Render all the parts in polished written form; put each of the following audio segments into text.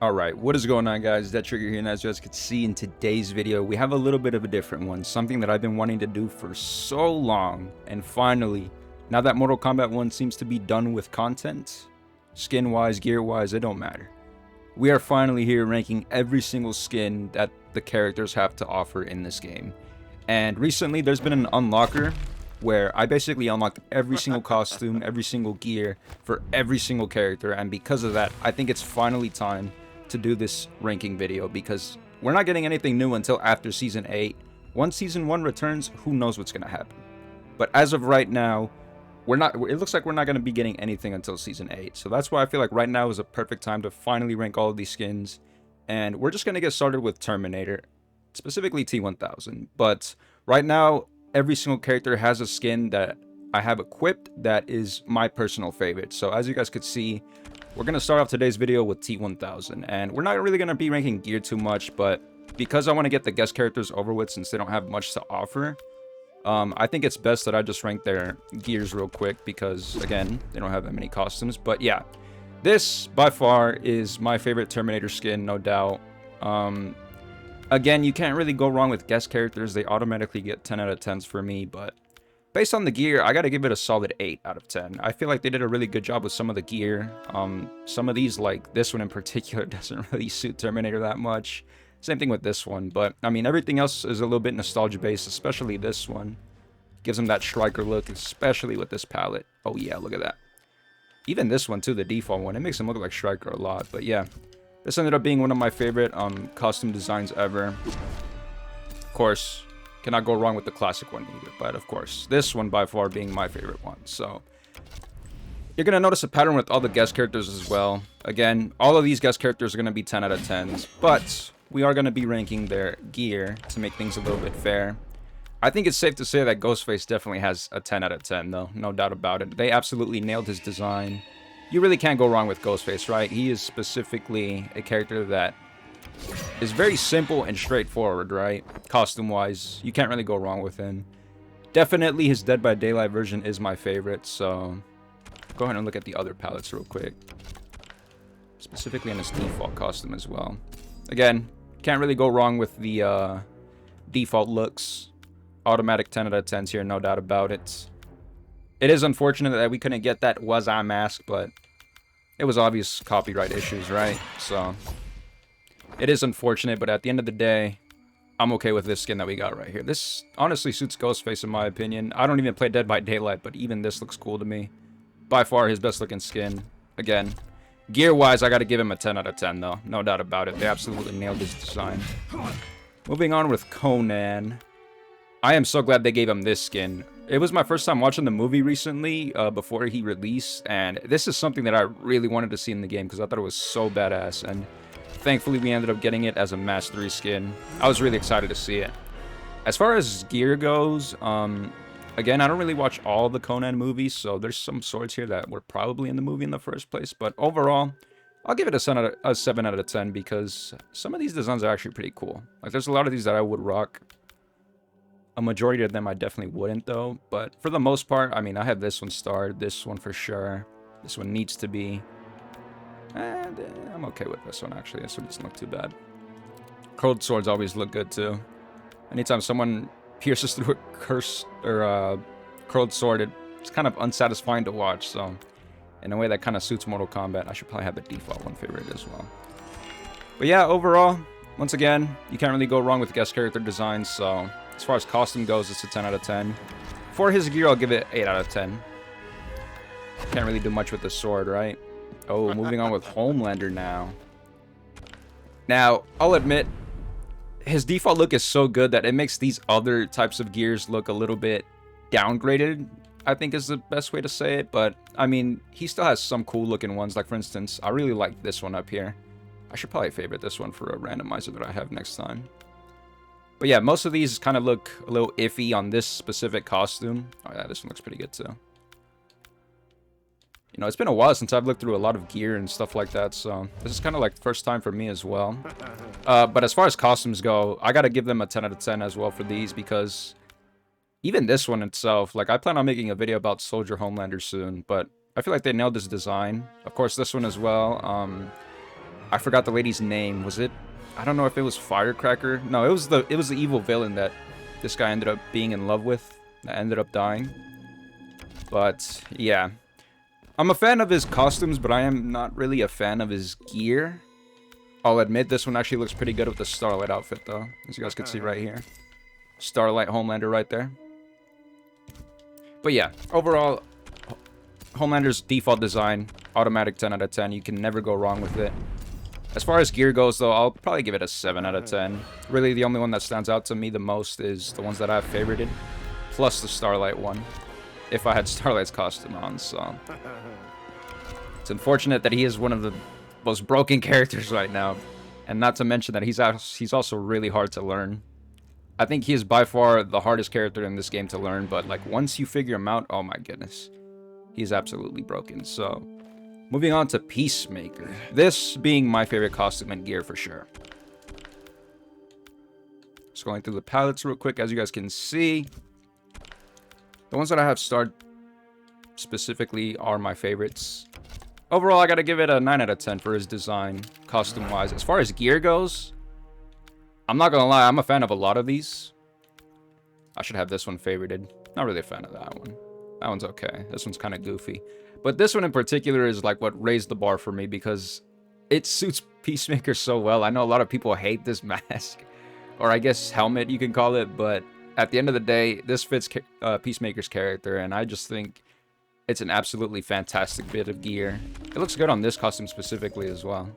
Alright, what is going on, guys? That Trigger here, and as you guys can see in today's video, we have a little bit of a different one. Something that I've been wanting to do for so long, and finally, now that Mortal Kombat 1 seems to be done with content, skin-wise, gear-wise, it don't matter. We are finally here ranking every single skin that the characters have to offer in this game. And recently, there's been an unlocker where I basically unlocked every single costume, every single gear for every single character, and because of that, I think it's finally time to do this ranking video, because we're not getting anything new until after Season 8. Once Season 1 returns, who knows what's going to happen. But as of right now, it looks like we're not going to be getting anything until Season 8. So that's why I feel like right now is a perfect time to finally rank all of these skins. And we're just going to get started with Terminator, specifically T-1000. But right now, every single character has a skin that I have equipped that is my personal favorite. So as you guys could see, we're going to start off today's video with T-1000. And we're not really going to be ranking gear too much, but because I want to get the guest characters over with since they don't have much to offer, I think it's best that I just rank their gears real quick because, again, they don't have that many costumes. But yeah, this by far is my favorite Terminator skin, no doubt. Again, you can't really go wrong with guest characters. They automatically get 10 out of 10s for me, but based on the gear, I gotta give it a solid 8 out of 10. I feel like they did a really good job with some of the gear. Some of these, like this one in particular, doesn't really suit Terminator that much. Same thing with this one, but I mean, everything else is a little bit nostalgia-based, especially this one. Gives him that striker look, especially with this palette. Oh yeah, look at that. Even this one too, the default one, it makes him look like Striker a lot, but yeah. This ended up being one of my favorite costume designs ever. Of course, cannot go wrong with the classic one either, but of course, this one by far being my favorite one. So, you're going to notice a pattern with all the guest characters as well. Again, all of these guest characters are going to be 10 out of 10s, but we are going to be ranking their gear to make things a little bit fair. I think it's safe to say that Ghostface definitely has a 10 out of 10, though. No doubt about it. They absolutely nailed his design. You really can't go wrong with Ghostface, right? He is specifically a character that is very simple and straightforward, right? Costume-wise, you can't really go wrong with him. Definitely his Dead by Daylight version is my favorite, so go ahead and look at the other palettes real quick. Specifically in his default costume as well. Again, can't really go wrong with the default looks. Automatic 10 out of 10s here, no doubt about it. It is unfortunate that we couldn't get that Was-I mask, but it was obvious copyright issues, right? So, it is unfortunate, but at the end of the day, I'm okay with this skin that we got right here. This honestly suits Ghostface in my opinion. I don't even play Dead by Daylight, but even this looks cool to me. By far his best looking skin. Again, gear-wise, I gotta give him a 10 out of 10 though. No doubt about it. They absolutely nailed his design. Moving on with Conan. I am so glad they gave him this skin. It was my first time watching the movie recently, before he released, and this is something that I really wanted to see in the game because I thought it was so badass, and thankfully we ended up getting it as a Mastery skin. I was really excited to see it. As far as gear goes, again, I don't really watch all the Conan movies, so there's some swords here that were probably in the movie in the first place, but overall, I'll give it a 7 out of 10 because some of these designs are actually pretty cool. Like, there's a lot of these that I would rock. A majority of them I definitely wouldn't, though. But for the most part, I mean, I have this one starred. This one for sure. This one needs to be. And I'm okay with this one, actually. This one doesn't look too bad. Curled swords always look good, too. Anytime someone pierces through a curled sword, it's kind of unsatisfying to watch. So, in a way that kind of suits Mortal Kombat, I should probably have the default one favorite as well. But yeah, overall, once again, you can't really go wrong with guest character designs, so as far as costume goes, it's a 10 out of 10. For his gear, I'll give it 8 out of 10. Can't really do much with the sword, right? Oh, moving on with Homelander now. Now, I'll admit, his default look is so good that it makes these other types of gears look a little bit downgraded, I think is the best way to say it. But, I mean, he still has some cool looking ones. Like, for instance, I really like this one up here. I should probably favorite this one for a randomizer that I have next time. But yeah, most of these kind of look a little iffy on this specific costume. Oh yeah, this one looks pretty good too. You know, it's been a while since I've looked through a lot of gear and stuff like that, so this is kind of like the first time for me as well. But as far as costumes go, I gotta give them a 10 out of 10 as well for these because even this one itself, like I plan on making a video about Soldier Homelander soon, but I feel like they nailed this design. Of course, this one as well. I forgot the lady's name. Was it? I don't know if it was Firecracker. No, it was the evil villain that this guy ended up being in love with. That ended up dying. But yeah, I'm a fan of his costumes, but I am not really a fan of his gear. I'll admit this one actually looks pretty good with the Starlight outfit, though, as you guys can see right here. Starlight Homelander right there. But yeah, overall, Homelander's default design, automatic 10 out of 10. You can never go wrong with it. As far as gear goes, though, I'll probably give it a 7 out of 10. Really, the only one that stands out to me the most is the ones that I've favorited, plus the Starlight one, if I had Starlight's costume on, so. It's unfortunate that he is one of the most broken characters right now, and not to mention that he's also really hard to learn. I think he is by far the hardest character in this game to learn, but like once you figure him out, oh my goodness, he's absolutely broken. So moving on to Peacemaker, this being my favorite costume and gear for sure. Just going through the palettes real quick, as you guys can see, the ones that I have starred specifically are my favorites. Overall, I gotta give it a 9 out of 10 for his design, costume-wise. As far as gear goes, I'm not gonna lie, I'm a fan of a lot of these. I should have this one favorited. Not really a fan of that one. That one's okay. This one's kind of goofy. But this one in particular is like what raised the bar for me because it suits Peacemaker so well. I know a lot of people hate this mask, or I guess helmet you can call it, but at the end of the day, this fits Peacemaker's character, and I just think it's an absolutely fantastic bit of gear. It looks good on this costume specifically as well.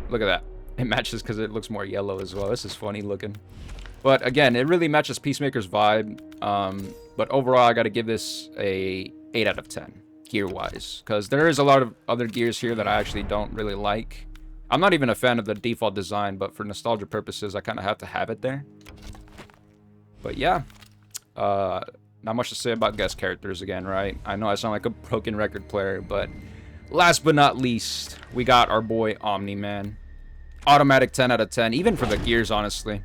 Look at that. It matches because it looks more yellow as well. This is funny looking. But again, it really matches Peacemaker's vibe. But overall, I got to give this a 8 out of 10, gear-wise. Because there is a lot of other gears here that I actually don't really like. I'm not even a fan of the default design, but for nostalgia purposes, I kind of have to have it there. But yeah. Not much to say about guest characters again, right? I know I sound like a broken record player, but last but not least, we got our boy Omni-Man. Automatic 10 out of 10, even for the gears, honestly.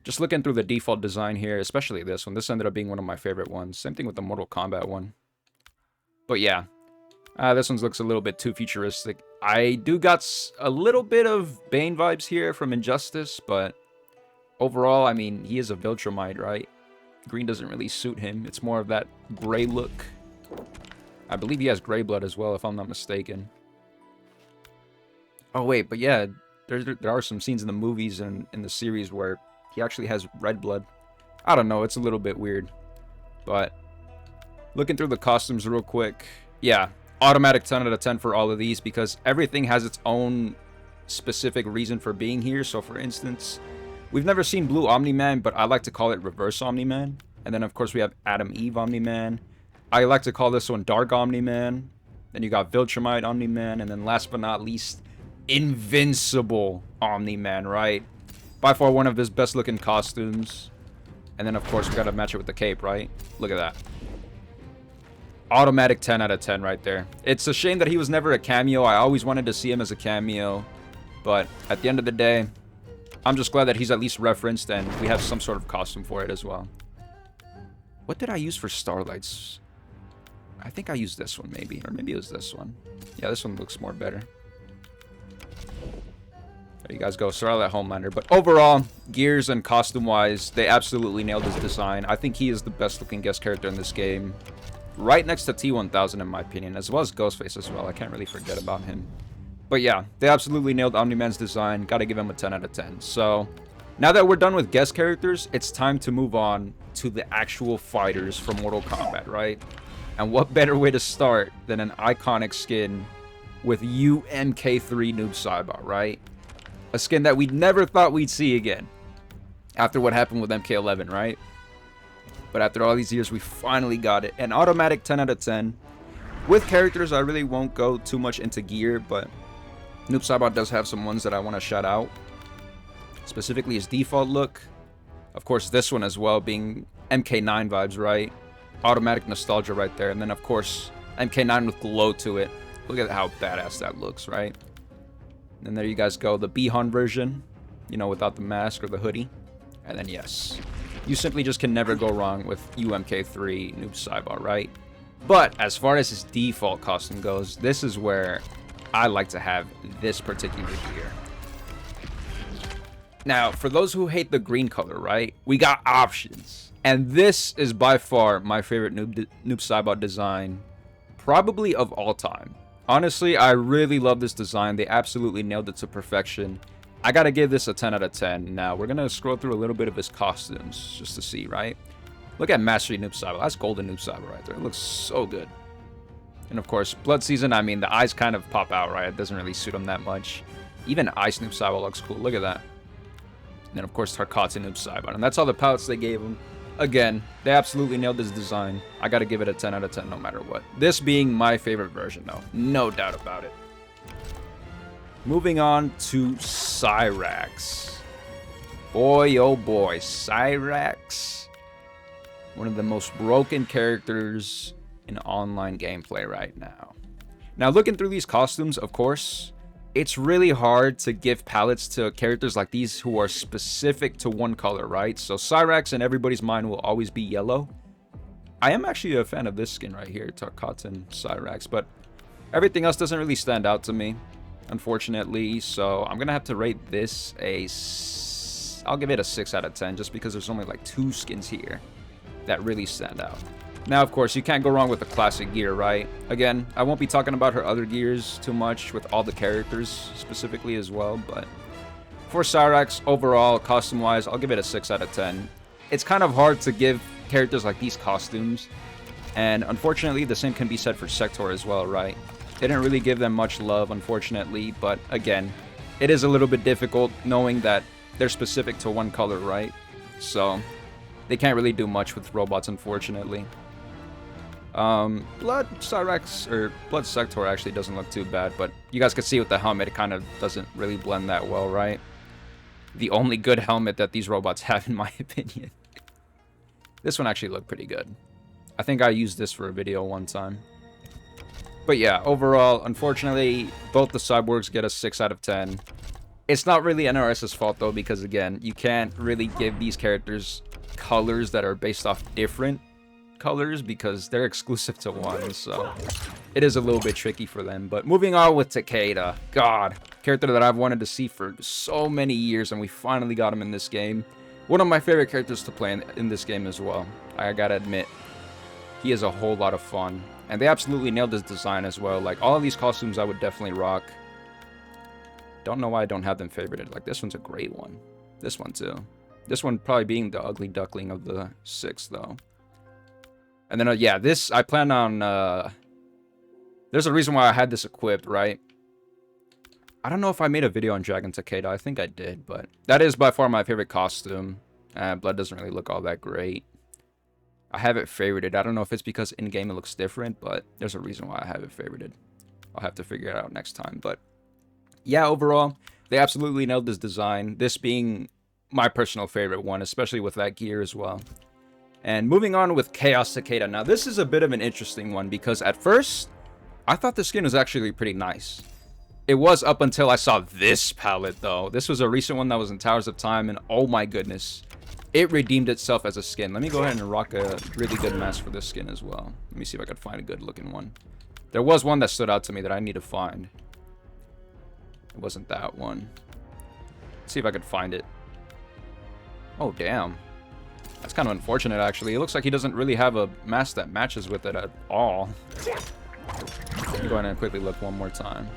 Just looking through the default design here, especially this one. This ended up being one of my favorite ones. Same thing with the Mortal Kombat one. But yeah, this one looks a little bit too futuristic. I do got a little bit of Bane vibes here from Injustice, but overall, I mean, he is a Viltrumite, right? Green doesn't really suit him. It's more of that gray look. I believe he has gray blood as well, if I'm not mistaken. Oh, wait, but yeah, there are some scenes in the movies and in the series where he actually has red blood. I don't know, it's a little bit weird. But looking through the costumes real quick, yeah, automatic 10 out of 10 for all of these because everything has its own specific reason for being here. So, for instance, we've never seen Blue Omni-Man, but I like to call it Reverse Omni-Man. And then, of course, we have Adam Eve Omni-Man. I like to call this one Dark Omni-Man. Then you got Viltrumite Omni-Man. And then last but not least, Invincible Omni-Man, right? By far one of his best looking costumes. And then, of course, we got to match it with the cape, right? Look at that. Automatic 10 out of 10 right there. It's a shame that he was never a cameo. I always wanted to see him as a cameo. But at the end of the day, I'm just glad that he's at least referenced and we have some sort of costume for it as well. What did I use for Starlights? I think I used this one maybe. Or maybe it was this one. Yeah, this one looks more better. There you guys go. Starlight Homelander. But overall, gears and costume-wise, they absolutely nailed his design. I think he is the best-looking guest character in this game. Right next to T-1000 in my opinion. As well as Ghostface as well. I can't really forget about him. But yeah, they absolutely nailed Omni-Man's design. Gotta give him a 10 out of 10. So, now that we're done with guest characters, it's time to move on to the actual fighters from Mortal Kombat, right? And what better way to start than an iconic skin with MK3 Noob Saibot, right? A skin that we never thought we'd see again. After what happened with MK11, right? But after all these years, we finally got it. An automatic 10 out of 10. With characters, I really won't go too much into gear, but Noob Saibot does have some ones that I want to shout out. Specifically his default look. Of course, this one as well, being MK9 vibes, right? Automatic nostalgia right there. And then, of course, MK9 with glow to it. Look at how badass that looks, right? And there you guys go. The Bihan version, you know, without the mask or the hoodie. And then, yes, you simply just can never go wrong with UMK3 Noob Saibot, right? But as far as his default costume goes, this is where I like to have this particular gear. Now, for those who hate the green color, right, we got options. And this is by far my favorite Noob Saibot design, probably of all time. Honestly, I really love this design. They absolutely nailed it to perfection. I gotta give this a 10 out of 10. Now, we're gonna scroll through a little bit of his costumes just to see, right? Look at Mastery Noob Saibot. That's golden Noob Saibot right there. It looks so good. And of course, Blood Season, I mean, the eyes kind of pop out, right? It doesn't really suit him that much. Even Ice Noob Saibot looks cool. Look at that. And then, of course, Tarkata Noob Saibot. And that's all the palettes they gave him. Again, they absolutely nailed this design. I gotta give it a 10 out of 10 no matter what. This being my favorite version, though. No doubt about it. Moving on to Cyrax. Boy, oh boy. Cyrax. One of the most broken characters in online gameplay right now. Now, looking through these costumes, of course, it's really hard to give palettes to characters like these who are specific to one color, right? So Cyrax in everybody's mind will always be yellow. I am actually a fan of this skin right here, Tarkata and Cyrax, but everything else doesn't really stand out to me, unfortunately. So I'm gonna have to rate this I'll give it a 6 out of 10 just because there's only like 2 skins here that really stand out. Now, of course, you can't go wrong with the classic gear, right? Again, I won't be talking about her other gears too much with all the characters specifically as well, but for Cyrax, overall, costume-wise, I'll give it a 6 out of 10. It's kind of hard to give characters like these costumes, and unfortunately, the same can be said for Sector as well, right? They didn't really give them much love, unfortunately, but again, it is a little bit difficult knowing that they're specific to one color, right? So they can't really do much with robots, unfortunately. Blood Cyrax, or Blood Sector actually doesn't look too bad, but you guys can see with the helmet, it kind of doesn't really blend that well, right? The only good helmet that these robots have, in my opinion. This one actually looked pretty good. I think I used this for a video one time. But yeah, overall, unfortunately, both the cyborgs get a 6 out of 10. It's not really NRS's fault, though, because, again, you can't really give these characters colors that are based off different colors because they're exclusive to one, so it is a little bit tricky for them. But moving on with Takeda, God, character that I've wanted to see for so many years, and we finally got him in this game. One of my favorite characters to play in this game as well. I gotta admit, he is a whole lot of fun, and they absolutely nailed his design as well. Like, all of these costumes I would definitely rock. Don't know why I don't have them favorited. Like, this one's a great one. This one too. This one probably being the ugly duckling of the 6, though. And then, yeah, this, I plan on, there's a reason why I had this equipped, right? I don't know if I made a video on Dragon Takeda. I think I did, but that is by far my favorite costume. Blood doesn't really look all that great. I have it favorited. I don't know if it's because in-game it looks different, but there's a reason why I have it favorited. I'll have to figure it out next time. But yeah, overall, they absolutely nailed this design. This being my personal favorite one, especially with that gear as well. And moving on with Chaos Takeda. Now, this is a bit of an interesting one because at first, I thought the skin was actually pretty nice. It was up until I saw this palette, though. This was a recent one that was in Towers of Time, and oh my goodness. It redeemed itself as a skin. Let me go ahead and rock a really good mask for this skin as well. Let me see if I can find a good looking one. There was one that stood out to me that I need to find. It wasn't that one. Let's see if I could find it. Oh, damn. That's kind of unfortunate, actually. It looks like he doesn't really have a mask that matches with it at all. Let me go ahead and quickly look one more time.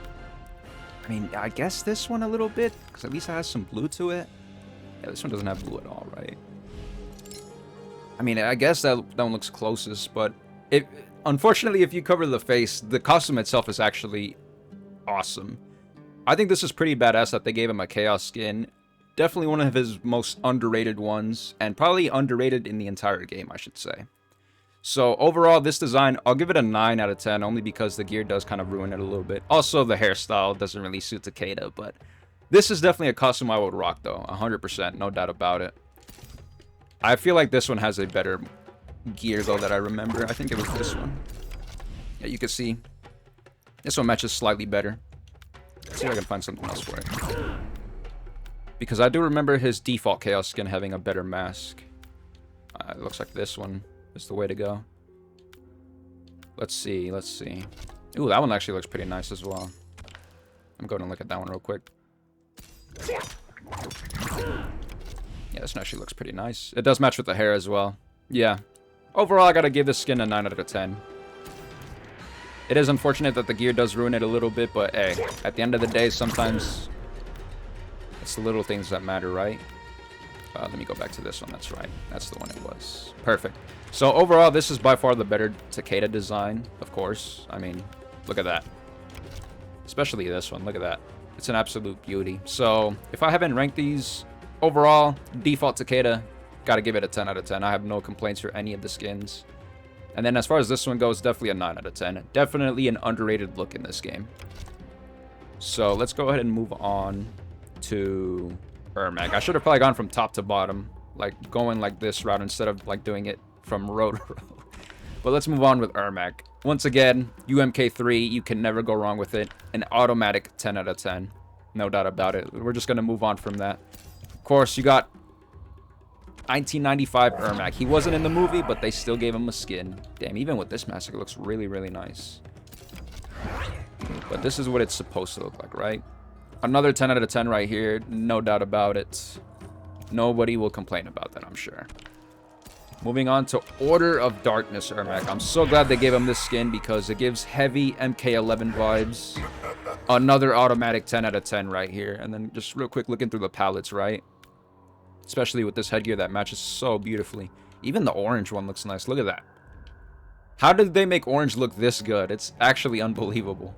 I mean, I guess this one a little bit, because at least it has some blue to it. Yeah, this one doesn't have blue at all, right? I mean, I guess that one looks closest, but unfortunately, if you cover the face, the costume itself is actually awesome. I think this is pretty badass that they gave him a Chaos skin. Definitely one of his most underrated ones, and probably underrated in the entire game, I should say. So overall, this design, I'll give it a 9 out of 10, only because the gear does kind of ruin it a little bit. Also, the hairstyle doesn't really suit Takeda, but this is definitely a costume I would rock, though. 100%, no doubt about it. I feel like this one has a better gear, though, that I remember. I think it was this one. Yeah, you can see. This one matches slightly better. Let's see if I can find something else for it. Because I do remember his default Chaos skin having a better mask. It looks like this one is the way to go. Let's see. Ooh, that one actually looks pretty nice as well. I'm going to look at that one real quick. Yeah, this one actually looks pretty nice. It does match with the hair as well. Yeah. Overall, I gotta give this skin a 9 out of 10. It is unfortunate that the gear does ruin it a little bit, but hey, at the end of the day, sometimes it's the little things that matter, right? Let me go back to this one. That's right. That's the one it was. Perfect. So overall, this is by far the better Takeda design, of course. I mean, look at that. Especially this one. Look at that. It's an absolute beauty. So if I haven't ranked these, overall, default Takeda, gotta give it a 10 out of 10. I have no complaints for any of the skins. And then as far as this one goes, definitely a 9 out of 10. Definitely an underrated look in this game. So let's go ahead and move on to Ermac. I should have probably gone from top to bottom, like going like this route instead of like doing it from row to row. But let's move on with Ermac. Once again, UMK3, you can never go wrong with it. An automatic 10 out of 10. No doubt about it. We're just going to move on from that. Of course, you got 1995 Ermac. He wasn't in the movie, but they still gave him a skin. Damn, even with this mask, it looks really, really nice. But this is what it's supposed to look like, right? Another 10 out of 10 right here. No doubt about it. Nobody will complain about that, I'm sure. Moving on to Order of Darkness Ermac. I'm so glad they gave him this skin because it gives heavy MK1 vibes. Another automatic 10 out of 10 right here. And then just real quick looking through the palettes, right? Especially with this headgear that matches so beautifully. Even the orange one looks nice. Look at that. How did they make orange look this good? It's actually unbelievable.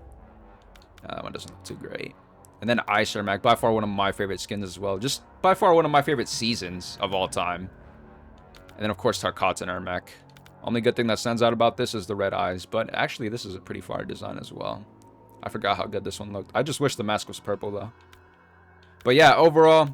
That one doesn't look too great. And then Ice Ermac, by far one of my favorite skins as well. Just by far one of my favorite seasons of all time. And then, of course, Tarkatan Ermac. Only good thing that stands out about this is the red eyes. But actually, this is a pretty fire design as well. I forgot how good this one looked. I just wish the mask was purple, though. But yeah, overall,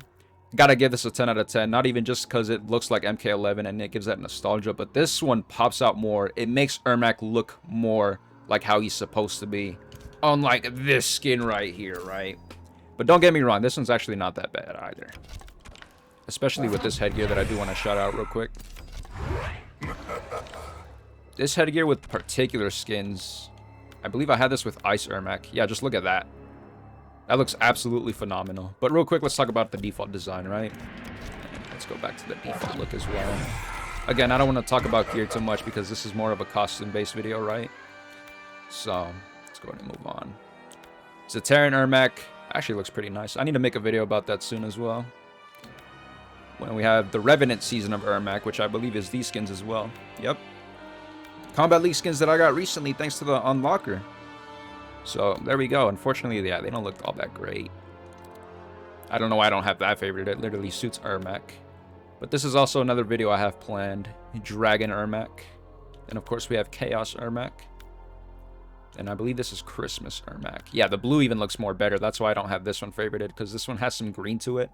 gotta give this a 10 out of 10. Not even just because it looks like MK11 and it gives that nostalgia. But this one pops out more. It makes Ermac look more like how he's supposed to be. Unlike this skin right here, right? But don't get me wrong, this one's actually not that bad either. Especially with this headgear that I do want to shout out real quick. This headgear with particular skins. I believe I had this with Ice Ermac. Yeah, just look at that. That looks absolutely phenomenal. But real quick, let's talk about the default design, right? Let's go back to the default look as well. Again, I don't want to talk about gear too much because this is more of a costume-based video, right? So, let's go ahead and move on. Zateran Ermac actually looks pretty nice. I need to make a video about that soon as well. When we have the Revenant season of Ermac, which I believe is these skins as well. Yep. Combat League skins that I got recently thanks to the unlocker. So, there we go. Unfortunately, yeah, they don't look all that great. I don't know why I don't have that favorite. It literally suits Ermac. But this is also another video I have planned. Dragon Ermac. And of course, we have Chaos Ermac. And I believe this is Christmas Ermac. Yeah, the blue even looks more better. That's why I don't have this one favorited, because this one has some green to it.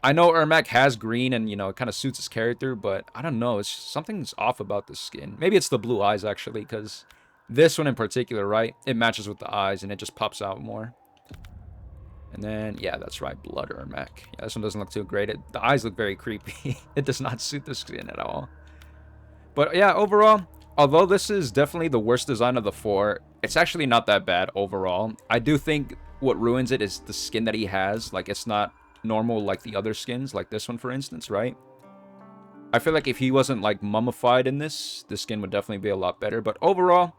I know Ermac has green and, you know, it kind of suits his character, but I don't know. It's something's off about the skin. Maybe it's the blue eyes, actually, because this one in particular, right? It matches with the eyes and it just pops out more. And then, yeah, that's right, Blood Ermac. Yeah, this one doesn't look too great. The eyes look very creepy. It does not suit the skin at all. But yeah, overall, although this is definitely the worst design of the four, it's actually not that bad overall. I do think what ruins it is the skin that he has. Like, it's not normal like the other skins, like this one, for instance, right? I feel like if he wasn't, like, mummified in this, the skin would definitely be a lot better. But overall,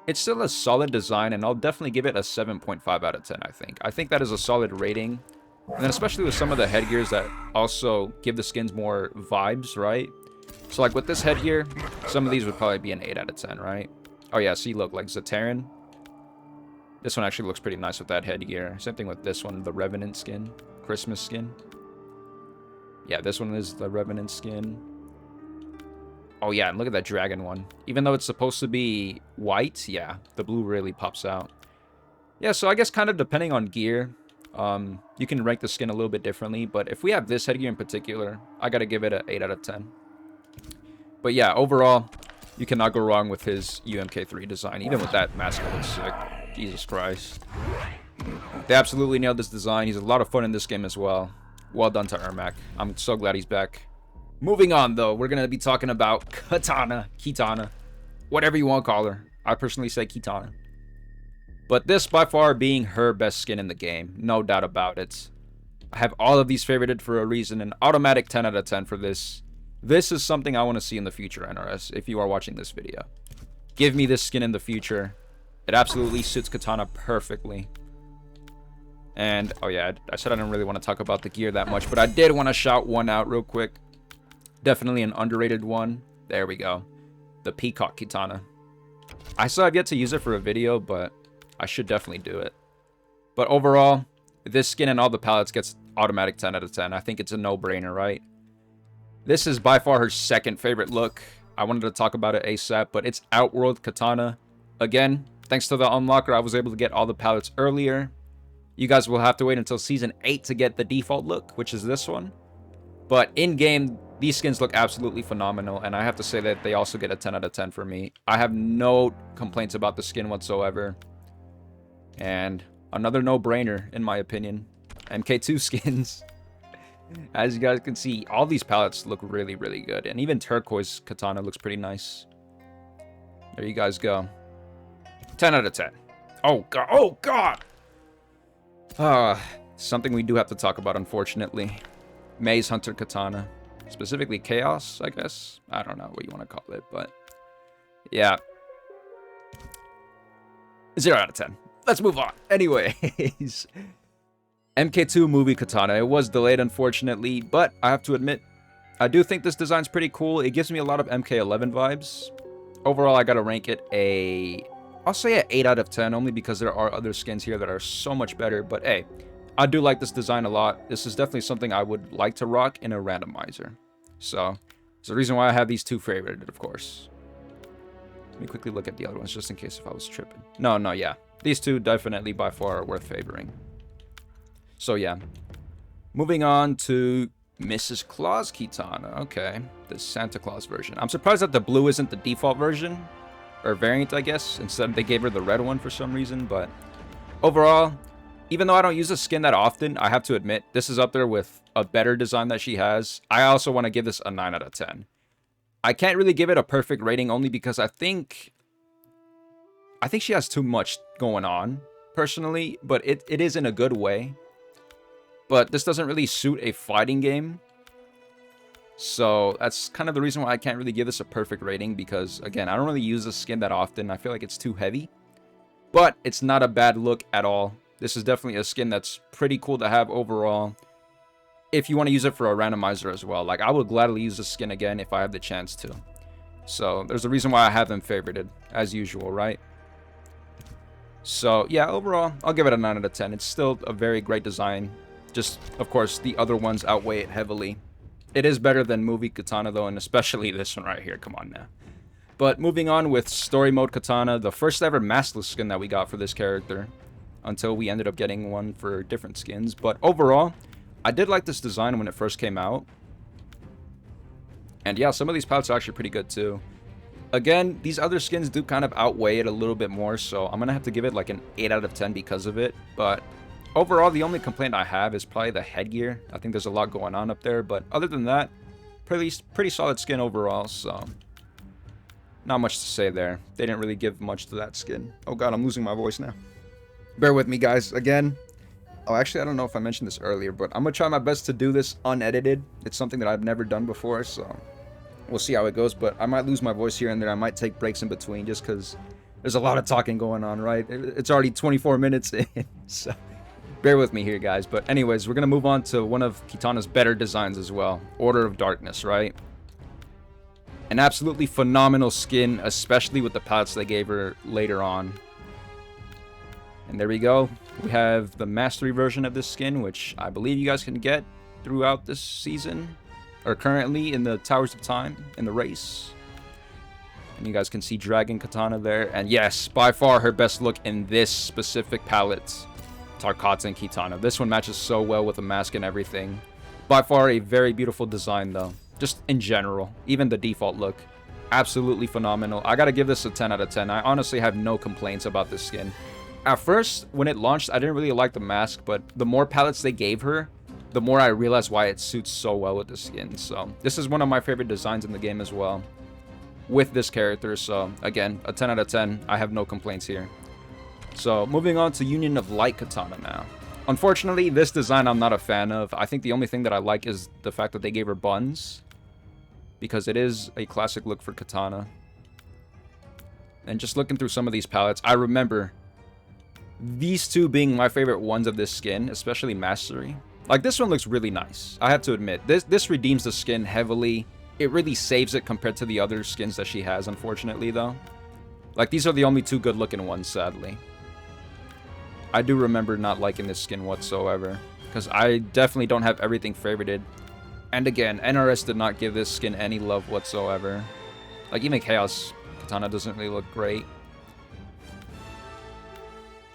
it's still a solid design, and I'll definitely give it a 7.5 out of 10, I think. I think that is a solid rating. And then especially with some of the headgears that also give the skins more vibes, right? So, like, with this headgear, some of these would probably be an 8 out of 10, right? Oh, yeah, see, look, like Zateran. This one actually looks pretty nice with that headgear. Same thing with this one, the Revenant skin. Christmas skin. Yeah, this one is the Revenant skin. Oh, yeah, and look at that dragon one. Even though it's supposed to be white, yeah, the blue really pops out. Yeah, so I guess kind of depending on gear, you can rank the skin a little bit differently. But if we have this headgear in particular, I gotta give it an 8 out of 10. But yeah, overall, you cannot go wrong with his UMK3 design. Even with that mask, it looks sick. Jesus Christ. They absolutely nailed this design. He's a lot of fun in this game as well. Well done to Ermac. I'm so glad he's back. Moving on, though, we're going to be talking about Kitana, whatever you want to call her. I personally say Kitana. But this by far being her best skin in the game, no doubt about it. I have all of these favorited for a reason, an automatic 10 out of 10 for this. This is something I want to see in the future, NRS, if you are watching this video. Give me this skin in the future. It absolutely suits Kitana perfectly. And, oh yeah, I said I didn't really want to talk about the gear that much, but I did want to shout one out real quick. Definitely an underrated one. There we go. The Peacock Kitana. I still have yet to use it for a video, but I should definitely do it. But overall, this skin and all the palettes gets automatic 10 out of 10. I think it's a no-brainer, right? This is by far her second favorite look. I wanted to talk about it ASAP, but it's Outworld Kitana. Again, thanks to the unlocker, I was able to get all the palettes earlier. You guys will have to wait until Season 8 to get the default look, which is this one. But in-game, these skins look absolutely phenomenal, and I have to say that they also get a 10 out of 10 for me. I have no complaints about the skin whatsoever. And another no-brainer, in my opinion. MK2 skins. As you guys can see, all these palettes look really, really good. And even Turquoise Kitana looks pretty nice. There you guys go. 10 out of 10. Oh, God. Oh, God! Something we do have to talk about, unfortunately. Maze Hunter Kitana. Specifically Chaos, I guess. I don't know what you want to call it, but... yeah. 0 out of 10. Let's move on. Anyways... MK2 movie Kitana. It was delayed, unfortunately, but I have to admit, I do think this design's pretty cool. It gives me a lot of MK11 vibes. Overall, I gotta rank it I'll say an 8 out of 10, only because there are other skins here that are so much better. But hey, I do like this design a lot. This is definitely something I would like to rock in a randomizer. So, it's the reason why I have these two favorited, of course. Let me quickly look at the other ones, just in case if I was tripping. No, yeah. These two definitely by far are worth favoring. So yeah, moving on to Mrs. Claus Kitana. Okay, the Santa Claus version. I'm surprised that the blue isn't the default version, or variant, I guess. Instead, they gave her the red one for some reason. But overall, even though I don't use the skin that often, I have to admit, this is up there with a better design that she has. I also want to give this a 9 out of 10. I can't really give it a perfect rating only because I think she has too much going on, personally. But it is in a good way. But this doesn't really suit a fighting game. So that's kind of the reason why I can't really give this a perfect rating. Because, again, I don't really use this skin that often. I feel like it's too heavy. But it's not a bad look at all. This is definitely a skin that's pretty cool to have overall. If you want to use it for a randomizer as well. Like, I would gladly use this skin again if I have the chance to. So there's a reason why I have them favorited. As usual, right? So, yeah, overall, I'll give it a 9 out of 10. It's still a very great design. Just, of course, the other ones outweigh it heavily. It is better than movie Kitana, though, and especially this one right here. Come on now. But moving on with Story Mode Kitana, the first ever maskless skin that we got for this character. Until we ended up getting one for different skins. But overall, I did like this design when it first came out. And yeah, some of these palettes are actually pretty good, too. Again, these other skins do kind of outweigh it a little bit more, so I'm going to have to give it like an 8 out of 10 because of it. But... overall, the only complaint I have is probably the headgear. I think there's a lot going on up there, but other than that, pretty solid skin overall, so not much to say there. They didn't really give much to that skin. Oh god, I'm losing my voice now. Bear with me, guys. Again, oh, actually, I don't know if I mentioned this earlier, but I'm gonna try my best to do this unedited. It's something that I've never done before, so we'll see how it goes, but I might lose my voice here and there. I might take breaks in between just because there's a lot of talking going on, right? It's already 24 minutes in, so... bear with me here, guys. But anyways, we're going to move on to one of Kitana's better designs as well. Order of Darkness, right? An absolutely phenomenal skin, especially with the palettes they gave her later on. And there we go. We have the Mastery version of this skin, which I believe you guys can get throughout this season. Or currently in the Towers of Time, in the race. And you guys can see Dragon Kitana there. And yes, by far her best look in this specific palette. Tarkatan Kitana. This one matches so well with the mask and everything. By far a very beautiful design though. Just in general. Even the default look. Absolutely phenomenal. I gotta give this a 10 out of 10. I honestly have no complaints about this skin. At first, when it launched, I didn't really like the mask, but the more palettes they gave her, the more I realized why it suits so well with the skin. So, this is one of my favorite designs in the game as well. with this character. So again, a 10 out of 10. I have no complaints here. So moving on to Union of Light Katana now. Unfortunately, this design I'm not a fan of. I think the only thing that I like is the fact that they gave her buns, because it is a classic look for Katana. And just looking through some of these palettes, I remember these two being my favorite ones of this skin, especially Mastery. Like, this one looks really nice. I have to admit, this redeems the skin heavily. It really saves it compared to the other skins that she has, unfortunately, though. Like, these are the only two good-looking ones, sadly. I do remember not liking this skin whatsoever, because I definitely don't have everything favorited. And again, NRS did not give this skin any love whatsoever. Like, even Chaos Katana doesn't really look great.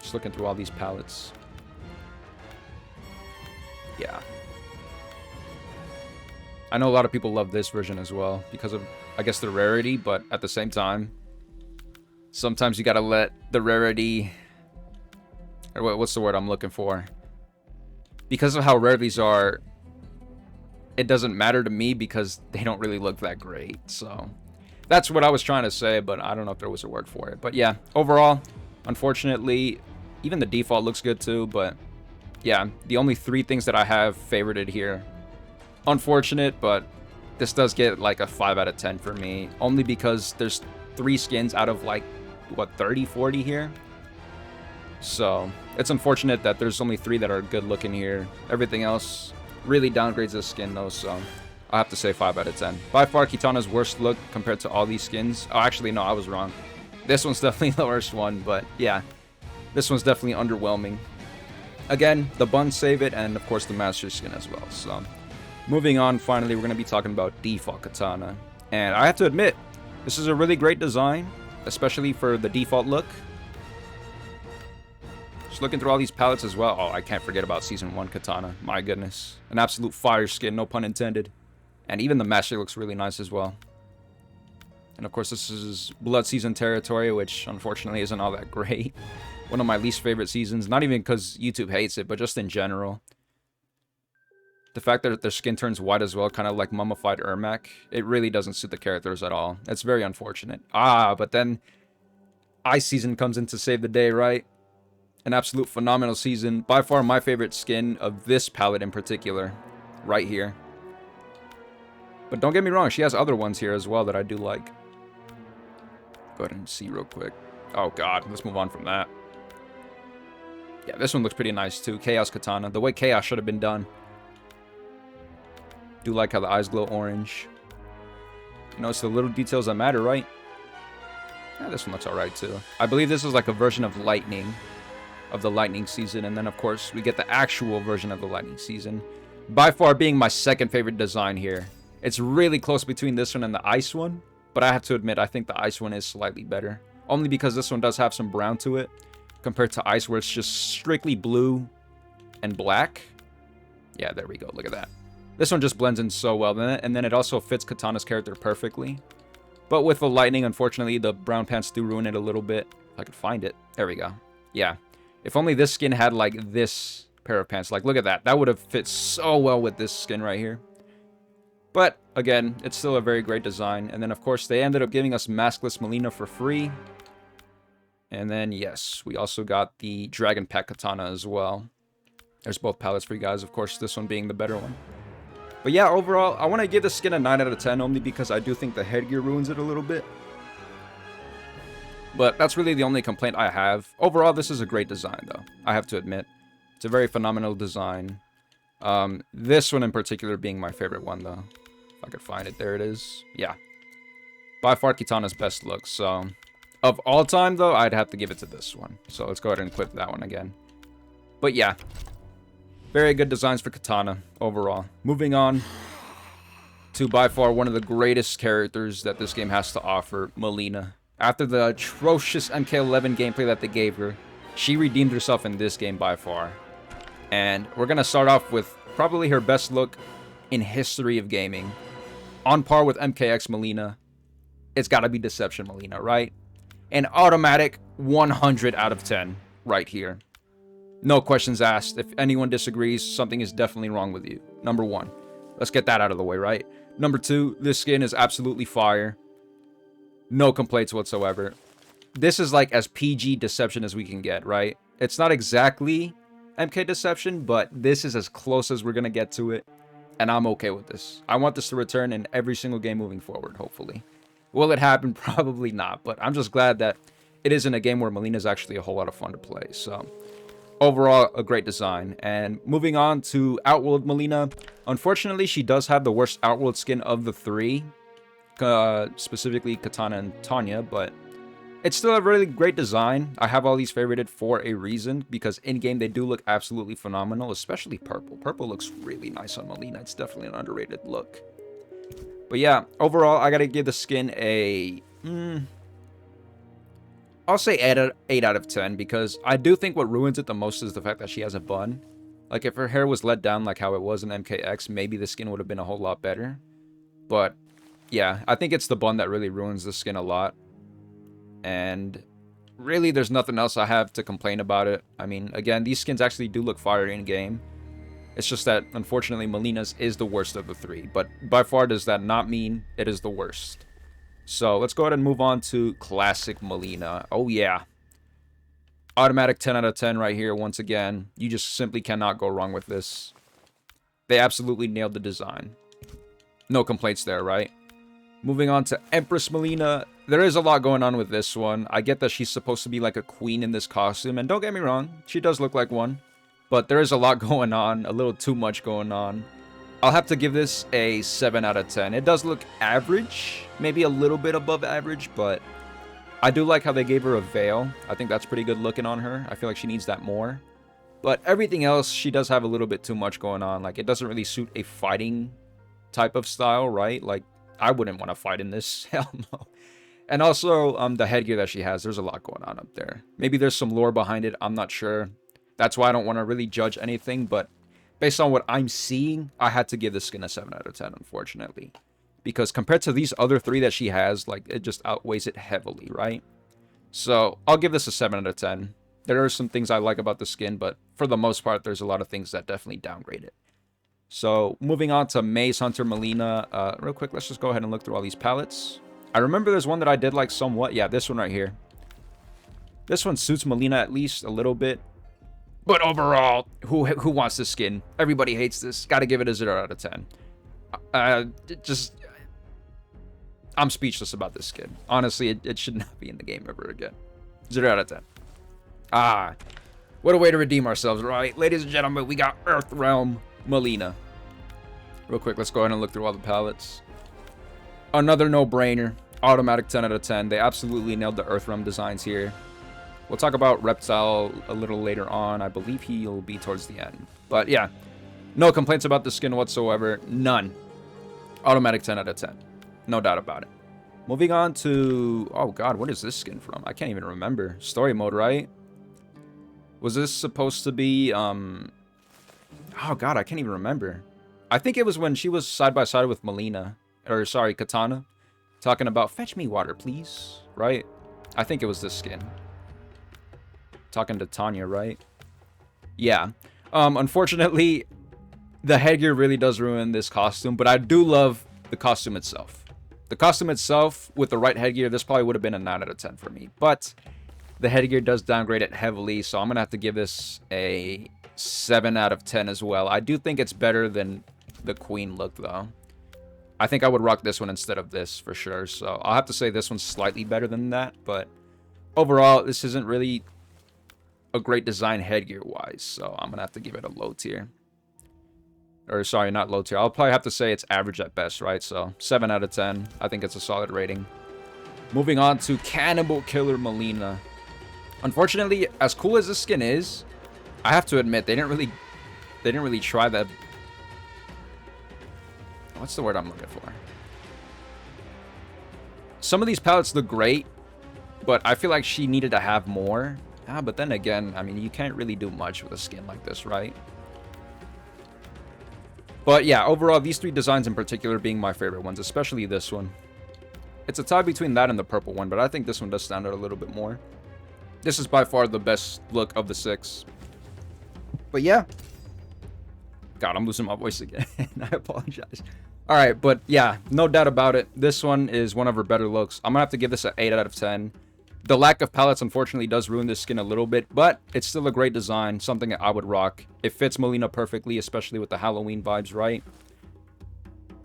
Just looking through all these palettes. Yeah. I know a lot of people love this version as well because of, I guess, the rarity, but at the same time, sometimes you gotta let the rarity... Or what's the word I'm looking for? Because of how rare these are, it doesn't matter to me because they don't really look that great. So that's what I was trying to say, but I don't know if there was a word for it. But yeah, overall, unfortunately, even the default looks good too, but yeah, the only three things that I have favorited here. Unfortunate, but this does get like a 5 out of 10 for me, only because there's 3 skins out of like, what, 30, 40 here? So it's unfortunate that there's only 3 that are good looking here. Everything else really downgrades this skin though, so I have to say 5 out of 10. By far, Kitana's worst look compared to all these skins. Oh, actually, no, I was wrong. This one's definitely the worst one, but yeah, this one's definitely underwhelming. Again, the buns save it, and of course the Master skin as well. So moving on, finally, we're going to be talking about default Katana. And I have to admit, this is a really great design, especially for the default look. Just looking through all these palettes as well. Oh, I can't forget about Season 1 Katana. My goodness. An absolute fire skin, no pun intended. And even the Master looks really nice as well. And of course, this is Blood Season territory, which unfortunately isn't all that great. One of my least favorite seasons. Not even because YouTube hates it, but just in general. The fact that their skin turns white as well, kind of like mummified Ermac, it really doesn't suit the characters at all. It's very unfortunate. Ah, but then Ice Season comes in to save the day, right? An absolute phenomenal season. By far my favorite skin of this palette in particular. Right here. But don't get me wrong, she has other ones here as well that I do like. Go ahead and see real quick. Oh god, let's move on from that. Yeah, this one looks pretty nice too. Chaos Katana. The way Chaos should have been done. Do like how the eyes glow orange. You know, it's the little details that matter, right? Yeah, this one looks alright too. I believe this is like a version of Lightning. Of the Lightning season, and then of course we get the actual version of the Lightning season, by far being my second favorite design here. It's really close between this one and the Ice one, but I have to admit I think the Ice one is slightly better, only because this one does have some brown to it compared to Ice where it's just strictly blue and black. Yeah, there we go, look at that. This one just blends in so well, and then it also fits Katana's character perfectly. But with the Lightning, unfortunately, the brown pants do ruin it a little bit. If I could find it. There we go. Yeah. If only this skin had, like, this pair of pants. Like, look at that. That would have fit so well with this skin right here. But, again, it's still a very great design. And then, of course, they ended up giving us Maskless Melina for free. And then, yes, we also got the Dragon Pack Katana as well. There's both palettes for you guys. Of course, this one being the better one. But, yeah, overall, I want to give this skin a 9 out of 10, only because I do think the headgear ruins it a little bit. But that's really the only complaint I have. Overall, this is a great design, though. I have to admit. It's a very phenomenal design. This one in particular being my favorite one, though. If I could find it. There it is. Yeah. By far, Kitana's best look. So, of all time, though, I'd have to give it to this one. So, let's go ahead and clip that one again. But, yeah. Very good designs for Katana, overall. Moving on to, by far, one of the greatest characters that this game has to offer, Melina. After the atrocious MK11 gameplay that they gave her, she redeemed herself in this game by far. And we're going to start off with probably her best look in history of gaming. On par with MKX Melina. It's got to be Deception Melina, right? An automatic 100 out of 10 right here. No questions asked. If anyone disagrees, something is definitely wrong with you. Number 1. Let's get that out of the way, right? Number 2, this skin is absolutely fire. No complaints whatsoever. This is like as PG deception as we can get, right? It's not exactly MK deception, but this is as close as we're going to get to it. And I'm okay with this. I want this to return in every single game moving forward, hopefully. Will it happen? Probably not. But I'm just glad that it is in a game where Melina is actually a whole lot of fun to play. So, overall, a great design. And moving on to Outworld Melina. Unfortunately, she does have the worst Outworld skin of the three. Specifically Katana and Tanya. But it's still a really great design. I have all these favorited for a reason, because in-game they do look absolutely phenomenal, especially purple. Purple looks really nice on Melina. It's definitely an underrated look. But yeah, overall, I gotta give the skin a... I'll say 8 out of 10, because I do think what ruins it the most is the fact that she has a bun. Like, if her hair was let down like how it was in MKX, maybe the skin would have been a whole lot better. But, yeah, I think it's the bun that really ruins the skin a lot. And really, there's nothing else I have to complain about it. I mean, again, these skins actually do look fire in-game. It's just that, unfortunately, Melina's is the worst of the three. But by far does that not mean it is the worst. So, let's go ahead and move on to Classic Melina. Oh, yeah. Automatic 10 out of 10 right here, once again. You just simply cannot go wrong with this. They absolutely nailed the design. No complaints there, right? Moving on to Empress Melina. There is a lot going on with this one. I get that she's supposed to be like a queen in this costume. And don't get me wrong, she does look like one. But there is a lot going on. A little too much going on. I'll have to give this a 7 out of 10. It does look average. Maybe a little bit above average. But I do like how they gave her a veil. I think that's pretty good looking on her. I feel like she needs that more. But everything else, she does have a little bit too much going on. Like, it doesn't really suit a fighting type of style, right? Like, I wouldn't want to fight in this. Hell no. And also, the headgear that she has, there's a lot going on up there. Maybe there's some lore behind it. I'm not sure. That's why I don't want to really judge anything. But based on what I'm seeing, I had to give this skin a 7 out of 10, unfortunately. Because compared to these other three that she has, like, it just outweighs it heavily, right? So, I'll give this a 7 out of 10. There are some things I like about the skin, but for the most part, there's a lot of things that definitely downgrade it. So, moving on to Maze Hunter Melina. Real quick, let's just go ahead and look through all these palettes. I remember there's one that I did like somewhat. Yeah, this one right here. This one suits Melina at least a little bit. But overall, who wants this skin? Everybody hates this. Gotta give it a 0 out of 10. I'm speechless about this skin. Honestly, it should not be in the game ever again. 0 out of 10. Ah, what a way to redeem ourselves, right? Ladies and gentlemen, we got Earthrealm Melina. Real quick, let's go ahead and look through all the palettes. Another no-brainer. Automatic 10 out of 10. They absolutely nailed the Earthrealm designs here. We'll talk about Reptile a little later on. I believe he'll be towards the end. But yeah, no complaints about the skin whatsoever. None. Automatic 10 out of 10. No doubt about it. Moving on to... Oh god, what is this skin from? I can't even remember. Story mode, right? Was this supposed to be... Oh god, I can't even remember. I think it was when she was side by side with Melina. Or, sorry, Katana. Talking about, fetch me water, please. Right? I think it was this skin. Talking to Tanya, right? Yeah. Unfortunately, the headgear really does ruin this costume. But I do love the costume itself. The costume itself, with the right headgear, this probably would have been a 9 out of 10 for me. But the headgear does downgrade it heavily. So I'm going to have to give this a 7 out of 10 as well. I do think it's better than the Queen look, though. I think I would rock this one instead of this for sure. So I'll have to say this one's slightly better than that. But overall, this isn't really a great design headgear-wise. So I'm going to have to give it a low tier. Or sorry, not low tier. I'll probably have to say it's average at best, right? So 7 out of 10. I think it's a solid rating. Moving on to Cannibal Killer Melina. Unfortunately, as cool as this skin is, I have to admit, they didn't really try that. What's the word I'm looking for? Some of these palettes look great, but I feel like she needed to have more. But then again, I mean, you can't really do much with a skin like this, right? But yeah, overall, these three designs in particular being my favorite ones, especially this one. It's a tie between that and the purple one, but I think this one does stand out a little bit more. This is by far the best look of the 6. But yeah. God, I'm losing my voice again. I apologize. Alright, but yeah, no doubt about it. This one is one of her better looks. I'm gonna have to give this an 8 out of 10. The lack of palettes, unfortunately, does ruin this skin a little bit, but it's still a great design, something that I would rock. It fits Melina perfectly, especially with the Halloween vibes, right?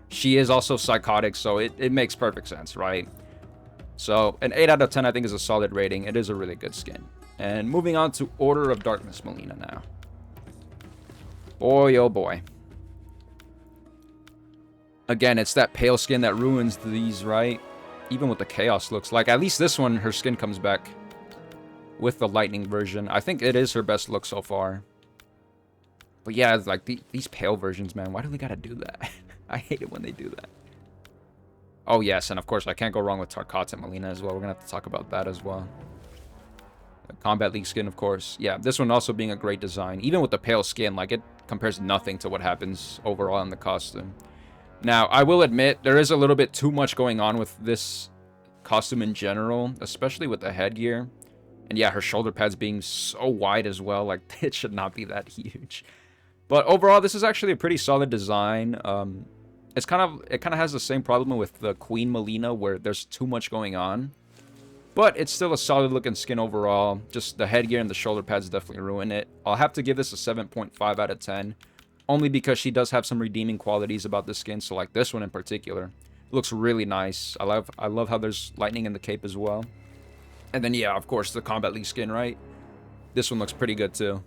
She is also psychotic, so it makes perfect sense, right? So, an 8 out of 10, I think, is a solid rating. It is a really good skin. And moving on to Order of Darkness Melina now. Boy, oh boy. Again, it's that pale skin that ruins these, right? Even with the chaos looks. Like, at least this one, her skin comes back with the lightning version. I think it is her best look so far. But yeah, it's like these pale versions, man. Why do they gotta do that? I hate it when they do that. Oh, yes, and of course, I can't go wrong with Tarkata Melina as well. We're gonna have to talk about that as well. The Combat League skin, of course. Yeah, this one also being a great design. Even with the pale skin, like, it compares nothing to what happens overall in the costume. Now, I will admit, there is a little bit too much going on with this costume in general, especially with the headgear. And yeah, her shoulder pads being so wide as well, like, it should not be that huge. But overall, this is actually a pretty solid design. It kind of has the same problem with the Queen Melina, where there's too much going on. But it's still a solid looking skin overall. Just the headgear and the shoulder pads definitely ruin it. I'll have to give this a 7.5 out of 10. Only because she does have some redeeming qualities about the skin. So like this one in particular. It looks really nice. I love how there's lightning in the cape as well. And then yeah, of course, the Combat League skin, right? This one looks pretty good too.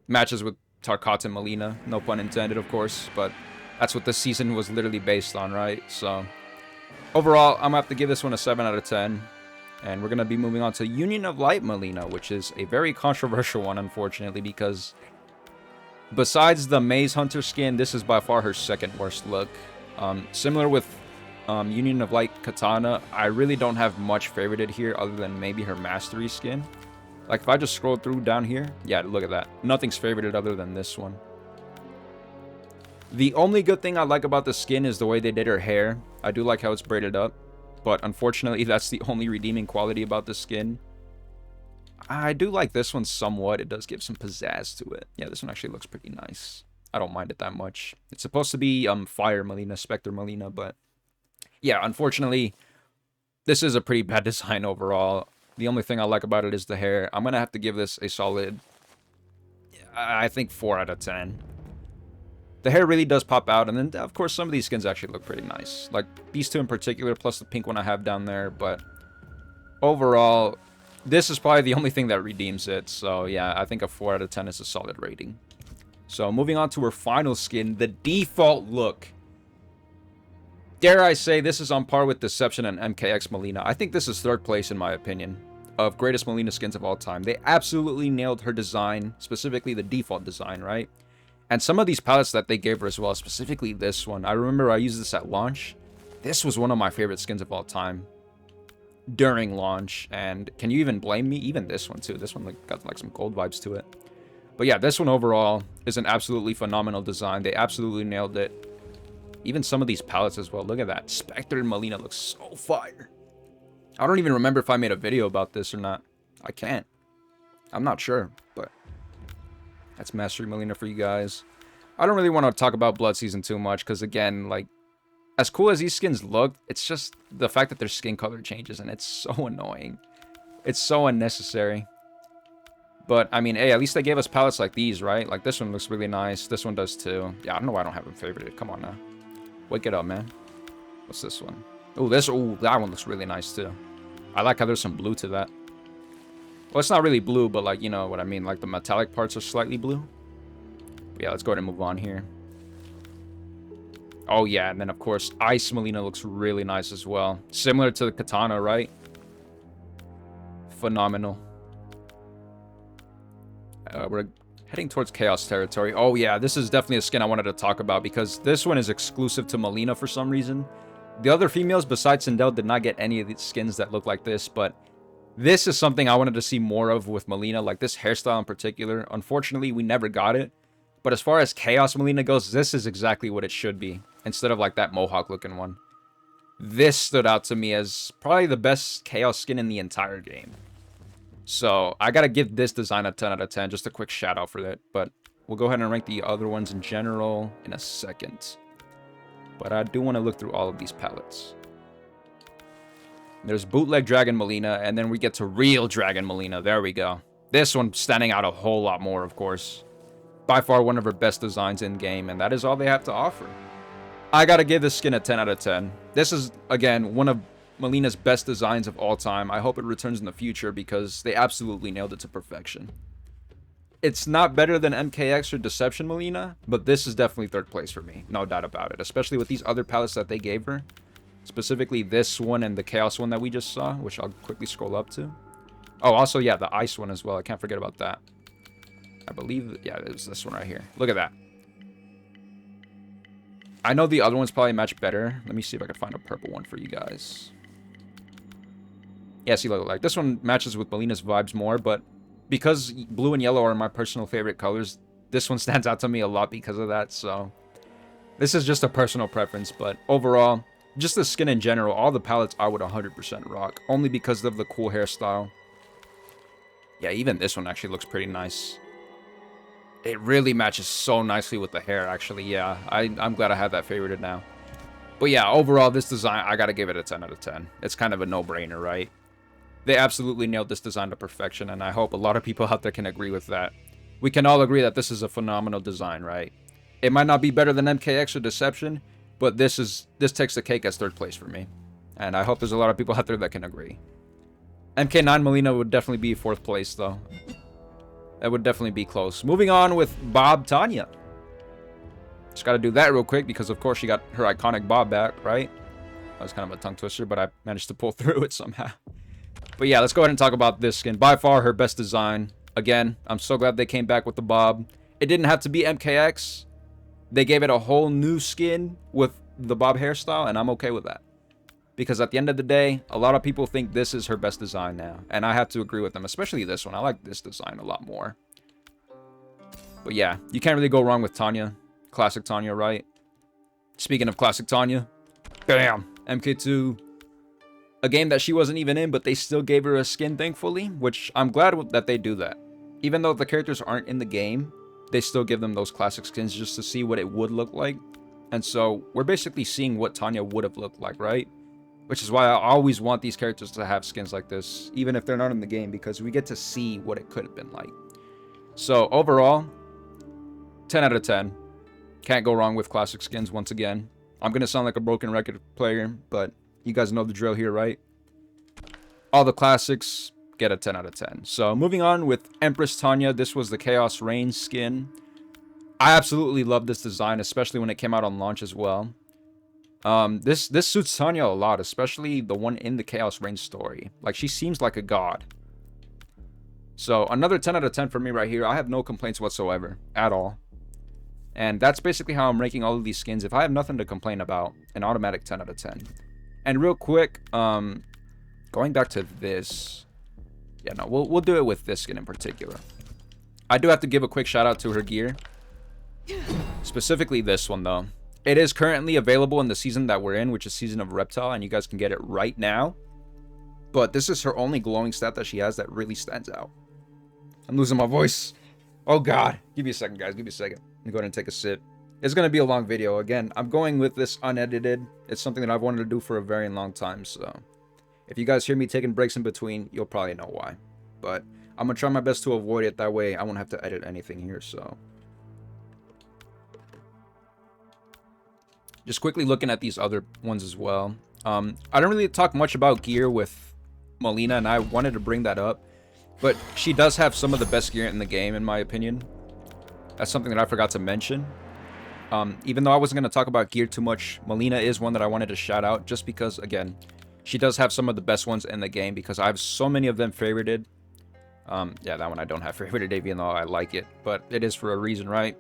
Matches with Tarkata and Melina. No pun intended, of course. But that's what the season was literally based on, right? So overall, I'm going to have to give this one a 7 out of 10. And we're going to be moving on to Union of Light Melina, which is a very controversial one, unfortunately, because besides the Maze Hunter skin, this is by far her second worst look. Similar with Union of Light Katana, I really don't have much favorited here other than maybe her Mastery skin. Like, if I just scroll through down here, yeah, look at that. Nothing's favorited other than this one. The only good thing I like about the skin is the way they did her hair. I do like how it's braided up. But unfortunately, that's the only redeeming quality about the skin. I do like this one somewhat. It does give some pizzazz to it. Yeah, this one actually looks pretty nice. I don't mind it that much. It's supposed to be Fire Melina, Spectre Melina, but yeah, unfortunately, this is a pretty bad design overall. The only thing I like about it is the hair. I'm going to have to give this a solid, I think, 4 out of 10. The hair really does pop out, and then, of course, some of these skins actually look pretty nice. Like, these two in particular, plus the pink one I have down there, but overall, this is probably the only thing that redeems it. So, yeah, I think a 4 out of 10 is a solid rating. So, moving on to her final skin, the default look. Dare I say, this is on par with Deception and MKX Melina. I think this is third place, in my opinion, of greatest Melina skins of all time. They absolutely nailed her design, specifically the default design, right? And some of these palettes that they gave her as well, specifically this one. I remember I used this at launch. This was one of my favorite skins of all time during launch. And can you even blame me? Even this one too. This one got like some gold vibes to it. But yeah, this one overall is an absolutely phenomenal design. They absolutely nailed it. Even some of these palettes as well. Look at that. Spectre and Melina looks so fire. I don't even remember if I made a video about this or not. I can't. I'm not sure, but that's Mastery Melina for you guys. I don't really want to talk about Blood Season too much, because again, like, as cool as these skins look, it's just the fact that their skin color changes, and it's so annoying. It's so unnecessary. But, I mean, hey, at least they gave us palettes like these, right? Like, this one looks really nice. This one does too. Yeah, I don't know why I don't have them favorited. Come on now. Wake it up, man. What's this one? Oh, that one looks really nice too. I like how there's some blue to that. Well, it's not really blue, but like, you know what I mean. Like the metallic parts are slightly blue. But yeah, let's go ahead and move on here. Oh yeah, and then of course, Ice Melina looks really nice as well. Similar to the Katana, right? Phenomenal. We're heading towards Chaos territory. Oh yeah, this is definitely a skin I wanted to talk about because this one is exclusive to Melina for some reason. The other females besides Sindel did not get any of these skins that look like this, but this is something I wanted to see more of with Melina, like this hairstyle in particular. Unfortunately, we never got it. But as far as Chaos Melina goes, this is exactly what it should be, instead of like that Mohawk looking one. This stood out to me as probably the best Chaos skin in the entire game. So I gotta give this design a 10 out of 10, just a quick shout out for that. But we'll go ahead and rank the other ones in general in a second. but I do want to look through all of these palettes. There's bootleg Dragon Melina, and then we get to real Dragon Melina. There we go. This one standing out a whole lot more, of course. By far one of her best designs in game, and that is all they have to offer. I gotta give this skin a 10 out of 10. This is, again, one of Melina's best designs of all time. I hope it returns in the future because they absolutely nailed it to perfection. It's not better than MKX or Deception Melina, but this is definitely third place for me. No doubt about it. Especially with these other palettes that they gave her. Specifically this one and the Chaos one that we just saw, which I'll quickly scroll up to. Oh, also, yeah, the Ice one as well. I can't forget about that. I believe, yeah, it was this one right here. Look at that. I know the other ones probably match better. Let me see if I can find a purple one for you guys. Yeah, see, look, like this one matches with Melina's vibes more, but because blue and yellow are my personal favorite colors, this one stands out to me a lot because of that, so this is just a personal preference, but overall, just the skin in general, all the palettes I would 100% rock, only because of the cool hairstyle. Yeah, even this one actually looks pretty nice. It really matches so nicely with the hair, actually. Yeah, I'm glad I have that favorited now. But yeah, overall, this design, I gotta give it a 10 out of 10. It's kind of a no-brainer, right? They absolutely nailed this design to perfection, and I hope a lot of people out there can agree with that. We can all agree that this is a phenomenal design, right? It might not be better than MKX or Deception, but this takes the cake as third place for me. And I hope there's a lot of people out there that can agree. MK9 Melina would definitely be fourth place, though. That would definitely be close. Moving on with Bob Tanya. Just gotta do that real quick because, of course, she got her iconic Bob back, right? That was kind of a tongue twister, but I managed to pull through it somehow. But yeah, let's go ahead and talk about this skin. By far her best design. Again, I'm so glad they came back with the Bob. It didn't have to be MKX. They gave it a whole new skin with the Bob hairstyle, and I'm okay with that. Because at the end of the day, a lot of people think this is her best design now. And I have to agree with them, especially this one. I like this design a lot more. But yeah, you can't really go wrong with Tanya. Classic Tanya, right? Speaking of classic Tanya, bam! MK2. A game that she wasn't even in, but they still gave her a skin, thankfully. Which I'm glad that they do that. Even though the characters aren't in the game, they still give them those classic skins just to see what it would look like. And so, we're basically seeing what Tanya would have looked like, right? Which is why I always want these characters to have skins like this, even if they're not in the game, because we get to see what it could have been like. So, overall, 10 out of 10. Can't go wrong with classic skins once again. I'm going to sound like a broken record player, but you guys know the drill here, right? All the classics get a 10 out of 10. So, moving on with Empress Tanya. This was the Chaos Reign skin. I absolutely love this design, especially when it came out on launch as well. This suits Tanya a lot, especially the one in the Chaos Reign story. Like, she seems like a god. So, another 10 out of 10 for me right here. I have no complaints whatsoever, at all. And that's basically how I'm ranking all of these skins. If I have nothing to complain about, an automatic 10 out of 10. And real quick, going back to this. Yeah, no, we'll do it with this skin in particular. I do have to give a quick shout out to her gear. Specifically this one, though. It is currently available in the season that we're in, which is Season of Reptile, and you guys can get it right now. But this is her only glowing stat that she has that really stands out. I'm losing my voice. Oh, God. Give me a second, guys. Give me a second. Let me go ahead and take a sip. It's going to be a long video. Again, I'm going with this unedited. It's something that I've wanted to do for a very long time, so if you guys hear me taking breaks in between, you'll probably know why. But I'm going to try my best to avoid it. That way, I won't have to edit anything here, so. Just quickly looking at these other ones as well. I don't really talk much about gear with Melina, and I wanted to bring that up. But she does have some of the best gear in the game, in my opinion. That's something that I forgot to mention. Even though I wasn't going to talk about gear too much, Melina is one that I wanted to shout out. Just because, again, she does have some of the best ones in the game. Because I have so many of them favorited. Yeah, that one I don't have favorited, even though I like it. But it is for a reason, right?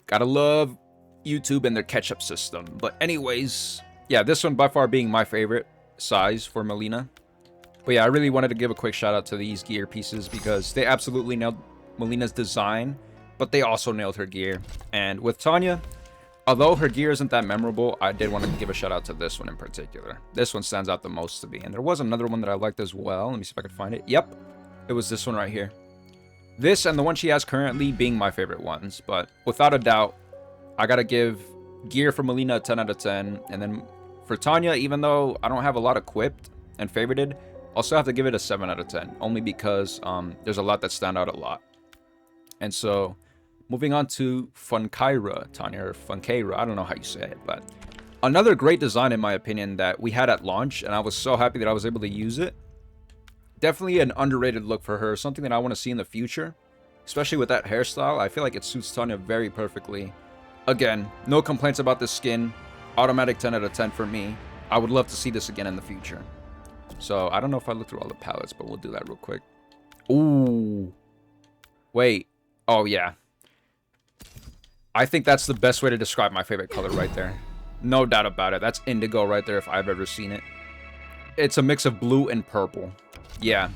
Gotta love YouTube and their catch-up system. But anyways, yeah, this one by far being my favorite size for Melina. But yeah, I really wanted to give a quick shout out to these gear pieces because they absolutely nailed Melina's design, but they also nailed her gear. And with Tanya, although her gear isn't that memorable, I did want to give a shout out to this one in particular. This one stands out the most to me. And there was another one that I liked as well. Let me see if I could find it. Yep, it was this one right here. This and the one she has currently being my favorite ones. But without a doubt, I gotta give Gear for Melina, 10 out of 10. And then for Tanya, even though I don't have a lot equipped and favorited, I'll still have to give it a 7 out of 10. Only because there's a lot that stand out a lot. And so, moving on to Funkaira Tanya, or Funkaira, I don't know how you say it, but another great design in my opinion that we had at launch, and I was so happy that I was able to use it. Definitely an underrated look for her, something that I want to see in the future, especially with that hairstyle. I feel like it suits Tanya very perfectly. Again, no complaints about this skin, automatic 10 out of 10 for me. I would love to see this again in the future. So, I don't know if I look through all the palettes, but we'll do that real quick. Ooh. Wait. Oh, yeah. I think that's the best way to describe my favorite color right there. No doubt about it. That's indigo right there if I've ever seen it. It's a mix of blue and purple. Yeah.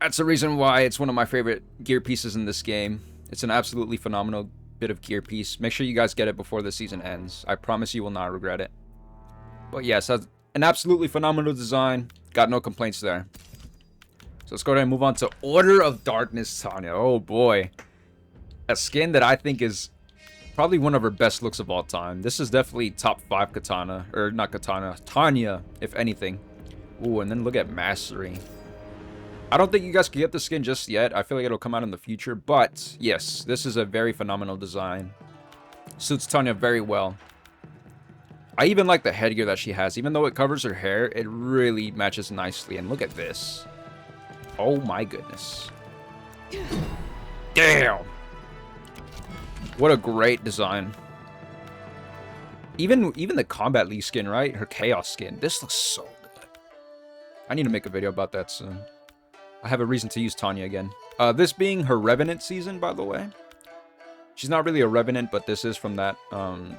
That's the reason why it's one of my favorite gear pieces in this game. It's an absolutely phenomenal bit of gear piece. Make sure you guys get it before the season ends. I promise you will not regret it. But yes, that's an absolutely phenomenal design. Got no complaints there. So let's go ahead and move on to Order of Darkness Tanya. Oh boy. A skin that I think is probably one of her best looks of all time. This is definitely top 5 katana. Or not katana. Tanya, if anything. Ooh, and then look at Mastery. I don't think you guys can get the skin just yet. I feel like it'll come out in the future. But yes, this is a very phenomenal design. Suits Tanya very well. I even like the headgear that she has. Even though it covers her hair, it really matches nicely. And look at this. Oh my goodness. Damn. What a great design. Even the Kombat League skin, right? Her Chaos skin. This looks so good. I need to make a video about that soon. I have a reason to use Tanya again. This being her Revenant season, by the way. She's not really a Revenant, but this is from that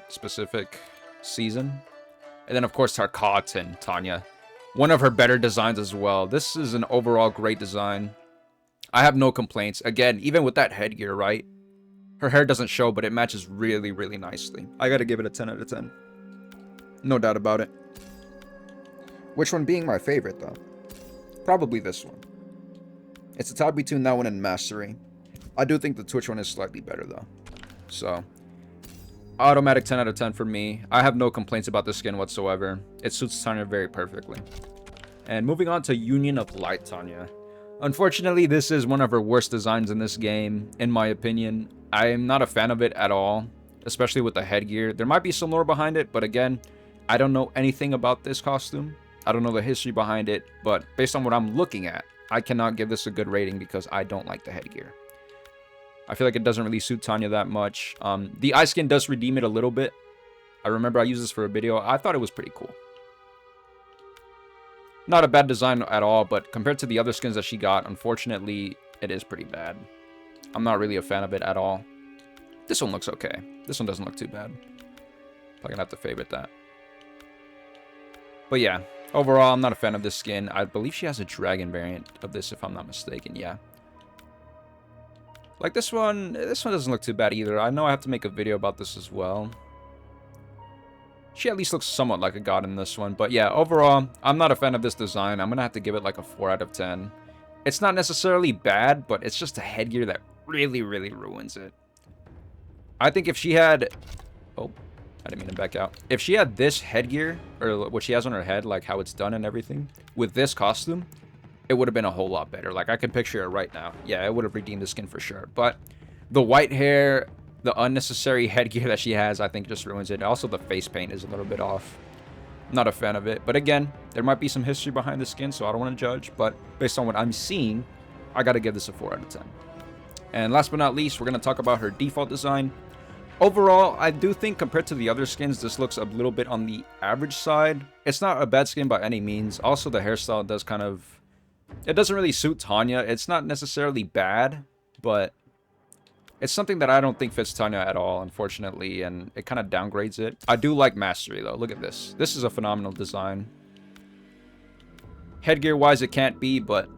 specific season. And then, of course, Tarkatan Tanya. One of her better designs as well. This is an overall great design. I have no complaints. Again, even with that headgear, right? Her hair doesn't show, but it matches really, really nicely. I gotta give it a 10 out of 10. No doubt about it. Which one being my favorite, though? Probably this one. It's a tie between that one and Mastery. I do think the Twitch one is slightly better, though. So, automatic 10 out of 10 for me. I have no complaints about the skin whatsoever. It suits Tanya very perfectly. And moving on to Union of Light Tanya. Unfortunately, this is one of her worst designs in this game, in my opinion. I am not a fan of it at all, especially with the headgear. There might be some lore behind it, but again, I don't know anything about this costume. I don't know the history behind it, but based on what I'm looking at, I cannot give this a good rating because I don't like the headgear. I feel like it doesn't really suit Tanya that much. The eye skin does redeem it a little bit. I remember I used this for a video. I thought it was pretty cool. Not a bad design at all, but compared to the other skins that she got, unfortunately, it is pretty bad. I'm not really a fan of it at all. This one looks okay. This one doesn't look too bad. I'm gonna have to favorite that. But yeah, overall, I'm not a fan of this skin. I believe she has a dragon variant of this, if I'm not mistaken. Yeah. Like this one doesn't look too bad either. I know I have to make a video about this as well. She at least looks somewhat like a god in this one. But yeah, overall, I'm not a fan of this design. I'm going to have to give it like a 4 out of 10. It's not necessarily bad, but it's just a headgear that really, really ruins it. I think if she had... Oh, I didn't mean to back out. If she had this headgear, or what she has on her head, like how it's done and everything, with this costume, it would have been a whole lot better. Like, I can picture it right now. Yeah, it would have redeemed the skin for sure. But the white hair... The unnecessary headgear that she has, I think, just ruins it. Also, the face paint is a little bit off. Not a fan of it. But again, there might be some history behind the skin, so I don't want to judge. But based on what I'm seeing, I got to give this a 4 out of 10. And last but not least, we're going to talk about her default design. Overall, I do think compared to the other skins, this looks a little bit on the average side. It's not a bad skin by any means. Also, the hairstyle does kind of... It doesn't really suit Tanya. It's not necessarily bad, but... It's something that I don't think fits Tanya at all, unfortunately, and it kind of downgrades it. I do like Mastery, though. Look at this. This is a phenomenal design. Headgear-wise, it can't be, but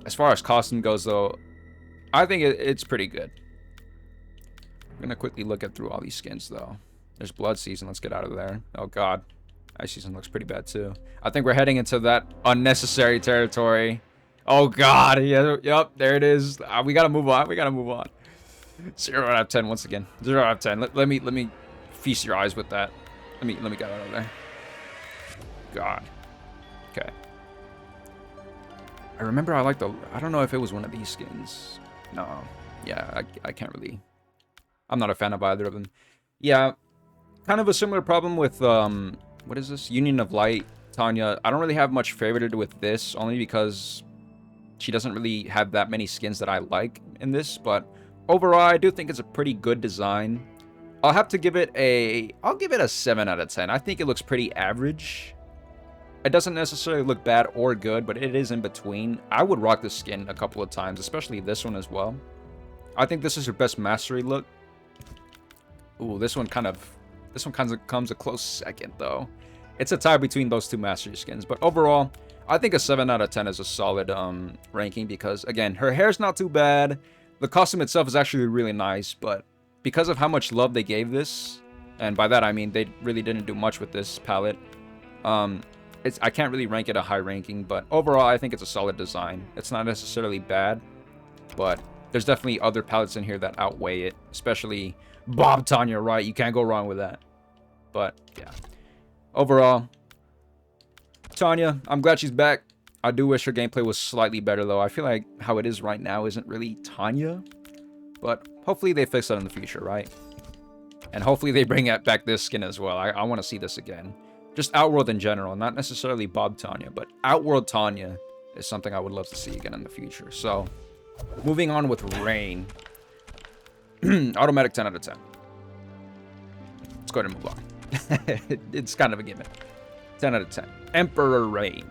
as far as costume goes, though, I think it's pretty good. I'm going to quickly look at through all these skins, though. There's Blood Season. Let's get out of there. Oh, God. Ice Season looks pretty bad, too. I think we're heading into that unnecessary territory. Oh, God. Yeah, yep, there it is. We got to move on. We got to move on. 0 out of 10 once again. 0 out of 10. Let me feast your eyes with that. Let me get out of there. God. Okay. I remember I like the... I don't know if it was one of these skins. No. Yeah, I can't really... I'm not a fan of either of them. Yeah, kind of a similar problem with... what is this? Union of Light, Tanya. I don't really have much favorited with this, only because she doesn't really have that many skins that I like in this, but overall, I do think it's a pretty good design. I'll have to give it a... I'll give it a 7 out of 10. I think it looks pretty average. It doesn't necessarily look bad or good, but it is in between. I would rock this skin a couple of times, especially this one as well. I think this is her best mastery look. Ooh, this one kind of comes a close second, though. It's a tie between those two mastery skins, but overall, I think a 7 out of 10 is a solid ranking because, again, her hair's not too bad. The costume itself is actually really nice, but because of how much love they gave this, and by that I mean they really didn't do much with this palette, I can't really rank it a high ranking, but overall I think it's a solid design. It's not necessarily bad, but there's definitely other palettes in here that outweigh it, especially Bob Tanya, right? You can't go wrong with that. But yeah, overall, Tanya, I'm glad she's back. I do wish her gameplay was slightly better, though. I feel like how it is right now isn't really Tanya, but hopefully they fix that in the future, right? And hopefully they bring back this skin as well. I want to see this again. Just Outworld in general, not necessarily Bob Tanya, but Outworld Tanya is something I would love to see again in the future. So, moving on with Rain. Automatic 10 out of 10. Let's go ahead and move on. It's kind of a given. 10 out of 10. Emperor Rain.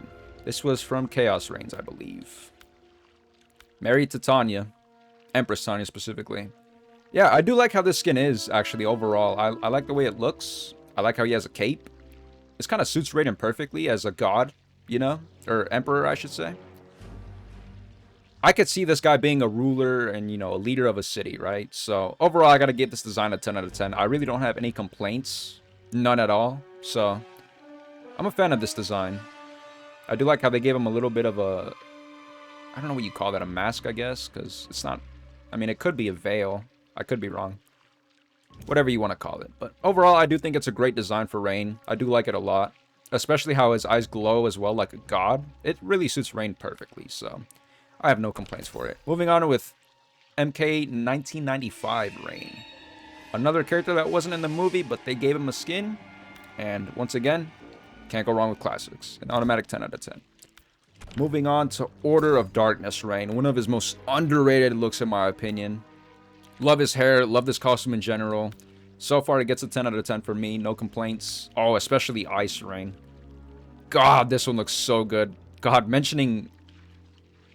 This was from Chaos Reigns, I believe. Married to Tanya. Empress Tanya specifically. Yeah, I do like how this skin is, actually, overall. I like the way it looks. I like how he has a cape. This kind of suits Raiden perfectly as a god, you know? Or emperor, I should say. I could see this guy being a ruler and, you know, a leader of a city, right? So, overall, I gotta give this design a 10 out of 10. I really don't have any complaints. None at all. So, I'm a fan of this design. I do like how they gave him a little bit of a... I don't know what you call that, a mask, I guess? Because it's not... I mean, it could be a veil. I could be wrong. Whatever you want to call it. But overall, I do think it's a great design for Rain. I do like it a lot. Especially how his eyes glow as well, like a god. It really suits Rain perfectly, so... I have no complaints for it. Moving on with MK 1995 Rain. Another character that wasn't in the movie, but they gave him a skin. And once again, can't go wrong with classics. An automatic 10 out of 10. Moving on to Order of Darkness Rain. One of his most underrated looks in my opinion. Love his hair, love this costume in general. So far it gets a 10 out of 10 for me, no complaints. Oh, especially Ice Rain. God, this one looks so good. God, mentioning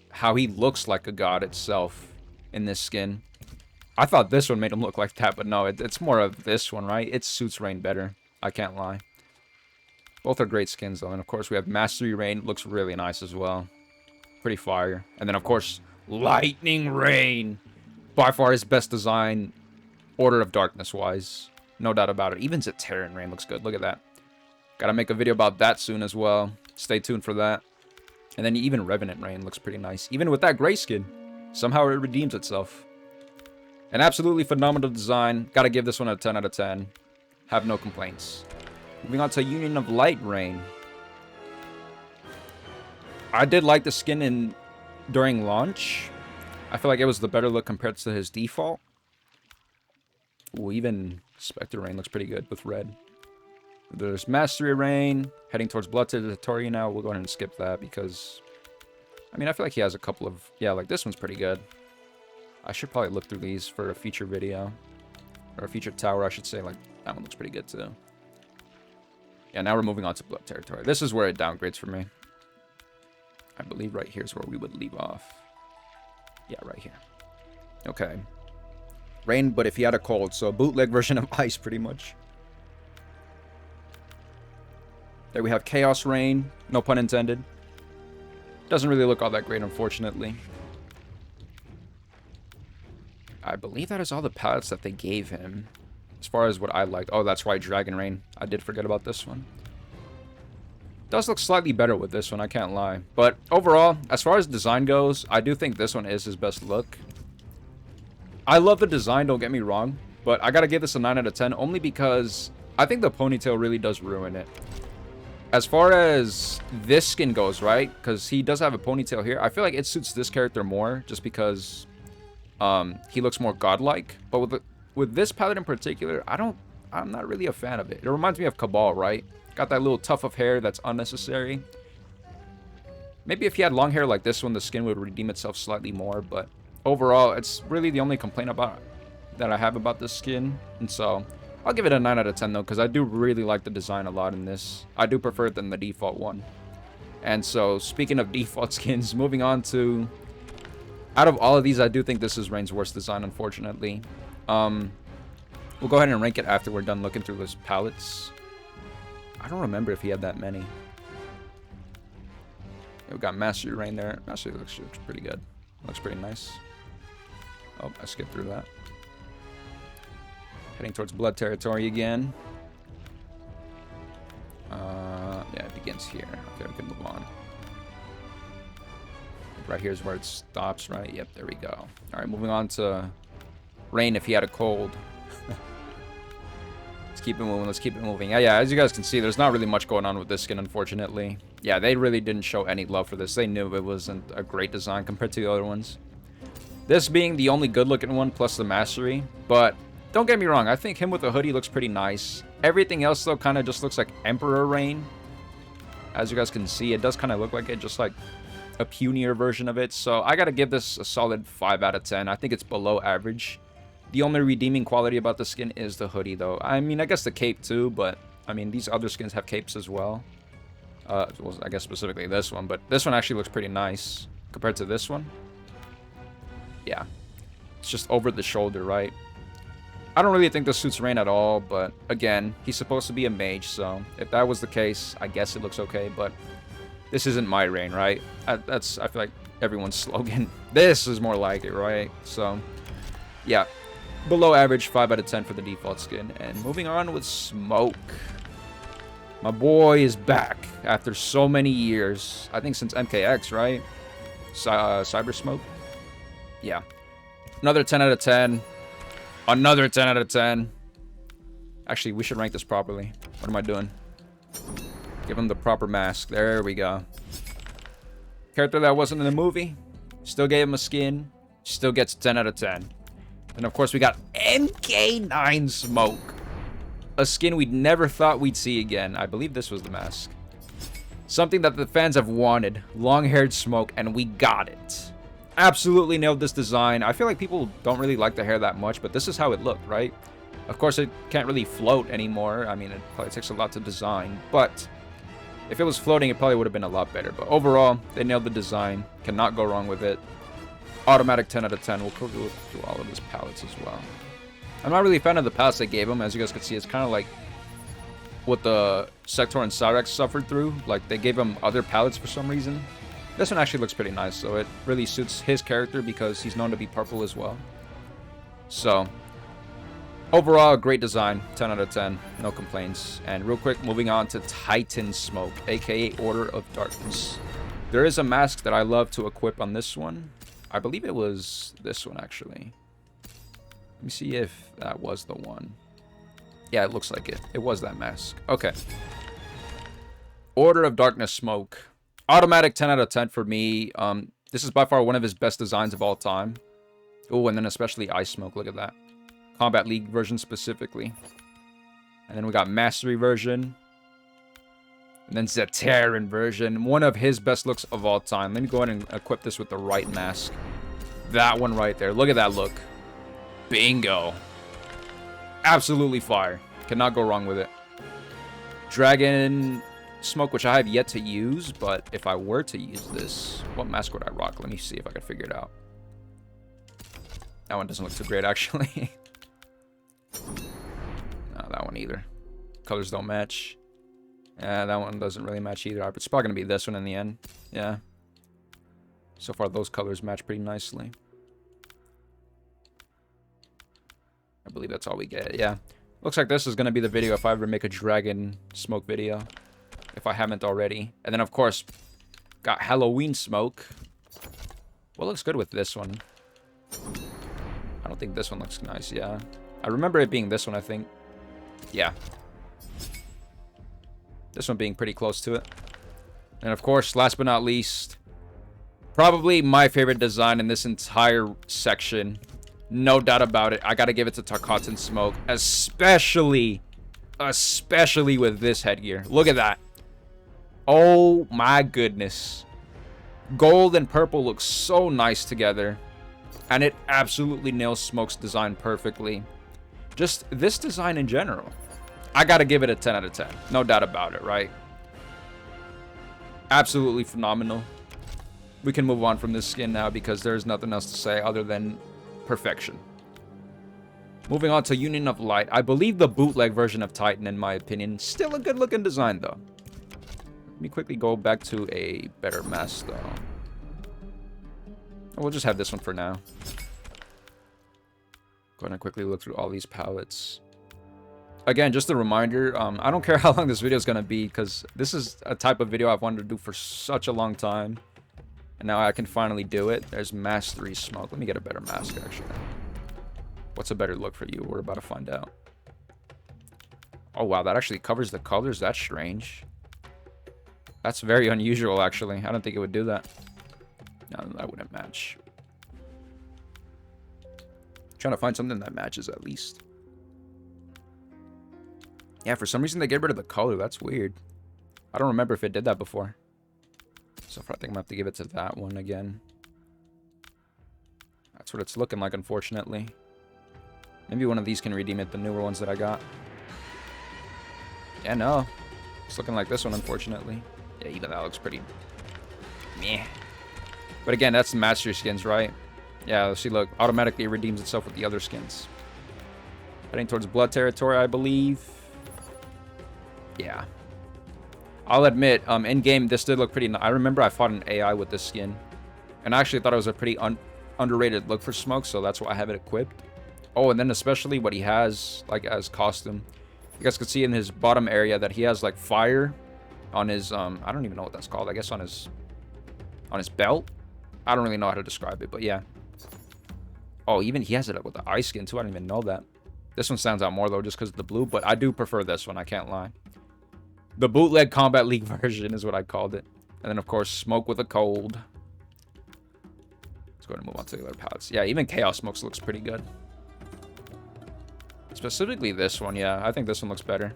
how he looks like a god itself in this skin. I thought this one made him look like that, but no, it's more of this one, right? It suits Rain better. I can't lie. Both are great skins, though. And, of course, we have Mastery Rain. Looks really nice as well. Pretty fire. And then, of course, Lightning Rain. By far his best design, Order of Darkness-wise. No doubt about it. Even Zaterran Rain looks good. Look at that. Gotta make a video about that soon as well. Stay tuned for that. And then even Revenant Rain looks pretty nice. Even with that gray skin, somehow it redeems itself. An absolutely phenomenal design. Gotta give this one a 10 out of 10. Have no complaints. Moving on to Union of Light Rain. I did like the skin during launch. I feel like it was the better look compared to his default. Ooh, even Spectre Rain looks pretty good with red. There's Mastery Rain, heading towards Blood Territory now. We'll go ahead and skip that because... I mean, I feel like he has a couple of... Yeah, like this one's pretty good. I should probably look through these for a future video. Or a future tower, I should say. Like, that one looks pretty good too. Yeah, now we're moving on to Blood Territory. This is where it downgrades for me. I believe right here is where we would leave off. Yeah, right here. Okay. Rain, but if he had a cold. So, a bootleg version of Ice, pretty much. There we have Chaos Rain. No pun intended. Doesn't really look all that great, unfortunately. I believe that is all the palettes that they gave him. As far as what I liked. Oh, that's right, Dragon Rain. I did forget about this one. Does look slightly better with this one, I can't lie. But overall, as far as design goes, I do think this one is his best look. I love the design, don't get me wrong. But I gotta give this a 9 out of 10 only because I think the ponytail really does ruin it. As far as this skin goes, right? Because he does have a ponytail here. I feel like it suits this character more just because he looks more godlike. But with this palette in particular, I'm not really a fan of it. It reminds me of Cabal, right? Got that little tuft of hair that's unnecessary. Maybe if he had long hair like this one, the skin would redeem itself slightly more. But overall, it's really the only complaint that I have about this skin. And so I'll give it a 9 out of 10 though, because I do really like the design a lot in this. I do prefer it than the default one. And so speaking of default skins, moving on to... Out of all of these, I do think this is Rain's worst design, unfortunately. We'll go ahead and rank it after we're done looking through those palettes. I don't remember if he had that many. We got Mastery Rain there. Mastery looks pretty good. Looks pretty nice. Oh, I skipped through that. Heading towards Blood territory again. Yeah, it begins here. Okay, we can move on. Right here is where it stops, right? Yep, there we go. All right, moving on to Rain if he had a cold. Let's keep it moving. Let's keep it moving. Yeah, as you guys can see, there's not really much going on with this skin, unfortunately. Yeah, they really didn't show any love for this. They knew it wasn't a great design compared to the other ones. This being the only good-looking one, plus the Mastery. But don't get me wrong, I think him with a hoodie looks pretty nice. Everything else, though, kind of just looks like Emperor Rain. As you guys can see, it does kind of look like it, just like a punier version of it. So I gotta give this a solid 5 out of 10. I think it's below average. The only redeeming quality about the skin is the hoodie, though. I mean, I guess the cape, too, but, I mean, these other skins have capes as well. Well, I guess specifically this one, but this one actually looks pretty nice compared to this one. Yeah. It's just over the shoulder, right? I don't really think this suits Rain at all, but, again, he's supposed to be a mage, so if that was the case, I guess it looks okay, but this isn't my Rain, right? I feel like everyone's slogan. This is more like it, right? So, yeah. Below average, 5 out of 10 for the default skin. And moving on with Smoke. My boy is back after so many years. I think since MKX, right? Cyber Smoke? Yeah. Another 10 out of 10. Another 10 out of 10. Actually, we should rank this properly. What am I doing? Give him the proper mask. There we go. Character that wasn't in the movie. Still gave him a skin. Still gets 10 out of 10. And of course, we got MK1 Smoke. A skin we'd never thought we'd see again. I believe this was the mask. Something that the fans have wanted. Long-haired Smoke, and we got it. Absolutely nailed this design. I feel like people don't really like the hair that much, but this is how it looked, right? Of course, it can't really float anymore. I mean, it probably takes a lot to design, but if it was floating, it probably would have been a lot better. But overall, they nailed the design. Cannot go wrong with it. Automatic 10 out of 10. We'll go through all of his palettes as well. I'm not really a fan of the palettes they gave him. As you guys can see, it's kind of like what the Sector and Cyrex suffered through. Like, they gave him other palettes for some reason. This one actually looks pretty nice, so it really suits his character because he's known to be purple as well. So, overall, great design. 10 out of 10. No complaints. And real quick, moving on to Titan Smoke, aka Order of Darkness. There is a mask that I love to equip on this one. I believe it was this one, actually. Let me see if that was the one. Yeah, it looks like it. It was that mask. Okay. Order of Darkness Smoke. Automatic 10 out of 10 for me. This is by far one of his best designs of all time. Oh, and then especially Ice Smoke. Look at that. Combat League version specifically. And then we got Mastery version. And then Zateran version. One of his best looks of all time. Let me go ahead and equip this with the right mask. That one right there. Look at that look. Bingo. Absolutely fire. Cannot go wrong with it. Dragon Smoke, which I have yet to use. But if I were to use this, what mask would I rock? Let me see if I can figure it out. That one doesn't look too great, actually. No, that one either. Colors don't match. Yeah, that one doesn't really match either. It's probably going to be this one in the end. Yeah. So far, those colors match pretty nicely. I believe that's all we get. Yeah. Looks like this is going to be the video if I ever make a Dragon Smoke video. If I haven't already. And then, of course, got Halloween Smoke. What looks good with this one? I don't think this one looks nice, yeah. I remember it being this one, I think. Yeah. This one being pretty close to it. And of course, last but not least, probably my favorite design in this entire section. No doubt about it. I gotta give it to Tarkatan Smoke. Especially with this headgear. Look at that. Oh my goodness. Gold and purple look so nice together. And it absolutely nails Smoke's design perfectly. Just this design in general. I gotta give it a 10 out of 10. No doubt about it, right? Absolutely phenomenal. We can move on from this skin now because there's nothing else to say other than perfection. Moving on to Union of Light. I believe the bootleg version of Titan, in my opinion. Still a good looking design, though. Let me quickly go back to a better mask, though. We'll just have this one for now. Go ahead and quickly look through all these palettes. Again, just a reminder, I don't care how long this video is going to be, because this is a type of video I've wanted to do for such a long time. And now I can finally do it. There's Mastery Smoke. Let me get a better mask, actually. What's a better look for you? We're about to find out. Oh, wow, that actually covers the colors. That's strange. That's very unusual, actually. I don't think it would do that. No, that wouldn't match. Trying to find something that matches, at least. Yeah, for some reason they get rid of the color. That's weird. I don't remember if it did that before. So I think I'm going to have to give it to that one again. That's what it's looking like, unfortunately. Maybe one of these can redeem it, the newer ones that I got. Yeah, no. It's looking like this one, unfortunately. Yeah, even that looks pretty meh. But again, that's the mastery skins, right? Yeah, see, look, automatically redeems itself with the other skins. Heading towards blood territory, I believe. Yeah. I'll admit, in-game, this did look pretty nice. I remember I fought an AI with this skin. And I actually thought it was a pretty underrated look for Smoke, so that's why I have it equipped. Oh, and then especially what he has, like, as costume. You guys can see in his bottom area that he has, like, fire on his, I don't even know what that's called. I guess on his belt? I don't really know how to describe it, but yeah. Oh, even he has it with the ice skin, too. I didn't even know that. This one stands out more, though, just because of the blue, but I do prefer this one. I can't lie. The bootleg Combat League version is what I called it. And then, of course, Smoke with a cold. Let's go ahead and move on to the other palettes. Yeah, even Chaos Smokes looks pretty good. Specifically this one, yeah. I think this one looks better.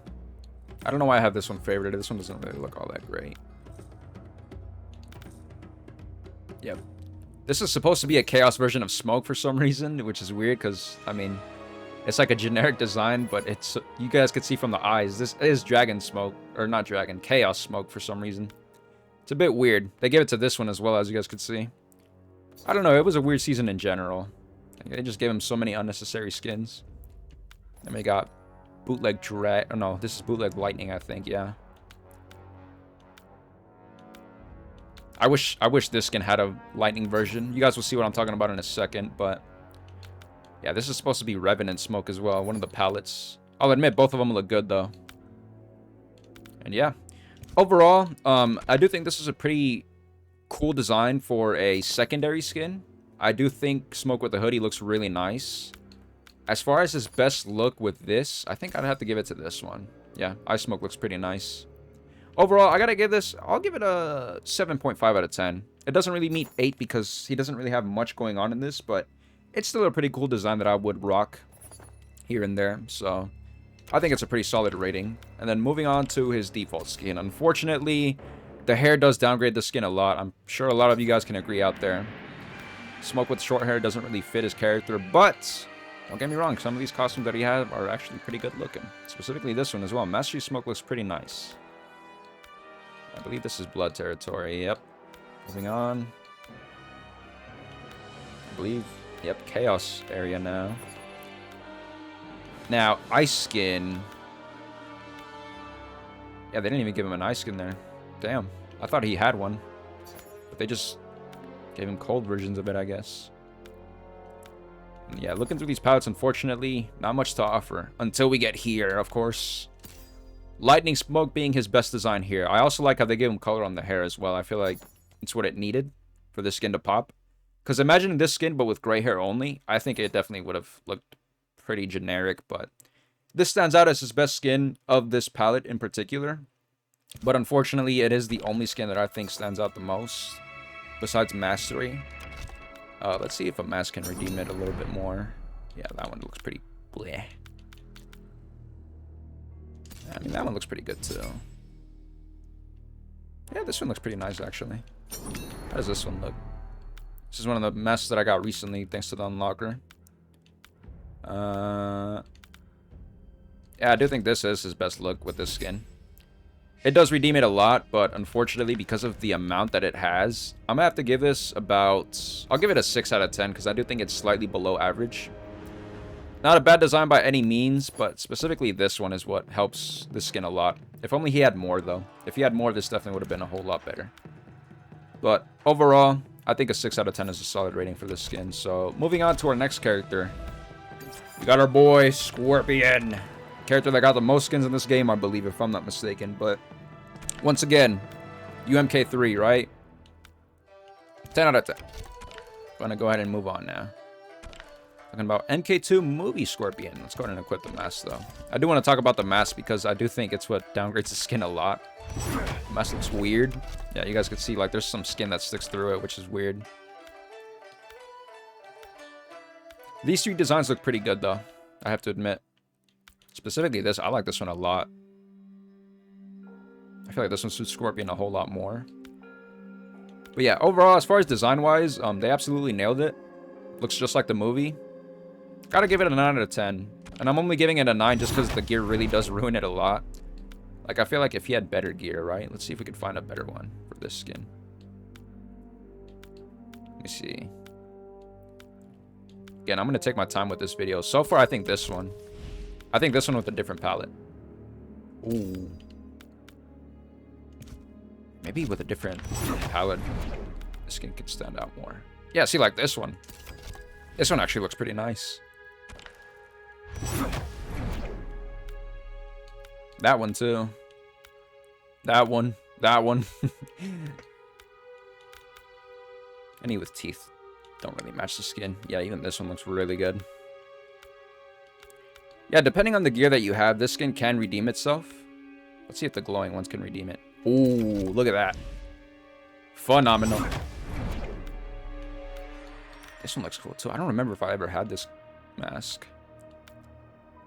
I don't know why I have this one favorited. This one doesn't really look all that great. Yep. This is supposed to be a Chaos version of Smoke for some reason, which is weird because, I mean, it's like a generic design, but it's, you guys can see from the eyes, this is Dragon Smoke, or not Dragon, Chaos Smoke for some reason. It's a bit weird. They gave it to this one as well, as you guys could see. I don't know, it was a weird season in general. They just gave him so many unnecessary skins. And we got bootleg oh no, this is bootleg Lightning, I think, yeah. I wish this skin had a Lightning version. You guys will see what I'm talking about in a second, but yeah, this is supposed to be Revenant Smoke as well, one of the palettes. I'll admit, both of them look good, though. And yeah, overall, I do think this is a pretty cool design for a secondary skin. I do think Smoke with the hoodie looks really nice. As far as his best look with this, I think I'd have to give it to this one. Yeah, Ice Smoke looks pretty nice. Overall, I gotta give this, I'll give it a 7.5 out of 10. It doesn't really meet 8 because he doesn't really have much going on in this, but it's still a pretty cool design that I would rock here and there. So I think it's a pretty solid rating. And then moving on to his default skin. Unfortunately, the hair does downgrade the skin a lot. I'm sure a lot of you guys can agree out there. Smoke with short hair doesn't really fit his character, but don't get me wrong, some of these costumes that he has are actually pretty good looking. Specifically this one as well. Mastery Smoke looks pretty nice. I believe this is blood territory. Yep. Moving on. I believe, yep, chaos area now. Now, ice skin. Yeah, they didn't even give him an ice skin there. Damn. I thought he had one. But they just gave him cold versions of it, I guess. And yeah, looking through these palettes, unfortunately, not much to offer. Until we get here, of course. Lightning Smoke being his best design here. I also like how they gave him color on the hair as well. I feel like it's what it needed for this skin to pop. Because imagine this skin, but with gray hair only. I think it definitely would have looked pretty generic, but this stands out as his best skin of this palette in particular. But unfortunately, it is the only skin that I think stands out the most, besides Mastery. Let's see if a mask can redeem it a little bit more. Yeah, that one looks pretty bleh. I mean, that one looks pretty good too. Yeah, this one looks pretty nice, actually. How does this one look? This is one of the masks that I got recently, thanks to the unlocker. Yeah, I do think this is his best look with this skin. It does redeem it a lot, but unfortunately, because of the amount that it has, I'm gonna have to give this about... I'll give it a 6 out of 10, because I do think it's slightly below average. Not a bad design by any means, but specifically this one is what helps this skin a lot. If only he had more, though. If he had more, this definitely would have been a whole lot better. But overall, I think a 6 out of 10 is a solid rating for this skin. So, moving on to our next character. We got our boy, Scorpion. Character that got the most skins in this game, I believe, if I'm not mistaken. But, once again, UMK3, right? 10 out of 10. I'm gonna go ahead and move on now. Talking about MK2 movie Scorpion. Let's go ahead and equip the mask, though. I do want to talk about the mask because I do think it's what downgrades the skin a lot. The mask looks weird. Yeah, you guys can see, like, there's some skin that sticks through it, which is weird. These three designs look pretty good, though. I have to admit. Specifically this, I like this one a lot. I feel like this one suits Scorpion a whole lot more. But yeah, overall, as far as design-wise, they absolutely nailed it. Looks just like the movie. Gotta give it a 9 out of 10. And I'm only giving it a 9 just because the gear really does ruin it a lot. Like, I feel like if he had better gear, right? Let's see if we can find a better one for this skin. Let me see. Again, I'm going to take my time with this video. So far, I think this one. I think this one with a different palette. Ooh. Maybe with a different palette, the skin could stand out more. Yeah, see, like this one. This one actually looks pretty nice. That one, too. That one. That one. Any with teeth don't really match the skin. Yeah, even this one looks really good. Yeah, depending on the gear that you have, this skin can redeem itself. Let's see if the glowing ones can redeem it. Ooh, look at that. Phenomenal. This one looks cool, too. I don't remember if I ever had this mask.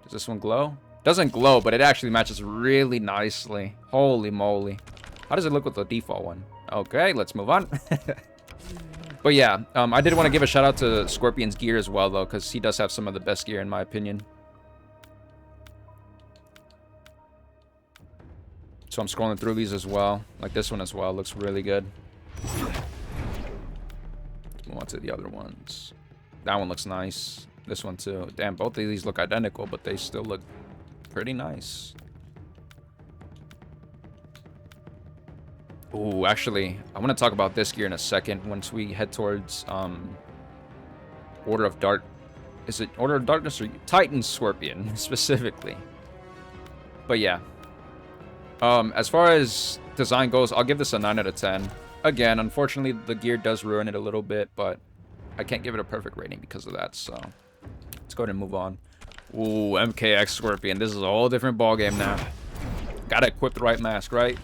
Does this one glow? Doesn't glow, but it actually matches really nicely. Holy moly. How does it look with the default one? Okay, let's move on. But yeah, I did want to give a shout out to Scorpion's gear as well, though, because he does have some of the best gear, in my opinion. So I'm scrolling through these as well. Like this one as well. Looks really good. Move on to the other ones. That one looks nice. This one too. Damn, both of these look identical, but they still look pretty nice. Ooh, actually, I want to talk about this gear in a second once we head towards Order of Dark. Is it Order of Darkness or Titan Scorpion specifically? But yeah. As far as design goes, I'll give this a 9 out of 10. Again, unfortunately, the gear does ruin it a little bit, but I can't give it a perfect rating because of that, so let's go ahead and move on. Ooh, MKX Scorpion. This is a whole different ballgame now. Gotta equip the right mask, right?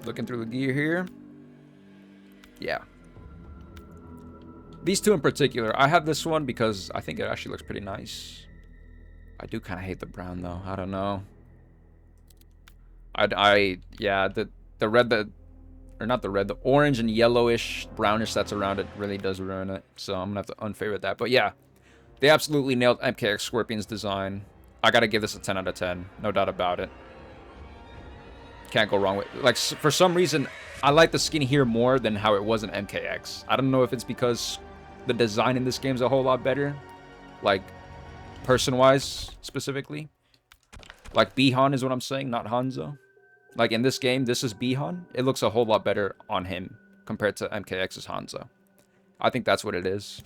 Looking through the gear here. Yeah. These two in particular. I have this one because I think it actually looks pretty nice. I do kind of hate the brown, though. I don't know. Yeah, the red, or not the red, the orange and yellowish, brownish that's around it really does ruin it. So I'm going to have to unfavorite that. But yeah, they absolutely nailed MKX Scorpion's design. I got to give this a 10 out of 10. No doubt about it. Can't go wrong with it. Like, for some reason, I like the skin here more than how it was in MKX. I don't know if it's because the design in this game is a whole lot better. Like, person-wise, specifically. Like, Bihan is what I'm saying, not Hanzo. Like, in this game, this is Bihan. It looks a whole lot better on him compared to MKX's Hanzo. I think that's what it is.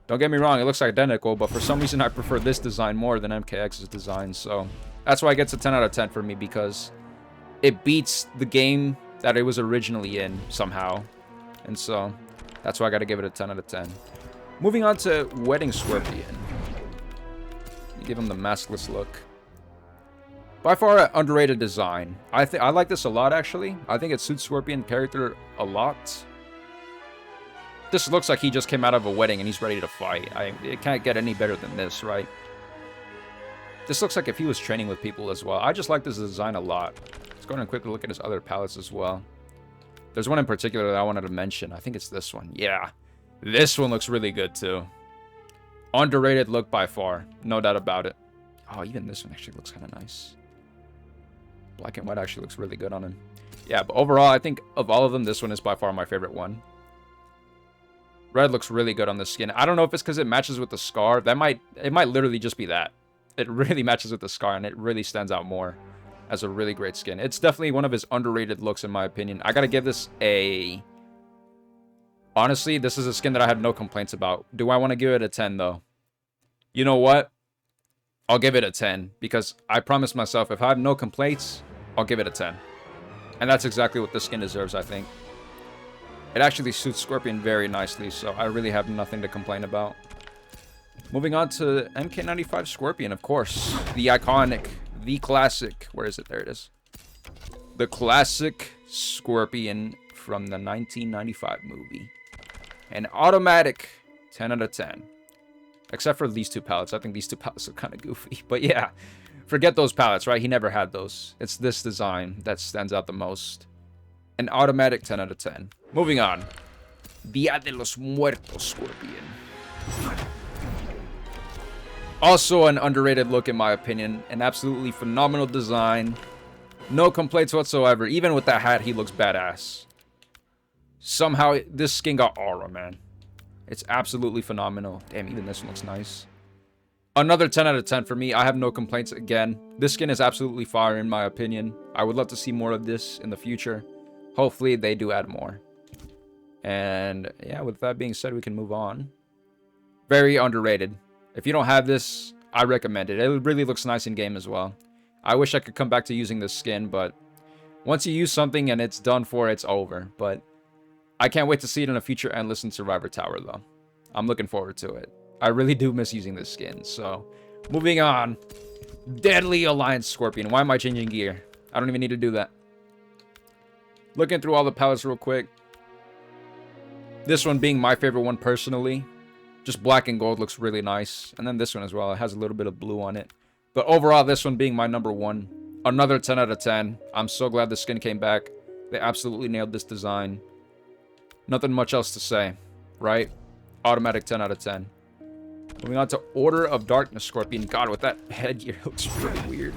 Don't get me wrong, it looks identical, but for some reason, I prefer this design more than MKX's design. So, that's why it gets a 10 out of 10 for me, because it beats the game that it was originally in, somehow. And so, that's why I gotta give it a 10 out of 10. Moving on to Wedding Scorpion. Give him the maskless look. By far, an underrated design. I like this a lot, actually. I think it suits Scorpion character a lot. This looks like he just came out of a wedding and he's ready to fight. It can't get any better than this, right? This looks like if he was training with people as well. I just like this design a lot. Let's go ahead and quickly look at his other palettes as well. There's one in particular that I wanted to mention. I think it's this one. Yeah. This one looks really good, too. Underrated look by far. No doubt about it. Oh, even this one actually looks kind of nice. Black and white actually looks really good on him. Yeah, but overall, I think of all of them, this one is by far my favorite one. Red looks really good on the skin. I don't know if it's because it matches with the scar. It might literally just be that. It really matches with the scar, and it really stands out more as a really great skin. It's definitely one of his underrated looks, in my opinion. I gotta give this a... Honestly, this is a skin that I have no complaints about. Do I want to give it a 10, though? You know what? I'll give it a 10, because I promised myself if I have no complaints, I'll give it a 10. And that's exactly what this skin deserves, I think. It actually suits Scorpion very nicely, so I really have nothing to complain about. Moving on to MK95 Scorpion, of course. The iconic, the classic. Where is it? There it is. The classic Scorpion from the 1995 movie. An automatic 10 out of 10. Except for these two palettes. I think these two palettes are kind of goofy. But yeah, forget those palettes, right? He never had those. It's this design that stands out the most. An automatic 10 out of 10. Moving on. Dia de los Muertos Scorpion. Also an underrated look in my opinion. An absolutely phenomenal design. No complaints whatsoever. Even with that hat, he looks badass. Somehow, this skin got aura, man. It's absolutely phenomenal. Damn, even this one looks nice. Another 10 out of 10 for me. I have no complaints again. This skin is absolutely fire in my opinion. I would love to see more of this in the future. Hopefully, they do add more. And yeah, with that being said, we can move on. Very underrated. If you don't have this, I recommend it. It really looks nice in game as well. I wish I could come back to using this skin, but once you use something and it's done for, it's over. But I can't wait to see it in a future Endless and Survivor Tower, though. I'm looking forward to it. I really do miss using this skin, so moving on. Deadly Alliance Scorpion. Why am I changing gear? I don't even need to do that. Looking through all the palettes real quick. This one being my favorite one personally. Just black and gold looks really nice. And then this one as well. It has a little bit of blue on it. But overall, this one being my number one. Another 10 out of 10. I'm so glad the skin came back. They absolutely nailed this design. Nothing much else to say, right? Automatic 10 out of 10. Moving on to Order of Darkness Scorpion. God, with that headgear, it looks really weird.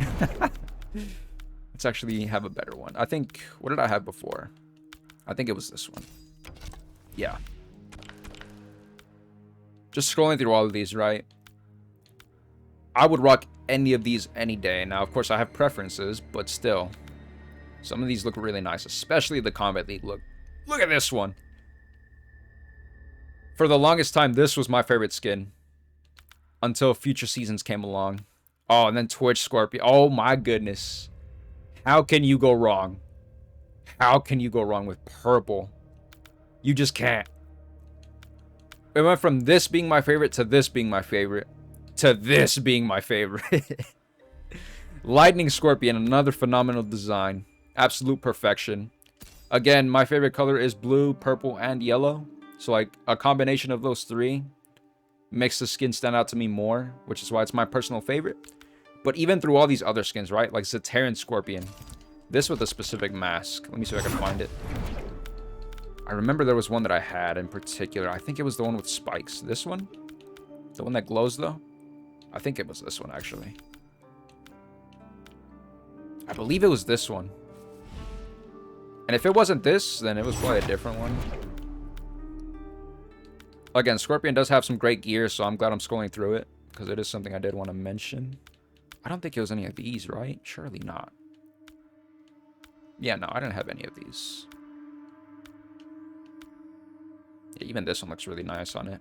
Let's actually have a better one. I think, what did I have before? I think it was this one. Yeah. Just scrolling through all of these, right? I would rock any of these any day. Now, of course, I have preferences, but still. Some of these look really nice, especially the Kombat League look. Look at this one. For the longest time, this was my favorite skin. Until future seasons came along. Oh, and then Twitch Scorpion. Oh my goodness. How can you go wrong? How can you go wrong with purple? You just can't. It went from this being my favorite to this being my favorite. To this being my favorite. Lightning Scorpion, another phenomenal design. Absolute perfection. Again, my favorite color is blue, purple, and yellow. So like a combination of those three makes the skin stand out to me more, which is why it's my personal favorite. But even through all these other skins, right? Like Zateran Scorpion. This with a specific mask. Let me see if I can find it. I remember there was one that I had in particular. I think it was the one with spikes. This one? The one that glows, though? I think it was this one, actually. I believe it was this one. And if it wasn't this, then it was probably a different one. Again, Scorpion does have some great gear, so I'm glad I'm scrolling through it. Because it is something I did want to mention. I don't think it was any of these, right? Surely not. Yeah, no, I didn't have any of these. Yeah, even this one looks really nice on it.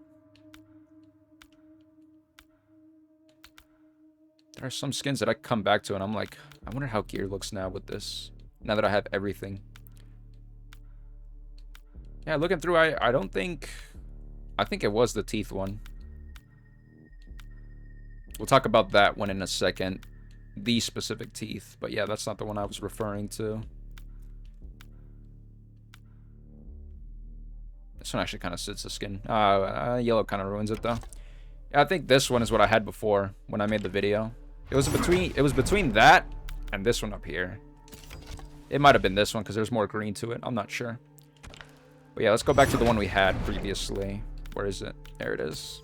There are some skins that I come back to and I'm like, I wonder how gear looks now with this. Now that I have everything. Yeah, looking through, I don't think I think it was the teeth one. We'll talk about that one in a second. The specific teeth. But yeah, that's not the one I was referring to. This one actually kind of suits the skin. Yellow kind of ruins it though. Yeah, I think this one is what I had before when I made the video. It was between that and this one up here. It might have been this one because there's more green to it. I'm not sure. But yeah, let's go back to the one we had previously. Where is it? There it is.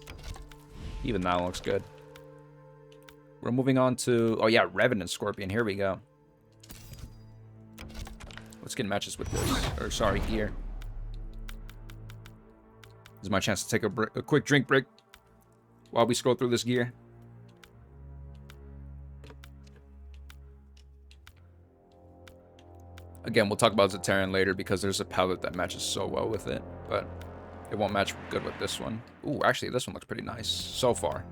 Even that one looks good. We're moving on to... Oh yeah, Revenant Scorpion. Here we go. Let's get matches with this. Or sorry, gear. This is my chance to take a quick drink break while we scroll through this gear. Again, we'll talk about Zaterian later because there's a palette that matches so well with it, but it won't match good with this one. Ooh, actually, this one looks pretty nice so far.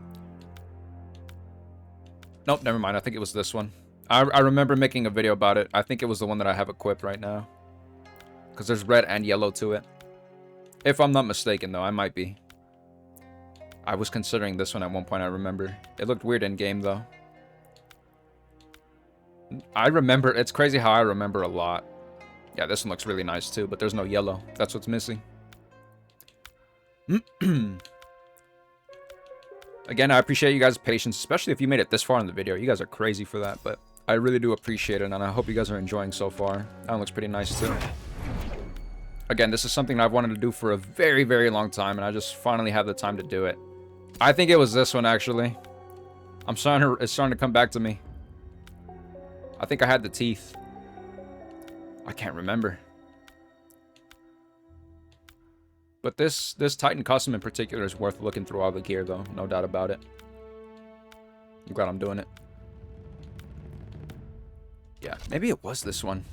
Nope, never mind. I think it was this one. I remember making a video about it. I think it was the one that I have equipped right now because there's red and yellow to it. If I'm not mistaken, though, I might be. I was considering this one at one point, I remember. It looked weird in game, though. I remember, it's crazy how I remember a lot. Yeah, this one looks really nice too, but there's no yellow. That's what's missing. Again, I appreciate you guys' patience, especially if you made it this far in the video. You guys are crazy for that, but I really do appreciate it, and I hope you guys are enjoying so far. That one looks pretty nice too. Again, this is something I've wanted to do for a very, very long time, and I just finally have the time to do it. I think it was this one, actually. It's starting to come back to me. I think I had the teeth. I can't remember. But this Titan costume in particular is worth looking through all the gear, though. No doubt about it. I'm glad I'm doing it. Yeah, maybe it was this one.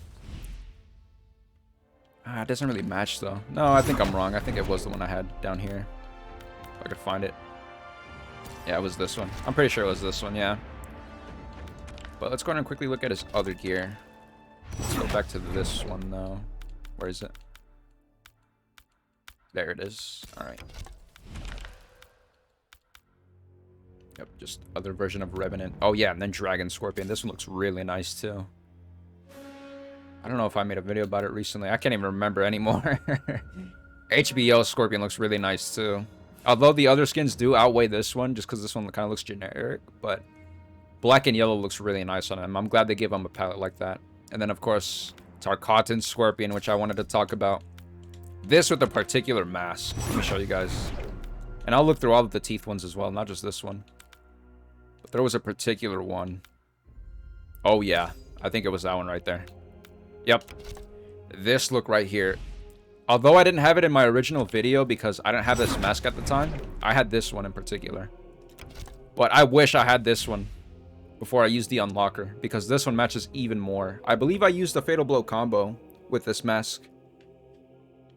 It doesn't really match, though. No, I think I'm wrong. I think it was the one I had down here. If I could find it. Yeah, it was this one. I'm pretty sure it was this one, yeah. But let's go ahead and quickly look at his other gear. Let's go back to this one, though. Where is it? There it is. Alright. Yep, just other version of Revenant. Oh, yeah, and then Dragon Scorpion. This one looks really nice, too. I don't know if I made a video about it recently. I can't even remember anymore. HBO Scorpion looks really nice, too. Although the other skins do outweigh this one, just because this one kind of looks generic, but... Black and yellow looks really nice on him. I'm glad they gave him a palette like that. And then, of course, Tarkatan Scorpion, which I wanted to talk about. This with a particular mask. Let me show you guys. And I'll look through all of the teeth ones as well, not just this one. But there was a particular one. Oh, yeah. I think it was that one right there. Yep. This look right here. Although I didn't have it in my original video because I didn't have this mask at the time, I had this one in particular. But I wish I had this one before I used the unlocker, because this one matches even more. I believe I used the Fatal Blow combo with this mask,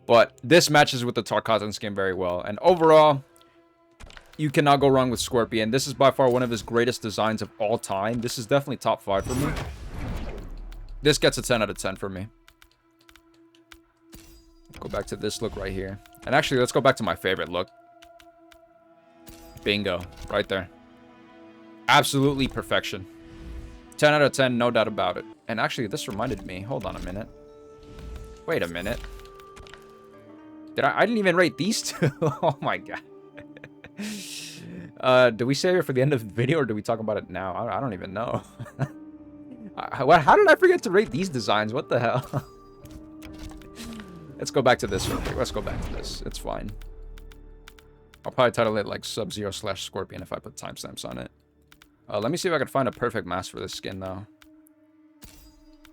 but this matches with the Tarkatan skin very well. And overall, you cannot go wrong with Scorpion. This is by far one of his greatest designs of all time. This is definitely top 5 for me. This gets a 10 out of 10 for me. Go back to this look right here. And actually, let's go back to my favorite look. Bingo, right there. Absolutely perfection. 10 out of 10, no doubt about it. And actually, this reminded me. Hold on a minute. Wait a minute. I didn't even rate these two. Oh my god. Do we save it for the end of the video, or do we talk about it now? I don't even know. How did I forget to rate these designs? What the hell? Let's go back to this real quick. Let's go back to this. It's fine. I'll probably title it like Sub-Zero/Scorpion if I put timestamps on it. Let me see if I can find a perfect mask for this skin, though.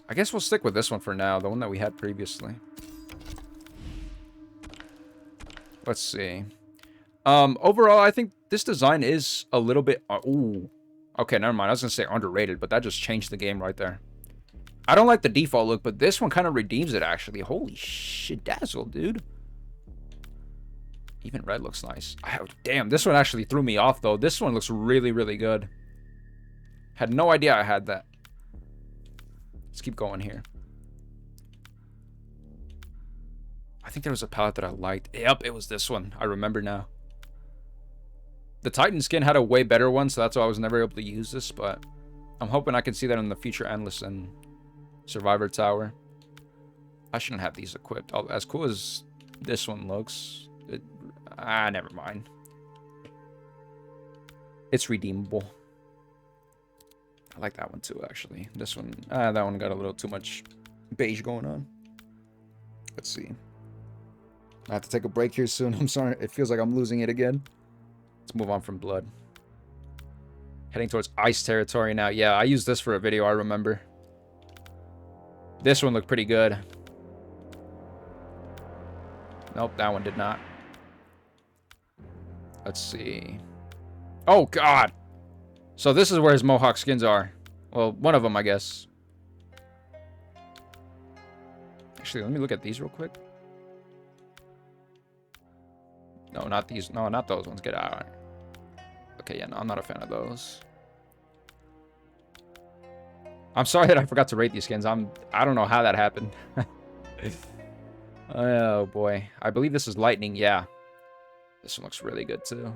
I guess we'll stick with this one for now, the one that we had previously. Let's see. Overall, I think this design is a little bit... ooh. Okay, never mind. I was going to say underrated, but that just changed the game right there. I don't like the default look, but this one kind of redeems it, actually. Holy shit, dazzle, dude. Even red looks nice. Damn, this one actually threw me off, though. This one looks really, really good. Had no idea I had that. Let's keep going here. I think there was a palette that I liked. Yep, it was this one. I remember now. The Titan skin had a way better one, so that's why I was never able to use this, but I'm hoping I can see that in the future Endless and Survivor Tower. I shouldn't have these equipped. As cool as this one looks, never mind. It's redeemable. I like that one too, actually. This one, that one got a little too much beige going on. Let's see. I have to take a break here soon. I'm sorry. It feels like I'm losing it again. Let's move on from blood. Heading towards ice territory now. Yeah, I used this for a video, I remember. This one looked pretty good. Nope, that one did not. Let's see. Oh, God. So this is where his Mohawk skins are. Well, one of them, I guess. Actually, let me look at these real quick. No, not these. No, not those ones. Get out. Okay, yeah, no, I'm not a fan of those. I'm sorry that I forgot to rate these skins. I don't know how that happened. Oh, boy. I believe this is Lightning. Yeah. This one looks really good, too.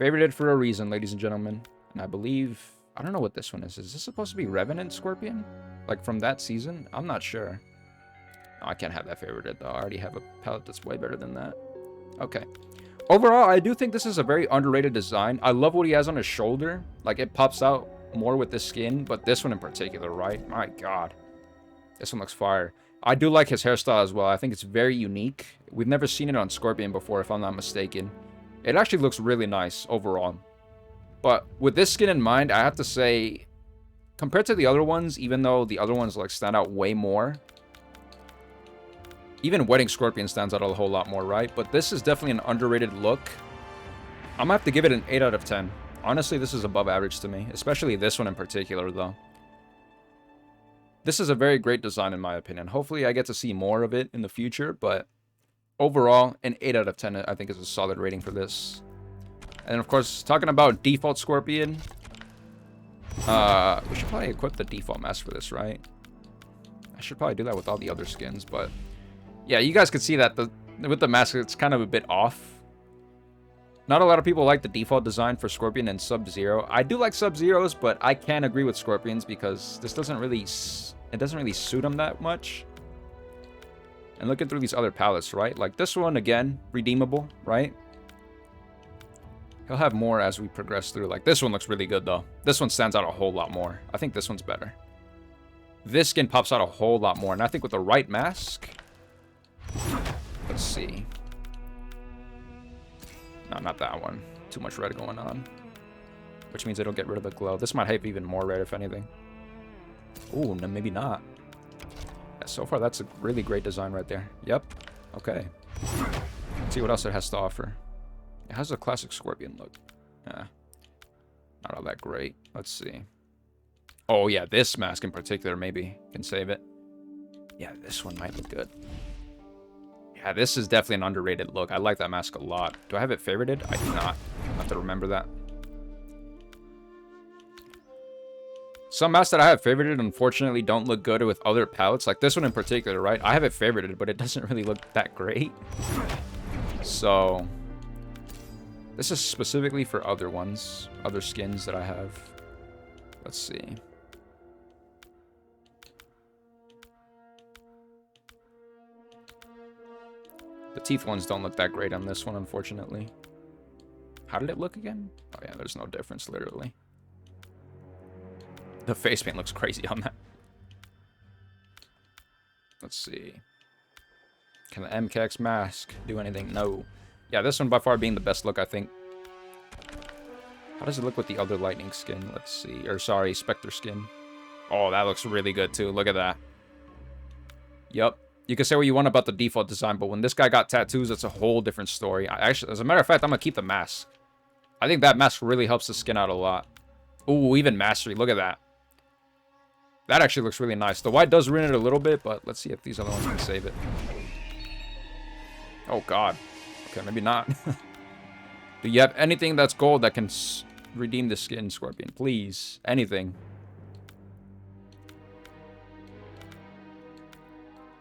Favorited for a reason, ladies and gentlemen. And I believe... I don't know what this one is. Is this supposed to be Revenant Scorpion? Like, from that season? I'm not sure. No, I can't have that favorited, though. I already have a palette that's way better than that. Okay. Overall, I do think this is a very underrated design. I love what he has on his shoulder. Like, it pops out more with the skin. But this one in particular, right? My God. This one looks fire. I do like his hairstyle as well. I think it's very unique. We've never seen it on Scorpion before, if I'm not mistaken. It actually looks really nice overall. But with this skin in mind, I have to say, compared to the other ones, even though the other ones like stand out way more, even Wedding Scorpion stands out a whole lot more, right? But this is definitely an underrated look. I'm gonna have to give it an 8 out of 10. Honestly, this is above average to me, especially this one in particular, though. This is a very great design, in my opinion. Hopefully, I get to see more of it in the future, but overall, an 8 out of 10, I think, is a solid rating for this. And, of course, talking about default Scorpion, we should probably equip the default mask for this, right? I should probably do that with all the other skins, but... yeah, you guys can see that with the mask, it's kind of a bit off. Not a lot of people like the default design for Scorpion and Sub-Zero. I do like Sub-Zeros, but I can't agree with Scorpions because this doesn't really... it doesn't really suit them that much. And looking through these other palettes, right? Like this one, again, redeemable, right? He'll have more as we progress through. Like this one looks really good, though. This one stands out a whole lot more. I think this one's better. This skin pops out a whole lot more. And I think with the right mask... let's see. No, not that one. Too much red going on. Which means it'll get rid of the glow. This might have even more red, if anything. Ooh, no, maybe not. Yeah, so far, that's a really great design right there. Yep. Okay. Let's see what else it has to offer. It has a classic Scorpion look. Yeah. Not all that great. Let's see. Oh, yeah, this mask in particular maybe can save it. Yeah, this one might look good. Yeah, this is definitely an underrated look. I like that mask a lot. Do I have it favorited? I do not. I have to remember that. Some masks that I have favorited, unfortunately, don't look good with other palettes. Like this one in particular, right? I have it favorited, but it doesn't really look that great. So, this is specifically for other ones. Other skins that I have. Let's see. The teeth ones don't look that great on this one, unfortunately. How did it look again? Oh yeah, there's no difference, literally. The face paint looks crazy on that. Let's see. Can the MK1 mask do anything? No. Yeah, this one by far being the best look, I think. How does it look with the other lightning skin? Let's see. Or sorry, Spectre skin. Oh, that looks really good too. Look at that. Yup. You can say what you want about the default design, but when this guy got tattoos, it's a whole different story. Actually, as a matter of fact, I'm going to keep the mask. I think that mask really helps the skin out a lot. Ooh, even mastery. Look at that. That actually looks really nice. The white does ruin it a little bit, but let's see if these other ones can save it. Oh, God. Okay, maybe not. Do you have anything that's gold that can redeem the skin, Scorpion? Please. Anything.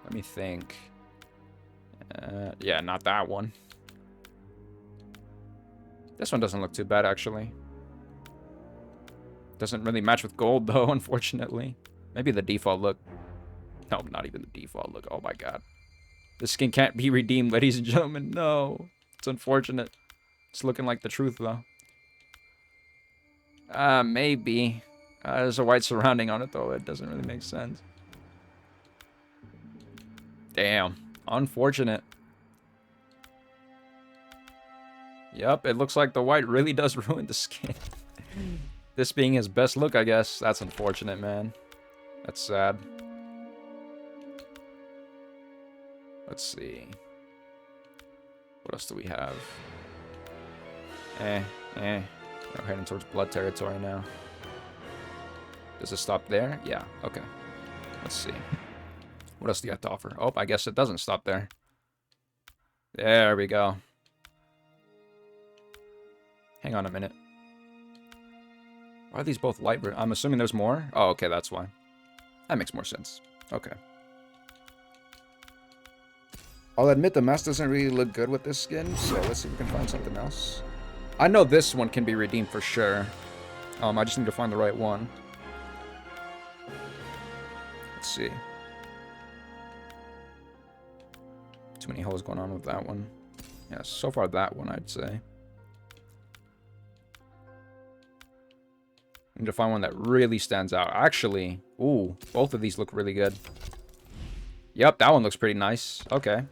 Let me think. Yeah, not that one. This one doesn't look too bad, actually. Doesn't really match with gold, though, unfortunately. Maybe the default look. No, not even the default look. Oh, my God. This skin can't be redeemed, ladies and gentlemen. No. It's unfortunate. It's looking like the truth, though. Maybe. There's a white surrounding on it, though. It doesn't really make sense. Damn. Unfortunate. Yep, it looks like the white really does ruin the skin. This being his best look, I guess. That's unfortunate, man. That's sad. Let's see. What else do we have? We're heading towards blood territory now. Does it stop there? Yeah, okay. Let's see. What else do you have to offer? Oh, I guess it doesn't stop there. There we go. Hang on a minute. Why are these both light? I'm assuming there's more? Oh, okay, that's why. That makes more sense. Okay. I'll admit the mask doesn't really look good with this skin, so let's see if we can find something else. I know this one can be redeemed for sure. I just need to find the right one. Let's see. Too many holes going on with that one. Yeah, so far that one, I'd say. I need to find one that really stands out. Actually, ooh, both of these look really good. Yep, that one looks pretty nice. Okay.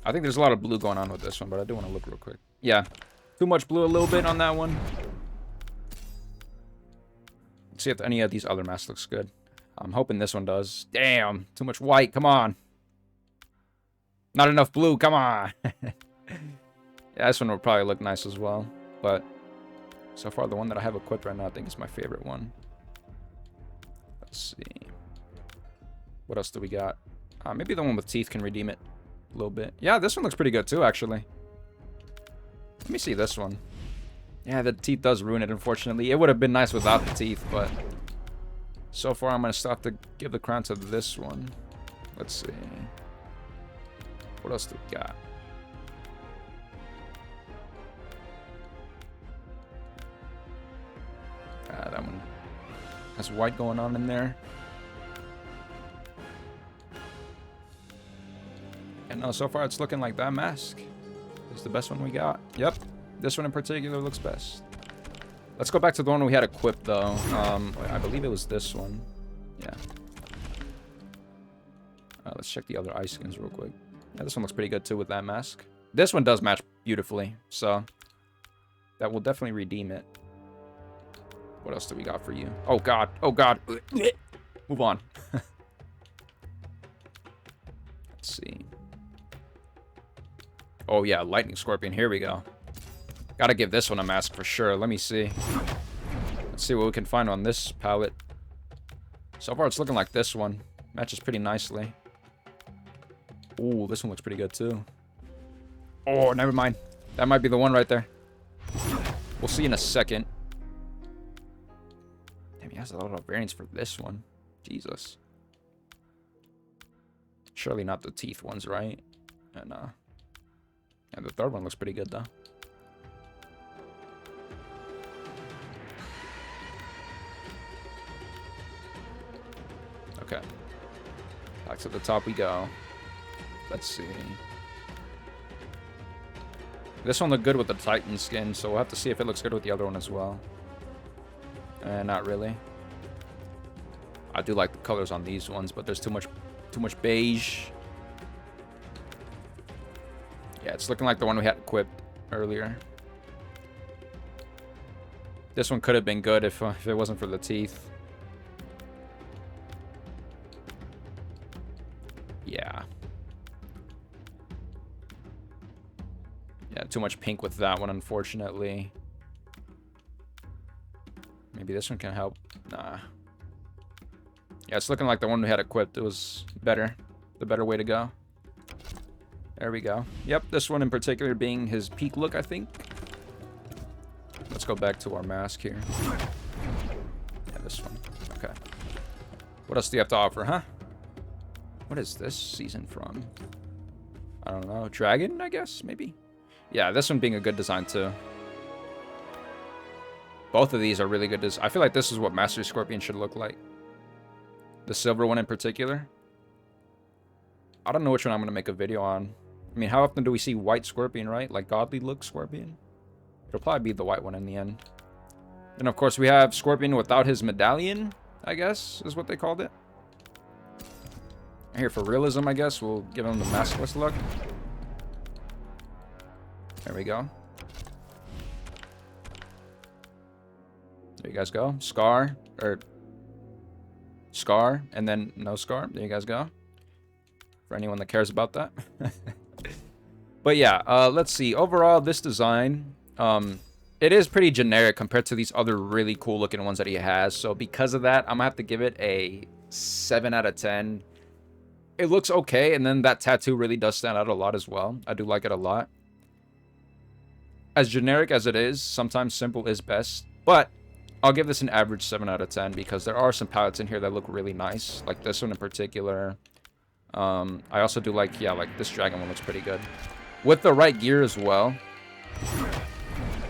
I think there's a lot of blue going on with this one, but I do want to look real quick. Yeah, too much blue a little bit on that one. Let's see if any of these other masks looks good. I'm hoping this one does. Damn, too much white. Come on. Not enough blue. Come on. Yeah, this one would probably look nice as well. But so far, the one that I have equipped right now, I think is my favorite one. Let's see. What else do we got? Maybe the one with teeth can redeem it a little bit. Yeah, this one looks pretty good too, actually. Let me see this one. Yeah, the teeth does ruin it, unfortunately. It would have been nice without the teeth, but so far I'm going to stop to give the crown to this one. Let's see. What else do we got? That one has white going on in there. And no, so far it's looking like that mask is the best one we got. Yep, this one in particular looks best. Let's go back to the one we had equipped though. I believe it was this one. Yeah. Let's check the other eye skins real quick. Yeah, this one looks pretty good too with that mask. This one does match beautifully, so that will definitely redeem it. What else do we got for you? Oh god, oh god. Move on. Let's see. Oh yeah, lightning scorpion. Here we go. Gotta give this one a mask for sure. Let me see. Let's see what we can find on this palette. So far it's looking like this one matches pretty nicely. Ooh, this one looks pretty good too. Oh, never mind. That might be the one right there. We'll see in a second. Damn, he has a lot of variants for this one. Jesus. Surely not the teeth ones, right? And yeah, the third one looks pretty good though. Okay. Back to the top we go. Let's see. This one looked good with the Titan skin, so we'll have to see if it looks good with the other one as well. Not really. I do like the colors on these ones, but there's too much beige. Yeah, it's looking like the one we had equipped earlier. This one could have been good if it wasn't for the teeth. Yeah. Yeah, too much pink with that one, unfortunately. Maybe this one can help. Nah. Yeah, it's looking like the one we had equipped. It was better. The better way to go. There we go. Yep, this one in particular being his peak look, I think. Let's go back to our mask here. Yeah, this one. Okay. What else do you have to offer, huh? What is this season from? I don't know. Dragon, I guess, maybe? Yeah, this one being a good design, too. Both of these are really good. I feel like this is what Master Scorpion should look like. The silver one in particular. I don't know which one I'm going to make a video on. I mean, how often do we see white Scorpion, right? Like godly look Scorpion? It'll probably be the white one in the end. Then, of course, we have Scorpion without his medallion, I guess, is what they called it. Here for realism, I guess, we'll give him the maskless look. There we go. There you guys go. Scar, and then no scar. There you guys go. For anyone that cares about that. But yeah, let's see. Overall, this design, it is pretty generic compared to these other really cool looking ones that he has. So because of that, I'm gonna have to give it a 7 out of 10. It looks okay, and then that tattoo really does stand out a lot as well. I do like it a lot. As generic as it is, sometimes simple is best. But I'll give this an average 7 out of 10 because there are some palettes in here that look really nice. Like this one in particular. I also do like, yeah, like this dragon one looks pretty good. With the right gear as well,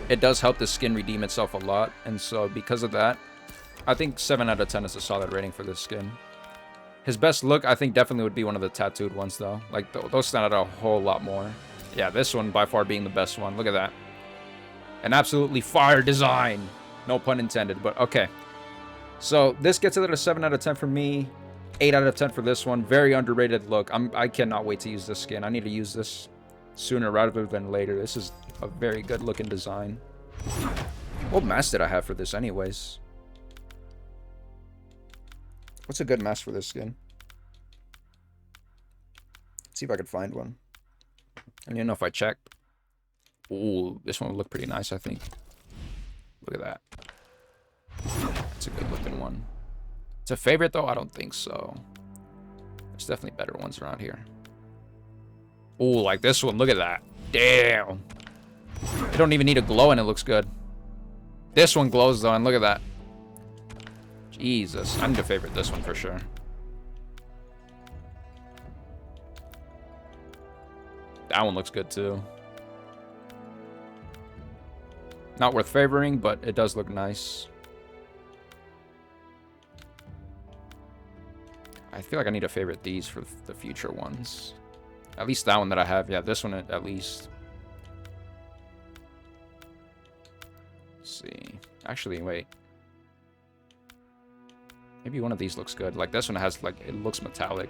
it does help the skin redeem itself a lot. And so because of that, I think 7 out of 10 is a solid rating for this skin. His best look, I think, definitely would be one of the tattooed ones, though. Like, those stand out a whole lot more. Yeah, this one by far being the best one. Look at that. An absolutely fire design. No pun intended, but okay. So, this gets it at a 7 out of 10 for me. 8 out of 10 for this one. Very underrated look. I cannot wait to use this skin. I need to use this sooner rather than later. This is a very good looking design. What mask did I have for this anyways? What's a good mask for this skin? Let's see if I could find one. I don't even know if I checked. Ooh, this one would look pretty nice, I think. Look at that. That's a good looking one. It's a favorite, though? I don't think so. There's definitely better ones around here. Ooh, like this one. Look at that. Damn. It don't even need a glow, and it looks good. This one glows, though, and look at that. Jesus. I need to favorite this one for sure. That one looks good, too. Not worth favoring, but it does look nice. I feel like I need to favorite these for the future ones. At least that one that I have. Yeah, this one at least. Let's see. Actually, wait. Maybe one of these looks good. Like this one has, like, it looks metallic.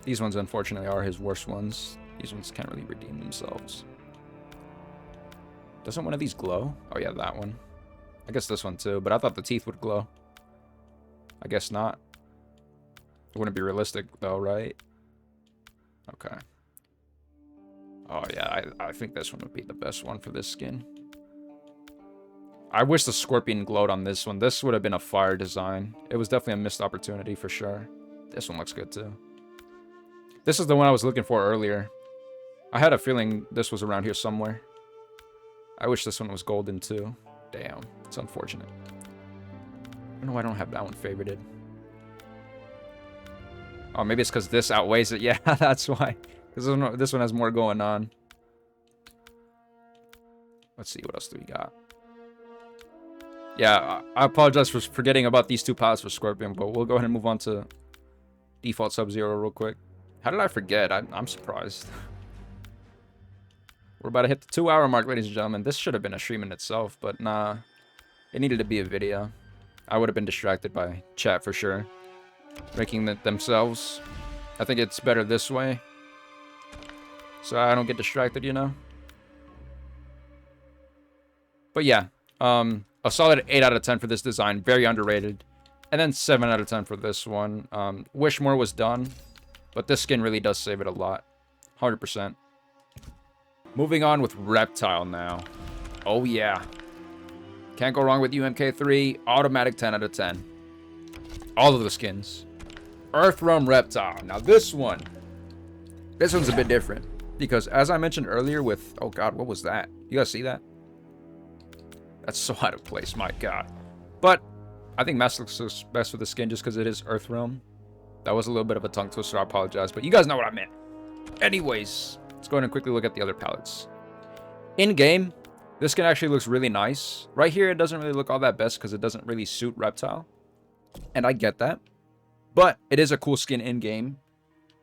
These ones, unfortunately, are his worst ones. These ones can't really redeem themselves. Doesn't one of these glow? Oh, yeah, that one. I guess this one, too. But I thought the teeth would glow. I guess not. It wouldn't be realistic, though, right? Okay. Oh, yeah, I think this one would be the best one for this skin. I wish the Scorpion glowed on this one. This would have been a fire design. It was definitely a missed opportunity for sure. This one looks good, too. This is the one I was looking for earlier. I had a feeling this was around here somewhere. I wish this one was golden, too. Damn, it's unfortunate. I don't know why I don't have that one favorited. Oh, maybe it's because this outweighs it. Yeah, that's why. Because this one has more going on. Let's see, what else do we got? Yeah, I apologize for forgetting about these two palettes for Scorpion, but we'll go ahead and move on to default Sub-Zero real quick. How did I forget? I'm surprised. We're about to hit the 2-hour mark, ladies and gentlemen. This should have been a stream in itself, but nah. It needed to be a video. I would have been distracted by chat for sure. Ranking themselves. I think it's better this way. So I don't get distracted, you know? But yeah. A solid 8 out of 10 for this design. Very underrated. And then 7 out of 10 for this one. Wish more was done. But this skin really does save it a lot. 100%. Moving on with Reptile now. Oh yeah. Can't go wrong with MK3. Automatic 10 out of 10. All of the skins. Earthrealm Reptile. Now this one's a bit different. Because as I mentioned earlier with... Oh god, what was that? You guys see that? That's so out of place, my god. But I think mask looks best with the skin just because it is Earthrealm. That was a little bit of a tongue twister, I apologize, but you guys know what I meant. Anyways, let's go ahead and quickly look at the other palettes. In-game, this skin actually looks really nice. Right here, it doesn't really look all that best because it doesn't really suit Reptile. And I get that. But it is a cool skin in-game.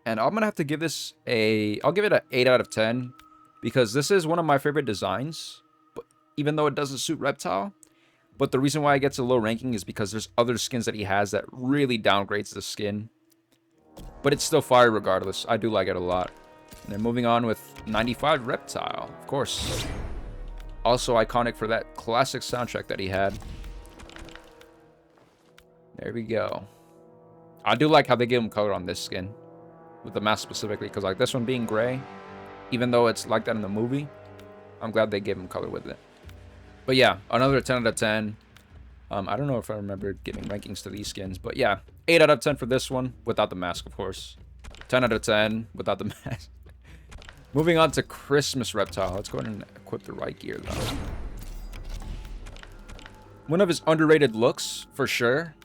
And I'm going to have to give this I'll give it an 8 out of 10. Because this is one of my favorite designs. But even though it doesn't suit Reptile. But the reason why it gets a low ranking is because there's other skins that he has that really downgrades the skin. But it's still fire regardless. I do like it a lot. And then moving on with 95 Reptile. Of course. Also iconic for that classic soundtrack that he had. There we go. I do like how they give him color on this skin. With the mask specifically. Because like this one being gray. Even though it's like that in the movie. I'm glad they gave him color with it. But yeah. Another 10 out of 10. I don't know if I remember giving rankings to these skins. But yeah. 8 out of 10 for this one. Without the mask, of course. 10 out of 10 without the mask. Moving on to Christmas Reptile. Let's go ahead and equip the right gear, though. One of his underrated looks, for sure.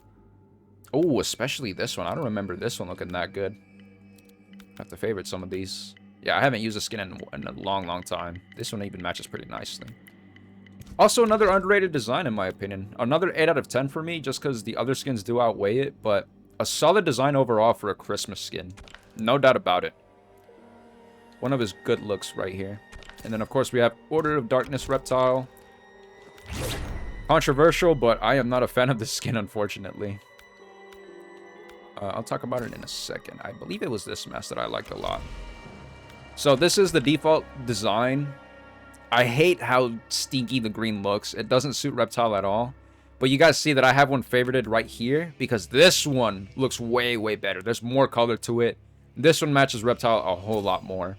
Oh, especially this one. I don't remember this one looking that good. I have to favorite some of these. Yeah, I haven't used a skin in a long, long time. This one even matches pretty nicely. Also, another underrated design, in my opinion. Another 8 out of 10 for me, just because the other skins do outweigh it. But a solid design overall for a Christmas skin. No doubt about it. One of his good looks right here. And then, of course, we have Order of Darkness Reptile. Controversial, but I am not a fan of the skin, unfortunately. I'll talk about it in a second. I believe it was this mask that I liked a lot. So this is the default design. I hate how stinky the green looks. It doesn't suit Reptile at all. But you guys see that I have one favorited right here. Because this one looks way, way better. There's more color to it. This one matches Reptile a whole lot more.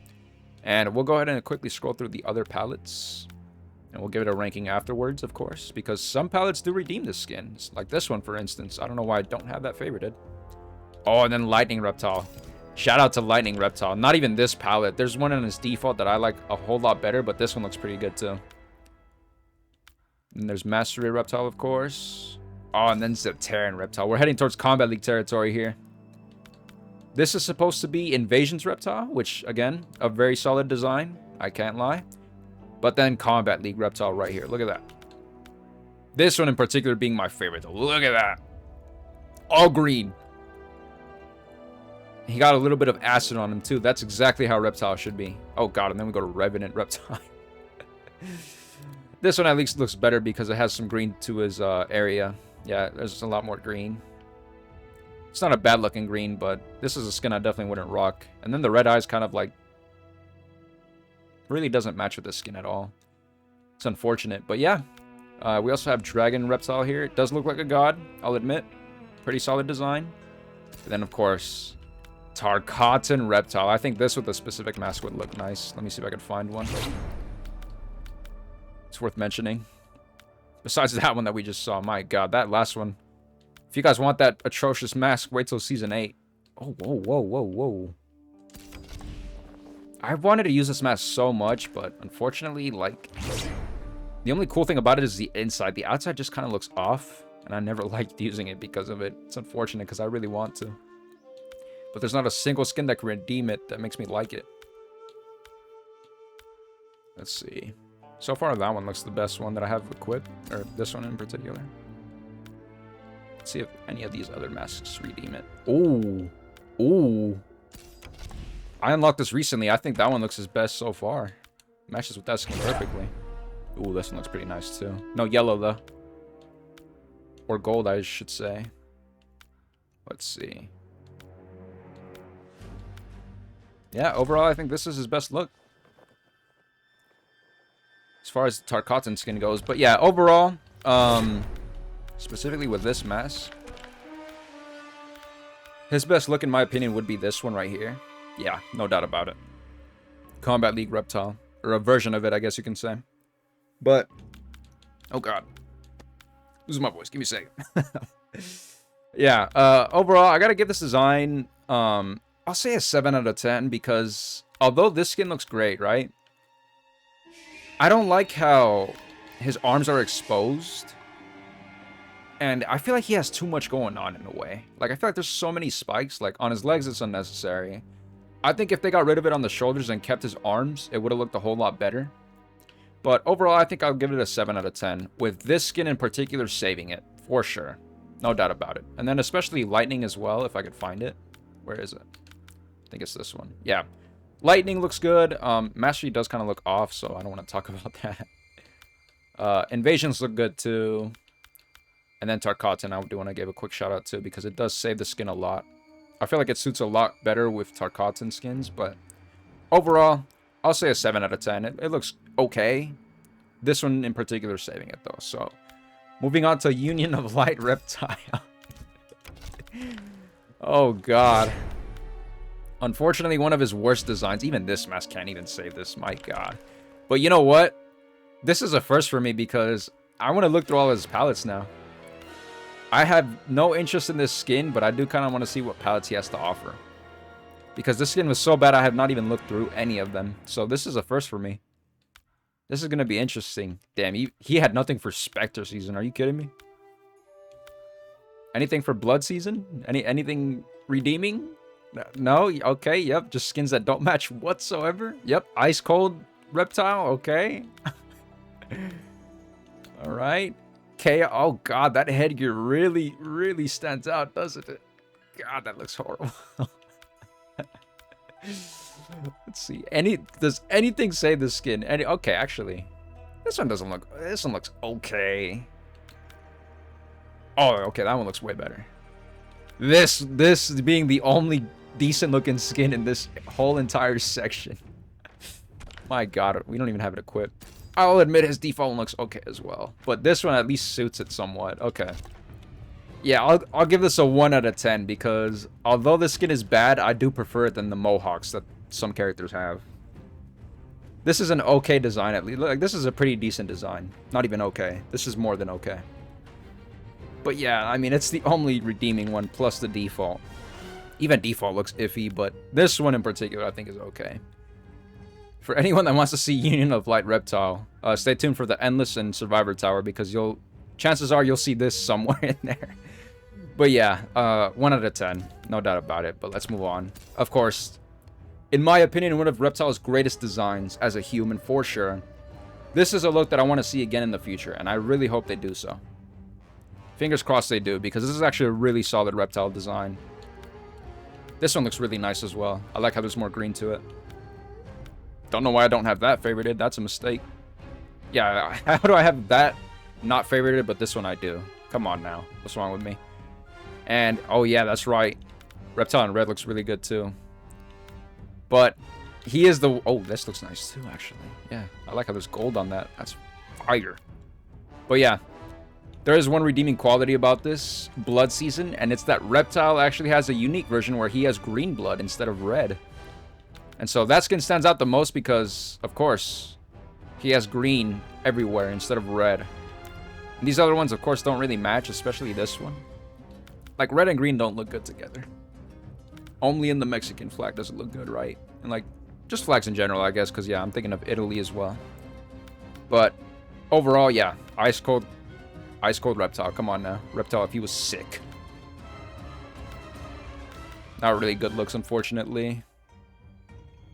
And we'll go ahead and quickly scroll through the other palettes. And we'll give it a ranking afterwards, of course. Because some palettes do redeem this skin. Like this one, for instance. I don't know why I don't have that favorited. Oh, and then Lightning Reptile. Shout out to Lightning Reptile. Not even this palette. There's one in its default that I like a whole lot better. But this one looks pretty good, too. And there's Mastery Reptile, of course. Oh, and then Zepteran Reptile. We're heading towards Kombat League territory here. This is supposed to be Invasion's Reptile, which, again, a very solid design. I can't lie. But then Kombat League Reptile right here. Look at that. This one in particular being my favorite. Look at that. All green. He got a little bit of acid on him, too. That's exactly how Reptile should be. Oh, God. And then we go to Revenant Reptile. This one at least looks better because it has some green to his area. Yeah, there's a lot more green. It's not a bad looking green, but this is a skin I definitely wouldn't rock. And then the red eyes kind of like really doesn't match with this skin at all. It's unfortunate, but yeah. We also have Dragon Reptile here. It does look like a god, I'll admit. Pretty solid design. And then, of course, Tarkatan Reptile. I think this with a specific mask would look nice. Let me see if I can find one. It's worth mentioning. Besides that one that we just saw. My god, that last one. If you guys want that atrocious mask, wait till Season 8. Oh, whoa, whoa, whoa, whoa. I wanted to use this mask so much, but unfortunately, like... The only cool thing about it is the inside. The outside just kind of looks off, and I never liked using it because of it. It's unfortunate because I really want to. But there's not a single skin that can redeem it that makes me like it. Let's see. So far, that one looks the best one that I have equipped, or this one in particular. Let's see if any of these other masks redeem it. Ooh. Ooh. I unlocked this recently. I think that one looks his best so far. Matches with that skin perfectly. Ooh, this one looks pretty nice too. No yellow though. Or gold, I should say. Let's see. Yeah, overall, I think this is his best look. As far as the Tarkatan skin goes. But yeah, overall, specifically with this mask, his best look, in my opinion, would be this one right here. Yeah, no doubt about it. Kombat League Reptile. Or a version of it, I guess you can say. But, oh god. Losing my voice. Give me a second. Yeah, overall, I gotta give this design, I'll say a 7 out of 10 because although this skin looks great, right? I don't like how his arms are exposed. And I feel like he has too much going on in a way. Like, I feel like there's so many spikes. Like, on his legs, it's unnecessary. I think if they got rid of it on the shoulders and kept his arms, it would have looked a whole lot better. But overall, I think I'll give it a 7 out of 10. With this skin in particular saving it. For sure. No doubt about it. And then especially lightning as well, if I could find it. Where is it? I think it's this one. Yeah. Lightning looks good. Mastery does kind of look off, so I don't want to talk about that. Invasions look good too. And then Tarkatan, I do want to give a quick shout out to because it does save the skin a lot. I feel like it suits a lot better with Tarkatan skins, but overall, I'll say a 7 out of 10. It looks okay. This one in particular saving it though. So, moving on to Union of Light Reptile. Oh god. Unfortunately, one of his worst designs. Even this mask can't even save this. My god. But you know what? This is a first for me because I want to look through all his palettes now. I have no interest in this skin, but I do kind of want to see what palettes he has to offer. Because this skin was so bad, I have not even looked through any of them. So this is a first for me. This is going to be interesting. Damn, he had nothing for Spectre season. Are you kidding me? Anything for Blood season? Anything redeeming? No? Okay, yep. Just skins that don't match whatsoever. Yep, Ice Cold Reptile. Okay. Alright. Oh god, that headgear really stands out, doesn't it? God, that looks horrible. Let's see. Does anything save the skin? Okay, actually. This one doesn't look... This one looks okay. Oh, okay, that one looks way better. This being the only decent looking skin in this whole entire section. My god, we don't even have it equipped. I'll admit his default looks okay as well. But this one at least suits it somewhat. Okay. Yeah, I'll give this a 1 out of 10 because although this skin is bad, I do prefer it than the mohawks that some characters have. This is an okay design at least. Like, this is a pretty decent design. Not even okay. This is more than okay. But yeah, I mean, it's the only redeeming one plus the default. Even default looks iffy, but this one in particular I think is okay. For anyone that wants to see Union of Light Reptile, stay tuned for the Endless and Survivor Tower because chances are you'll see this somewhere in there. But yeah, 1 out of 10, no doubt about it. But let's move on. Of course, in my opinion, one of Reptile's greatest designs as a human for sure. This is a look that I want to see again in the future, and I really hope they do so. Fingers crossed they do, because this is actually a really solid Reptile design. This one looks really nice as well. I like how there's more green to it. Don't know why I don't have that favorited. That's a mistake. Yeah, how do I have that not favorited, but this one I do? Come on now. What's wrong with me? And, oh yeah, that's right. Reptile in red looks really good too. But he is the... Oh, this looks nice too, actually. Yeah, I like how there's gold on that. That's fire. But yeah, there is one redeeming quality about this blood season, and it's that Reptile actually has a unique version where he has green blood instead of red. And so that skin stands out the most because, of course, he has green everywhere instead of red. And these other ones, of course, don't really match, especially this one. Like, red and green don't look good together. Only in the Mexican flag does it look good, right? And, like, just flags in general, I guess, because, yeah, I'm thinking of Italy as well. But overall, yeah, Ice Cold Reptile. Come on now. Reptile, if he was sick. Not really good looks, unfortunately.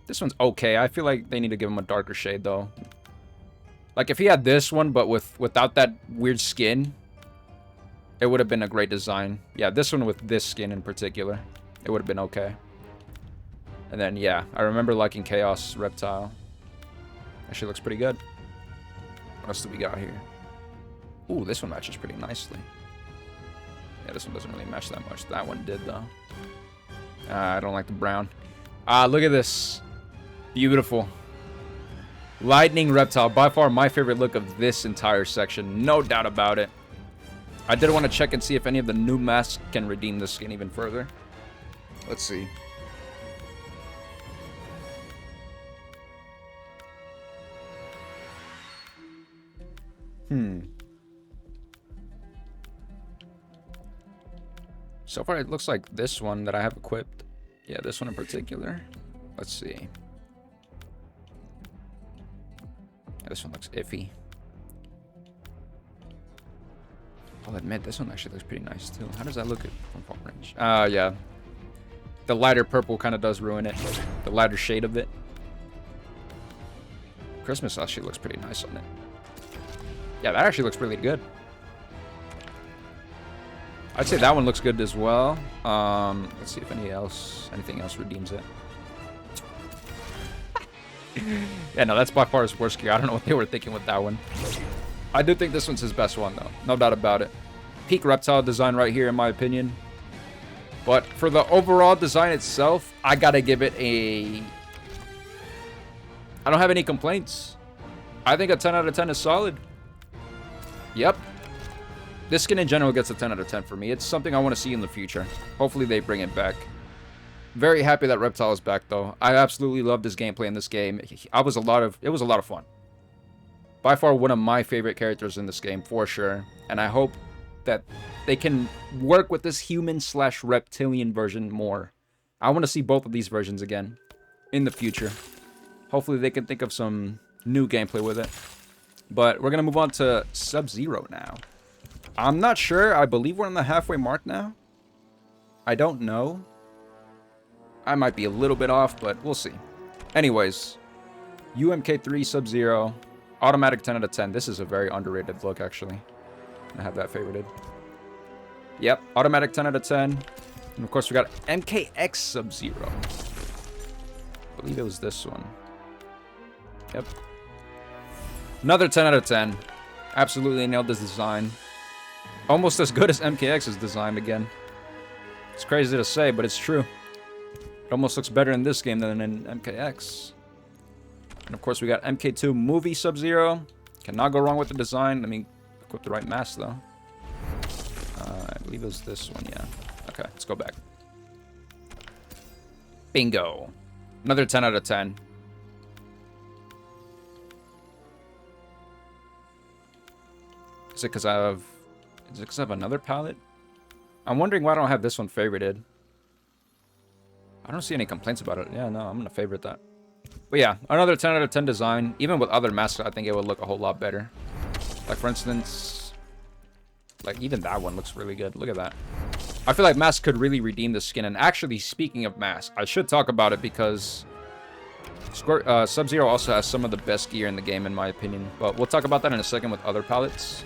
This one's okay. I feel like they need to give him a darker shade, though. Like, if he had this one, but without that weird skin, it would have been a great design. Yeah, this one with this skin in particular, it would have been okay. And then, yeah, I remember liking Chaos Reptile. Actually looks pretty good. What else do we got here? Ooh, this one matches pretty nicely. Yeah, this one doesn't really match that much. That one did, though. I don't like the brown. Look at this. Beautiful. Lightning Reptile. By far my favorite look of this entire section. No doubt about it. I did want to check and see if any of the new masks can redeem this skin even further. Let's see. So far, it looks like this one that I have equipped. Yeah, this one in particular. Let's see. This one looks iffy. I'll admit, this one actually looks pretty nice, too. How does that look from far range? Yeah. The lighter purple kind of does ruin it. The lighter shade of it. Christmas actually looks pretty nice on it. Yeah, that actually looks really good. I'd say that one looks good as well. Let's see if anything else redeems it. Yeah, no, that's by far his worst gear. I don't know what they were thinking with that one. I do think this one's his best one, though. No doubt about it. Peak reptile design right here, in my opinion. But for the overall design itself, I gotta give it a... I don't have any complaints. I think a 10 out of 10 is solid. Yep. This skin in general gets a 10 out of 10 for me. It's something I want to see in the future. Hopefully they bring it back. Very happy that Reptile is back, though. I absolutely loved his gameplay in this game. It was a lot of fun. By far one of my favorite characters in this game, for sure. And I hope that they can work with this human/reptilian version more. I want to see both of these versions again in the future. Hopefully they can think of some new gameplay with it. But we're going to move on to Sub-Zero now. I'm not sure. I believe we're on the halfway mark now. I don't know. I might be a little bit off, but we'll see. Anyways, UMK3 Sub-Zero. Automatic 10 out of 10. This is a very underrated look, actually. I have that favorited. Yep, automatic 10 out of 10. And of course, we got MKX Sub-Zero. I believe it was this one. Yep. Another 10 out of 10. Absolutely nailed this design. Almost as good as MKX's design again. It's crazy to say, but it's true. It almost looks better in this game than in MKX. And of course, we got MK2 Movie Sub-Zero. Cannot go wrong with the design. Let me equip the right mask, though. I believe it was this one, yeah. Okay, let's go back. Bingo. Another 10 out of 10. Is it because I have another palette? I'm wondering why I don't have this one favorited. I don't see any complaints about it. Yeah, no, I'm going to favorite that. But yeah, another 10 out of 10 design. Even with other masks, I think it would look a whole lot better. Like, for instance, like, even that one looks really good. Look at that. I feel like masks could really redeem the skin. And actually, speaking of masks, I should talk about it because Sub-Zero also has some of the best gear in the game, in my opinion. But we'll talk about that in a second with other palettes.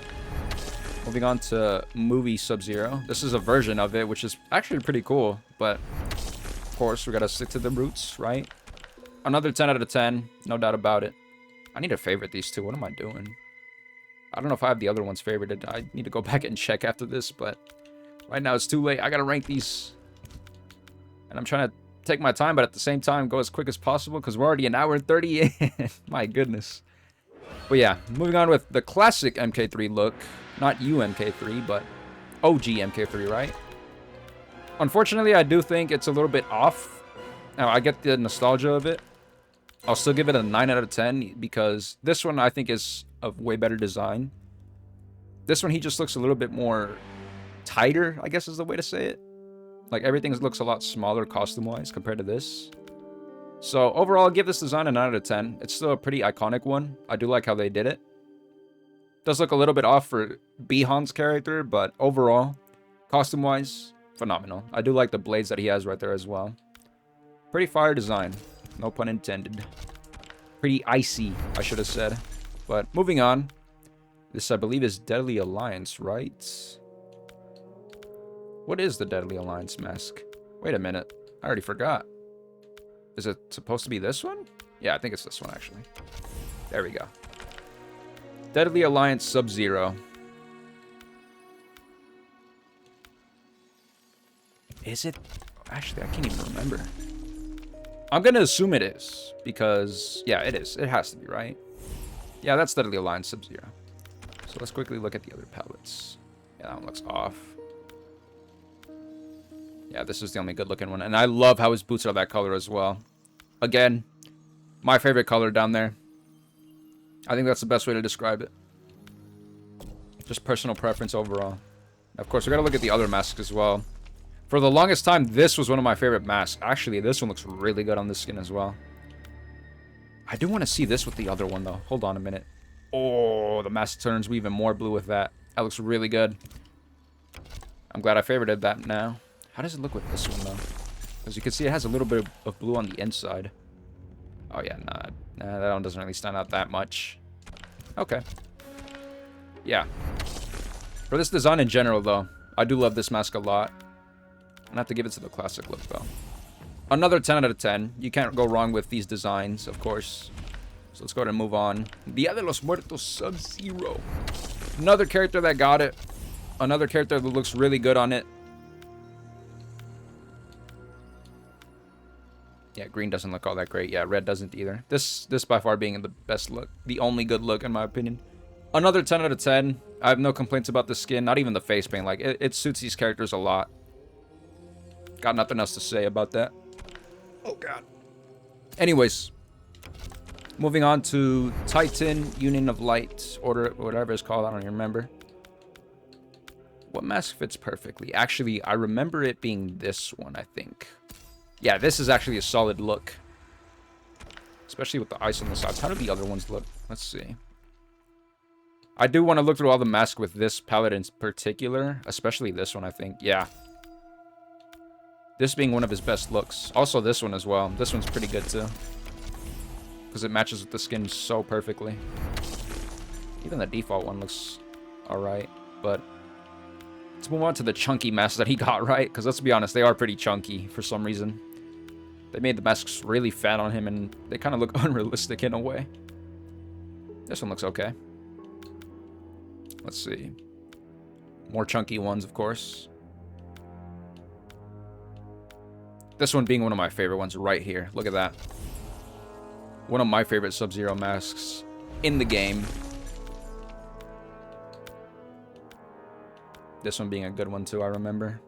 Moving on to Movie Sub-Zero. This is a version of it, which is actually pretty cool. But, of course, we gotta stick to the roots, right? Another 10 out of 10. No doubt about it. I need to favorite these two. What am I doing? I don't know if I have the other ones favorited. I need to go back and check after this, but right now it's too late. I gotta rank these. And I'm trying to take my time, but at the same time go as quick as possible because we're already an hour and 30 in. My goodness. But yeah, moving on with the classic MK3 look. Not UMK3, but OG MK3, right? Unfortunately, I do think it's a little bit off. Now, I get the nostalgia of it. I'll still give it a 9 out of 10 because this one I think is a way better design. This one, he just looks a little bit more tighter, I guess is the way to say it. Like, everything looks a lot smaller costume-wise compared to this. So, overall, I'll give this design a 9 out of 10. It's still a pretty iconic one. I do like how they did it. Does look a little bit off for Bihan's character, but overall, costume-wise, phenomenal. I do like the blades that he has right there as well. Pretty fire design. No pun intended. Pretty icy, I should have said. But moving on. This, I believe, is Deadly Alliance, right? What is the Deadly Alliance mask? Wait a minute. I already forgot. Is it supposed to be this one? Yeah, I think it's this one, actually. There we go. Deadly Alliance Sub-Zero. Is it? Actually, I can't even remember. I'm going to assume it is. Because, yeah, it is. It has to be, right? Yeah, that's Deadly Alliance Sub-Zero. So let's quickly look at the other palettes. Yeah, that one looks off. Yeah, this is the only good looking one. And I love how his boots are that color as well. Again, my favorite color down there. I think that's the best way to describe it. Just personal preference overall. Of course, we gotta look at the other masks as well. For the longest time, this was one of my favorite masks. Actually, this one looks really good on this skin as well. I do want to see this with the other one, though. Hold on a minute. Oh, the mask turns even more blue with that. That looks really good. I'm glad I favorited that now. How does it look with this one, though? As you can see, it has a little bit of blue on the inside. Oh, yeah, nah, that one doesn't really stand out that much. Okay. Yeah. For this design in general, though, I do love this mask a lot. I'm gonna have to give it to the classic look, though. Another 10 out of 10. You can't go wrong with these designs, of course. So let's go ahead and move on. Dia de los Muertos Sub-Zero. Another character that got it. Another character that looks really good on it. Yeah, green doesn't look all that great. Yeah, red doesn't either. This by far being the best look. The only good look, in my opinion. Another 10 out of 10. I have no complaints about the skin. Not even the face paint. Like, it suits these characters a lot. Got nothing else to say about that. Oh, God. Anyways. Moving on to Titan, Union of Light, Order, whatever it's called. I don't even remember. What mask fits perfectly? Actually, I remember it being this one, I think. Yeah, this is actually a solid look. Especially with the ice on the sides. How do the other ones look? Let's see. I do want to look through all the masks with this palette in particular. Especially this one, I think. Yeah. This being one of his best looks. Also this one as well. This one's pretty good too. Because it matches with the skin so perfectly. Even the default one looks alright. But let's move on to the chunky masks that he got, right? Because let's be honest, they are pretty chunky for some reason. They made the masks really fat on him, and they kind of look unrealistic in a way. This one looks okay. Let's see. More chunky ones, of course. This one being one of my favorite ones right here. Look at that. One of my favorite Sub-Zero masks in the game. This one being a good one too, I remember.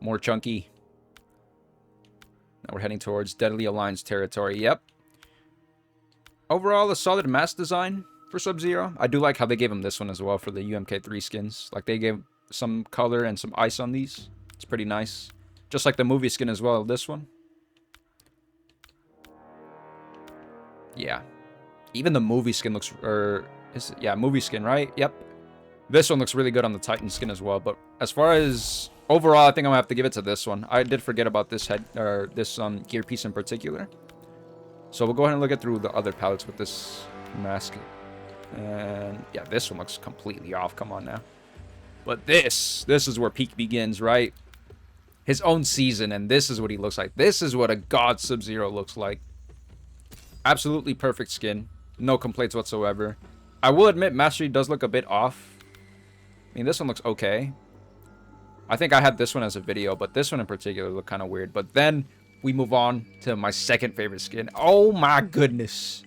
More chunky. Now we're heading towards Deadly Alliance territory. Yep. Overall, a solid mask design for Sub-Zero. I do like how they gave him this one as well for the UMK3 skins. Like, they gave some color and some ice on these. It's pretty nice. Just like the movie skin as well, this one. Yeah. Even the movie skin looks... yeah, movie skin, right? Yep. This one looks really good on the Titan skin as well. But as far as overall, I think I'm going to have to give it to this one. I did forget about this this gear piece in particular. So we'll go ahead and look at through the other palettes with this mask. And yeah, this one looks completely off. Come on now. But this is where peak begins, right? His own season, and this is what he looks like. This is what a God Sub-Zero looks like. Absolutely perfect skin. No complaints whatsoever. I will admit, Mastery does look a bit off. I mean, this one looks okay. I think I had this one as a video, but this one in particular looked kind of weird. But then we move on to my second favorite skin. Oh my goodness.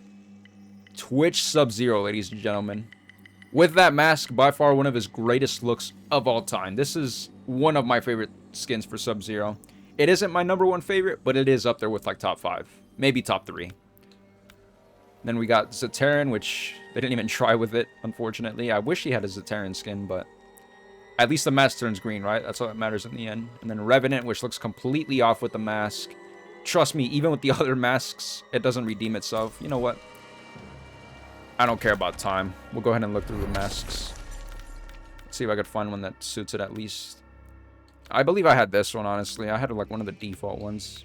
Twitch Sub-Zero, ladies and gentlemen. With that mask, by far one of his greatest looks of all time. This is one of my favorite skins for Sub-Zero. It isn't my #1 favorite, but it is up there with like top 5. Maybe top 3. Then we got Zaterran, which they didn't even try with it, unfortunately. I wish he had a Zaterran skin, but at least the mask turns green, right? That's all that matters in the end. And then Revenant, which looks completely off with the mask. Trust me, even with the other masks, it doesn't redeem itself. You know what? I don't care about time. We'll go ahead and look through the masks. Let's see if I could find one that suits it at least. I believe I had this one, honestly. I had like one of the default ones.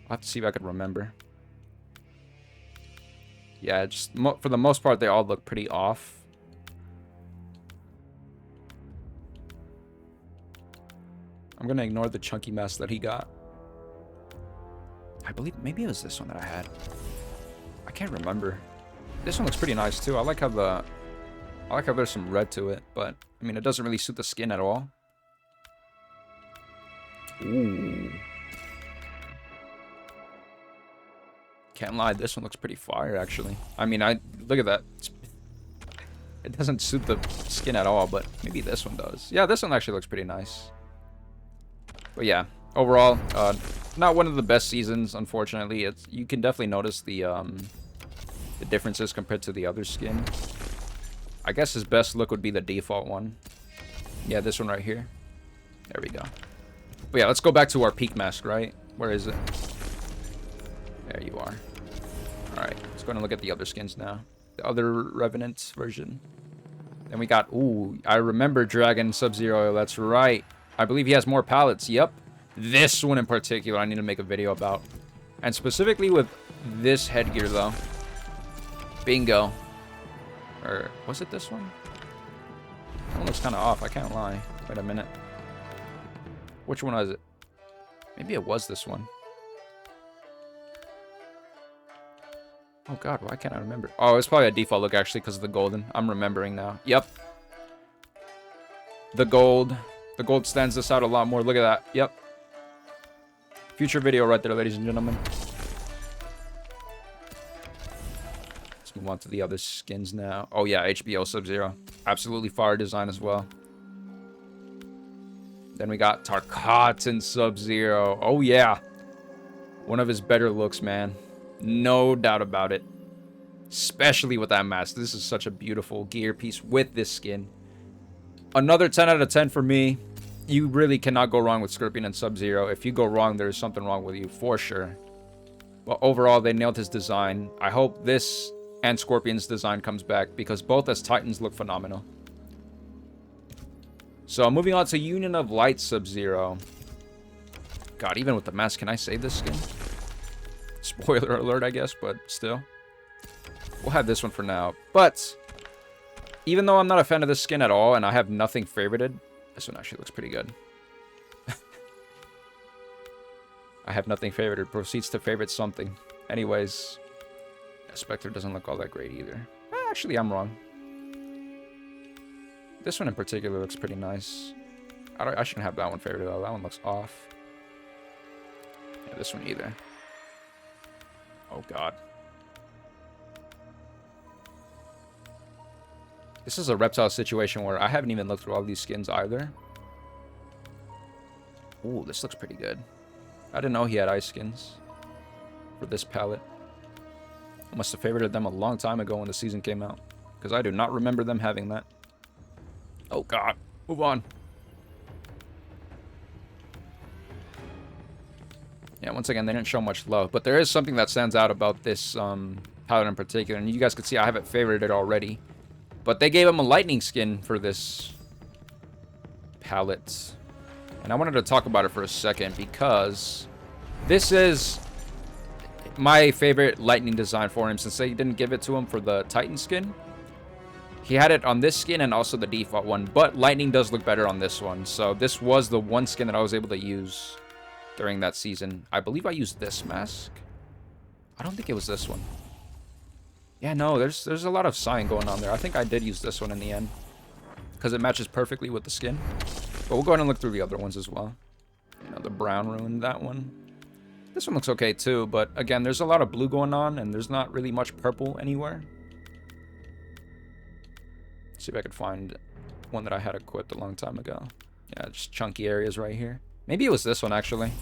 I'll have to see if I could remember. Yeah, just for the most part, they all look pretty off. I'm going to ignore the chunky mask that he got. I believe maybe it was this one that I had. I can't remember. This one looks pretty nice too. I like how there's some red to it, but I mean, it doesn't really suit the skin at all. Ooh. Can't lie, this one looks pretty fire, actually. I mean, look at that. It doesn't suit the skin at all, but maybe this one does. Yeah, this one actually looks pretty nice. But yeah, overall, not one of the best seasons, unfortunately. You can definitely notice the differences compared to the other skin. I guess his best look would be the default one. Yeah, this one right here. There we go. But yeah, let's go back to our peak mask, right? Where is it? There you are. Alright, let's go and look at the other skins now. The other Revenant version. Then we got, ooh, I remember Dragon Sub-Zero. That's right. I believe he has more palettes. Yep. This one in particular, I need to make a video about. And specifically with this headgear, though. Bingo. Or, was it this one? That one looks kind of off. I can't lie. Wait a minute. Which one was it? Maybe it was this one. Oh god, why can't I remember? Oh, it's probably a default look actually because of the golden. I'm remembering now. Yep. The gold. The gold stands this out a lot more. Look at that. Yep. Future video right there, ladies and gentlemen. Let's move on to the other skins now. Oh yeah, HBO Sub-Zero. Absolutely fire design as well. Then we got Tarkatan Sub-Zero. Oh yeah. One of his better looks, man. No doubt about it. Especially with that mask. This is such a beautiful gear piece with this skin. Another 10 out of 10 for me. You really cannot go wrong with Scorpion and Sub-Zero. If you go wrong, there is something wrong with you for sure. But overall, they nailed his design. I hope this and Scorpion's design comes back because both as Titans look phenomenal. So moving on to Union of Light Sub-Zero. God, even with the mask, can I save this skin? Spoiler alert, I guess, but still. We'll have this one for now. But even though I'm not a fan of this skin at all and I have nothing favorited, this one actually looks pretty good. I have nothing favorited. Proceeds to favorite something. Anyways, Spectre doesn't look all that great either. Actually, I'm wrong. This one in particular looks pretty nice. I shouldn't have that one favorited though. That one looks off. Yeah, this one either. Oh god. This is a reptile situation where I haven't even looked through all these skins either. Ooh, this looks pretty good. I didn't know he had ice skins for this palette. I must have favorited them a long time ago when the season came out. Because I do not remember them having that. Oh god. Move on. Yeah, once again, they didn't show much love. But there is something that stands out about this palette in particular. And you guys can see I have it favorited already. But they gave him a lightning skin for this palette. And I wanted to talk about it for a second because this is my favorite lightning design for him since they didn't give it to him for the Titan skin. He had it on this skin and also the default one. But lightning does look better on this one. So this was the one skin that I was able to use during that season. I believe I used this mask. I don't think it was this one. Yeah, no, there's a lot of sign going on there. I think I did use this one in the end because it matches perfectly with the skin. But we'll go ahead and look through the other ones as well. You know, the brown ruined that one. This one looks okay too, but again, there's a lot of blue going on and there's not really much purple anywhere. Let's see if I could find one that I had equipped a long time ago. Yeah, just chunky areas right here. Maybe it was this one, actually.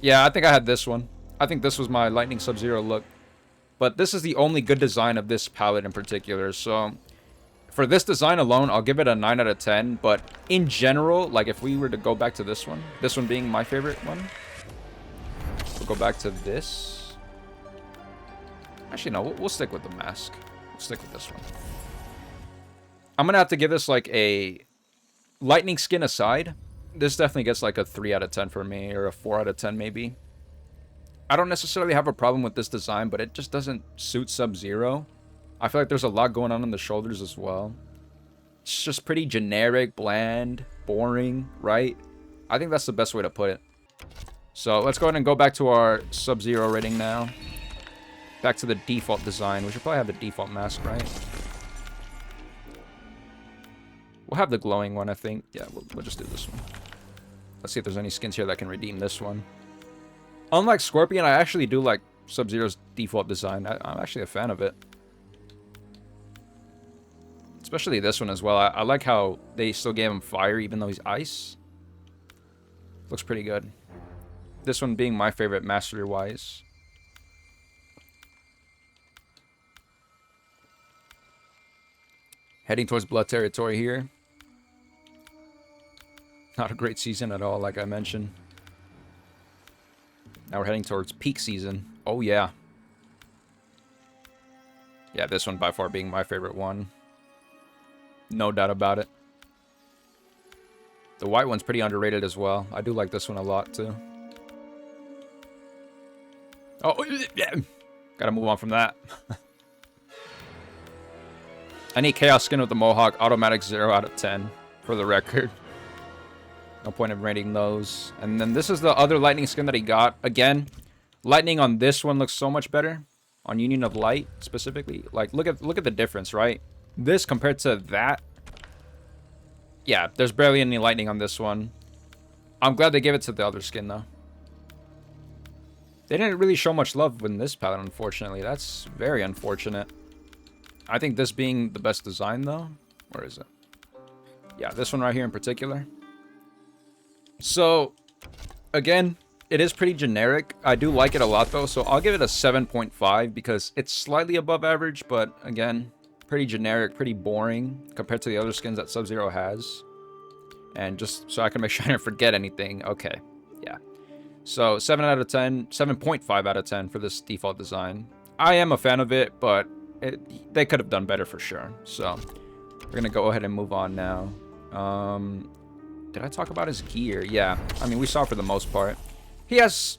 Yeah, I think I had this one. I think this was my Lightning Sub-Zero look. But this is the only good design of this palette in particular. So, for this design alone, I'll give it a 9 out of 10. But in general, like if we were to go back to this one being my favorite one. We'll go back to this. Actually, no, we'll stick with the mask. We'll stick with this one. I'm going to have to give this like a lightning skin aside. This definitely gets like a 3 out of 10 for me, or a 4 out of 10 maybe. I don't necessarily have a problem with this design, but it just doesn't suit Sub-Zero. I feel like there's a lot going on the shoulders as well. It's just pretty generic, bland, boring, right? I think that's the best way to put it. So let's go ahead and go back to our Sub-Zero rating now. Back to the default design. We should probably have the default mask, right? We'll have the glowing one, I think. Yeah, we'll just do this one. Let's see if there's any skins here that can redeem this one. Unlike Scorpion, I actually do like Sub-Zero's default design. I'm actually a fan of it. Especially this one as well. I like how they still gave him fire even though he's ice. Looks pretty good. This one being my favorite mastery-wise. Heading towards blood territory here. Not a great season at all, like I mentioned. Now we're heading towards peak season. Oh, yeah. Yeah, this one by far being my favorite one. No doubt about it. The white one's pretty underrated as well. I do like this one a lot, too. Oh, yeah. Gotta move on from that. Any Chaos skin with the Mohawk, automatic 0 out of 10, for the record. No point of rating those. And then this is the other lightning skin that he got. Again, lightning on this one looks so much better. On Union of Light, specifically. Like, look at the difference, right? This compared to that. Yeah, there's barely any lightning on this one. I'm glad they gave it to the other skin, though. They didn't really show much love in this palette, unfortunately. That's very unfortunate. I think this being the best design, though. Where is it? Yeah, this one right here in particular. So, again, it is pretty generic. I do like it a lot, though, so I'll give it a 7.5 because it's slightly above average, but again, pretty generic, pretty boring compared to the other skins that Sub-Zero has. And just so I can make sure I don't forget anything. Okay, yeah. So 7 out of 10, 7.5 out of 10 for this default design. I am a fan of it, but they could have done better for sure. So we're gonna go ahead and move on now. Did I talk about his gear? Yeah, I mean, we saw for the most part. He has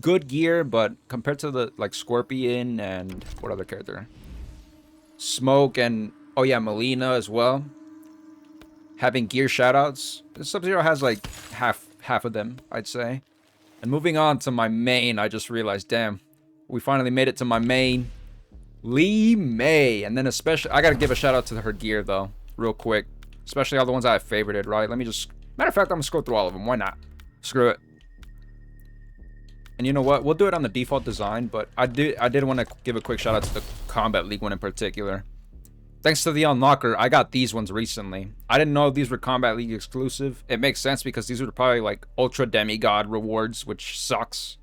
good gear, but compared to the like Scorpion and what other character? Smoke and, oh yeah, Melina as well. Having gear shoutouts. Sub-Zero has like half of them, I'd say. And moving on to my main, I just realized, damn, we finally made it to my main. Li Mei. And then especially, I gotta give a shout out to her gear though, real quick. Especially all the ones I have favorited, right? Let me just, matter of fact, I'm gonna scroll through all of them. Why not? Screw it. And you know what? We'll do it on the default design, but I did want to give a quick shout out to the Kombat League one in particular. Thanks to the unlocker, I got these ones recently. I didn't know these were Kombat League exclusive. It makes sense because these were probably like Ultra Demigod rewards, which sucks.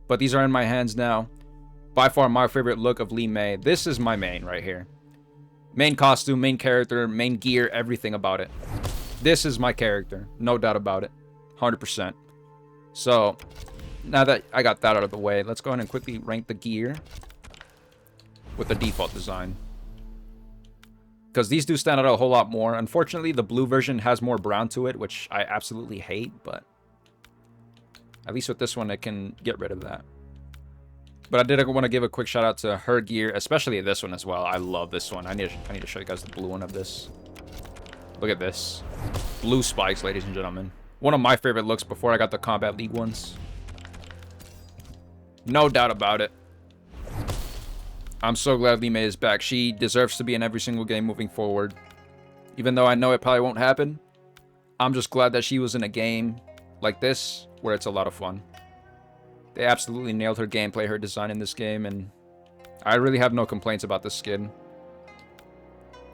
But these are in my hands now. By far my favorite look of Li Mei. This is my main right here. Main costume, main character, main gear, everything about it. This is my character. No doubt about it. 100%. So, now that I got that out of the way, let's go ahead and quickly rank the gear with the default design. Because these do stand out a whole lot more. Unfortunately, the blue version has more brown to it, which I absolutely hate, but at least with this one, it can get rid of that. But I did want to give a quick shout out to her gear, especially this one as well. I love this one. I need to show you guys the blue one of this. Look at this. Blue spikes, ladies and gentlemen. One of my favorite looks before I got the Kombat League ones. No doubt about it. I'm so glad Li Mei is back. She deserves to be in every single game moving forward. Even though I know it probably won't happen, I'm just glad that she was in a game like this where it's a lot of fun. They absolutely nailed her gameplay, her design in this game, and I really have no complaints about this skin.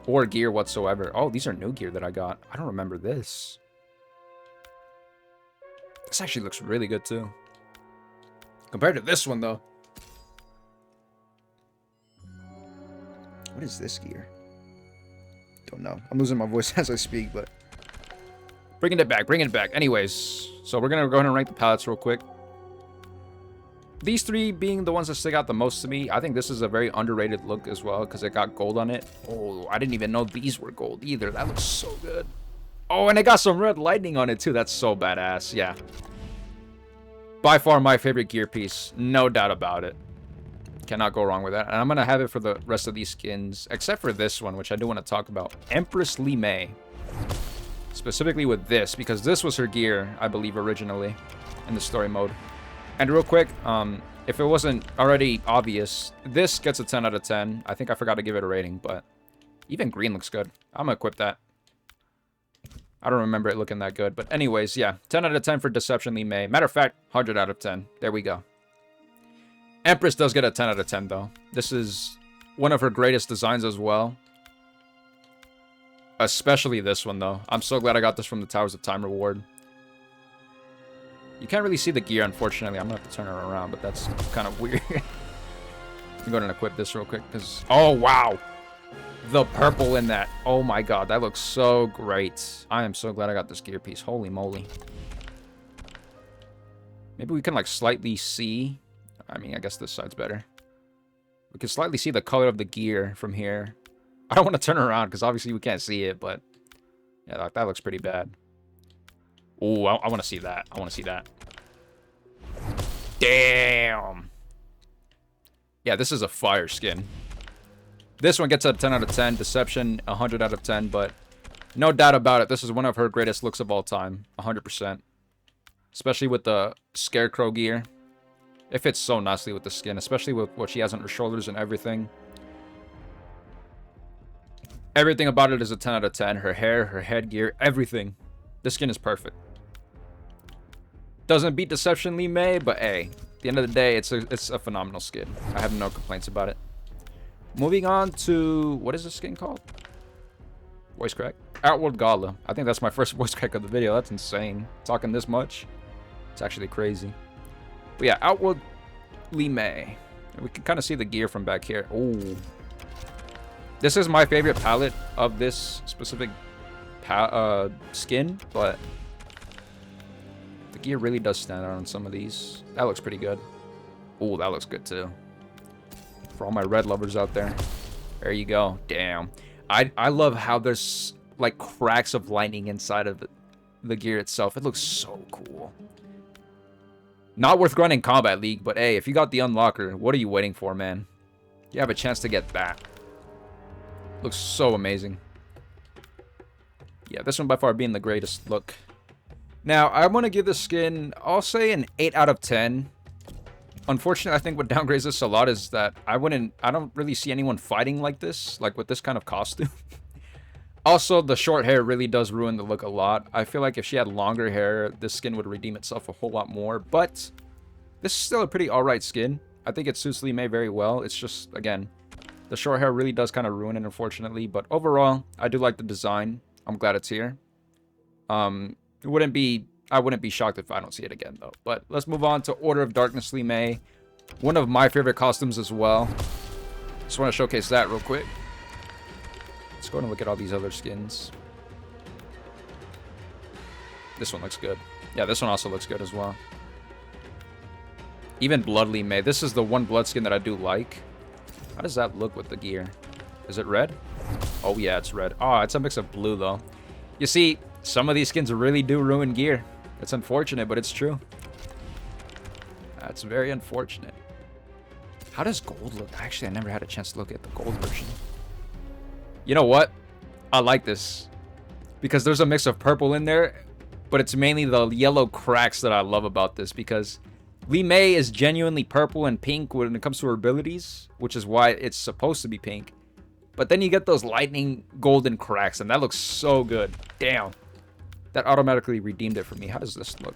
Or gear whatsoever. Oh, these are new gear that I got. I don't remember this. This actually looks really good too. Compared to this one though. What is this gear? Don't know. I'm losing my voice as I speak, but bringing it back. Anyways, so we're gonna go ahead and rank the palettes real quick. These three being the ones that stick out the most to me. I think this is a very underrated look as well because it got gold on it. Oh, I didn't even know these were gold either. That looks so good. Oh, and it got some red lightning on it too. That's so badass. Yeah. By far my favorite gear piece. No doubt about it. Cannot go wrong with that. And I'm going to have it for the rest of these skins, except for this one, which I do want to talk about. Empress Li Mei. Specifically with this, because this was her gear, I believe, originally in the story mode. And real quick, if it wasn't already obvious, this gets a 10 out of 10. I think I forgot to give it a rating, but even green looks good. I'm going to equip that. I don't remember it looking that good. But anyways, yeah. 10 out of 10 for Deception Li Mei. Matter of fact, 100 out of 10. There we go. Empress does get a 10 out of 10, though. This is one of her greatest designs as well. Especially this one, though. I'm so glad I got this from the Towers of Time reward. You can't really see the gear, unfortunately. I'm going to have to turn her around, but that's kind of weird. I'm going to equip this real quick, because... Oh, wow! The purple in that. Oh, my God. That looks so great. I am so glad I got this gear piece. Holy moly. Maybe we can, like, slightly see... I mean, I guess this side's better. We can slightly see the color of the gear from here. I don't want to turn around because obviously we can't see it, but yeah, that looks pretty bad. Oh, I want to see that. I want to see that. Damn. Yeah, this is a fire skin. This one gets a 10 out of 10. Deception, 100 out of 10, but no doubt about it. This is one of her greatest looks of all time. 100%. Especially with the scarecrow gear. It fits so nicely with the skin, especially with what she has on her shoulders and everything. Everything about it is a 10 out of 10. Her hair, her headgear, everything. This skin is perfect. Doesn't beat Deception Lee May, but hey, at the end of the day, it's a phenomenal skin. I have no complaints about it. Moving on to, what is this skin called? Voice crack. Outworld Gala. I think that's my first voice crack of the video. That's insane. Talking this much. It's actually crazy. But yeah, Outworld Lee May. We can kind of see the gear from back here. Oh. This is my favorite palette of this specific skin, but the gear really does stand out on some of these. That looks pretty good. Oh, that looks good too. For all my red lovers out there. There you go. Damn. I love how there's like cracks of lightning inside of the gear itself. It looks so cool. Not worth grinding Combat League, but hey, if you got the unlocker, what are you waiting for, man? You have a chance to get that. Looks so amazing. Yeah, this one by far being the greatest look. Now, I want to give this skin, I'll say an 8 out of 10. Unfortunately, I think what downgrades this a lot is that I don't really see anyone fighting like this, like with this kind of costume. Also, the short hair really does ruin the look a lot. I feel like if she had longer hair, this skin would redeem itself a whole lot more. But this is still a pretty alright skin. I think it suits Lee May very well. It's just, again, the short hair really does kind of ruin it, unfortunately. But overall, I do like the design. I'm glad it's here. I wouldn't be shocked if I don't see it again, though. But let's move on to Order of Darkness Lee May. One of my favorite costumes as well. Just want to showcase that real quick. Let's go and look at all these other skins. This one looks good. Yeah, this one also looks good as well. Even Blood Lee May. This is the one blood skin that I do like. How does that look with the gear? Is it red? Oh, yeah, it's red. Oh, it's a mix of blue, though. You see, some of these skins really do ruin gear. It's unfortunate, but it's true. That's very unfortunate. How does gold look? Actually, I never had a chance to look at the gold version. You know what? I like this. Because there's a mix of purple in there, but it's mainly the yellow cracks that I love about this, because Lee May is genuinely purple and pink when it comes to her abilities, which is why it's supposed to be pink. But then you get those lightning golden cracks, and that looks so good. Damn. That automatically redeemed it for me. How does this look?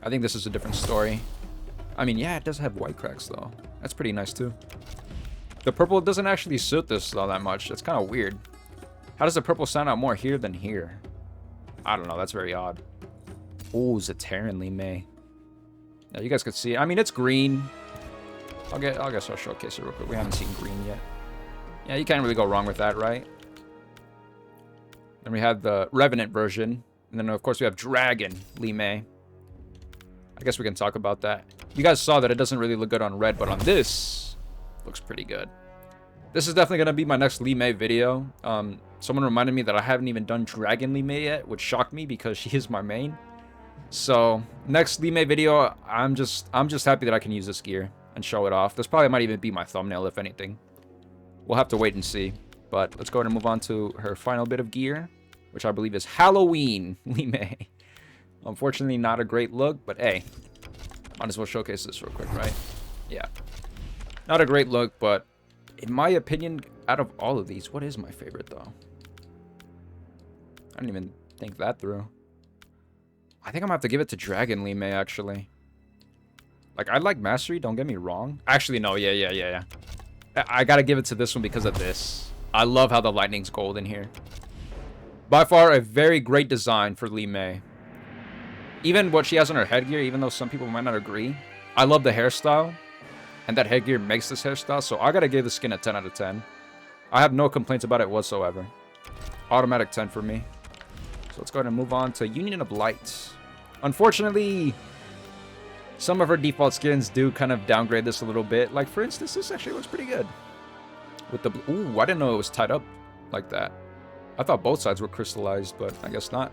I think this is a different story. I mean, yeah, it does have white cracks, though. That's pretty nice, too. The purple doesn't actually suit this, though, that much. It's kind of weird. How does the purple stand out more here than here? I don't know. That's very odd. Oh, Zateran Lee May. Now, you guys could see it. I mean, it's green. I guess I'll showcase it real quick. We haven't seen green yet. Yeah, you can't really go wrong with that, right? Then we have the Revenant version. And then, of course, we have Dragon Lee May. I guess we can talk about that. You guys saw that it doesn't really look good on red, but on this, looks pretty good. This is definitely going to be my next Lee May video. Someone reminded me that I haven't even done Dragon Lee May yet, which shocked me because she is my main. So, next Lee May video, I'm just happy that I can use this gear and show it off. This probably might even be my thumbnail, if anything. We'll have to wait and see. But let's go ahead and move on to her final bit of gear, which I believe is Halloween Lee May. Unfortunately, not a great look, but hey, might as well showcase this real quick, right? Yeah. Not a great look, but in my opinion, out of all of these, what is my favorite, though? I didn't even think that through. I think I'm gonna have to give it to Dragon Lee May, actually. Like, I like Mastery, don't get me wrong. Actually, no, yeah. I gotta give it to this one because of this. I love how the lightning's gold in here. By far, a very great design for Lee May. Even what she has on her headgear, even though some people might not agree, I love the hairstyle. And that headgear makes this hairstyle, so I gotta give the skin a 10 out of 10. I have no complaints about it whatsoever. Automatic 10 for me. So let's go ahead and move on to Union of Light. Unfortunately, some of her default skins do kind of downgrade this a little bit. Like, for instance, this actually looks pretty good. with the... Ooh, I didn't know it was tied up like that. I thought both sides were crystallized, but I guess not.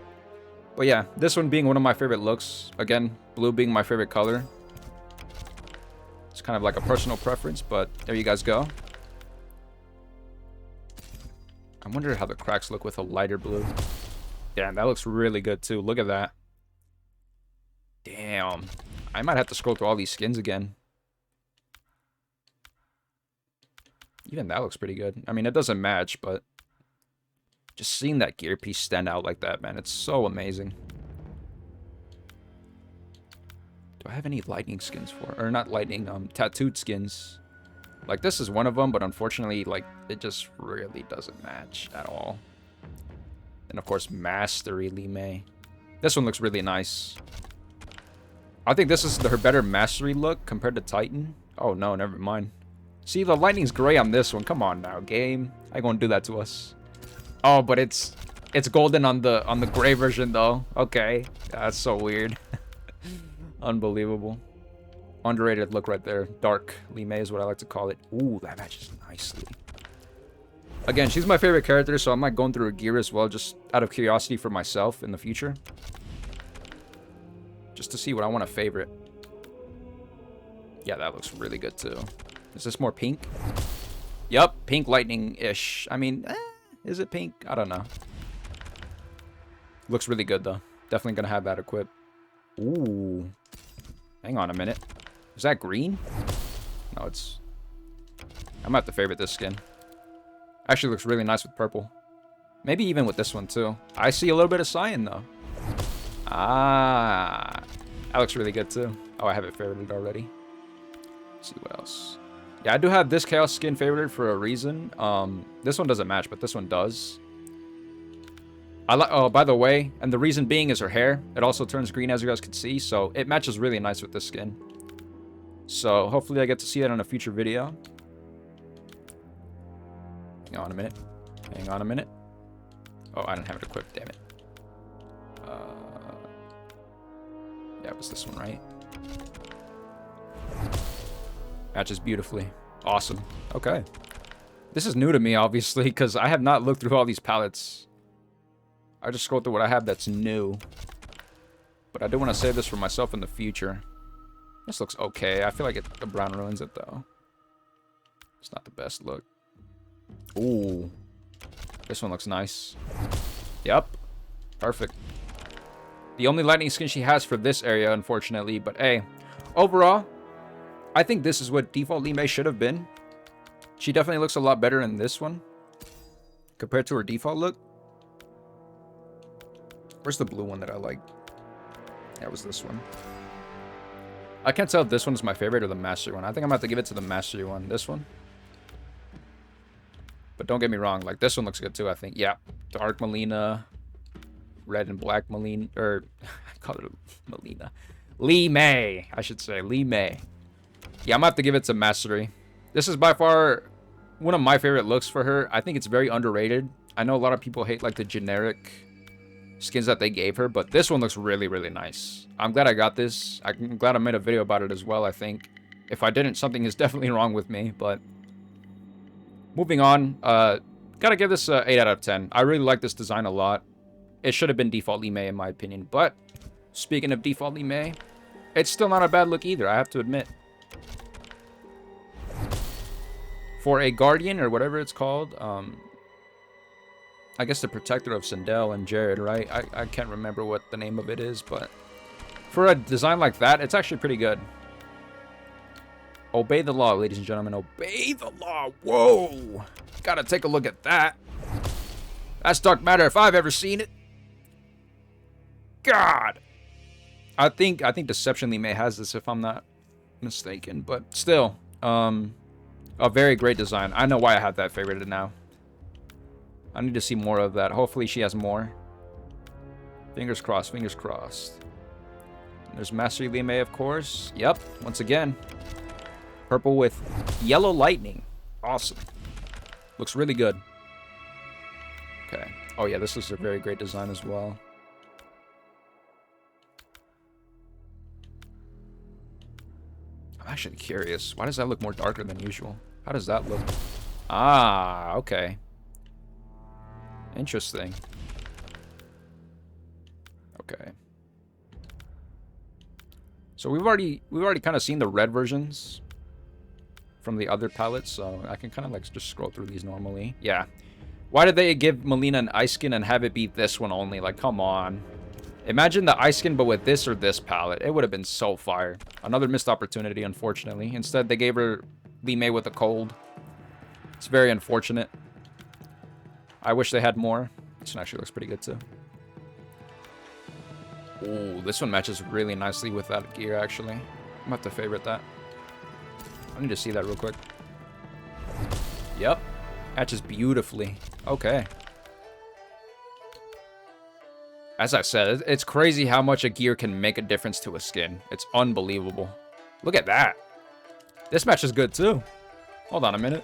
But yeah, this one being one of my favorite looks. Again, blue being my favorite color. It's kind of like a personal preference, but there you guys go. I wonder how the cracks look with a lighter blue. Damn, that looks really good too. Look at that. Damn. I might have to scroll through all these skins again. Even that looks pretty good. I mean, it doesn't match, but just seeing that gear piece stand out like that, man, it's so amazing. Do I have any lightning skins for? Or not lightning, tattooed skins. Like, this is one of them, but unfortunately, like, it just really doesn't match at all. And of course, Mastery Lime. This one looks really nice. I think this is her better Mastery look compared to Titan. Oh no, never mind. See, the lightning's gray on this one. Come on now, game. How you gonna do that to us? Oh, but it's golden on the gray version though. Okay, that's so weird. Unbelievable. Underrated look right there. Dark Lime is what I like to call it. Ooh, that matches nicely. Again, she's my favorite character, so I'm like going through her gear as well, just out of curiosity for myself in the future. Just to see what I want to favorite. Yeah, that looks really good too. Is this more pink? Yup, pink lightning-ish. I mean, is it pink? I don't know. Looks really good though. Definitely gonna have that equipped. Ooh. Hang on a minute. Is that green? No, it's... I'm gonna have to favorite this skin. Actually looks really nice with purple. Maybe even with this one too. I see a little bit of cyan though. Ah. That looks really good too. Oh, I have it favorited already. Let's see what else. Yeah, I do have this Chaos skin favorited for a reason. This one doesn't match, but this one does. I like. Oh, by the way, and the reason being is her hair. It also turns green, as you guys can see, so it matches really nice with this skin. So hopefully I get to see that in a future video. Hang on a minute. Hang on a minute. Oh, I didn't have it equipped. Damn it. Yeah, it was this one, right? Matches beautifully. Awesome. Okay. This is new to me, obviously, because I have not looked through all these palettes. I just scrolled through what I have that's new. But I do want to save this for myself in the future. This looks okay. I feel like the brown ruins it, though. It's not the best look. Ooh. This one looks nice. Yep. Perfect. The only lightning skin she has for this area, unfortunately. But hey, overall, I think this is what default Lime should have been. She definitely looks a lot better in this one compared to her default look. Where's the blue one that I like? That was this one. I can't tell if this one is my favorite or the Mastery one. I think I'm about to give it to the Mastery one. This one. But don't get me wrong. Like, this one looks good too, I think. Yeah. Dark Melina. Red and black Melina. Or, I call it Melina. Lime. I should say. Lime. Yeah, I'm going to have to give it to Mastery. This is by far one of my favorite looks for her. I think it's very underrated. I know a lot of people hate, like, the generic skins that they gave her, but this one looks really, really nice. I'm glad I got this. I'm glad I made a video about it as well, I think. If I didn't, something is definitely wrong with me, but moving on. Gotta give this a 8 out of 10. I really like this design a lot. It should have been default Lime in my opinion, but speaking of default Lime, it's still not a bad look either, I have to admit. For a Guardian, or whatever it's called, I guess the protector of Sindel and Jared, right? I can't remember what the name of it is, but for a design like that, it's actually pretty good. Obey the law, ladies and gentlemen. Obey the law. Whoa. Gotta take a look at that. That's Dark Matter if I've ever seen it. God. I think Deception Lime has this if I'm not mistaken, but still, a very great design. I know why I have that favorited now. I need to see more of that. Hopefully she has more. Fingers crossed, fingers crossed. There's Mastery Lime, of course. Yep, once again. Purple with yellow lightning. Awesome. Looks really good. Okay. Oh yeah, this is a very great design as well. I'm actually curious. Why does that look more darker than usual? How does that look? Ah, okay. Interesting. Okay. So we've already kind of seen the red versions from the other palettes, so I can kind of like just scroll through these normally. Yeah. Why did they give Melina an ice skin and have it be this one only? Like, come on. Imagine the ice skin, but with this or this palette. It would have been so fire. Another missed opportunity, unfortunately. Instead, they gave her Lee May with a cold. It's very unfortunate. I wish they had more. This one actually looks pretty good, too. Ooh, this one matches really nicely with that gear, actually. I'm gonna have to favorite that. I need to see that real quick. Yep. Matches beautifully. Okay. As I said, it's crazy how much a gear can make a difference to a skin. It's unbelievable. Look at that. This match is good, too. Hold on a minute.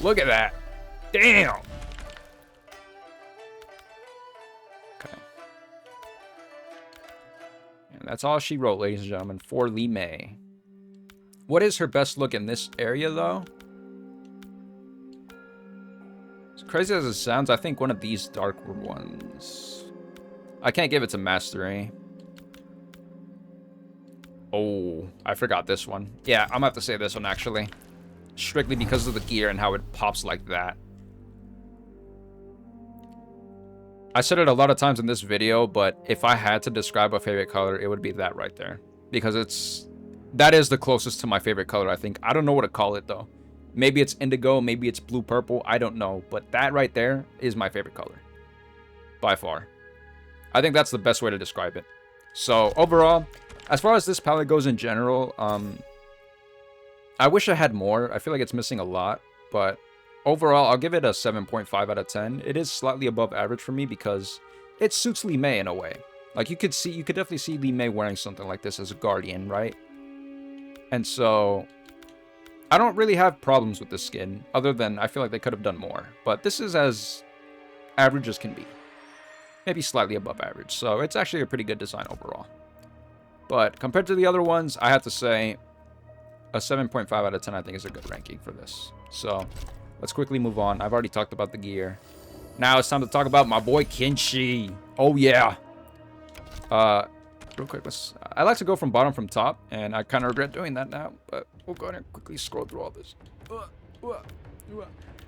Look at that. Damn. Okay. And that's all she wrote, ladies and gentlemen, for Lee May. What is her best look in this area, though? As crazy as it sounds, I think one of these darker ones. I can't give it to Mastery. Oh, I forgot this one. Yeah, I'm gonna have to say this one, actually. Strictly because of the gear and how it pops like that. I said it a lot of times in this video, but if I had to describe a favorite color, it would be that right there. Because that is the closest to my favorite color, I think. I don't know what to call it, though. Maybe it's indigo, maybe it's blue-purple, I don't know. But that right there is my favorite color. By far. I think that's the best way to describe it. So, overall, as far as this palette goes in general, I wish I had more. I feel like it's missing a lot. But overall, I'll give it a 7.5 out of 10. It is slightly above average for me because it suits Lee May in a way. Like, you could definitely see Lee May wearing something like this as a Guardian, right? And so, I don't really have problems with this skin, other than I feel like they could have done more. But this is as average as can be. Maybe slightly above average. So it's actually a pretty good design overall. But compared to the other ones, I have to say a 7.5 out of 10 I think is a good ranking for this. So let's quickly move on. I've already talked about the gear. Now it's time to talk about my boy Kenshi. Oh yeah. Real quick, I like to go from bottom from top, and I kind of regret doing that now, but we'll go ahead and quickly scroll through all this.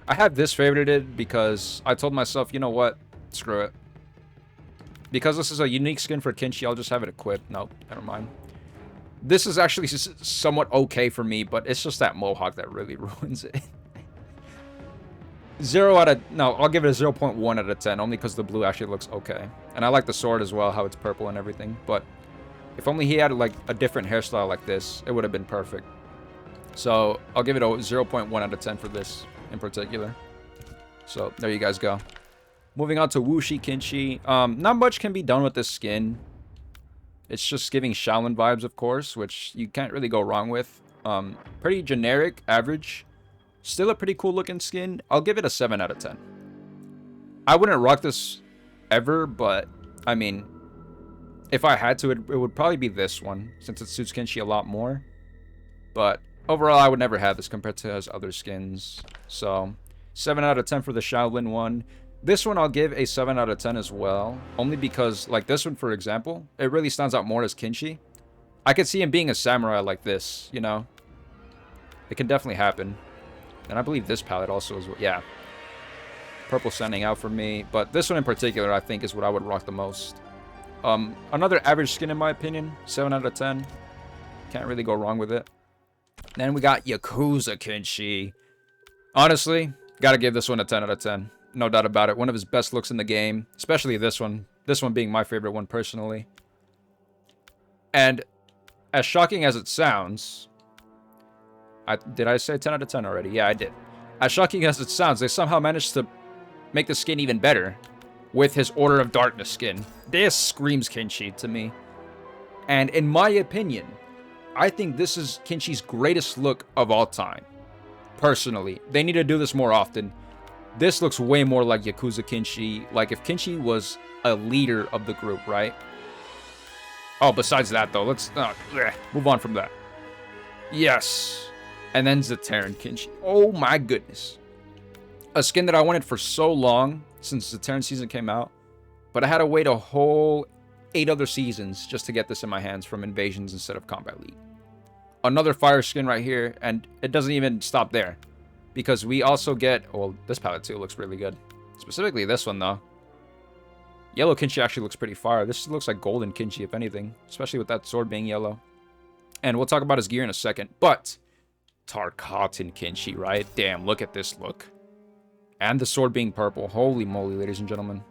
I have this favorited because I told myself, you know what? Screw it. Because this is a unique skin for Kenshi, I'll just have it equipped. Nope, never mind. This is actually somewhat okay for me, but it's just that mohawk that really ruins it. I'll give it a 0.1 out of 10, only because the blue actually looks okay. And I like the sword as well, how it's purple and everything. But if only he had like a different hairstyle like this, it would have been perfect. So I'll give it a 0.1 out of 10 for this in particular. So there you guys go. Moving on to Wuxi Kenshi. Not much can be done with this skin. It's just giving Shaolin vibes, of course, which you can't really go wrong with. Pretty generic, average. Still a pretty cool looking skin. I'll give it a 7 out of 10. I wouldn't rock this ever, but I mean, if I had to, it would probably be this one, since it suits Kenshi a lot more. But overall, I would never have this compared to his other skins. So 7 out of 10 for the Shaolin one. This one I'll give a 7 out of 10 as well. Only because, like this one, for example, it really stands out more as Kenshi. I could see him being a samurai like this, you know? It can definitely happen. And I believe this palette also is, yeah. Purple standing out for me. But this one in particular, I think, is what I would rock the most. Another average skin, in my opinion. 7 out of 10. Can't really go wrong with it. Then we got Yakuza Kenshi. Honestly, gotta give this one a 10 out of 10. No doubt about it. One of his best looks in the game. Especially this one. This one being my favorite one personally. And as shocking as it sounds... did I say 10 out of 10 already? Yeah, I did. As shocking as it sounds, they somehow managed to make the skin even better with his Order of Darkness skin. This screams Kenshi to me. And in my opinion, I think this is Kenshi's greatest look of all time. Personally. They need to do this more often. This looks way more like Yakuza Kenshi. Like if Kenshi was a leader of the group, right? Oh, besides that though, let's move on from that. Yes. And then Zateran Kinshi. Oh my goodness. A skin that I wanted for so long since Zateran season came out. But I had to wait a whole 8 other seasons just to get this in my hands from Invasions instead of Combat League. Another fire skin right here. And it doesn't even stop there. Because we also get... Well, this palette too looks really good. Specifically this one though. Yellow Kinshi actually looks pretty fire. This looks like golden Kinshi if anything. Especially with that sword being yellow. And we'll talk about his gear in a second. But... Tarkatan Kinshi, right? Damn, look at this look. And the sword being purple. Holy moly, ladies and gentlemen.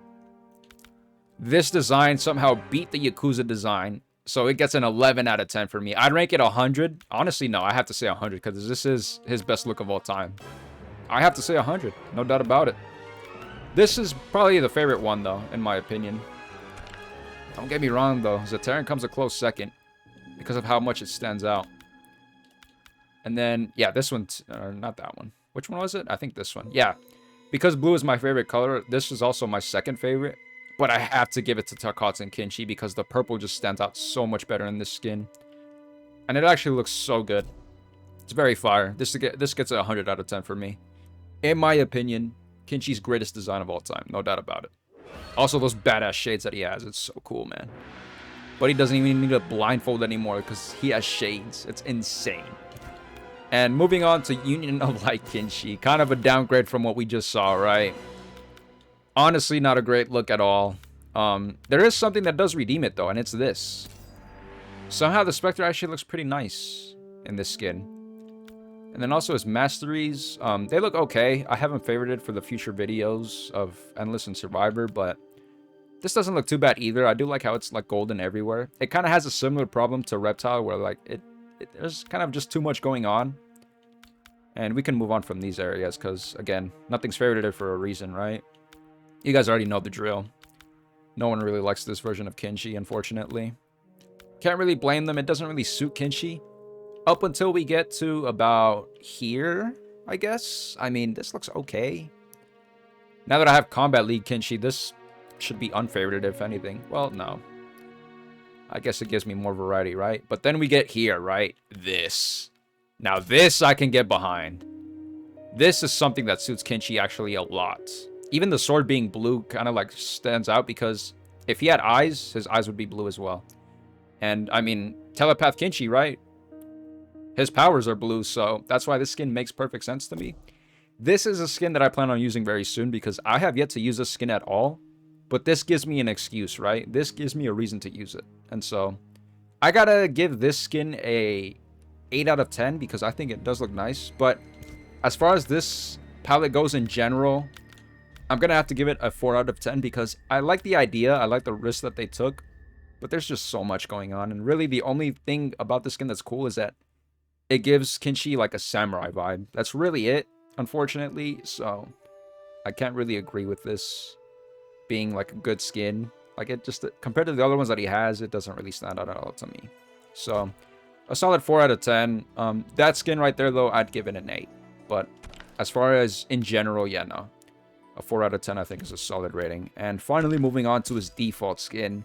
This design somehow beat the Yakuza design. So it gets an 11 out of 10 for me. I'd rank it 100. Honestly, no, I have to say 100 because this is his best look of all time. I have to say 100. No doubt about it. This is probably the favorite one, though, in my opinion. Don't get me wrong, though. Zateran comes a close second because of how much it stands out. And then, yeah, this one, not that one. Which one was it? I think this one. Yeah, because blue is my favorite color, this is also my second favorite. But I have to give it to Tarkatan Kinshi because the purple just stands out so much better in this skin. And it actually looks so good. It's very fire. This gets a 100 out of 10 for me. In my opinion, Kinshi's greatest design of all time. No doubt about it. Also, those badass shades that he has. It's so cool, man. But he doesn't even need a blindfold anymore because he has shades. It's insane. And moving on to Union of Light Kinshi. Kind of a downgrade from what we just saw, right? Honestly, not a great look at all. There is something that does redeem it, though, and it's this. Somehow the Spectre actually looks pretty nice in this skin. And then also his masteries. They look okay. I haven't favorited for the future videos of Endless and Survivor, but this doesn't look too bad either. I do like how it's like golden everywhere. It kind of has a similar problem to Reptile where like there's kind of just too much going on. And we can move on from these areas because, again, nothing's favorited for a reason, right? You guys already know the drill. No one really likes this version of Kinshi, unfortunately. Can't really blame them. It doesn't really suit Kinshi. Up until we get to about here, I guess. I mean, this looks okay. Now that I have Combat League Kinshi, this should be unfavorited, if anything. Well, no. I guess it gives me more variety, right? But then we get here, right? This. Now this I can get behind. This is something that suits Kinshi actually a lot. Even the sword being blue kind of like stands out because if he had eyes, his eyes would be blue as well. And I mean, Telepath Kinshi, right? His powers are blue, so that's why this skin makes perfect sense to me. This is a skin that I plan on using very soon because I have yet to use this skin at all. But this gives me an excuse, right? This gives me a reason to use it. And so, I gotta give this skin a 8 out of 10 because I think it does look nice. But as far as this palette goes in general, I'm gonna have to give it a 4 out of 10 because I like the idea. I like the risk that they took. But there's just so much going on. And really, the only thing about this skin that's cool is that it gives Kinshi like a samurai vibe. That's really it, unfortunately. So, I can't really agree with this being like a good skin. Like it just, compared to the other ones that he has, it doesn't really stand out at all to me. So, a solid 4 out of 10. That skin right there, though, I'd give it an 8. But as far as in general, yeah, no. A 4 out of 10, I think, is a solid rating. And finally, moving on to his default skin.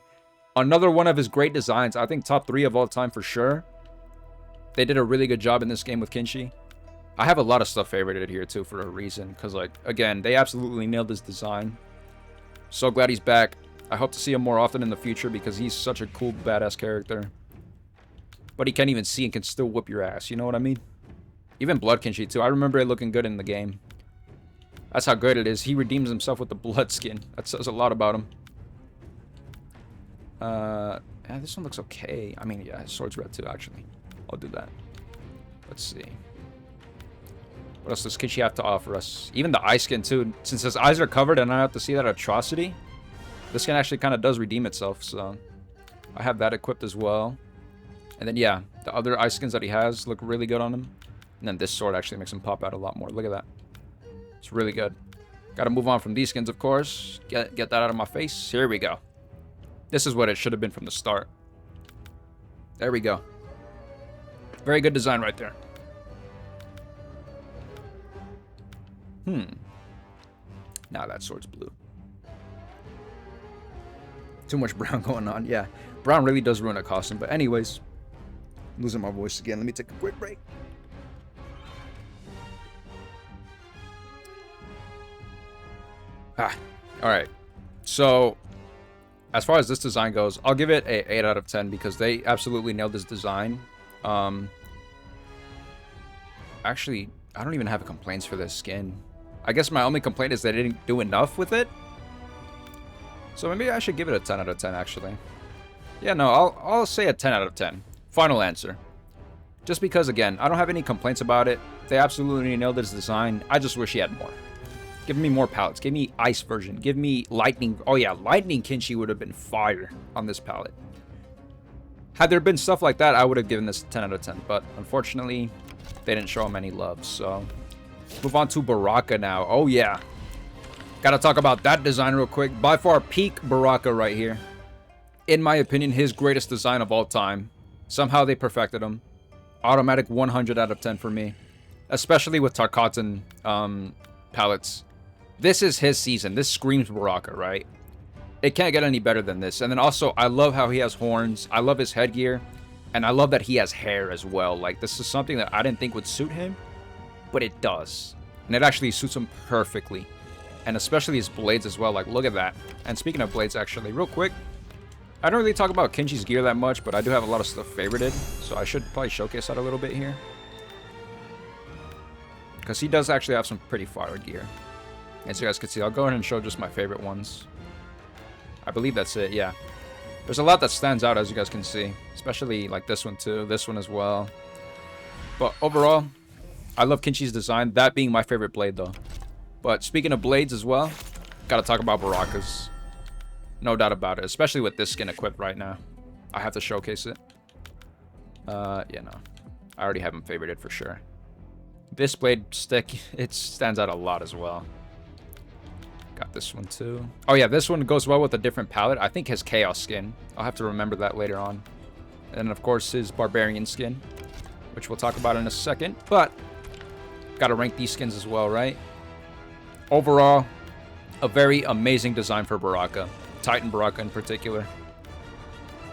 Another one of his great designs. I think top 3 of all time for sure. They did a really good job in this game with Kinshi. I have a lot of stuff favorited here, too, for a reason. Because, like, again, they absolutely nailed his design. So glad he's back. I hope to see him more often in the future because he's such a cool, badass character. But he can't even see and can still whip your ass. You know what I mean? Even Blood Kinshi, too. I remember it looking good in the game. That's how good it is. He redeems himself with the blood skin. That says a lot about him. Yeah, this one looks okay. I mean, yeah, his sword's red, too, actually. I'll do that. Let's see. What else does Kinshi have to offer us? Even the eye skin, too. Since his eyes are covered and I don't have to see that atrocity, this skin actually kind of does redeem itself. So, I have that equipped as well. And then, yeah, the other eye skins that he has look really good on him. And then this sword actually makes him pop out a lot more. Look at that. It's really good. Got to move on from these skins, of course. Get that out of my face. Here we go. This is what it should have been from the start. There we go. Very good design right there. Now that sword's blue. Too much brown going on. Yeah, brown really does ruin a costume. But anyways, I'm losing my voice again. Let me take a quick break. Ah, all right. So, as far as this design goes, I'll give it a 8 out of 10 because they absolutely nailed this design. Actually, I don't even have complaints for this skin. I guess my only complaint is they didn't do enough with it. So maybe I should give it a 10 out of 10, actually. Yeah, no, I'll say a 10 out of 10. Final answer. Just because, again, I don't have any complaints about it. They absolutely nailed this design. I just wish he had more. Give me more palettes. Give me ice version. Give me lightning. Oh yeah, lightning Kenshi would have been fire on this palette. Had there been stuff like that, I would have given this a 10 out of 10. But unfortunately, they didn't show him any love. So move on to Baraka now. Oh yeah. Gotta talk about that design real quick. By far peak Baraka right here. In my opinion, his greatest design of all time. Somehow they perfected him. Automatic 100 out of 10 for me. Especially with Tarkatan palettes. This is his season. This screams Baraka, right? It can't get any better than this. And then also, I love how he has horns. I love his headgear. And I love that he has hair as well. Like, this is something that I didn't think would suit him. But it does. And it actually suits him perfectly. And especially his blades as well. Like, look at that. And speaking of blades, actually, real quick. I don't really talk about Kenshi's gear that much, but I do have a lot of stuff favorited. So I should probably showcase that a little bit here. Because he does actually have some pretty fire gear. As you guys can see, I'll go ahead and show just my favorite ones. I believe that's it, yeah. There's a lot that stands out, as you guys can see. Especially like this one too, this one as well. But overall, I love Kenshi's design. That being my favorite blade though. But speaking of blades as well, gotta talk about Baraka's. No doubt about it. Especially with this skin equipped right now. I have to showcase it. Yeah, no. I already have him favorited for sure. This blade stick, it stands out a lot as well. Got this one too. Oh yeah, this one goes well with a different palette. I think his Chaos skin. I'll have to remember that later on. And then of course his Barbarian skin, which we'll talk about in a second. But, gotta rank these skins as well, right? Overall, a very amazing design for Baraka. Titan Baraka in particular.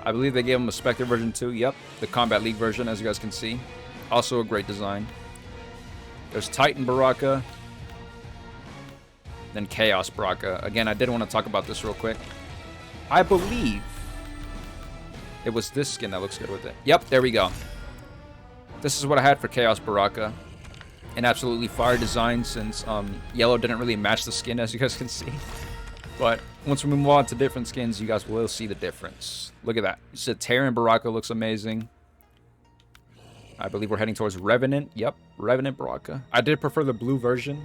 I believe they gave him a Spectre version too. Yep, the Combat League version, as you guys can see. Also a great design. There's Titan Baraka. Then Chaos Baraka. Again, I did want to talk about this real quick. I believe it was this skin that looks good with it. Yep, there we go. This is what I had for Chaos Baraka. An absolutely fire design since yellow didn't really match the skin, as you guys can see. But once we move on to different skins, you guys will see the difference. Look at that. Zaterian Baraka looks amazing. I believe we're heading towards Revenant. Yep, Revenant Baraka. I did prefer the blue version.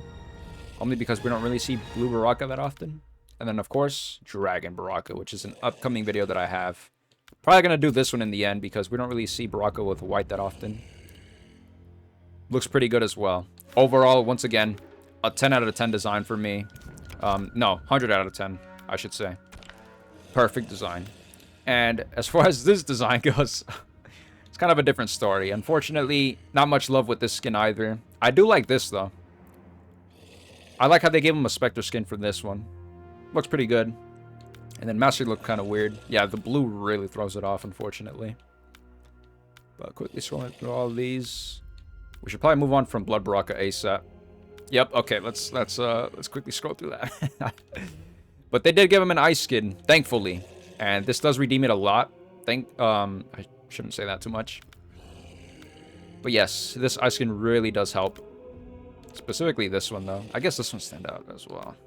Only because we don't really see blue Baraka that often. And then, of course, Dragon Baraka, which is an upcoming video that I have. Probably going to do this one in the end because we don't really see Baraka with white that often. Looks pretty good as well. Overall, once again, a 10 out of 10 design for me. No, 100 out of 10, I should say. Perfect design. And as far as this design goes, it's kind of a different story. Unfortunately, not much love with this skin either. I do like this, though. I like how they gave him a Spectre skin for this one. Looks pretty good. And then Mastery looked kind of weird. Yeah, the blue really throws it off, unfortunately. But quickly scrolling through all of these. We should probably move on from Blood Baraka ASAP. Yep, okay, let's quickly scroll through that. But they did give him an ice skin, thankfully. And this does redeem it a lot. I shouldn't say that too much. But yes, this ice skin really does help. Specifically this one, though. I guess this one stand out as well.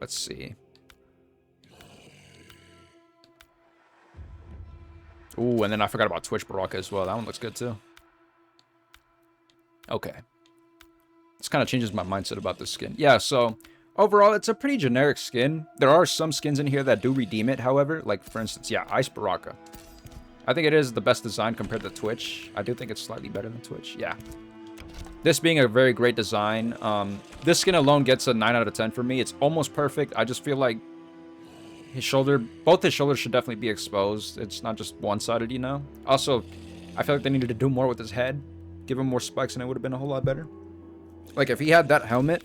Let's see. Ooh, and then I forgot about Twitch Baraka as well. That one looks good, too. Okay. This kind of changes my mindset about this skin. Yeah, so overall, it's a pretty generic skin. There are some skins in here that do redeem it, however. Like, for instance, yeah, Ice Baraka. I think it is the best design compared to Twitch. I do think it's slightly better than Twitch. Yeah. This being a very great design. This skin alone gets a 9 out of 10 for me. It's almost perfect. I just feel like both his shoulders should definitely be exposed. It's not just one-sided, you know? Also, I feel like they needed to do more with his head. Give him more spikes and it would have been a whole lot better. Like, if he had that helmet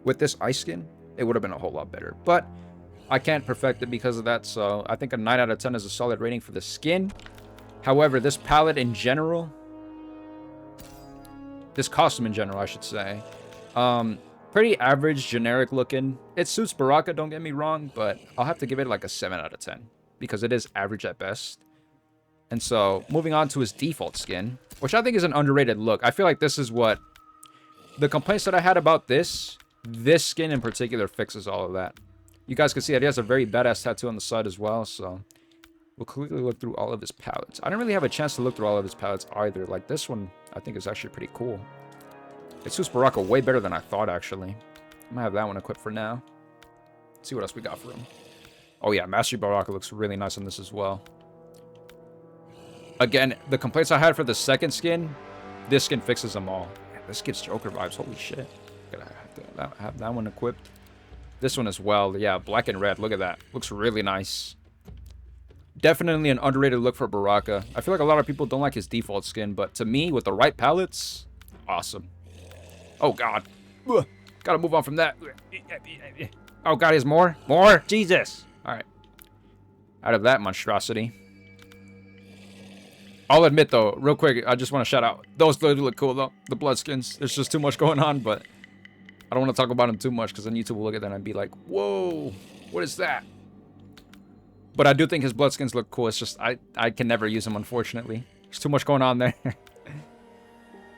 with this ice skin, it would have been a whole lot better. But I can't perfect it because of that, so I think a 9 out of 10 is a solid rating for the skin. However, this palette in general, this costume in general, I should say, Pretty average, generic looking. It suits Baraka, don't get me wrong, but I'll have to give it like a 7 out of 10 because it is average at best. And so, moving on to his default skin, which I think is an underrated look. I feel like this is what the complaints that I had about this skin in particular fixes all of that. You guys can see that he has a very badass tattoo on the side as well, so we'll quickly look through all of his palettes. I didn't really have a chance to look through all of his palettes either. Like this one, I think is actually pretty cool. It suits Baraka way better than I thought, actually. I'm gonna have that one equipped for now. Let's see what else we got for him. Oh yeah, Mastery Baraka looks really nice on this as well. Again, the complaints I had for the second skin, this skin fixes them all. Man, this gives Joker vibes, holy shit. Gotta have that one equipped. This one as well, yeah, black and red, look at that. Looks really nice. Definitely an underrated look for Baraka. I feel like a lot of people don't like his default skin, but to me, with the right palettes, awesome. Oh, God. Ugh. Gotta move on from that. Oh, God, there's more? More? Jesus. All right. Out of that monstrosity. I'll admit, though, real quick, I just want to shout out. Those do look cool, though. The bloodskins. There's just too much going on, but I don't want to talk about them too much because then YouTube will look at that and be like, whoa, what is that? But I do think his bloodskins look cool. It's just, I can never use them, unfortunately. There's too much going on there.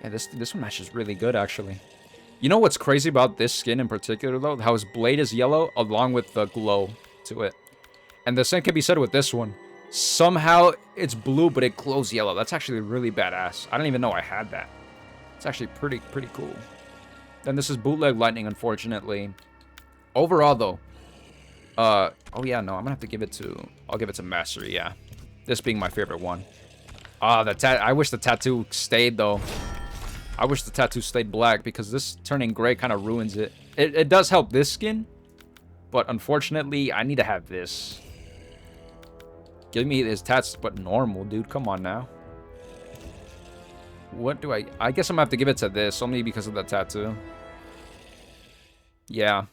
Yeah, this one matches really good, actually. You know what's crazy about this skin in particular, though? How his blade is yellow along with the glow to it. And the same can be said with this one. Somehow it's blue, but it glows yellow. That's actually really badass. I didn't even know I had that. It's actually pretty cool. Then this is bootleg lightning, unfortunately. Overall, though. Oh yeah, no, I'm gonna have to give it to. I'll give it to Mastery. Yeah, this being my favorite one. Ah, I wish the tattoo stayed though. I wish the tattoo stayed black because this turning gray kind of ruins it. It does help this skin, but unfortunately, I need to have this. Give me his tats, but normal, dude. Come on now. What do I guess I'm gonna have to give it to this only because of the tattoo. Yeah.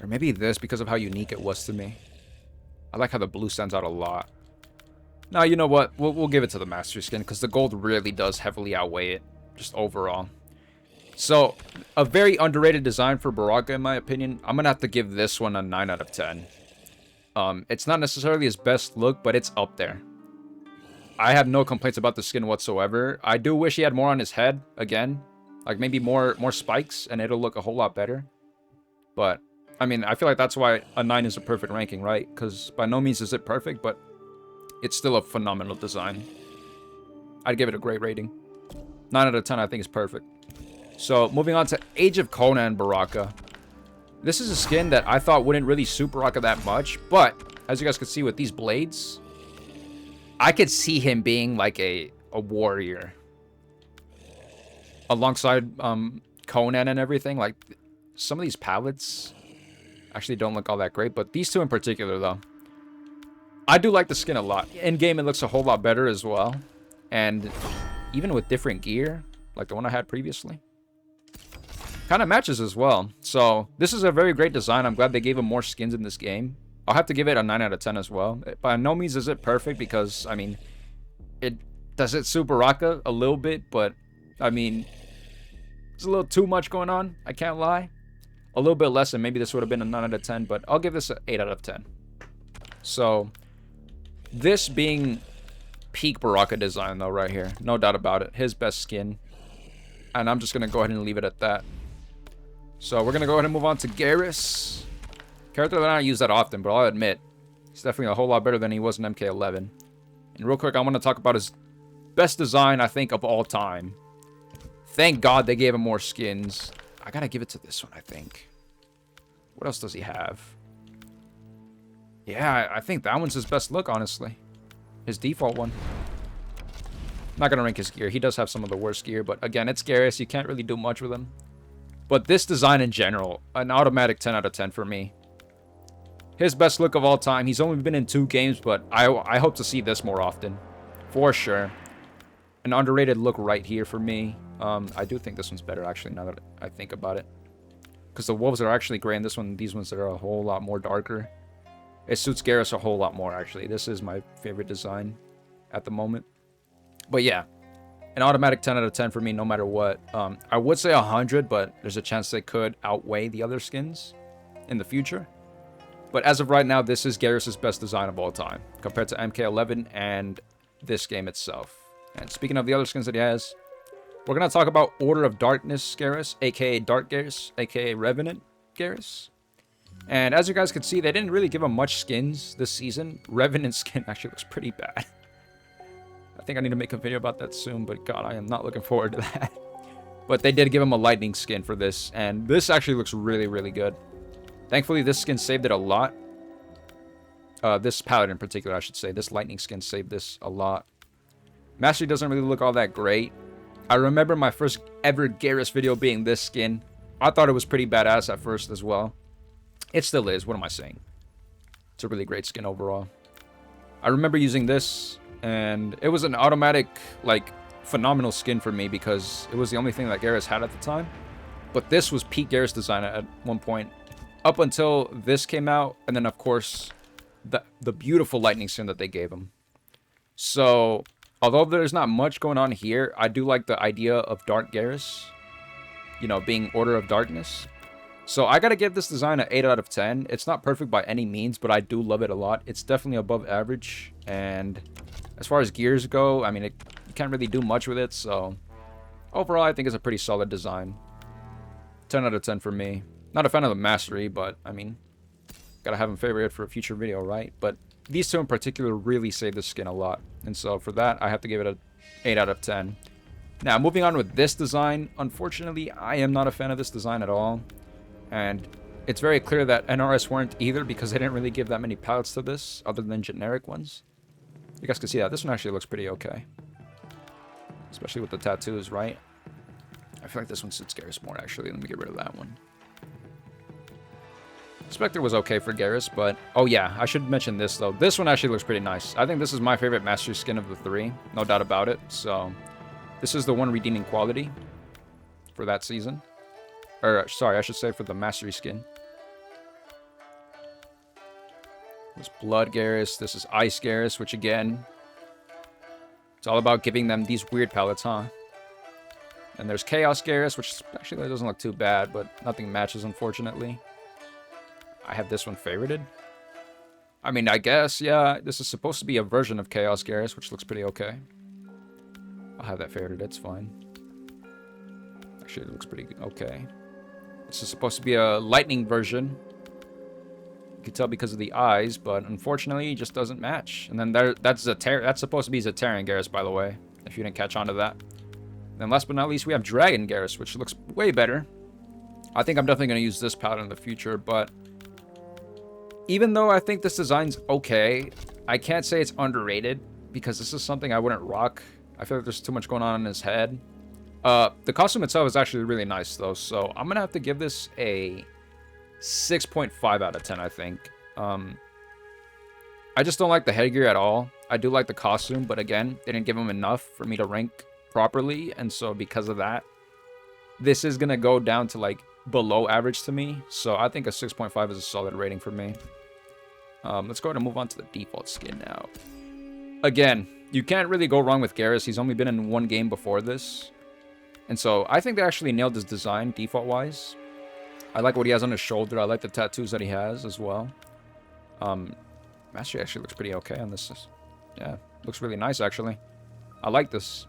Or maybe this because of how unique it was to me. I like how the blue stands out a lot. No, you know what? We'll give it to the Mastery skin because the gold really does heavily outweigh it, just overall. So, a very underrated design for Baraka, in my opinion. I'm going to have to give this one a 9 out of 10. It's not necessarily his best look, but it's up there. I have no complaints about the skin whatsoever. I do wish he had more on his head, again. Like, maybe more spikes, and it'll look a whole lot better. But I mean, I feel like that's why a 9 is a perfect ranking, right? Because by no means is it perfect, but it's still a phenomenal design. I'd give it a great rating. 9 out of 10, I think, is perfect. So, moving on to Age of Conan Baraka. This is a skin that I thought wouldn't really suit Baraka that much, but as you guys can see with these blades, I could see him being like a warrior. Alongside Conan and everything. Like, some of these palettes actually don't look all that great, but these two in particular, though, I do like the skin a lot. In game, it looks a whole lot better as well, and even with different gear, like the one I had previously, kind of matches as well. So this is a very great design. I'm glad they gave him more skins in this game. I'll have to give it a 9 out of 10 as well. By no means is it perfect because, I mean, it suit Baraka a little bit, but I mean, there's a little too much going on. I can't lie. A little bit less, and maybe this would have been a 9 out of 10, but I'll give this an 8 out of 10. So, this being peak Baraka design, though, right here. No doubt about it. His best skin. And I'm just going to go ahead and leave it at that. So, we're going to go ahead and move on to Garrus. Character that I don't use that often, but I'll admit, he's definitely a whole lot better than he was in MK11. And real quick, I want to talk about his best design, I think, of all time. Thank God they gave him more skins. I gotta give it to this one, I think. What else does he have? Yeah, I think that one's his best look, honestly. His default one. Not gonna rank his gear. He does have some of the worst gear, but again, it's Garrus. You can't really do much with him. But this design in general, an automatic 10 out of 10 for me. His best look of all time. He's only been in 2 games, but I hope to see this more often. For sure. An underrated look right here for me. I do think this one's better, actually, now that I think about it. Because the wolves are actually gray, and these ones are a whole lot more darker. It suits Garrus a whole lot more, actually. This is my favorite design at the moment. But yeah, an automatic 10 out of 10 for me no matter what. I would say 100, but there's a chance they could outweigh the other skins in the future. But as of right now, this is Garrus' best design of all time, compared to MK11 and this game itself. And speaking of the other skins that he has, we're going to talk about Order of Darkness Garrus, aka Dark Garrus, aka Revenant Garrus. And as you guys can see, they didn't really give him much skins this season. Revenant skin actually looks pretty bad. I think I need to make a video about that soon, but God, I am not looking forward to that. But they did give him a lightning skin for this, and this actually looks really, really good. Thankfully, this skin saved it a lot. This palette in particular, I should say. This lightning skin saved this a lot. Mastery doesn't really look all that great. I remember my first ever Garrus video being this skin. I thought it was pretty badass at first as well. It still is. What am I saying? It's a really great skin overall. I remember using this, and it was an automatic, like, phenomenal skin for me because it was the only thing that Garrus had at the time. But this was peak Garrus design at one point, up until this came out, and then of course the beautiful lightning skin that they gave him. So although there's not much going on here, I do like the idea of Dark Garrus, you know, being Order of Darkness. So I gotta give this design an 8 out of 10. It's not perfect by any means, but I do love it a lot. It's definitely above average, and as far as gears go, I mean, you can't really do much with it, so overall I think it's a pretty solid design. 10 out of 10 for me. Not a fan of the mastery, but I mean, gotta have them favorite for a future video, right? But these two in particular really save the skin a lot, and so for that I have to give it a 8 out of 10. Now moving on with this design, unfortunately I am not a fan of this design at all, and it's very clear that NRS weren't either because they didn't really give that many palettes to this other than generic ones. You guys can see that this one actually looks pretty okay, especially with the tattoos, right? I feel like this one suits Garrus more actually. Let me get rid of that one. Spectre was okay for Garrus, but oh yeah, I should mention this though. This one actually looks pretty nice. I think this is my favorite mastery skin of the three, no doubt about it. So this is the one redeeming quality for that season, or sorry, I should say for the mastery skin. This Blood Garrus, this is Ice Garrus, which again, it's all about giving them these weird palettes, huh? And there's Chaos Garrus, which actually doesn't look too bad, but nothing matches, unfortunately. I have this one favorited. I mean, I guess, yeah, this is supposed to be a version of Chaos Garrus, which looks pretty okay. I'll have that favorited, it's fine. Actually, it looks pretty okay. This is supposed to be a lightning version. You can tell because of the eyes, but unfortunately, it just doesn't match. And then that's supposed to be Zaterian Garrus, by the way, if you didn't catch on to that. Then last but not least, we have Dragon Garrus, which looks way better. I think I'm definitely going to use this palette in the future, but even though I think this design's okay, I can't say it's underrated because this is something I wouldn't rock. I feel like there's too much going on in his head. The costume itself is actually really nice, though, so I'm going to have to give this a 6.5 out of 10, I think. I just don't like the headgear at all. I do like the costume, but again, they didn't give him enough for me to rank properly, and so because of that, this is going to go down to, like, below average to me, so I think a 6.5 is a solid rating for me. Let's go ahead and move on to the default skin now. Again, you can't really go wrong with Garrus. He's only been in one game before this, and so I think they actually nailed his design default-wise. I like what he has on his shoulder. I like the tattoos that he has as well. Mastery actually looks pretty okay on this. Yeah, looks really nice, actually. I like this.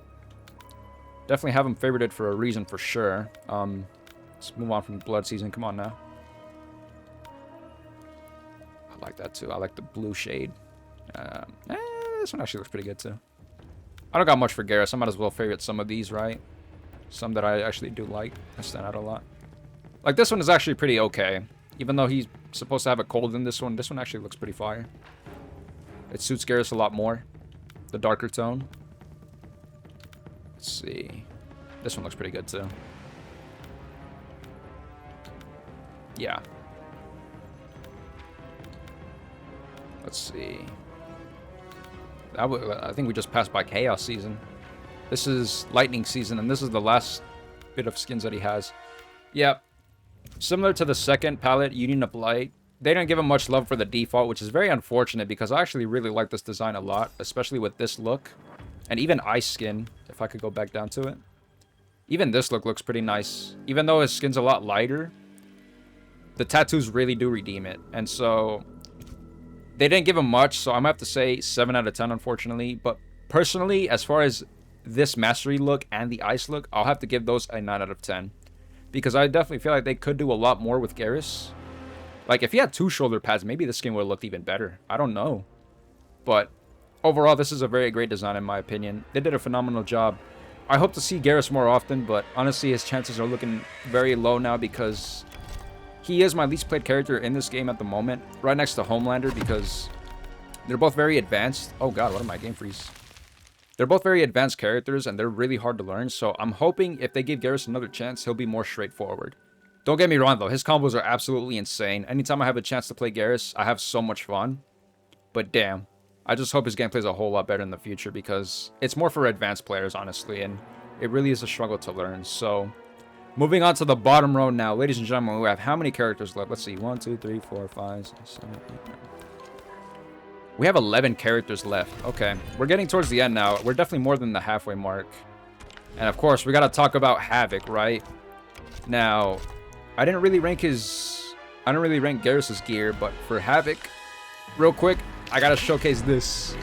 Definitely have him favorited for a reason, for sure. Let's move on from Blood Season. Come on now. I like that too. I like the blue shade. This one actually looks pretty good too. I don't got much for Garrus. I might as well favorite some of these, right? Some that I actually do like. I stand out a lot. Like this one is actually pretty okay. Even though he's supposed to have a cold in this one actually looks pretty fire. It suits Garrus a lot more. The darker tone. Let's see. This one looks pretty good too. Yeah. Let's see. I think we just passed by Chaos Season. This is Lightning Season, and this is the last bit of skins that he has. Yep. Similar to the second palette, Union of Light, they didn't give him much love for the default, which is very unfortunate because I actually really like this design a lot, especially with this look. And even Ice Skin, if I could go back down to it. Even this look looks pretty nice. Even though his skin's a lot lighter, the tattoos really do redeem it. And so they didn't give him much, so I'm gonna have to say 7 out of 10, unfortunately. But personally, as far as this mastery look and the ice look, I'll have to give those a 9 out of 10. Because I definitely feel like they could do a lot more with Garrus. Like, if he had 2 shoulder pads, maybe the skin would have looked even better. I don't know. But overall, this is a very great design in my opinion. They did a phenomenal job. I hope to see Garrus more often, but honestly, his chances are looking very low now because he is my least played character in this game at the moment, right next to Homelander, because they're both very advanced. Oh god, what am I? Game freeze. They're both very advanced characters, and they're really hard to learn, so I'm hoping if they give Garrus another chance, he'll be more straightforward. Don't get me wrong, though. His combos are absolutely insane. Anytime I have a chance to play Garrus, I have so much fun. But damn. I just hope his gameplay is a whole lot better in the future because it's more for advanced players, honestly, and it really is a struggle to learn. So, moving on to the bottom row now. Ladies and gentlemen, we have how many characters left? Let's see. 1, 2, 3, 4, 5, 6, 7, 8, 9. We have 11 characters left. Okay. We're getting towards the end now. We're definitely more than the halfway mark. And, of course, we got to talk about Havoc, right? Now, I didn't really rank Garrus's gear, but for Havoc, real quick, I gotta showcase this.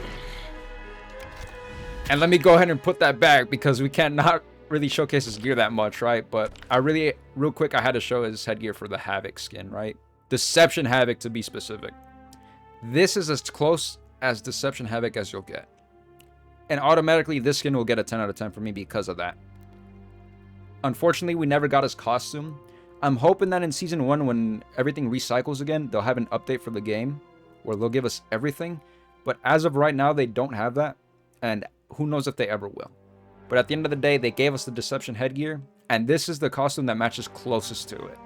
And let me go ahead and put that back because we can't not really showcase his gear that much, right? But real quick, I had to show his headgear for the Havoc skin, right? Deception Havoc, to be specific. This is as close as Deception Havoc as you'll get. And automatically, this skin will get a 10 out of 10 for me because of that. Unfortunately, we never got his costume. I'm hoping that in Season 1, when everything recycles again, they'll have an update for the game where they'll give us everything. But as of right now, they don't have that. And who knows if they ever will. But at the end of the day, they gave us the Deception headgear. And this is the costume that matches closest to it.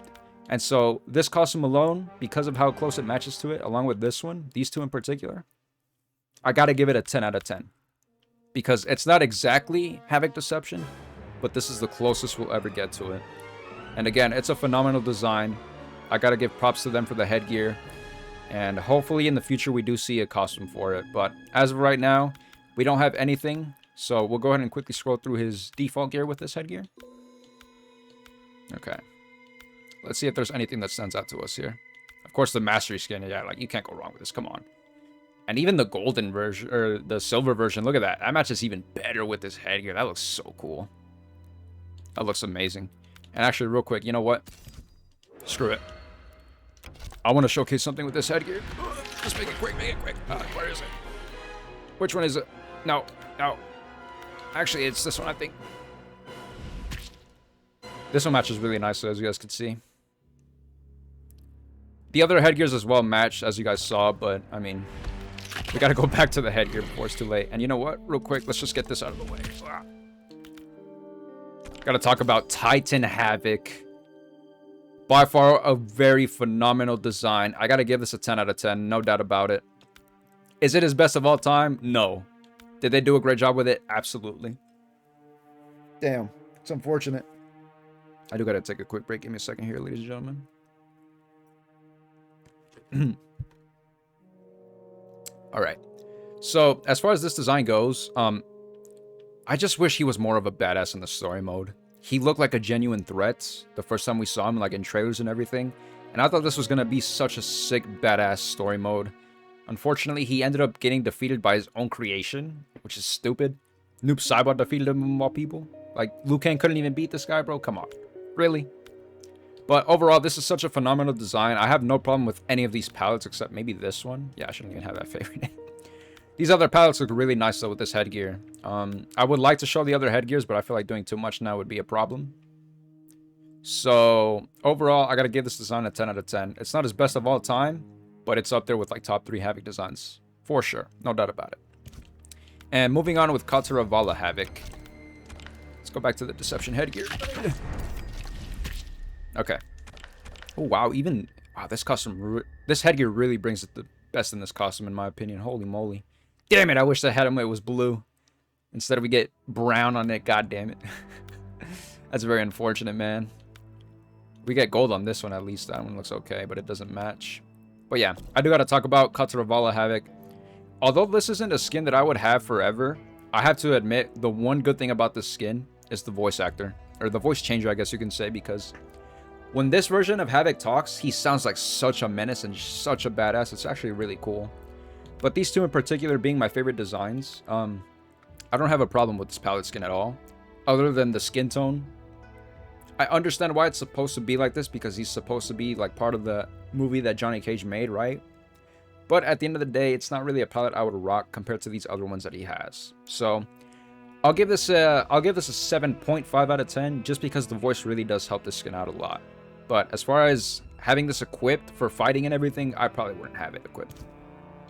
And so this costume alone, because of how close it matches to it, along with this one, these two in particular, I gotta give it a 10 out of 10. Because it's not exactly Havoc Deception, but this is the closest we'll ever get to it. And again, it's a phenomenal design. I gotta give props to them for the headgear. And hopefully in the future we do see a costume for it. But as of right now, we don't have anything. So we'll go ahead and quickly scroll through his default gear with this headgear. Okay. Let's see if there's anything that stands out to us here. Of course, the Mastery skin. Yeah, like, you can't go wrong with this. Come on. And even the golden version, or the silver version, look at that. That matches even better with this headgear. That looks so cool. That looks amazing. And actually, real quick, you know what? Screw it. I want to showcase something with this headgear. Just make it quick, make it quick. Where is it? Which one is it? No, no. Actually, it's this one, I think. This one matches really nicely, as you guys can see. The other headgears as well match, as you guys saw, but, I mean, we gotta go back to the headgear before it's too late. And you know what? Real quick, let's just get this out of the way. Gotta talk about Titan Havoc. By far, a very phenomenal design. I gotta give this a 10 out of 10, no doubt about it. Is it his best of all time? No. Did they do a great job with it? Absolutely. Damn. It's unfortunate. I do gotta take a quick break. Give me a second here, ladies and gentlemen. Alright. So, as far as this design goes, I just wish he was more of a badass in the story mode. He looked like a genuine threat the first time we saw him, like in trailers and everything. And I thought this was gonna be such a sick, badass story mode. Unfortunately, he ended up getting defeated by his own creation, which is stupid. Noob Saibot defeated him of all people. Like, Liu Kang couldn't even beat this guy, bro? Come on. Really? But overall, this is such a phenomenal design. I have no problem with any of these palettes except maybe this one. Yeah, I shouldn't even have that favorite name. These other palettes look really nice, though, with this headgear. I would like to show the other headgears, but I feel like doing too much now would be a problem. So, overall, I gotta give this design a 10 out of 10. It's not his best of all time, but it's up there with, like, top 3 Havoc designs. For sure. No doubt about it. And moving on with Kataravala Havoc. Let's go back to the Deception headgear. Okay. Oh, wow. Even... Wow, this costume... This headgear really brings it the best in this costume, in my opinion. Holy moly. Damn it, I wish I had him. It was blue. Instead we get brown on it. God damn it. That's very unfortunate, man. We get gold on this one, at least. That one looks okay, but it doesn't match. But yeah, I do gotta talk about Kataravala Havoc. Although this isn't a skin that I would have forever, I have to admit, the one good thing about this skin is the voice actor. Or the voice changer, I guess you can say, because when this version of Havoc talks, he sounds like such a menace and such a badass. It's actually really cool. But these two in particular being my favorite designs, I don't have a problem with this palette skin at all. Other than the skin tone. I understand why it's supposed to be like this, because he's supposed to be like part of the movie that Johnny Cage made, right? But at the end of the day, it's not really a palette I would rock compared to these other ones that he has. So I'll give this a 7.5 out of 10, just because the voice really does help this skin out a lot. But as far as having this equipped for fighting and everything, I probably wouldn't have it equipped.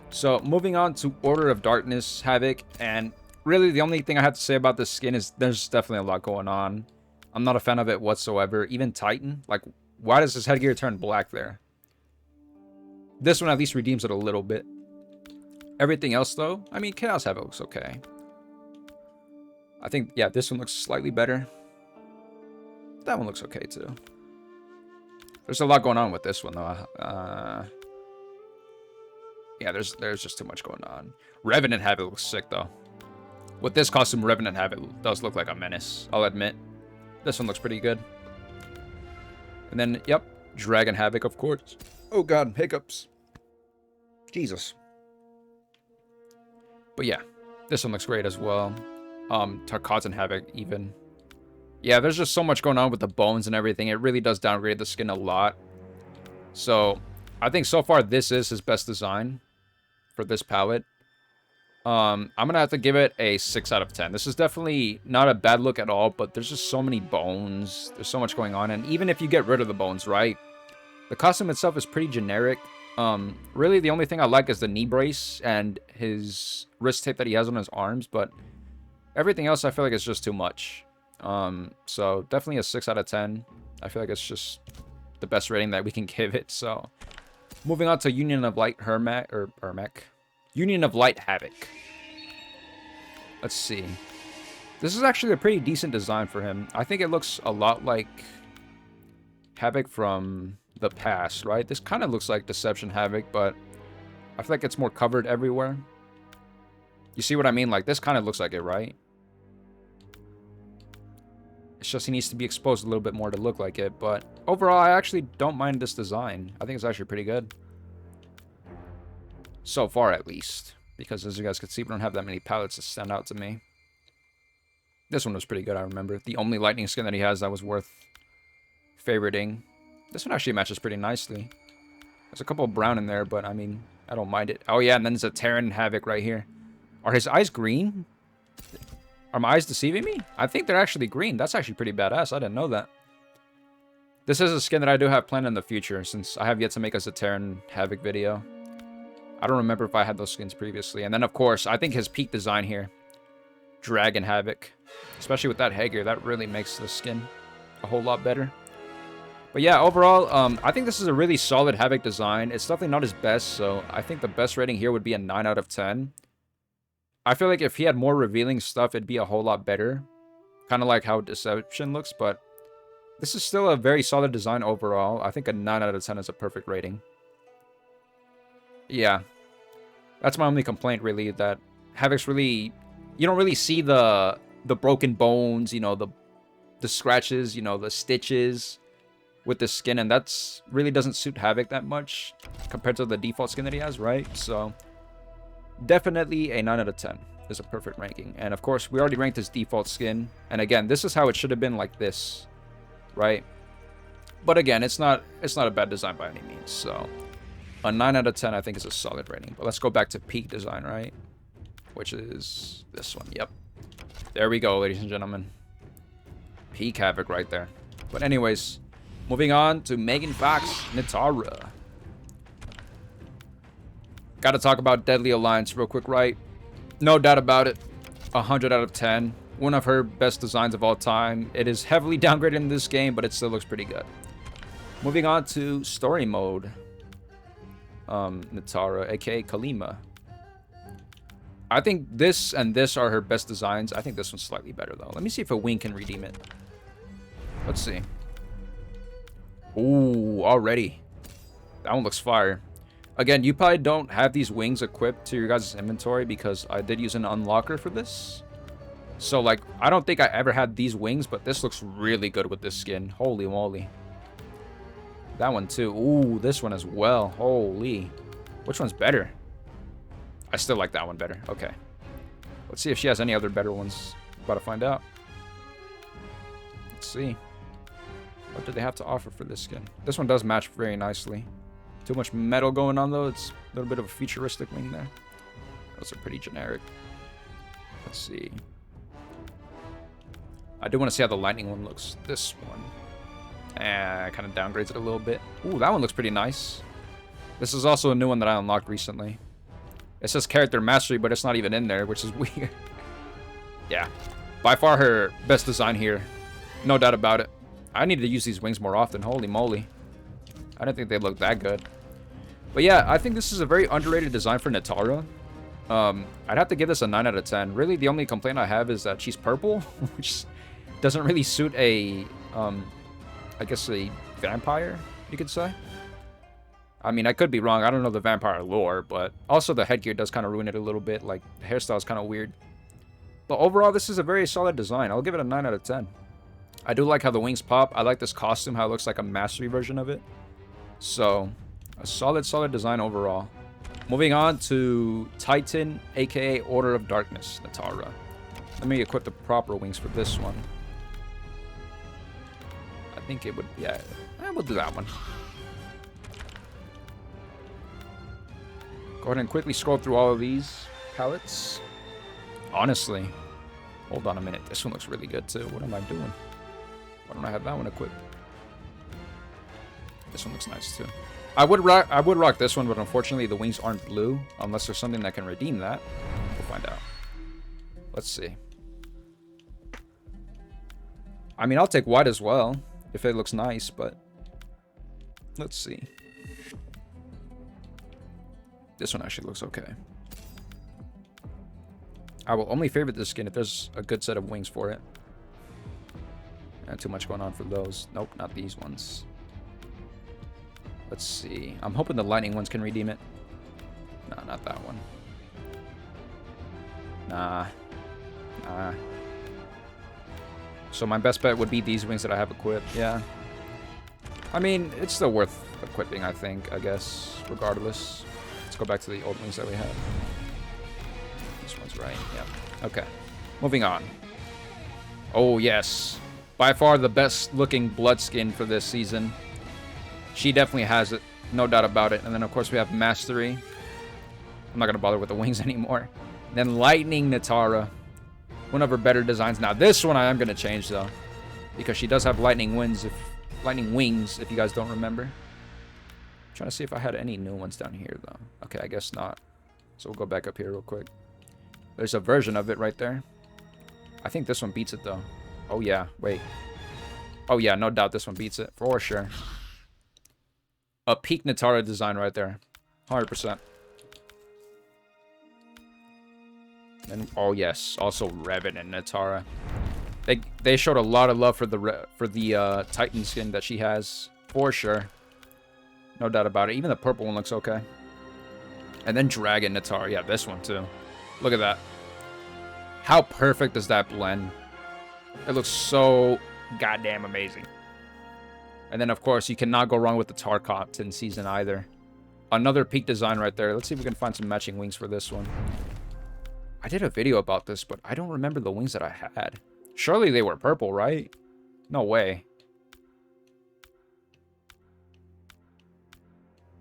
So moving on to Order of Darkness Havoc, and really the only thing I have to say about this skin is there's definitely a lot going on. I'm not a fan of it whatsoever. Even Titan, like, why does his headgear turn black there? This one at least redeems it a little bit. Everything else, though, I mean, Chaos Havoc looks okay. I think, yeah, this one looks slightly better. That one looks okay, too. There's a lot going on with this one, though. Yeah, there's just too much going on. Revenant Havoc looks sick, though. With this costume, Revenant Havoc does look like a menace, I'll admit. This one looks pretty good. And then, yep, Dragon Havoc, of course. Oh god, hiccups. Jesus. But yeah, this one looks great as well. Tarkatan Havoc, even. Yeah, there's just so much going on with the bones and everything. It really does downgrade the skin a lot. So, I think so far this is his best design for this palette. I'm gonna have to give it a 6 out of 10. This is definitely not a bad look at all, but there's just so many bones. There's so much going on, and even if you get rid of the bones, right? The costume itself is pretty generic. Really, the only thing I like is the knee brace and his wrist tape that he has on his arms, but everything else I feel like it's just too much. So definitely a 6 out of 10. I feel like it's just the best rating that we can give it. So moving on to Union of Light Union of Light Havoc. Let's see. This is actually a pretty decent design for him. I think it looks a lot like Havoc from the past, right? This kind of looks like Deception Havoc, but I feel like it's more covered everywhere. You see what I mean? Like, this kind of looks like it, right? It's just he needs to be exposed a little bit more to look like it, but overall, I actually don't mind this design. I think it's actually pretty good. So far, at least. Because as you guys can see, we don't have that many palettes that stand out to me. This one was pretty good, I remember. The only lightning skin that he has that was worth favoriting. This one actually matches pretty nicely. There's a couple of brown in there, but I mean, I don't mind it. Oh yeah, and then there's a Terran Havoc right here. Are his eyes green? Are my eyes deceiving me? I think they're actually green. That's actually pretty badass. I didn't know that. This is a skin that I do have planned in the future, since I have yet to make us a Terran Havoc video. I don't remember if I had those skins previously. And then, of course, I think his peak design here. Dragon Havoc. Especially with that headgear, that really makes the skin a whole lot better. But yeah, overall, I think this is a really solid Havoc design. It's definitely not his best, so I think the best rating here would be a 9 out of 10. I feel like if he had more revealing stuff, it'd be a whole lot better. Kind of like how Deception looks, but this is still a very solid design overall. I think a 9 out of 10 is a perfect rating. Yeah, that's my only complaint, really, that Havoc's really... You don't really see the broken bones, you know, the scratches, you know, the stitches with the skin, and that's really doesn't suit Havoc that much compared to the default skin that he has, right? So, definitely a 9 out of 10 is a perfect ranking. And, of course, we already ranked his default skin, and again, this is how it should have been, like this, right? But again, it's not a bad design by any means, so... A 9 out of 10, I think, is a solid rating. But let's go back to peak design, right? Which is this one. Yep. There we go, ladies and gentlemen. Peak Havoc right there. But anyways, moving on to Megan Fox Nitara. Gotta talk about Deadly Alliance real quick, right? No doubt about it. 100 out of 10. One of her best designs of all time. It is heavily downgraded in this game, but it still looks pretty good. Moving on to Story Mode. Nitara, aka Kalima. I think this and this are her best designs. I think this one's slightly better, though. Let me see if a wing can redeem it. Let's see. Ooh, already. That one looks fire. Again, you probably don't have these wings equipped to your guys' inventory because I did use an unlocker for this. So, like, I don't think I ever had these wings, but this looks really good with this skin. Holy moly. That one, too. Ooh, this one as well. Holy. Which one's better? I still like that one better. Okay. Let's see if she has any other better ones. About to find out. Let's see. What do they have to offer for this skin? This one does match very nicely. Too much metal going on, though. It's a little bit of a futuristic wing there. Those are pretty generic. Let's see. I do want to see how the lightning one looks. This one. Kind of downgrades it a little bit. Ooh, that one looks pretty nice. This is also a new one that I unlocked recently. It says character mastery, but it's not even in there, which is weird. Yeah. By far her best design here. No doubt about it. I need to use these wings more often. Holy moly. I didn't think they looked that good. But yeah, I think this is a very underrated design for Natara. I'd have to give this a 9 out of 10. Really, the only complaint I have is that she's purple, which doesn't really suit a, I guess a vampire, you could say. I mean, I could be wrong. I don't know the vampire lore, but also the headgear does kind of ruin it a little bit. Like, the hairstyle is kind of weird. But overall, this is a very solid design. I'll give it a 9 out of 10. I do like how the wings pop. I like this costume, how it looks like a mastery version of it. So, a solid design overall. Moving on to Titan, aka Order of Darkness, Natara. Let me equip the proper wings for this one. I think it would, yeah, we'll do that one. Go ahead and quickly scroll through all of these palettes. Honestly, hold on a minute. This one looks really good too. What am I doing? Why don't I have that one equipped? This one looks nice too. I would rock this one, but unfortunately the wings aren't blue unless there's something that can redeem that. We'll find out. Let's see. I mean, I'll take white as well if it looks nice, but let's see. This one actually looks okay. I will only favorite this skin if there's a good set of wings for it. Not too much going on for those. Nope, not these ones. Let's see. I'm hoping the lightning ones can redeem it. No, not that one. Nah. So my best bet would be these wings that I have equipped. Yeah. I mean, it's still worth equipping, I think, I guess, regardless. Let's go back to the old wings that we had. This one's right. Yeah. Okay. Moving on. Oh, yes. By far the best looking blood skin for this season. She definitely has it. No doubt about it. And then, of course, we have Mastery. I'm not going to bother with the wings anymore. Then Lightning Natara. One of her better designs. Now, this one I am going to change, though. Because she does have lightning wings, if you guys don't remember. I'm trying to see if I had any new ones down here, though. Okay, I guess not. So we'll go back up here real quick. There's a version of it right there. I think this one beats it, though. Oh, yeah. Wait. Oh, yeah. No doubt this one beats it. For sure. A peak Natara design right there. 100%. And, oh, yes. Also, Revenant Natara. They showed a lot of love for the Titan skin that she has. For sure. No doubt about it. Even the purple one looks okay. And then Dragon Natara. Yeah, this one, too. Look at that. How perfect does that blend? It looks so goddamn amazing. And then, of course, you cannot go wrong with the Tarkatan season either. Another peak design right there. Let's see if we can find some matching wings for this one. I did a video about this, but I don't remember the wings that I had. Surely they were purple, right? No way.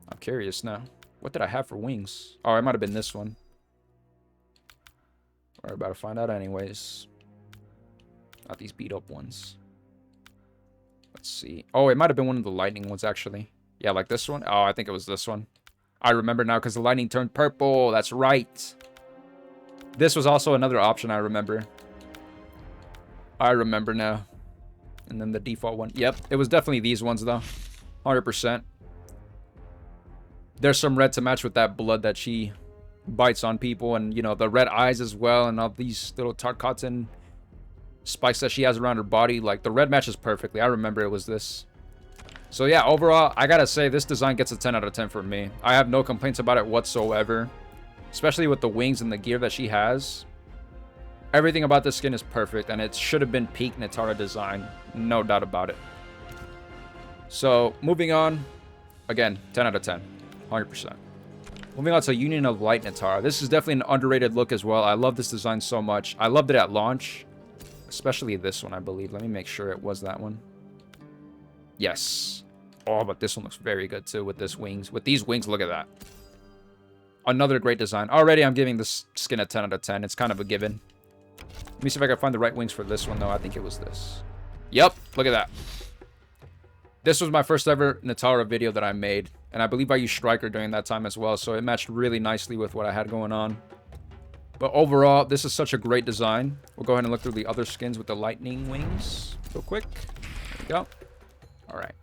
I'm curious now. What did I have for wings? Oh, it might have been this one. We're about to find out anyways. Not these beat up ones. Let's see. Oh, it might have been one of the lightning ones, actually. Yeah, like this one. Oh, I think it was this one. I remember now because the lightning turned purple. That's right. This was also another option, I remember. I remember now. And then the default one. Yep, it was definitely these ones, though. 100%. There's some red to match with that blood that she bites on people. And, you know, the red eyes as well. And all these little Tarkatan spikes that she has around her body. Like, the red matches perfectly. I remember it was this. So, yeah, overall, I gotta say, this design gets a 10 out of 10 for me. I have no complaints about it whatsoever. Especially with the wings and the gear that she has. Everything about this skin is perfect, and it should have been peak Natara design. No doubt about it. So, moving on. Again, 10 out of 10. 100%. Moving on to Union of Light Natara. This is definitely an underrated look as well. I love this design so much. I loved it at launch. Especially this one, I believe. Let me make sure it was that one. Yes. Oh, but this one looks very good too with this wings. With these wings, look at that. Another great design. Already, I'm giving this skin a 10 out of 10. It's kind of a given. Let me see if I can find the right wings for this one, though. I think it was this. Yep, look at that. This was my first ever Natara video that I made. And I believe I used Striker during that time as well. So it matched really nicely with what I had going on. But overall, this is such a great design. We'll go ahead and look through the other skins with the lightning wings real quick. There we go. All right.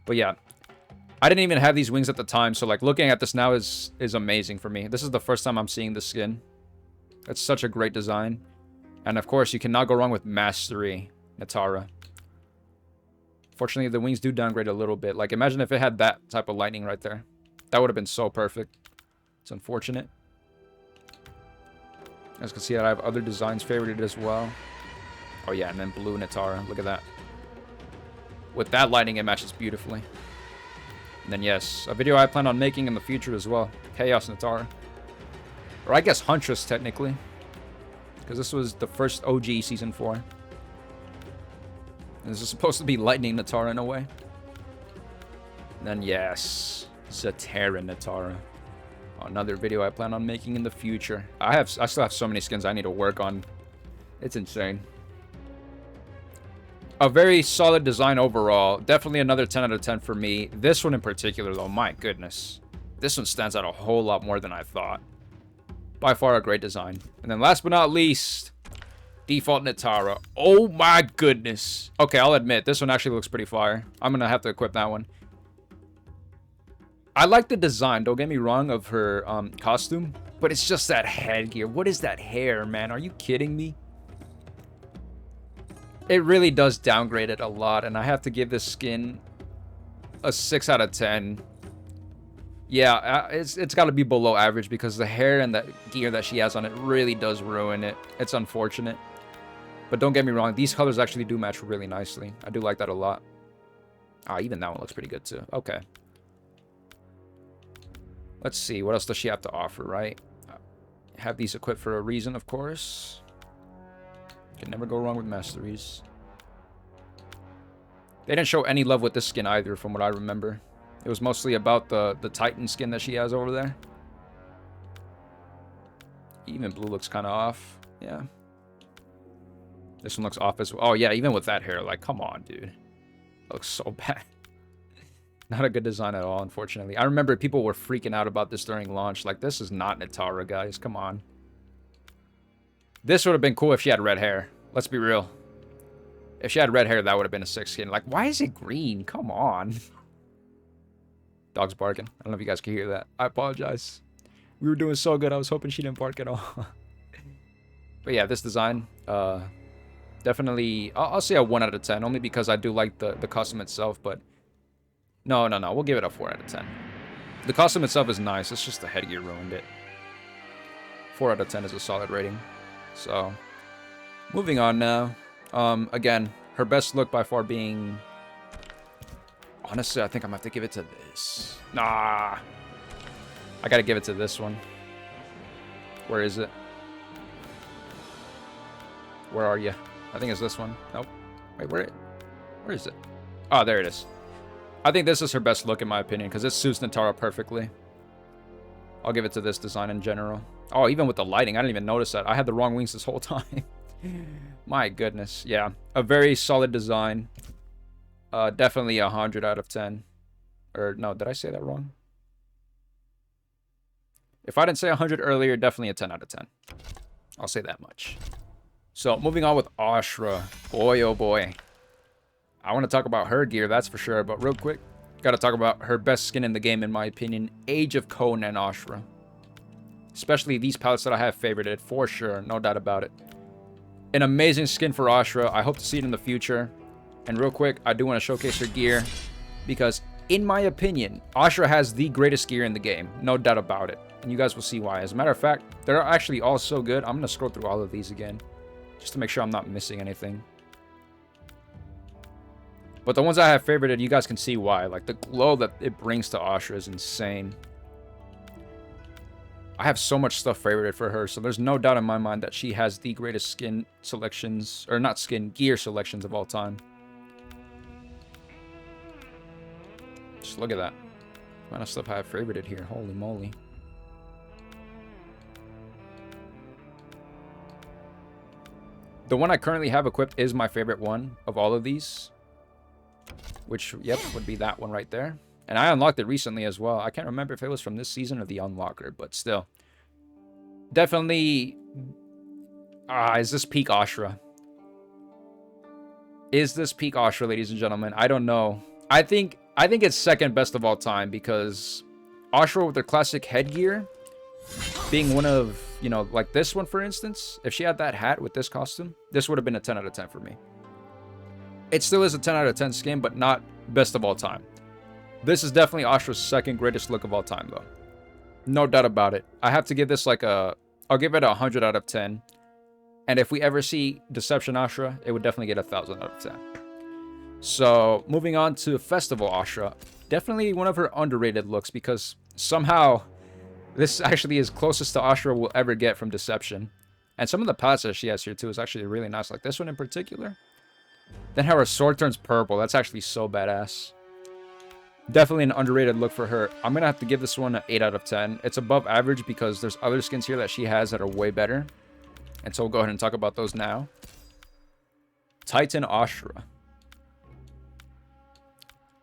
But yeah, I didn't even have these wings at the time. So like looking at this now is amazing for me. This is the first time I'm seeing this skin. It's such a great design. And of course, you cannot go wrong with Mastery Natara. Fortunately, the wings do downgrade a little bit. Like imagine if it had that type of lightning right there. That would have been so perfect. It's unfortunate. As you can see, I have other designs favorited as well. Oh yeah, and then blue Natara. Look at that. With that lighting, it matches beautifully. And then yes, a video I plan on making in the future as well. Chaos Natara. Or I guess Huntress, technically. Because this was the first OG Season 4. And this is supposed to be Lightning Natara in a way. And then yes, Zatara Natara. Another video I plan on making in the future. I still have so many skins I need to work on. It's insane. A very solid design overall. Definitely another 10 out of 10 for me. This one in particular, though, my goodness. This one stands out a whole lot more than I thought. By far a great design. And then last but not least, Default Natara. Oh my goodness. Okay, I'll admit, this one actually looks pretty fire. I'm going to have to equip that one. I like the design, don't get me wrong, of her costume. But it's just that headgear. What is that hair, man? Are you kidding me? It really does downgrade it a lot. And I have to give this skin a 6 out of 10. Yeah, it's got to be below average. Because the hair and the gear that she has on it really does ruin it. It's unfortunate. But don't get me wrong. These colors actually do match really nicely. I do like that a lot. Ah, even that one looks pretty good too. Okay. Let's see. What else does she have to offer, right? Have these equipped for a reason, of course. Can never go wrong with masteries. They didn't show any love with this skin either, from what I remember. It was mostly about the Titan skin that she has over there. Even blue looks kind of off. Yeah. This one looks off as well. Oh, yeah, even with that hair. Like, come on, dude. That looks so bad. Not a good design at all, unfortunately. I remember people were freaking out about this during launch. Like, this is not Natara, guys. Come on. This would have been cool if she had red hair. Let's be real. If she had red hair, that would have been a 6 skin. Like, why is it green? Come on. Dog's barking. I don't know if you guys can hear that. I apologize. We were doing so good. I was hoping she didn't bark at all. But yeah, this design, definitely, I'll say a 1 out of 10. Only because I do like the costume itself, but... No. We'll give it a 4 out of 10. The costume itself is nice. It's just the headgear ruined it. 4 out of 10 is a solid rating. So, moving on now. Again, her best look by far being... Honestly, I think I'm going to have to give it to this. Nah. I got to give it to this one. Where is it? Where are you? I think it's this one. Nope. Wait, where is it? Oh, there it is. I think this is her best look in my opinion because it suits Natara perfectly. I'll give it to this design in general. Oh, even with the lighting, I didn't even notice that. I had the wrong wings this whole time. My goodness. Yeah, a very solid design. Definitely 100 out of 10. Or no, did I say that wrong? If I didn't say 100 earlier, definitely a 10 out of 10. I'll say that much. So, moving on with Ashra. Boy, oh boy. I want to talk about her gear, that's for sure. But real quick, got to talk about her best skin in the game, in my opinion. Age of Conan Ashra. Especially these palettes that I have favorited, for sure. No doubt about it. An amazing skin for Ashra. I hope to see it in the future. And real quick, I do want to showcase her gear. Because in my opinion, Ashrah has the greatest gear in the game. No doubt about it. And you guys will see why. As a matter of fact, they're actually all so good. I'm going to scroll through all of these again, just to make sure I'm not missing anything. But the ones I have favorited, you guys can see why. Like, the glow that it brings to Ashrah is insane. I have so much stuff favorited for her, so there's no doubt in my mind that she has the greatest skin selections, or not skin, gear selections of all time. Just look at that. What kind of stuff I have favorited here. Holy moly. The one I currently have equipped is my favorite one of all of these. Which, yep, would be that one right there. And I unlocked it recently as well. I can't remember if it was from this season or the unlocker, but still. Definitely... is this peak Ashrah? Is this peak Ashrah, ladies and gentlemen? I don't know. I think it's second best of all time because Ashrah with her classic headgear being one of, you know, like this one, for instance. If she had that hat with this costume, this would have been a 10 out of 10 for me. It still is a 10 out of 10 skin, but not best of all time. This is definitely Ashrah's second greatest look of all time, though. No doubt about it. I have to give this like a... I'll give it a 100 out of 10. And if we ever see Deception Ashrah, it would definitely get a 1,000 out of 10. So, moving on to Festival Ashrah. Definitely one of her underrated looks because somehow this actually is closest to Ashrah we'll ever get from Deception. And some of the palettes that she has here, too, is actually really nice. Like this one in particular. Then how her sword turns purple. That's actually so badass. Definitely an underrated look for her. I'm going to have to give this one an 8 out of 10. It's above average because there's other skins here that she has that are way better. And so we'll go ahead and talk about those now. Titan Ashrah.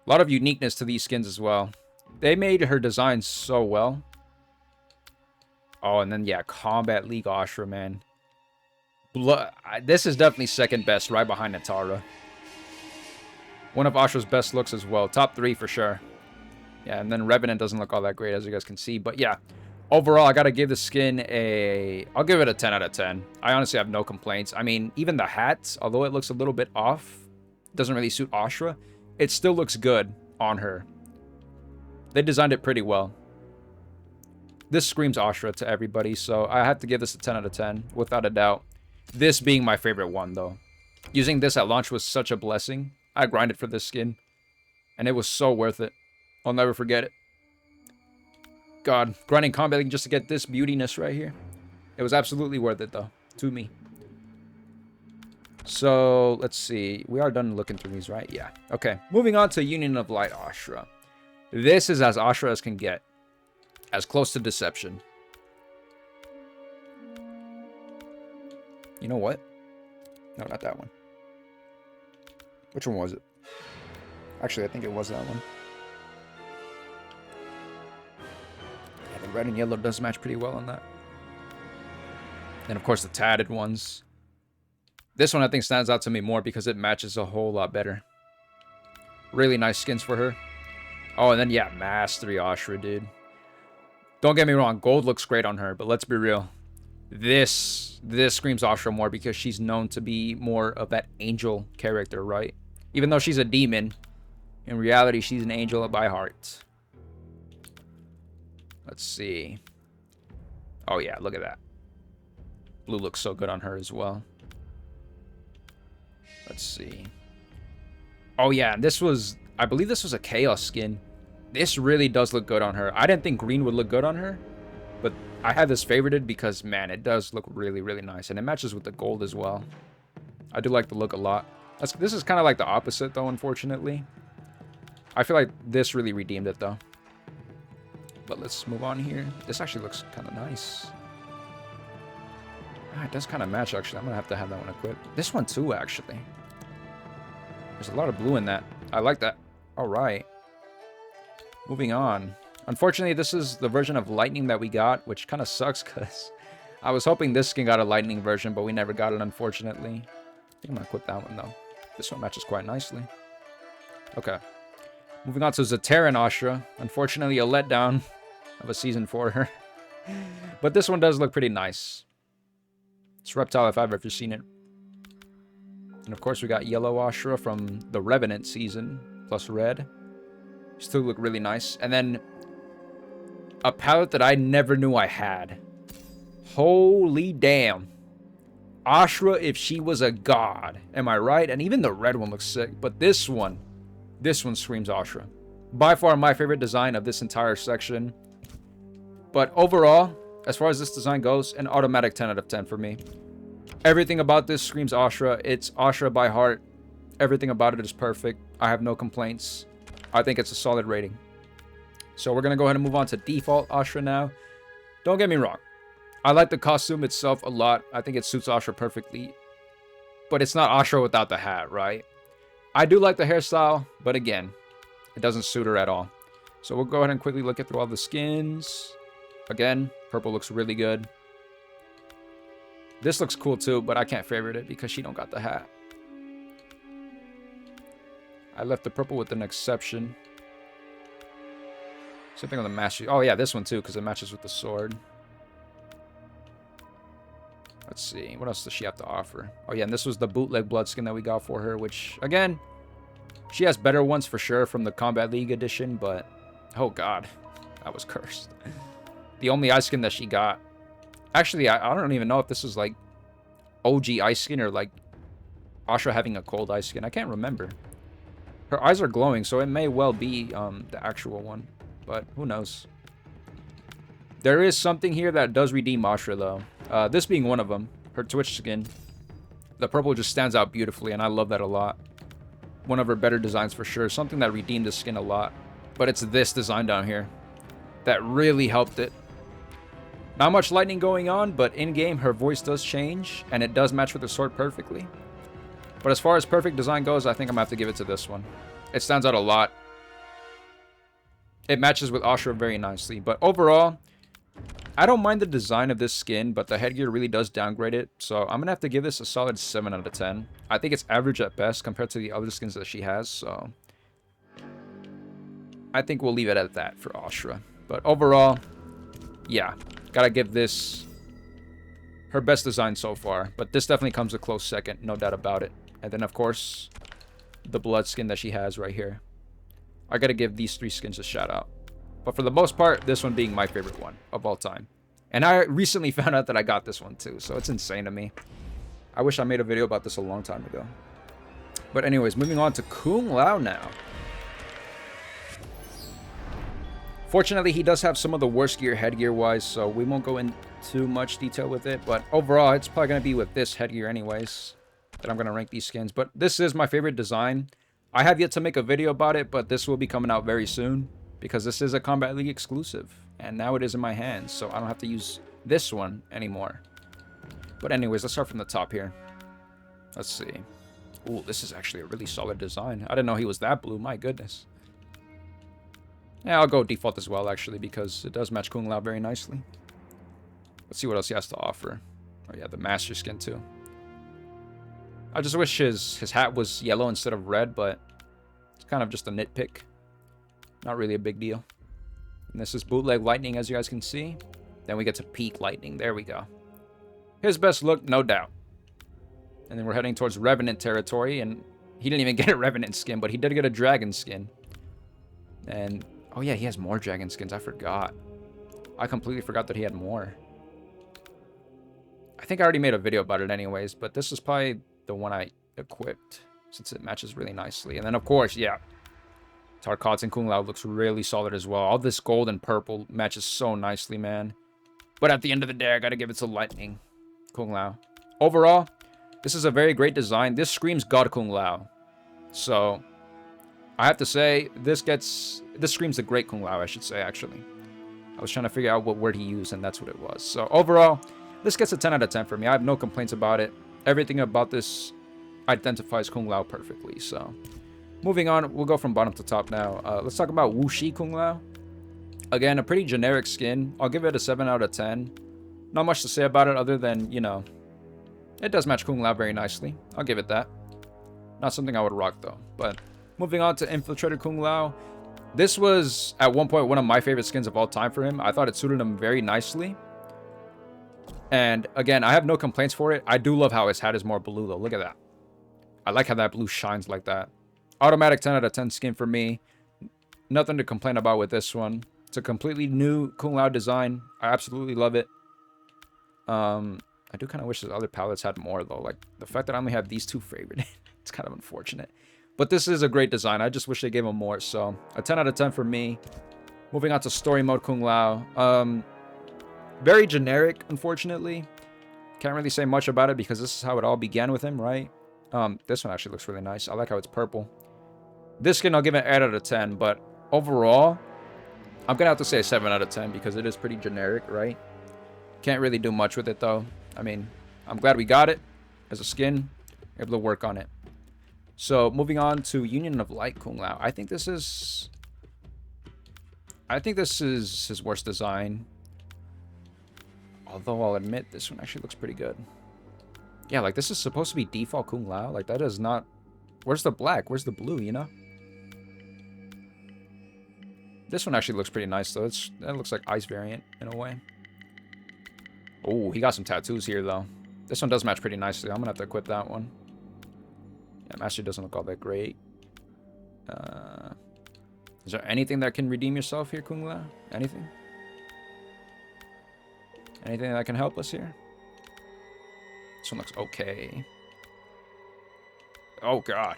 A lot of uniqueness to these skins as well. They made her design so well. Oh, and then, yeah, Kombat League Ashrah, man. This is definitely second best, right behind Natara. One of Ashrah's best looks as well. Top 3 for sure. Yeah, and then Revenant doesn't look all that great, as you guys can see. But yeah, overall, I got to give the skin a... I'll give it a 10 out of 10. I honestly have no complaints. I mean, even the hat, although it looks a little bit off, doesn't really suit Ashrah, it still looks good on her. They designed it pretty well. This screams Ashrah to everybody, so I have to give this a 10 out of 10, without a doubt. This being my favorite one, though. Using this at launch was such a blessing. I grinded for this skin, and it was so worth it. I'll never forget it. God, grinding Kombat just to get this beautiness right here. It was absolutely worth it, though, to me. So, let's see. We are done looking through these, right? Yeah. Okay. Moving on to Union of Light Ashrah. This is as Ashrah as can get. As close to Deception. You know what? No, not that one. Which one was it? Actually, I think it was that one. Yeah, the red and yellow does match pretty well on that. And of course, the tatted ones. This one I think stands out to me more because it matches a whole lot better. Really nice skins for her. Oh, and then, yeah, Mastery Ashrah, dude. Don't get me wrong, gold looks great on her, but let's be real. This screams Ashrah more because she's known to be more of that angel character, right? Even though she's a demon, in reality, she's an angel by heart. Let's see. Oh, yeah, look at that. Blue looks so good on her as well. Let's see. Oh, yeah, this was... I believe this was a Chaos skin. This really does look good on her. I didn't think green would look good on her, but I have this favorited because, man, it does look really, really nice. And it matches with the gold as well. I do like the look a lot. This is kind of like the opposite, though, unfortunately. I feel like this really redeemed it, though. But let's move on here. This actually looks kind of nice. Ah, it does kind of match, actually. I'm going to have that one equipped. This one, too, actually. There's a lot of blue in that. I like that. All right. Moving on. Unfortunately, this is the version of Lightning that we got, which kind of sucks because I was hoping this skin got a Lightning version, but we never got it, unfortunately. I think I'm going to equip that one, though. This one matches quite nicely. Okay. Moving on to Zaterran Ashrah. Unfortunately, a letdown of a season for her. But this one does look pretty nice. It's Reptile if I've ever seen it. And of course, we got Yellow Ashrah from the Revenant season, plus red. Still look really nice. And then a palette that I never knew I had. Holy damn. Ashra if she was a god. Am I right? And even the red one looks sick. But this one screams Ashra. By far my favorite design of this entire section. But overall, as far as this design goes, an automatic 10 out of 10 for me. Everything about this screams Ashra. It's Ashra by heart. Everything about it is perfect. I have no complaints. I think it's a solid rating. So we're going to go ahead and move on to default Ashra now. Don't get me wrong. I like the costume itself a lot. I think it suits Ashra perfectly. But it's not Ashra without the hat, right? I do like the hairstyle, but again, it doesn't suit her at all. So we'll go ahead and quickly look at through all the skins. Again, purple looks really good. This looks cool too, but I can't favorite it because she don't got the hat. I left the purple with an exception. Same thing on the master. Oh yeah, this one too, because it matches with the sword. Let's see. What else does she have to offer? Oh yeah, and this was the bootleg blood skin that we got for her, which, again, she has better ones for sure from the Combat League edition, but, oh god, that was cursed. The only ice skin that she got. Actually, I don't even know if this is like OG ice skin or like Ashra having a cold ice skin. I can't remember. Her eyes are glowing, so it may well be the actual one, but who knows. There is something here that does redeem Ashra, though. This being one of them. Her Twitch skin. The purple just stands out beautifully, and I love that a lot. One of her better designs for sure. Something that redeemed the skin a lot. But it's this design down here that really helped it. Not much lightning going on, but in-game her voice does change, and it does match with the sword perfectly. But as far as perfect design goes, I think I'm going to have to give it to this one. It stands out a lot. It matches with Ashra very nicely. But overall, I don't mind the design of this skin, but the headgear really does downgrade it. So I'm going to have to give this a solid 7 out of 10. I think it's average at best compared to the other skins that she has. So I think we'll leave it at that for Ashra. But overall, yeah, got to give this her best design so far. But this definitely comes a close second, no doubt about it. And then, of course, the blood skin that she has right here. I got to give these 3 skins a shout out. But for the most part, this one being my favorite one of all time. And I recently found out that I got this one too, so it's insane to me. I wish I made a video about this a long time ago. But anyways, moving on to Kung Lao now. Fortunately, he does have some of the worst gear headgear-wise, so we won't go into much detail with it. But overall, it's probably going to be with this headgear anyways that I'm going to rank these skins. But this is my favorite design. I have yet to make a video about it, but this will be coming out very soon. Because this is a Combat League exclusive. And now it is in my hands. So I don't have to use this one anymore. But anyways, let's start from the top here. Let's see. Ooh, this is actually a really solid design. I didn't know he was that blue. My goodness. Yeah, I'll go default as well, actually. Because it does match Kung Lao very nicely. Let's see what else he has to offer. Oh yeah, the Master skin too. I just wish his hat was yellow instead of red. But it's kind of just a nitpick. Not really a big deal. And this is bootleg lightning, as you guys can see. Then we get to peak lightning. There we go. His best look, no doubt. And then we're heading towards Revenant territory. And he didn't even get a Revenant skin, but he did get a dragon skin. And, oh yeah, he has more dragon skins. I forgot. I completely forgot that he had more. I think I already made a video about it anyways, but this is probably the one I equipped, since it matches really nicely. And then, of course, yeah. Tarkat's and Kung Lao looks really solid as well. All this gold and purple matches so nicely, man. But at the end of the day, I gotta give it to Lightning Kung Lao. Overall, this is a very great design. This screams God Kung Lao. So, I have to say, this screams the great Kung Lao, I should say, actually. I was trying to figure out what word he used, and that's what it was. So, overall, this gets a 10 out of 10 for me. I have no complaints about it. Everything about this identifies Kung Lao perfectly, so... Moving on, we'll go from bottom to top now. Let's talk about Wuxi Kung Lao. Again, a pretty generic skin. I'll give it a 7 out of 10. Not much to say about it other than, you know, it does match Kung Lao very nicely. I'll give it that. Not something I would rock, though. But moving on to Infiltrator Kung Lao. This was, at one point, one of my favorite skins of all time for him. I thought it suited him very nicely. And, again, I have no complaints for it. I do love how his hat is more blue, though. Look at that. I like how that blue shines like that. Automatic 10 out of 10 skin for me. Nothing to complain about with this one. It's a completely new Kung Lao design. I absolutely love it. I do kind of wish the other palettes had more, though. Like, the fact that I only have these two favored, it's kind of unfortunate. But this is a great design. I just wish they gave him more. So, a 10 out of 10 for me. Moving on to story mode Kung Lao. Very generic, unfortunately. Can't really say much about it because this is how it all began with him, right? This one actually looks really nice. I like how it's purple. This skin, I'll give it an 8 out of 10. But overall, I'm going to have to say a 7 out of 10 because it is pretty generic, right? Can't really do much with it, though. I mean, I'm glad we got it as a skin. Able to work on it. So, moving on to Union of Light Kung Lao. I think this is his worst design. Although, I'll admit, this one actually looks pretty good. Yeah, like, this is supposed to be default Kung Lao. Like, that is not... Where's the black? Where's the blue, you know? This one actually looks pretty nice, though. That looks like Ice variant, in a way. Oh, he got some tattoos here, though. This one does match pretty nicely. I'm going to have to quit that one. Yeah, Master doesn't look all that great. Is there anything that can redeem yourself here, Kung Lao? Anything? Anything that can help us here? This one looks okay. Oh, God.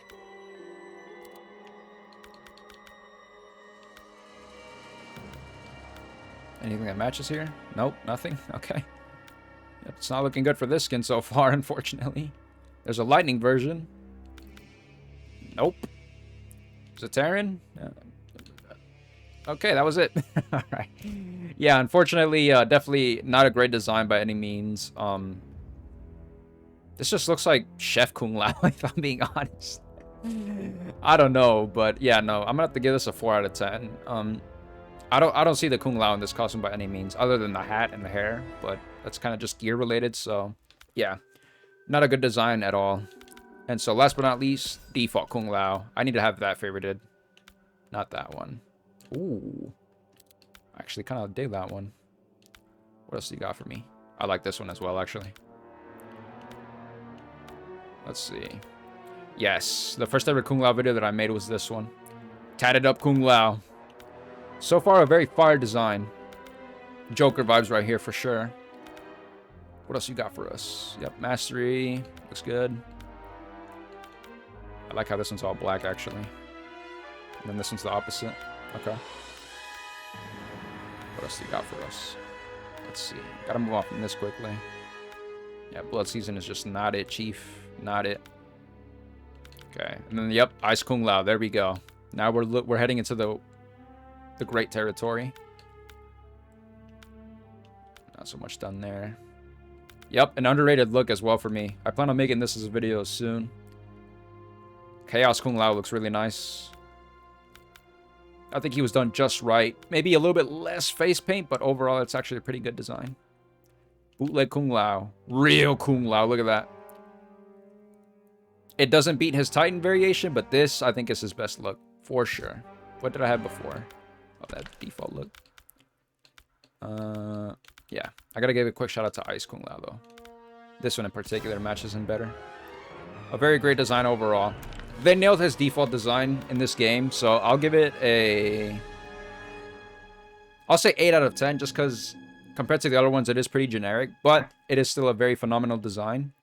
Anything that matches here? Nope, nothing. Okay. Yep, it's not looking good for this skin so far, unfortunately. There's a lightning version. Nope. Zatarian? Okay, that was it. Alright. Yeah, unfortunately, definitely not a great design by any means. This just looks like Chef Kung Lao, if I'm being honest. I don't know, but yeah, no. I'm gonna have to give this a 4 out of 10. I don't see the Kung Lao in this costume by any means, other than the hat and the hair, but that's kind of just gear related, so yeah. Not a good design at all. And so last but not least, default Kung Lao. I need to have that favorited. Not that one. Ooh. I actually kind of dig that one. What else do you got for me? I like this one as well, actually. Let's see. Yes, the first ever Kung Lao video that I made was this one. Tatted up Kung Lao. So far, a very fire design. Joker vibes right here for sure. What else you got for us? Yep, Mastery. Looks good. I like how this one's all black, actually. And then this one's the opposite. Okay. What else do you got for us? Let's see. Gotta move on from this quickly. Yeah, Blood Season is just not it, Chief. Not it. Okay. And then, yep, Ice Kung Lao. There we go. Now we're heading into the great territory. Not so much done there. Yep, an underrated look as well for me. I plan on making this as a video soon. Chaos Kung Lao looks really nice. I think he was done just right. Maybe a little bit less face paint, but overall it's actually a pretty good design. Bootleg Kung Lao. Real Kung Lao. Look at that. It doesn't beat his Titan variation, but this, I think, is his best look. For sure. What did I have before? Oh, that default look. Yeah. I gotta give a quick shout out to Ice Kung Lao, though. This one in particular matches him better. A very great design overall. They nailed his default design in this game, so I'll give it a... I'll say 8 out of 10, just because compared to the other ones, it is pretty generic, but it is still a very phenomenal design.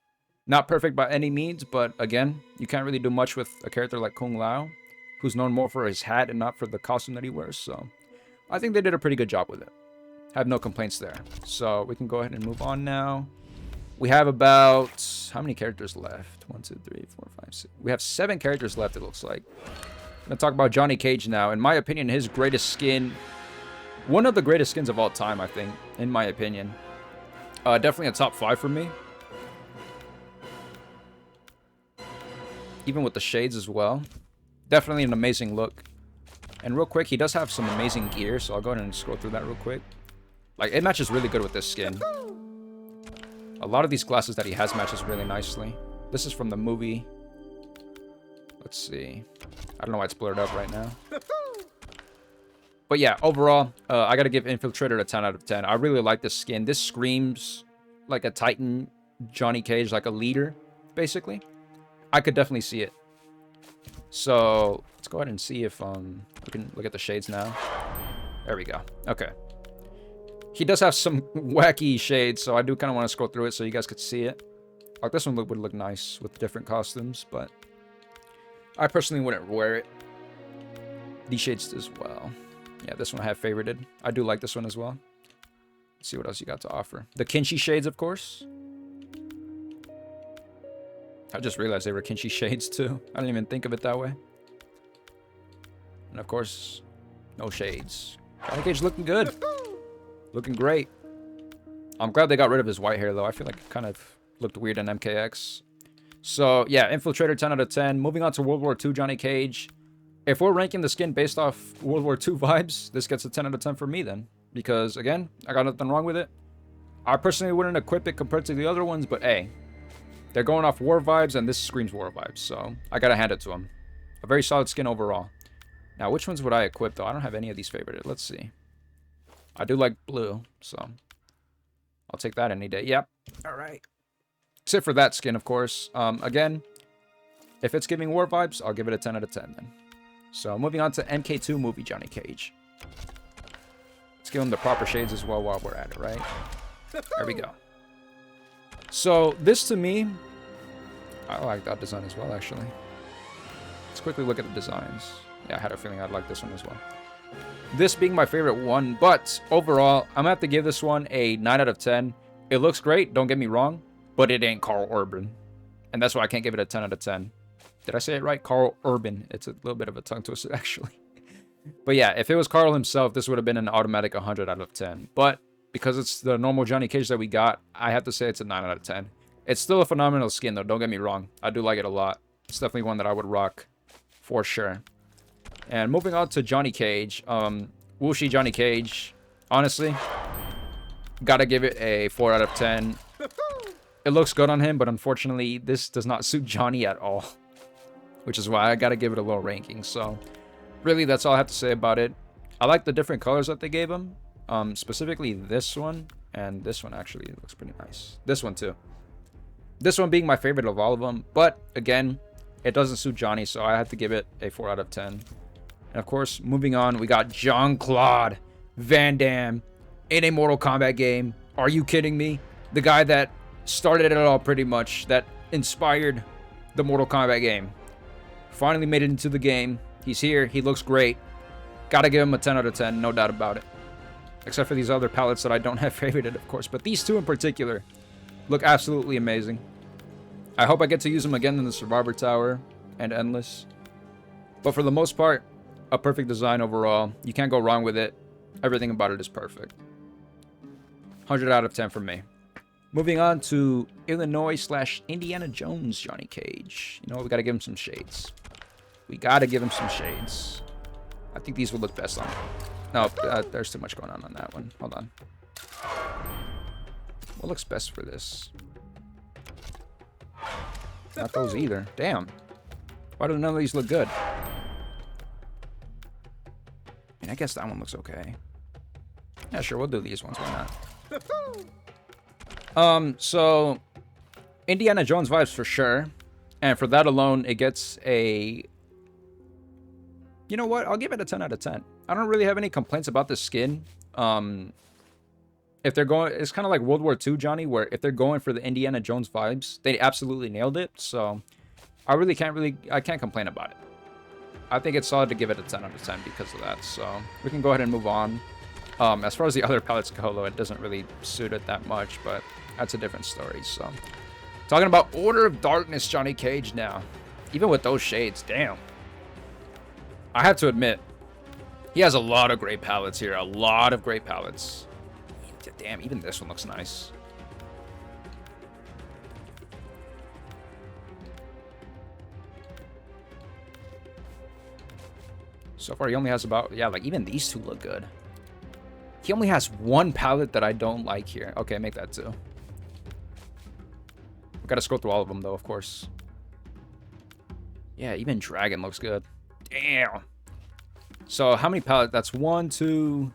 Not perfect by any means, but again, you can't really do much with a character like Kung Lao, who's known more for his hat and not for the costume that he wears, so I think they did a pretty good job with it. I have no complaints there. So we can go ahead and move on now. We have about... How many characters left? 1, 2, 3, 4, 5, 6. We have 7 characters left, it looks like. I'm going to talk about Johnny Cage now. In my opinion, his greatest skin... One of the greatest skins of all time, I think. In my opinion. Definitely a top 5 for me. Even with the shades as well. Definitely an amazing look. And real quick, he does have some amazing gear, so I'll go ahead and scroll through that real quick. Like, it matches really good with this skin. A lot of these glasses that he has matches really nicely. This is from the movie. Let's see. I don't know why it's blurred up right now. But yeah, overall, I gotta give Infiltrator a 10 out of 10. I really like this skin. This screams like a Titan Johnny Cage, like a leader, basically. I could definitely see it. So let's go ahead and see if we can look at the shades now. There we go. Okay. He does have some wacky shades, so I do kind of want to scroll through it so you guys could see it. Like this one would look nice with different costumes, but I personally wouldn't wear it. These shades as well. Yeah, this one I have favorited. I do like this one as well. Let's see what else you got to offer. The Kinshi shades, of course. I just realized they were Kinshi shades too. I didn't even think of it that way. And of course, no shades. Johnny Cage looking good. Looking great. I'm glad they got rid of his white hair though. I feel like it kind of looked weird in MKX. So yeah, Infiltrator 10 out of 10. Moving on to World War II Johnny Cage. If we're ranking the skin based off World War II vibes, this gets a 10 out of 10 for me then. Because again, I got nothing wrong with it. I personally wouldn't equip it compared to the other ones, but hey, they're going off war vibes and this screams war vibes. So I gotta hand it to them. A very solid skin overall. Now, which ones would I equip though? I don't have any of these favorited. Let's see. I do like blue, so I'll take that any day. Yep. All right. Except for that skin, of course. Again, if it's giving war vibes, I'll give it a 10 out of 10 then. So moving on to MK2 movie Johnny Cage. Let's give him the proper shades as well while we're at it, right? There we go. So this to me, I like that design as well, actually. Let's quickly look at the designs. Yeah, I had a feeling I'd like this one as well. This being my favorite one, but overall, I'm gonna have to give this one a 9 out of 10. It looks great, don't get me wrong, but it ain't Carl Urban. And that's why I can't give it a 10 out of 10. Did I say it right? Carl Urban. It's a little bit of a tongue twister, actually. But yeah, if it was Carl himself, this would have been an automatic 100 out of 10. But because it's the normal Johnny Cage that we got, I have to say it's a 9 out of 10. It's still a phenomenal skin, though. Don't get me wrong. I do like it a lot. It's definitely one that I would rock for sure. And moving on to Johnny Cage. Wuxi Johnny Cage. Honestly, gotta give it a 4 out of 10. It looks good on him, but unfortunately, this does not suit Johnny at all. Which is why I gotta give it a low ranking. So, really, that's all I have to say about it. I like the different colors that they gave him. Specifically this one. And this one actually looks pretty nice. This one too. This one being my favorite of all of them. But, again, it doesn't suit Johnny, so I have to give it a 4 out of 10. And, of course, moving on, we got Jean-Claude Van Damme in a Mortal Kombat game. Are you kidding me? The guy that started it all pretty much. That inspired the Mortal Kombat game. Finally made it into the game. He's here. He looks great. Gotta give him a 10 out of 10. No doubt about it. Except for these other palettes that I don't have favorited, of course. But these two in particular look absolutely amazing. I hope I get to use them again in the Survivor Tower and Endless. But for the most part, a perfect design overall. You can't go wrong with it. Everything about it is perfect. 100 out of 10 for me. Moving on to Illinois/Indiana Jones Johnny Cage. You know what? We gotta give him some shades. We gotta give him some shades. I think these would look best on him. No, there's too much going on that one. Hold on. What looks best for this? Not those either. Damn. Why do none of these look good? I mean, I guess that one looks okay. Yeah, sure, we'll do these ones. Why not? So Indiana Jones vibes for sure. And for that alone, it gets a... You know what? I'll give it a 10 out of 10. I don't really have any complaints about the skin. If they're going... It's kind of like World War II, Johnny, where if they're going for the Indiana Jones vibes, they absolutely nailed it. So I really can't I can't complain about it. I think it's solid to give it a 10 out of 10 because of that. So we can go ahead and move on. As far as the other palettes go, though, it doesn't really suit it that much, but that's a different story. So talking about Order of Darkness Johnny Cage now. Even with those shades, damn. I have to admit, he has a lot of great palettes here. A lot of great palettes. Damn, even this one looks nice. So far, he only has about... Yeah, like, even these two look good. He only has one palette that I don't like here. Okay, make that two. We gotta scroll through all of them, though, of course. Yeah, even Dragon looks good. Damn. So, how many palettes? That's 1, 2,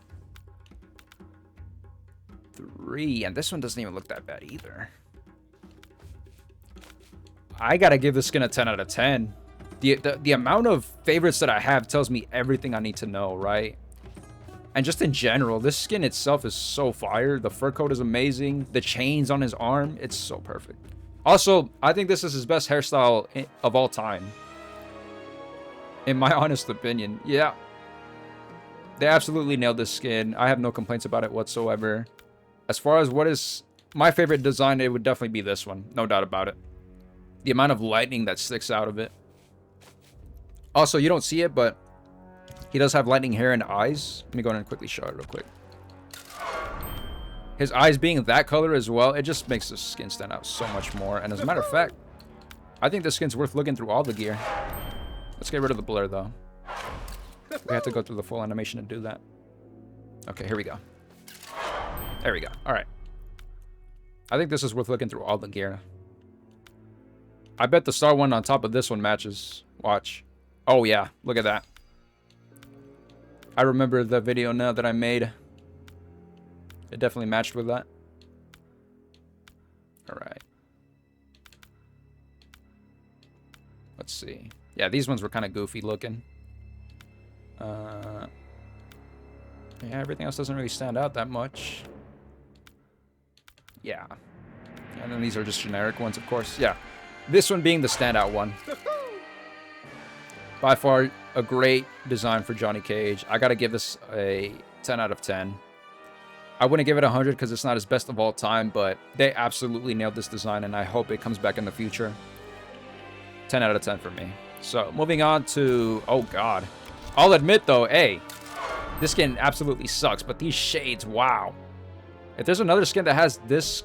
3. And this one doesn't even look that bad either. I gotta give this skin a 10 out of 10. The amount of favorites that I have tells me everything I need to know, right? And just in general, this skin itself is so fire. The fur coat is amazing. The chains on his arm, it's so perfect. Also, I think this is his best hairstyle of all time. In my honest opinion, yeah. They absolutely nailed this skin. I have no complaints about it whatsoever. As far as what is my favorite design, it would definitely be this one. No doubt about it. The amount of lightning that sticks out of it. Also, you don't see it, but he does have lightning hair and eyes. Let me go ahead and quickly show it real quick. His eyes being that color as well, it just makes the skin stand out so much more. And as a matter of fact, I think this skin's worth looking through all the gear. Let's get rid of the blur, though. We have to go through the full animation to do that. Okay, here we go. There we go. All right. I think this is worth looking through all the gear. I bet the star one on top of this one matches. Watch. Oh, yeah. Look at that. I remember the video now that I made. It definitely matched with that. All right. Let's see. Yeah, these ones were kind of goofy looking. Yeah, everything else doesn't really stand out that much. Yeah. And then these are just generic ones, of course. Yeah. This one being the standout one. By far, a great design for Johnny Cage. I gotta give this a 10 out of 10. I wouldn't give it 100 because it's not his best of all time, but they absolutely nailed this design, and I hope it comes back in the future. 10 out of 10 for me. So, moving on to... Oh, God. I'll admit, though, hey, this skin absolutely sucks, but these shades, wow. If there's another skin that has this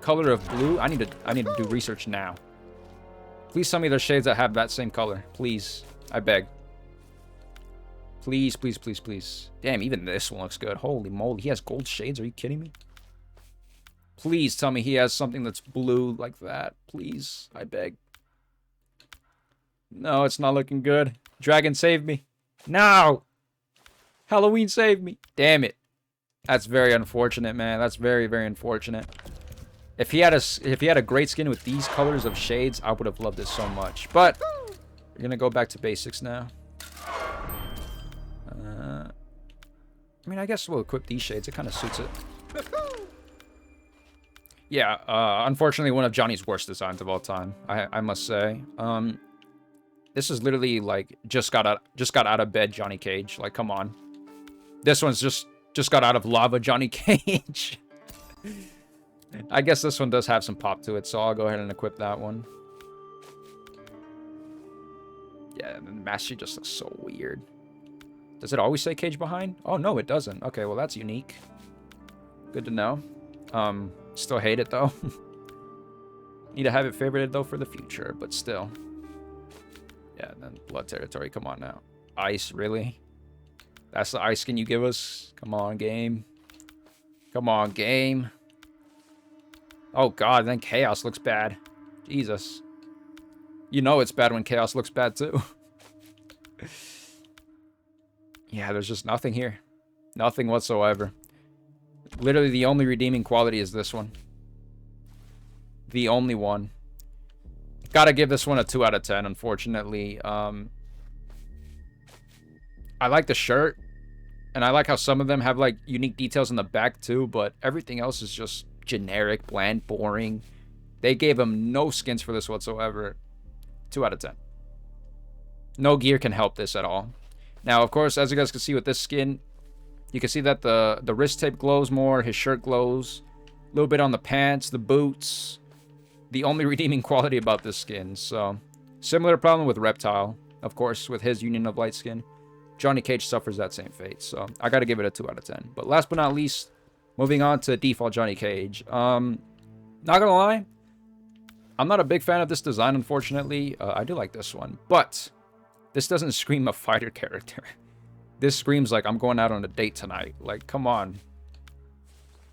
color of blue, I need to do research now. Please tell me there's shades that have that same color. Please. I beg. Please, please, please, please. Damn, even this one looks good. Holy moly, he has gold shades. Are you kidding me? Please tell me he has something that's blue like that. Please, I beg. No, it's not looking good. Dragon, save me. No! Halloween, save me. Damn it. That's very unfortunate, man. That's very, very unfortunate. If he had a great skin with these colors of shades, I would have loved it so much. But we're gonna go back to basics now. I mean, I guess we'll equip these shades. It kind of suits it. Yeah, unfortunately, one of Johnny's worst designs of all time. I must say. This is literally like just got out of bed Johnny Cage. Like, come on. This one's just got out of lava Johnny Cage. I guess this one does have some pop to it, so I'll go ahead and equip that one. Yeah, the master just looks so weird. Does it always say Cage behind? Oh, no, it doesn't. Okay, well, that's unique. Good to know. Still hate it, though. Need to have it favorited, though, for the future, but still. Yeah, and then blood territory. Come on now. Ice, really? That's the ice skin you give us? Come on, game. Come on, game. Oh, God, then Chaos looks bad. Jesus. You know it's bad when Chaos looks bad, too. Yeah, there's just nothing here. Nothing whatsoever. Literally, the only redeeming quality is this one. The only one. Gotta give this one a 2 out of 10, unfortunately. I like the shirt. And I like how some of them have, like, unique details in the back, too. But everything else is just generic, bland, boring. They gave him no skins for this whatsoever. 2 out of 10. No gear can help this at all. Now, of course, as you guys can see with this skin, you can see that the wrist tape glows more. His shirt glows. A little bit on the pants, the boots. The only redeeming quality about this skin. So, similar problem with Reptile. Of course, with his Union of Light skin. Johnny Cage suffers that same fate. So, I gotta give it a 2 out of 10. But last but not least, moving on to default Johnny Cage. Not gonna lie, I'm not a big fan of this design, unfortunately. I do like this one. But this doesn't scream a fighter character. This screams like I'm going out on a date tonight. Like, come on.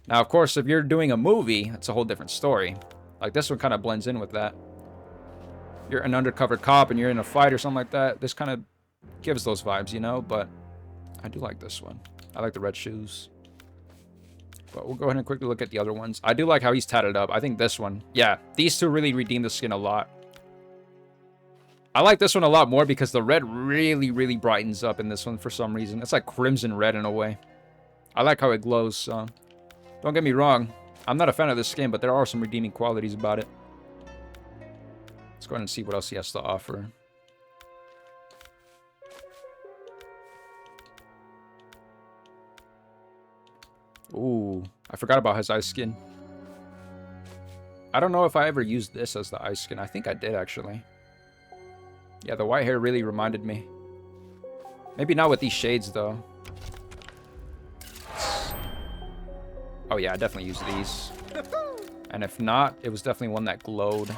Now, of course, if you're doing a movie, it's a whole different story. Like, this one kind of blends in with that. You're an undercover cop and you're in a fight or something like that. This kind of gives those vibes, you know? But I do like this one. I like the red shoes. But we'll go ahead and quickly look at the other ones. I do like how he's tatted up. I think this one. Yeah, these two really redeem the skin a lot. I like this one a lot more because the red really, really brightens up in this one for some reason. It's like crimson red in a way. I like how it glows, so don't get me wrong. I'm not a fan of this skin, but there are some redeeming qualities about it. Let's go ahead and see what else he has to offer. Ooh, I forgot about his ice skin. I don't know if I ever used this as the ice skin. I think I did, actually. Yeah, the white hair really reminded me. Maybe not with these shades, though. Oh, yeah, I definitely used these. And if not, it was definitely one that glowed.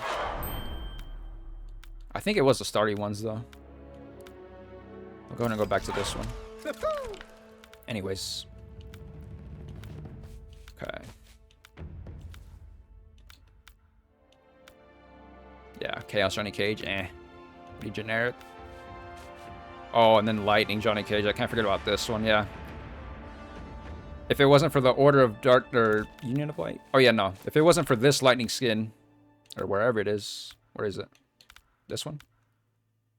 I think it was the starry ones, though. I'll go ahead and go back to this one. Anyways. Okay. Yeah, Chaos Johnny Cage, pretty generic. Oh, and then Lightning Johnny Cage. I can't forget about this one, yeah. If it wasn't for the Order of Dark, or Union of Light. Oh, yeah, no. If it wasn't for this Lightning skin, or wherever it is. Where is it? This one?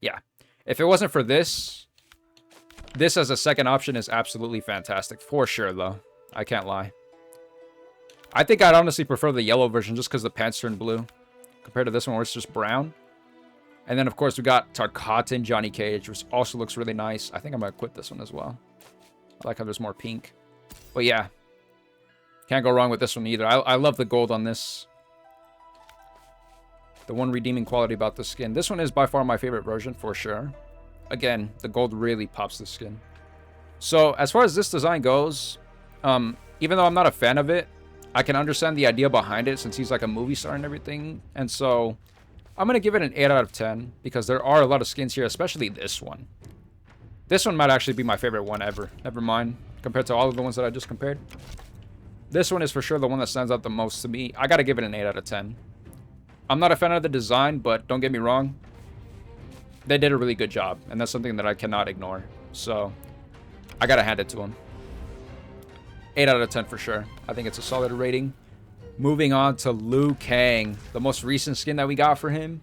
Yeah. If it wasn't for this as a second option is absolutely fantastic. For sure, though. I can't lie. I think I'd honestly prefer the yellow version just because the pants turn blue. Compared to this one where it's just brown. And then, of course, we got Tarkatan Johnny Cage, which also looks really nice. I think I'm going to quit this one as well. I like how there's more pink. But yeah. Can't go wrong with this one either. I love the gold on this. The one redeeming quality about the skin. This one is by far my favorite version, for sure. Again, the gold really pops the skin. So, as far as this design goes, even though I'm not a fan of it, I can understand the idea behind it since he's like a movie star and everything. And so, I'm going to give it an 8 out of 10 because there are a lot of skins here, especially this one. This one might actually be my favorite one ever. Never mind. Compared to all of the ones that I just compared. This one is for sure the one that stands out the most to me. I got to give it an 8 out of 10. I'm not a fan of the design, but don't get me wrong. They did a really good job, and that's something that I cannot ignore. So, I got to hand it to them. 8 out of 10 for sure. I think it's a solid rating. Moving on to Liu Kang. The most recent skin that we got for him.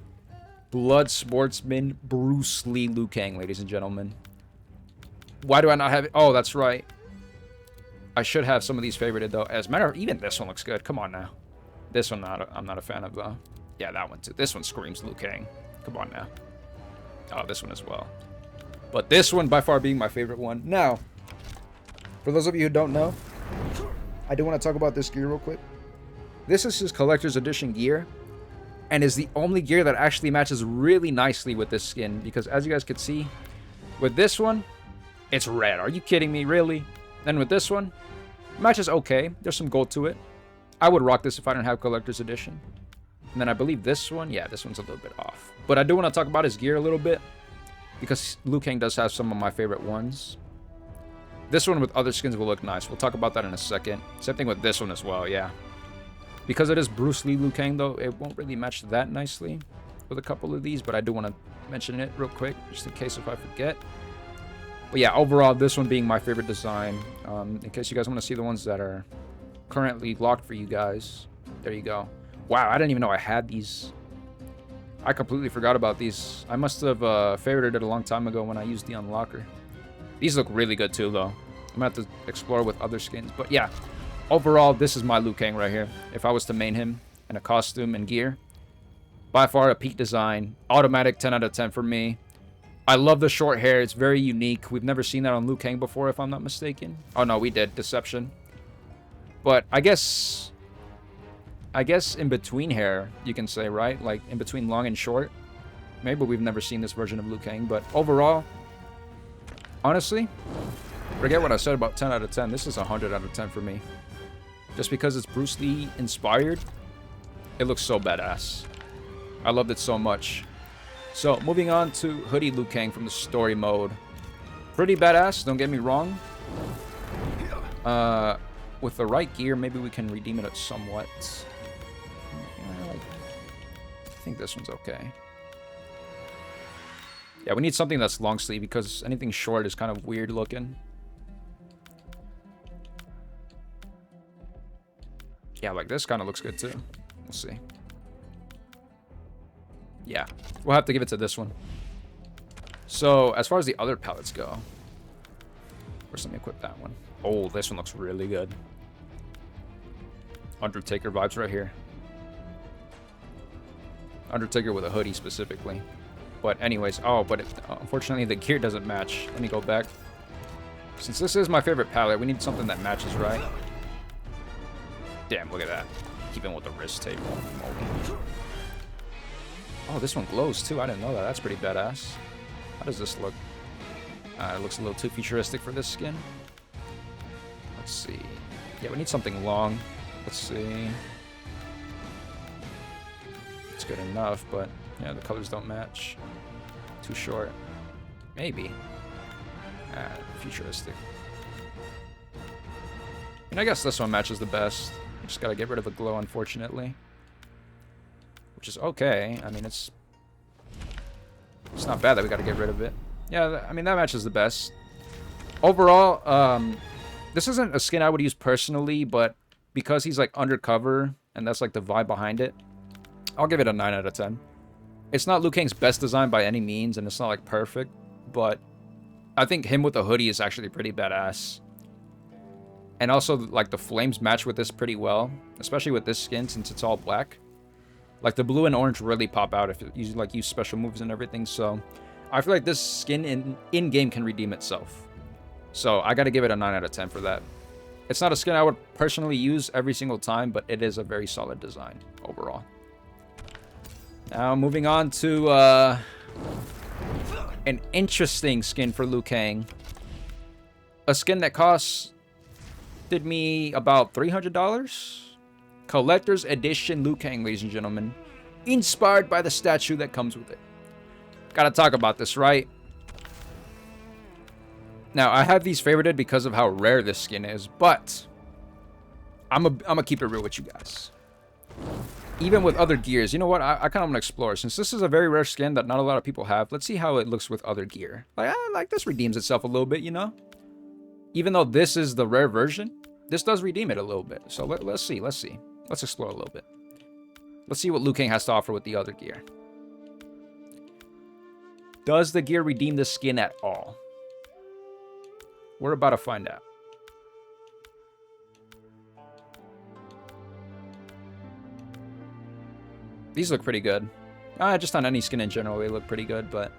Blood Sportsman Bruce Lee Liu Kang, ladies and gentlemen. Why do I not have it? Oh, that's right. I should have some of these favorited, though. As a matter of even this one looks good. Come on now. This one I'm not a fan of, though. Yeah, that one too. This one screams Liu Kang. Come on now. Oh, this one as well. But this one by far being my favorite one. Now, for those of you who don't know, I do want to talk about this gear real quick. This is his collector's edition gear, and is the only gear that actually matches really nicely with this skin, because as you guys can see, with this one, it's red. Are you kidding me? Really? Then with this one, it matches okay. There's some gold to it. I would rock this if I didn't have collector's edition. And then I believe this one, yeah, this one's a little bit off. But I do want to talk about his gear a little bit, because Liu Kang does have some of my favorite ones. This one with other skins will look nice. We'll talk about that in a second. Same thing with this one as well, yeah. Because it is Bruce Lee Liu Kang, though, it won't really match that nicely with a couple of these, but I do want to mention it real quick, just in case if I forget. But yeah, overall, this one being my favorite design. In case you guys want to see the ones that are currently locked for you guys. There you go. Wow, I didn't even know I had these. I completely forgot about these. I must have favorited it a long time ago when I used the unlocker. These look really good too, though. I'm going to have to explore with other skins. But yeah, overall, this is my Liu Kang right here. If I was to main him in a costume and gear. By far a peak design. Automatic 10 out of 10 for me. I love the short hair. It's very unique. We've never seen that on Liu Kang before, if I'm not mistaken. Oh, no, we did. Deception. But I guess in between hair, you can say, right? Like, in between long and short. Maybe we've never seen this version of Liu Kang. But overall, honestly, forget what I said about 10 out of 10. This is 100 out of 10 for me. Just because it's Bruce Lee inspired, it looks so badass. I loved it so much. So, moving on to Hoodie Liu Kang from the story mode. Pretty badass, don't get me wrong. With the right gear, maybe we can redeem it somewhat. I think this one's okay. Yeah, we need something that's long sleeve because anything short is kind of weird looking. Yeah, like this kind of looks good too. We'll see. Yeah, we'll have to give it to this one. So, as far as the other palettes go, first let me equip that one. Oh, this one looks really good. Undertaker vibes right here. Undertaker with a hoodie specifically. But anyways, oh, but unfortunately the gear doesn't match. Let me go back. Since this is my favorite palette, we need something that matches, right? Damn, look at that. Keeping with the wrist tape. Oh, this one glows too. I didn't know that. That's pretty badass. How does this look? It looks a little too futuristic for this skin. Let's see. Yeah, we need something long. Let's see. It's good enough, but yeah, the colors don't match. Too short. Maybe. Futuristic. And I guess this one matches the best. Just gotta get rid of the glow, unfortunately. Which is okay. I mean, it's not bad that we gotta get rid of it. Yeah, I mean, that matches the best. Overall, this isn't a skin I would use personally, but because he's like undercover, and that's like the vibe behind it, I'll give it a 9 out of 10. It's not Liu Kang's best design by any means, and it's not like perfect, but I think him with the hoodie is actually pretty badass. And also, like, the flames match with this pretty well, especially with this skin since it's all black. Like, the blue and orange really pop out if you like use special moves and everything, so I feel like this skin in-game can redeem itself. So I gotta give it a 9 out of 10 for that. It's not a skin I would personally use every single time, but it is a very solid design overall. Now moving on to an interesting skin for Liu Kang. A skin that costed me about $300. Collector's Edition Liu Kang, ladies and gentlemen. Inspired by the statue that comes with it. Gotta talk about this, right? Now, I have these favorited because of how rare this skin is, but I'm gonna keep it real with you guys. Even with other gears, you know what? I kind of want to explore. Since this is a very rare skin that not a lot of people have, let's see how it looks with other gear. Like this redeems itself a little bit, you know? Even though this is the rare version, this does redeem it a little bit. So let's see. Let's explore a little bit. Let's see what Liu Kang has to offer with the other gear. Does the gear redeem the skin at all? We're about to find out. These look pretty good. Just on any skin in general, they look pretty good, but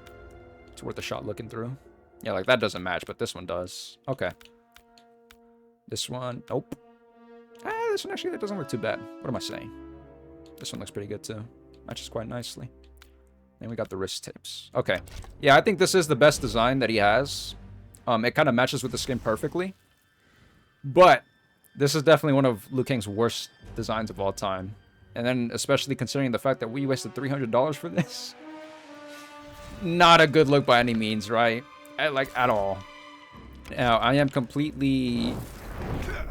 it's worth a shot looking through. Yeah, like that doesn't match, but this one does. Okay. This one, nope. This one actually, that doesn't look too bad. What am I saying? This one looks pretty good too. Matches quite nicely. Then we got the wrist tapes. Okay. Yeah, I think this is the best design that he has. It kind of matches with the skin perfectly. But this is definitely one of Liu Kang's worst designs of all time. And then especially considering the fact that we wasted $300 for this. Not a good look by any means, right? Like, at all. Now, I am completely...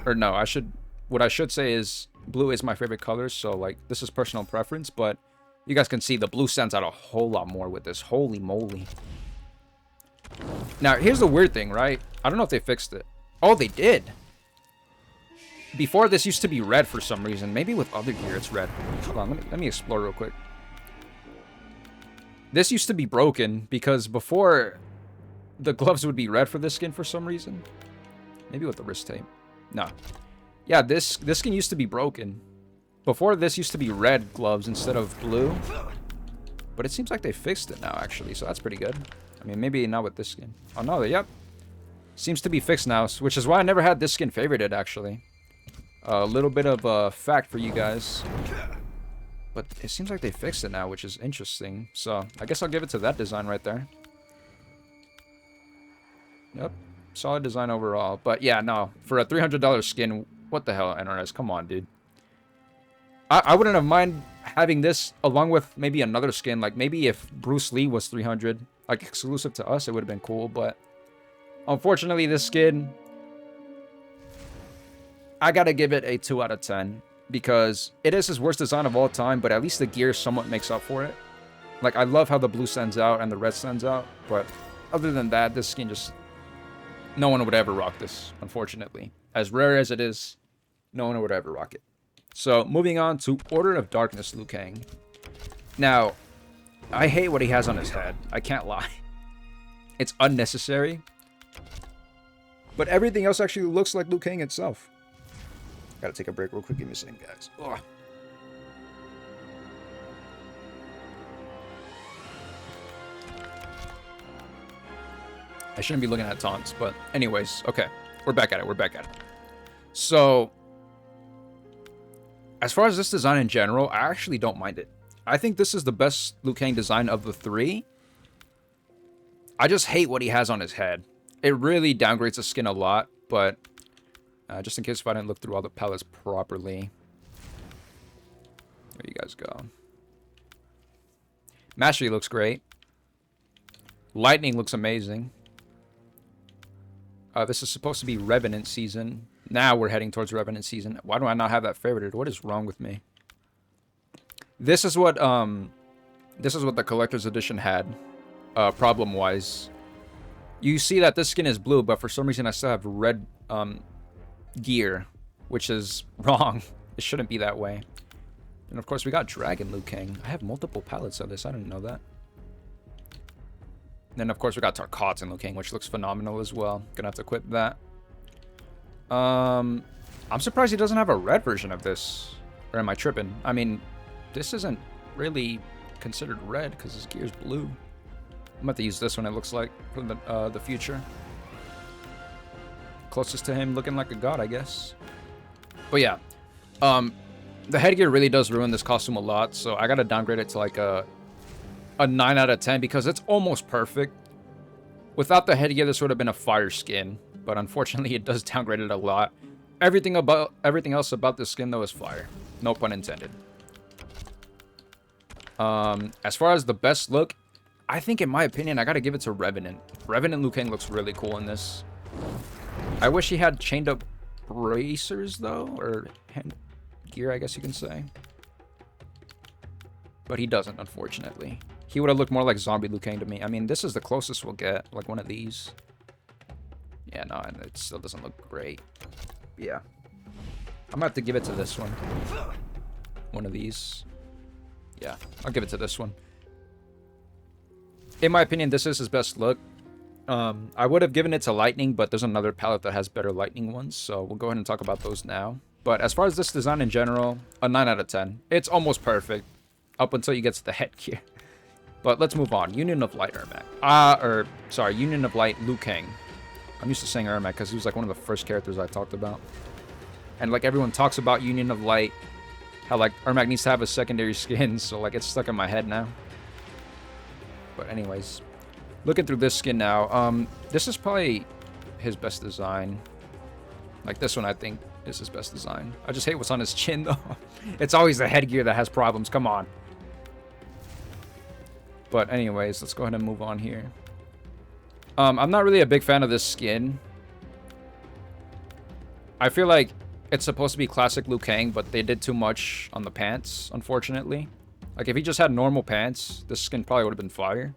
Or no, what I should say is blue is my favorite color, so, like, this is personal preference, but you guys can see the blue stands out a whole lot more with this. Holy moly. Now, here's the weird thing, right? I don't know if they fixed it. Oh, they did. Before, this used to be red for some reason. Maybe with other gear, it's red. Hold on, let me explore real quick. This used to be broken because before, the gloves would be red for this skin for some reason. Maybe with the wrist tape. No. Yeah, this skin used to be broken. Before, this used to be red gloves instead of blue. But it seems like they fixed it now, actually, so that's pretty good. I mean, maybe not with this skin. Oh, no, yep. Seems to be fixed now, which is why I never had this skin favorited, actually. A little bit of a fact for you guys. But it seems like they fixed it now, which is interesting. So, I guess I'll give it to that design right there. Yep. Solid design overall. But yeah, no. For a $300 skin, what the hell, NRS? Come on, dude. I wouldn't have mind having this along with maybe another skin. Like, maybe if Bruce Lee was 300, like, exclusive to us, it would have been cool. But unfortunately, this skin... I gotta give it a 2 out of 10 because it is his worst design of all time, but at least the gear somewhat makes up for it. Like, I love how the blue stands out and the red stands out, but other than that, this skin just... No one would ever rock this, unfortunately. As rare as it is, no one would ever rock it. So, moving on to Order of Darkness Liu Kang. Now, I hate what he has on his head. I can't lie. It's unnecessary. But everything else actually looks like Liu Kang itself. Gotta take a break real quick. Give me a second, guys. Ugh. I shouldn't be looking at taunts, but anyways, okay. We're back at it. We're back at it. So, as far as this design in general, I actually don't mind it. I think this is the best Liu Kang design of the three. I just hate what he has on his head. It really downgrades the skin a lot, but just in case if I didn't look through all the palettes properly. There you guys go. Mastery looks great. Lightning looks amazing. This is supposed to be Revenant season. Now we're heading towards Revenant season. Why do I not have that favorited? What is wrong with me? This is what the collector's edition had, problem-wise. You see that this skin is blue, but for some reason I still have red gear, which is wrong. It shouldn't be that way. And of course we got Dragon Liu Kang. I have multiple palettes of this. I didn't know that. Then, of course, we got Tarkats and Liu Kang, which looks phenomenal as well. Gonna have to equip that. I'm surprised he doesn't have a red version of this. Or am I tripping? I mean, this isn't really considered red because his gear's blue. I'm about to use this one, it looks like, for the future. Closest to him looking like a god, I guess. But yeah. The headgear really does ruin this costume a lot, so I gotta downgrade it to like a 9 out of 10 because it's almost perfect. Without the headgear, this would have been a fire skin, but unfortunately, it does downgrade it a lot. Everything else about this skin though is fire. No pun intended. As far as the best look, I think in my opinion, I gotta give it to Revenant. Revenant Liu Kang looks really cool in this. I wish he had chained up bracers though, or hand gear, I guess you can say. But he doesn't, unfortunately. He would have looked more like Zombie Liu Kang to me. I mean, this is the closest we'll get, like one of these. Yeah, no, and it still doesn't look great. Yeah. I'm gonna have to give it to this one. One of these. Yeah, I'll give it to this one. In my opinion, this is his best look. I would have given it to Lightning, but there's another palette that has better Lightning ones, so we'll go ahead and talk about those now. But as far as this design in general, a 9 out of 10. It's almost perfect, up until you get to the headgear. But let's move on. Union of Light Ermac. Union of Light Liu Kang. I'm used to saying Ermac because he was like one of the first characters I talked about. And like everyone talks about Union of Light, how like Ermac needs to have a secondary skin, so like it's stuck in my head now. But anyways, looking through this skin now, this is probably his best design. Like this one, I think, is his best design. I just hate what's on his chin though. It's always the headgear that has problems. Come on. But anyways, let's go ahead and move on here. I'm not really a big fan of this skin. I feel like it's supposed to be classic Liu Kang, but they did too much on the pants, unfortunately. Like, if he just had normal pants, this skin probably would have been fire.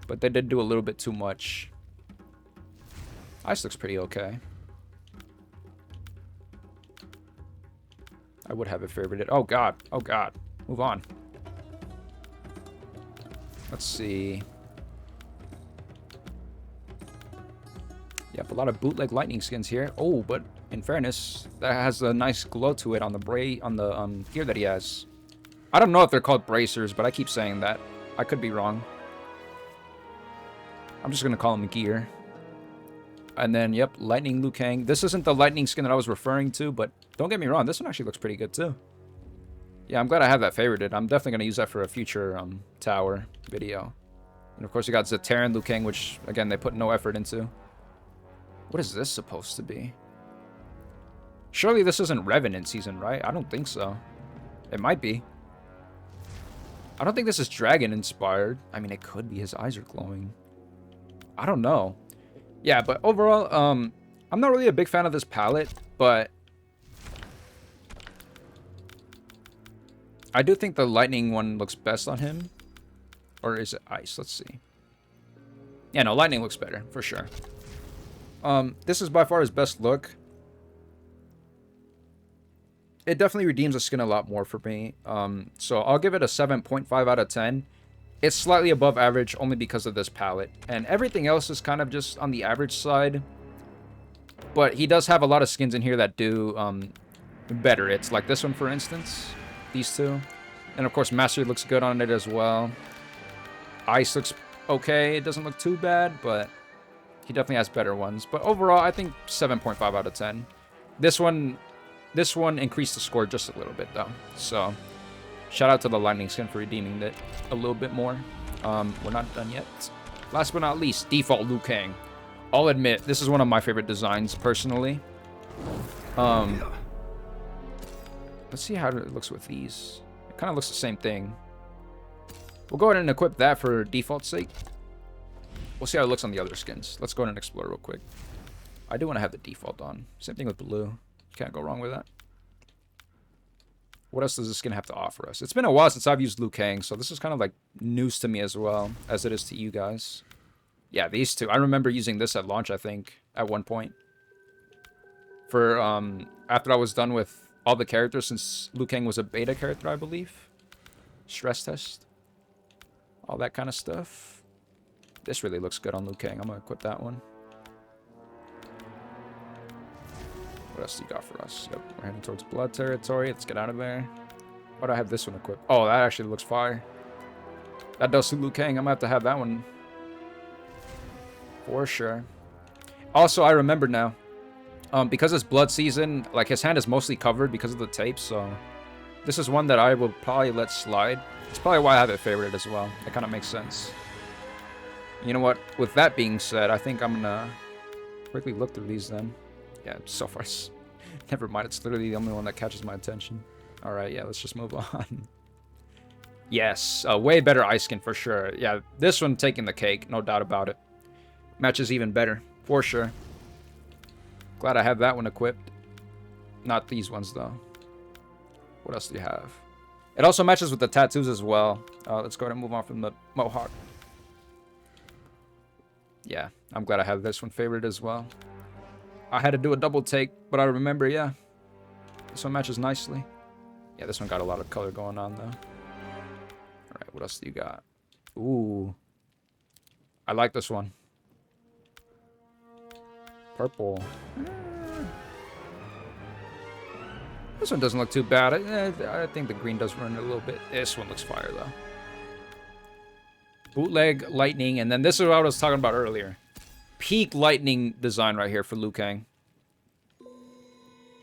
But they did do a little bit too much. Ice looks pretty okay. I would have it favorited. Oh, God. Oh, God. Move on. Let's see. Yep, a lot of bootleg lightning skins here. Oh, but in fairness, that has a nice glow to it on the gear that he has. I don't know if they're called bracers, but I keep saying that. I could be wrong. I'm just gonna call them gear. And then, yep, Lightning Liu Kang. This isn't the lightning skin that I was referring to, but don't get me wrong, this one actually looks pretty good too. Yeah, I'm glad I have that favorited. I'm definitely gonna use that for a future tower video. And of course, you got Zaterran Liu Kang, which again they put no effort into. What is this supposed to be? Surely this isn't Revenant season, right? I don't think so. It might be. I don't think this is Dragon inspired. I mean, it could be. His eyes are glowing. I don't know. Yeah, but overall, I'm not really a big fan of this palette, but I do think the lightning one looks best on him. Or is it ice? Let's see. Yeah, no, lightning looks better, for sure. This is by far his best look. It definitely redeems the skin a lot more for me. So I'll give it a 7.5 out of 10. It's slightly above average only because of this palette. And everything else is kind of just on the average side. But he does have a lot of skins in here that do better. It's like this one, for instance. These two. And of course, Mastery looks good on it as well. Ice looks okay. It doesn't look too bad, but he definitely has better ones. But overall, I think 7.5 out of 10. This one increased the score just a little bit, though. So, shout out to the lightning skin for redeeming it a little bit more. We're not done yet. Last but not least, default Liu Kang. I'll admit, this is one of my favorite designs, personally. Let's see how it looks with these. It kind of looks the same thing. We'll go ahead and equip that for default's sake. We'll see how it looks on the other skins. Let's go ahead and explore real quick. I do want to have the default on. Same thing with blue. Can't go wrong with that. What else does this skin have to offer us? It's been a while since I've used Liu Kang, so this is kind of like news to me as well, as it is to you guys. Yeah, these two. I remember using this at launch, I think, at one point. For, after I was done with all the characters, since Liu Kang was a beta character, I believe. Stress test. All that kind of stuff. This really looks good on Liu Kang. I'm going to equip that one. What else do you got for us? Yep, we're heading towards blood territory. Let's get out of there. Why do I have this one equipped? Oh, that actually looks fire. That does suit Liu Kang. I'm going to have that one. For sure. Also, I remember now. Because it's blood season, like his hand is mostly covered because of the tape, so this is one that I will probably let slide. It's probably why I have it favorited as well. That kind of makes sense. You know what? With that being said, I think I'm gonna quickly look through these then. Yeah, so far, never mind. It's literally the only one that catches my attention. All right, yeah, let's just move on. Yes, a way better ice skin for sure. Yeah, this one taking the cake, no doubt about it. Matches even better, for sure. Glad I have that one equipped. Not these ones, though. What else do you have? It also matches with the tattoos as well. Let's go ahead and move on from the mohawk. Yeah, I'm glad I have this one favored as well. I had to do a double take, but I remember, yeah. This one matches nicely. Yeah, this one got a lot of color going on, though. Alright, what else do you got? Ooh. I like this one. Purple. This one doesn't look too bad. I think the green does run a little bit. This one looks fire, though. Bootleg, lightning, and then this is what I was talking about earlier. Peak lightning design right here for Liu Kang.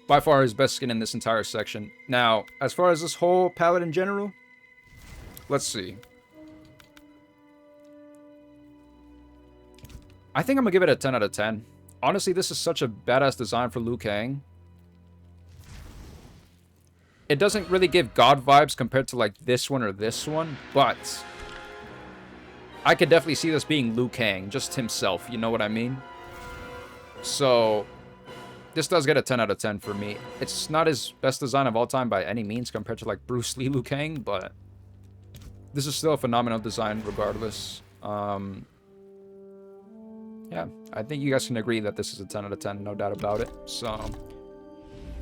By far his best skin in this entire section. Now, as far as this whole palette in general, let's see. I think I'm going to give it a 10 out of 10. Honestly, this is such a badass design for Liu Kang. It doesn't really give God vibes compared to like this one or this one, but I could definitely see this being Liu Kang, just himself, you know what I mean? So, this does get a 10 out of 10 for me. It's not his best design of all time by any means compared to like Bruce Lee Liu Kang, but this is still a phenomenal design regardless. Yeah, I think you guys can agree that this is a 10 out of 10, no doubt about it. So,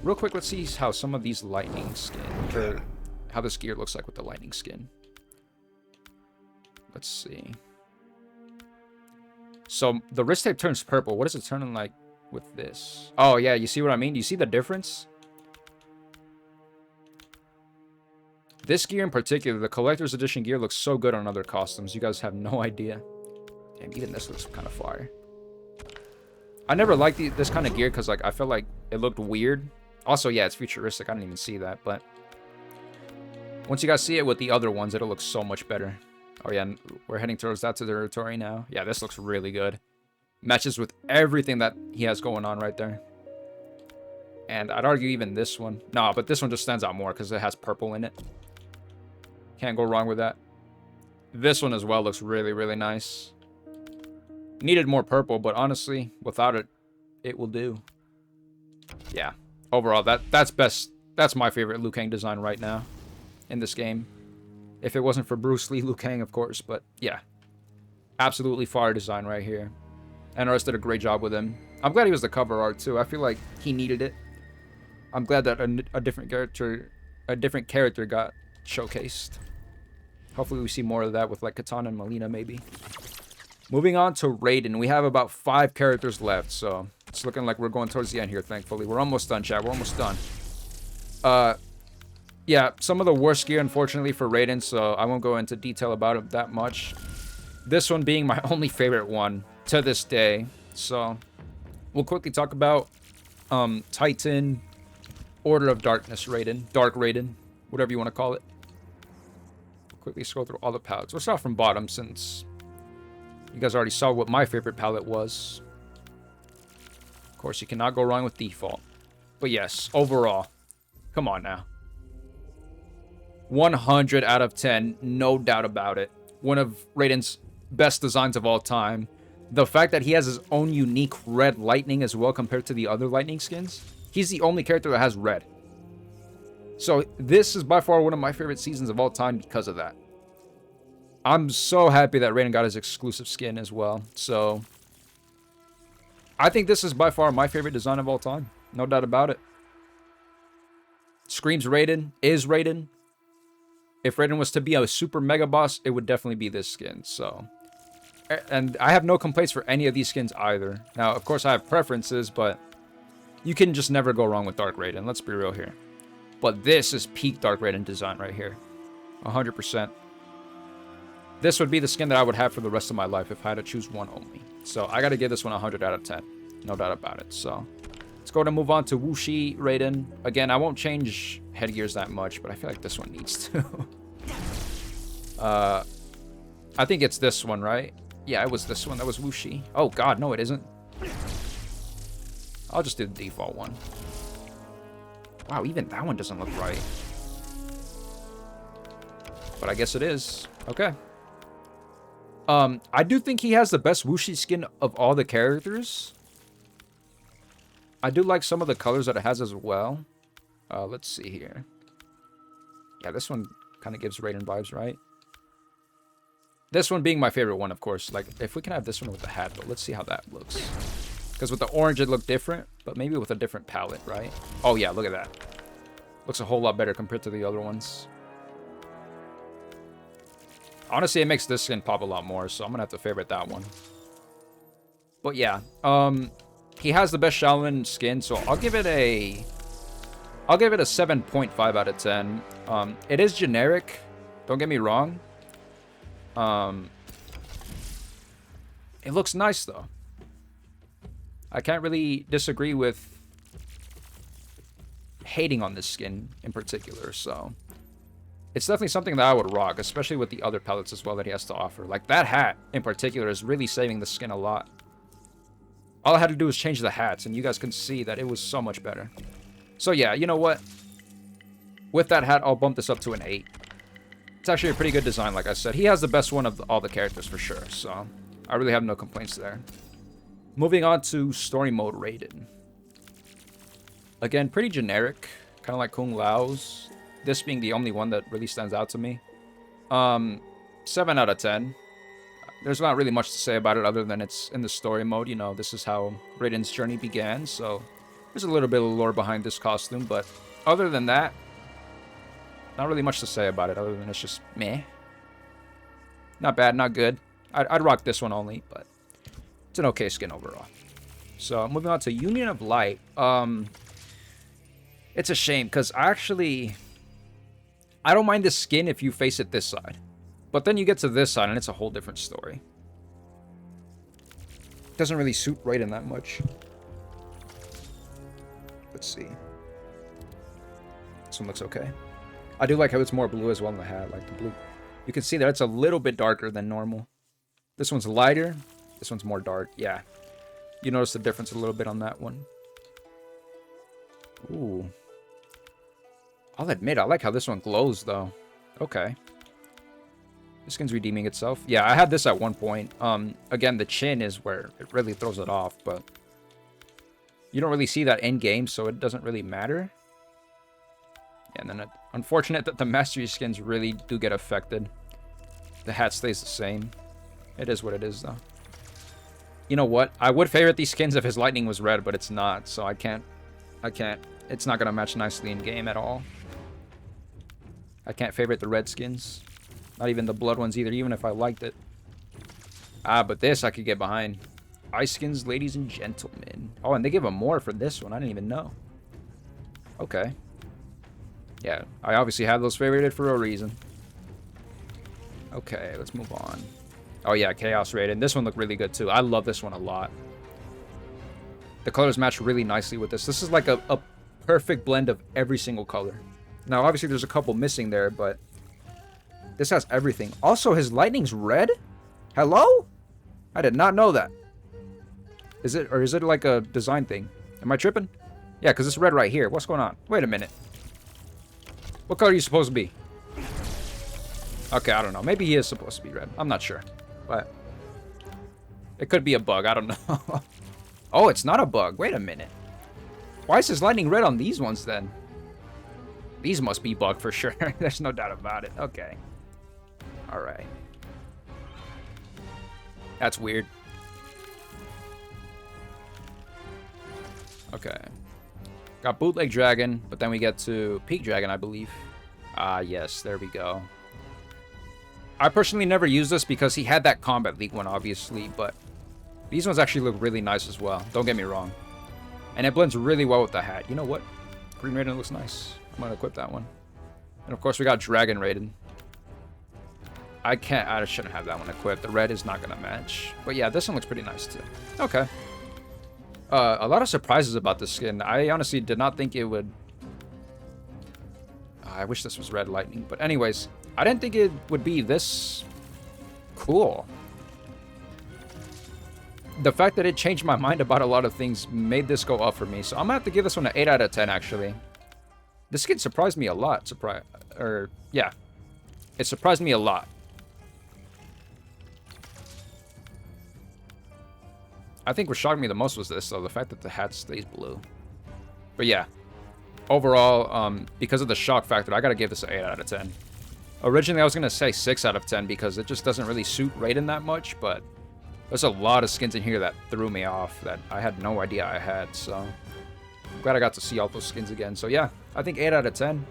real quick, let's see how some of these lightning skin, or how this gear looks like with the lightning skin. Let's see. So, the wrist tape turns purple. What is it turning like with this? Oh, yeah, you see what I mean? Do you see the difference? This gear in particular, the collector's edition gear, looks so good on other costumes. You guys have no idea. Damn, even this looks kind of fire. I never liked this kind of gear because like I felt like it looked weird. Also, yeah, it's futuristic. I didn't even see that, but once you guys see it with the other ones, it'll look so much better. Oh yeah, we're heading towards that territory now. Yeah, this looks really good. Matches with everything that he has going on right there. And I'd argue even this one. No, but this one just stands out more because it has purple in it. Can't go wrong with that. This one as well looks really, really nice. Needed more purple, but honestly, without it, it will do. Yeah. Overall, that's best. That's my favorite Liu Kang design right now in this game. If it wasn't for Bruce Lee Liu Kang, of course, but yeah. Absolutely fire design right here. And NRS did a great job with him. I'm glad he was the cover art too. I feel like he needed it. I'm glad that a different character got showcased. Hopefully we see more of that with like Katana and Melina maybe. Moving on to Raiden. We have about 5 characters left, so it's looking like we're going towards the end here, thankfully. We're almost done, chat. We're almost done. Yeah, some of the worst gear, unfortunately, for Raiden, so I won't go into detail about it that much. This one being my only favorite one to this day. So we'll quickly talk about Titan, Order of Darkness Raiden, Dark Raiden, whatever you want to call it. Quickly scroll through all the palettes. We'll start from bottom since you guys already saw what my favorite palette was. Of course, you cannot go wrong with default. But yes, overall, come on now. 100 out of 10, no doubt about it. One of Raiden's best designs of all time. The fact that he has his own unique red lightning as well compared to the other lightning skins. He's the only character that has red. So this is by far one of my favorite seasons of all time because of that. I'm so happy that Raiden got his exclusive skin as well. So I think this is by far my favorite design of all time. No doubt about it. Screams Raiden, is Raiden. If Raiden was to be a super mega boss, it would definitely be this skin. So, and I have no complaints for any of these skins either. Now, of course, I have preferences, but you can just never go wrong with Dark Raiden. Let's be real here. But this is peak Dark Raiden design right here. 100%. This would be the skin that I would have for the rest of my life if I had to choose one only. So I got to give this one 100 out of 10. No doubt about it. So let's go to move on to Wuxi Raiden. Again, I won't change headgears that much, but I feel like this one needs to. I think it's this one, right? Yeah, it was this one. That was Wuxi. Oh, God, no, it isn't. I'll just do the default one. Wow, even that one doesn't look right. But I guess it is. Okay. I do think he has the best Wuxi skin of all the characters. I do like some of the colors that it has as well. Let's see here. Yeah, this one kind of gives Raiden vibes, right? This one being my favorite one, of course. Like, if we can have this one with the hat, but let's see how that looks. Because with the orange, it looked different, but maybe with a different palette, right? Oh, yeah, look at that. Looks a whole lot better compared to the other ones. Honestly, it makes this skin pop a lot more, so I'm going to have to favorite that one. But yeah, he has the best Shaolin skin, so I'll give it a 7.5 out of 10. It is generic, don't get me wrong. It looks nice, though. I can't really disagree with hating on this skin in particular, so it's definitely something that I would rock, especially with the other palettes as well that he has to offer. Like, that hat in particular is really saving the skin a lot. All I had to do was change the hats, and you guys can see that it was so much better. So yeah, you know what? With that hat, I'll bump this up to an 8. It's actually a pretty good design, like I said. He has the best one of all the characters for sure, so I really have no complaints there. Moving on to Story Mode Raiden. Again, pretty generic, kind of like Kung Lao's. This being the only one that really stands out to me. 7 out of 10. There's not really much to say about it other than it's in the story mode. You know, this is how Raiden's journey began, so there's a little bit of lore behind this costume, but other than that, not really much to say about it other than it's just meh. Not bad, not good. I'd rock this one only, but it's an okay skin overall. So moving on to Union of Light. It's a shame because I don't mind the skin if you face it this side. But then you get to this side and it's a whole different story. Doesn't really suit Raiden that much. Let's see. This one looks okay. I do like how it's more blue as well in the hat. Like the blue. You can see that it's a little bit darker than normal. This one's lighter. This one's more dark. Yeah. You notice the difference a little bit on that one. Ooh. I'll admit, I like how this one glows though. Okay. The skin's redeeming itself. Yeah, I had this at one point. Again, the chin is where it really throws it off, but you don't really see that in game, so it doesn't really matter. Yeah, and then unfortunate that the mastery skins really do get affected. The hat stays the same. It is what it is, though. You know what? I would favorite these skins if his lightning was red, but it's not, so I can't. It's not gonna match nicely in game at all. I can't favorite the red skins. Not even the blood ones either, even if I liked it. Ah, but this I could get behind. Ice skins, ladies and gentlemen. Oh, and they give them more for this one. I didn't even know. Okay. Yeah, I obviously have those favorited for a reason. Okay, let's move on. Oh yeah, Chaos Raiden. This one looked really good too. I love this one a lot. The colors match really nicely with this. This is like a perfect blend of every single color. Now, obviously, there's a couple missing there, but this has everything. Also, his lightning's red? Hello? I did not know that. Is it like a design thing? Am I tripping? Yeah, because it's red right here. What's going on? Wait a minute. What color are you supposed to be? Okay, I don't know. Maybe he is supposed to be red. I'm not sure. But it could be a bug. I don't know. Oh, it's not a bug. Wait a minute. Why is his lightning red on these ones then? These must be bugged for sure. There's no doubt about it. Okay. Alright. That's weird. Okay. Got Bootleg Dragon, but then we get to Peak Dragon, I believe. Ah, yes. There we go. I personally never used this because he had that Combat League one, obviously, but these ones actually look really nice as well. Don't get me wrong. And it blends really well with the hat. You know what? Green Raiden looks nice. I'm going to equip that one. And of course, we got Dragon Raiden. I shouldn't have that one equipped. The red is not going to match. But yeah, this one looks pretty nice too. Okay. A lot of surprises about this skin. I honestly did not think it would... I wish this was Red Lightning. But anyways, I didn't think it would be this cool. The fact that it changed my mind about a lot of things made this go up for me. So I'm going to have to give this one an 8 out of 10, actually. This skin surprised me a lot. Yeah. It surprised me a lot. I think what shocked me the most was this, though. The fact that the hat stays blue. But yeah. Overall, because of the shock factor, I got to give this an 8 out of 10. Originally, I was going to say 6 out of 10 because it just doesn't really suit Raiden that much, but there's a lot of skins in here that threw me off that I had no idea I had, so I'm glad I got to see all those skins again. So yeah, I think 8 out of 10.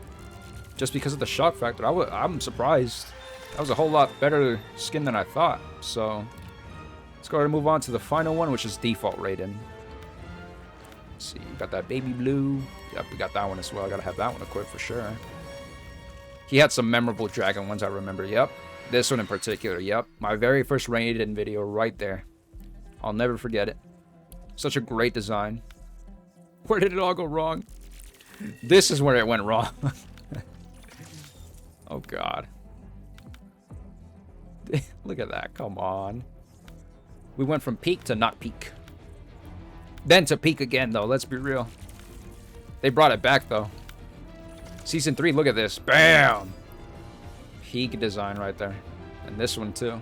Just because of the shock factor, I'm surprised. That was a whole lot better skin than I thought. So let's go ahead and move on to the final one, which is Default Raiden. Let's see, got that baby blue. Yep, we got that one as well. I gotta have that one equipped for sure. He had some memorable dragon ones, I remember. Yep. This one in particular, yep. My very first Raiden video right there. I'll never forget it. Such a great design. Where did it all go wrong? This is where it went wrong. Oh, God. Look at that. Come on. We went from peak to not peak. Then to peak again, though. Let's be real. They brought it back, though. Season 3, look at this. Bam! Peak design right there. And this one too.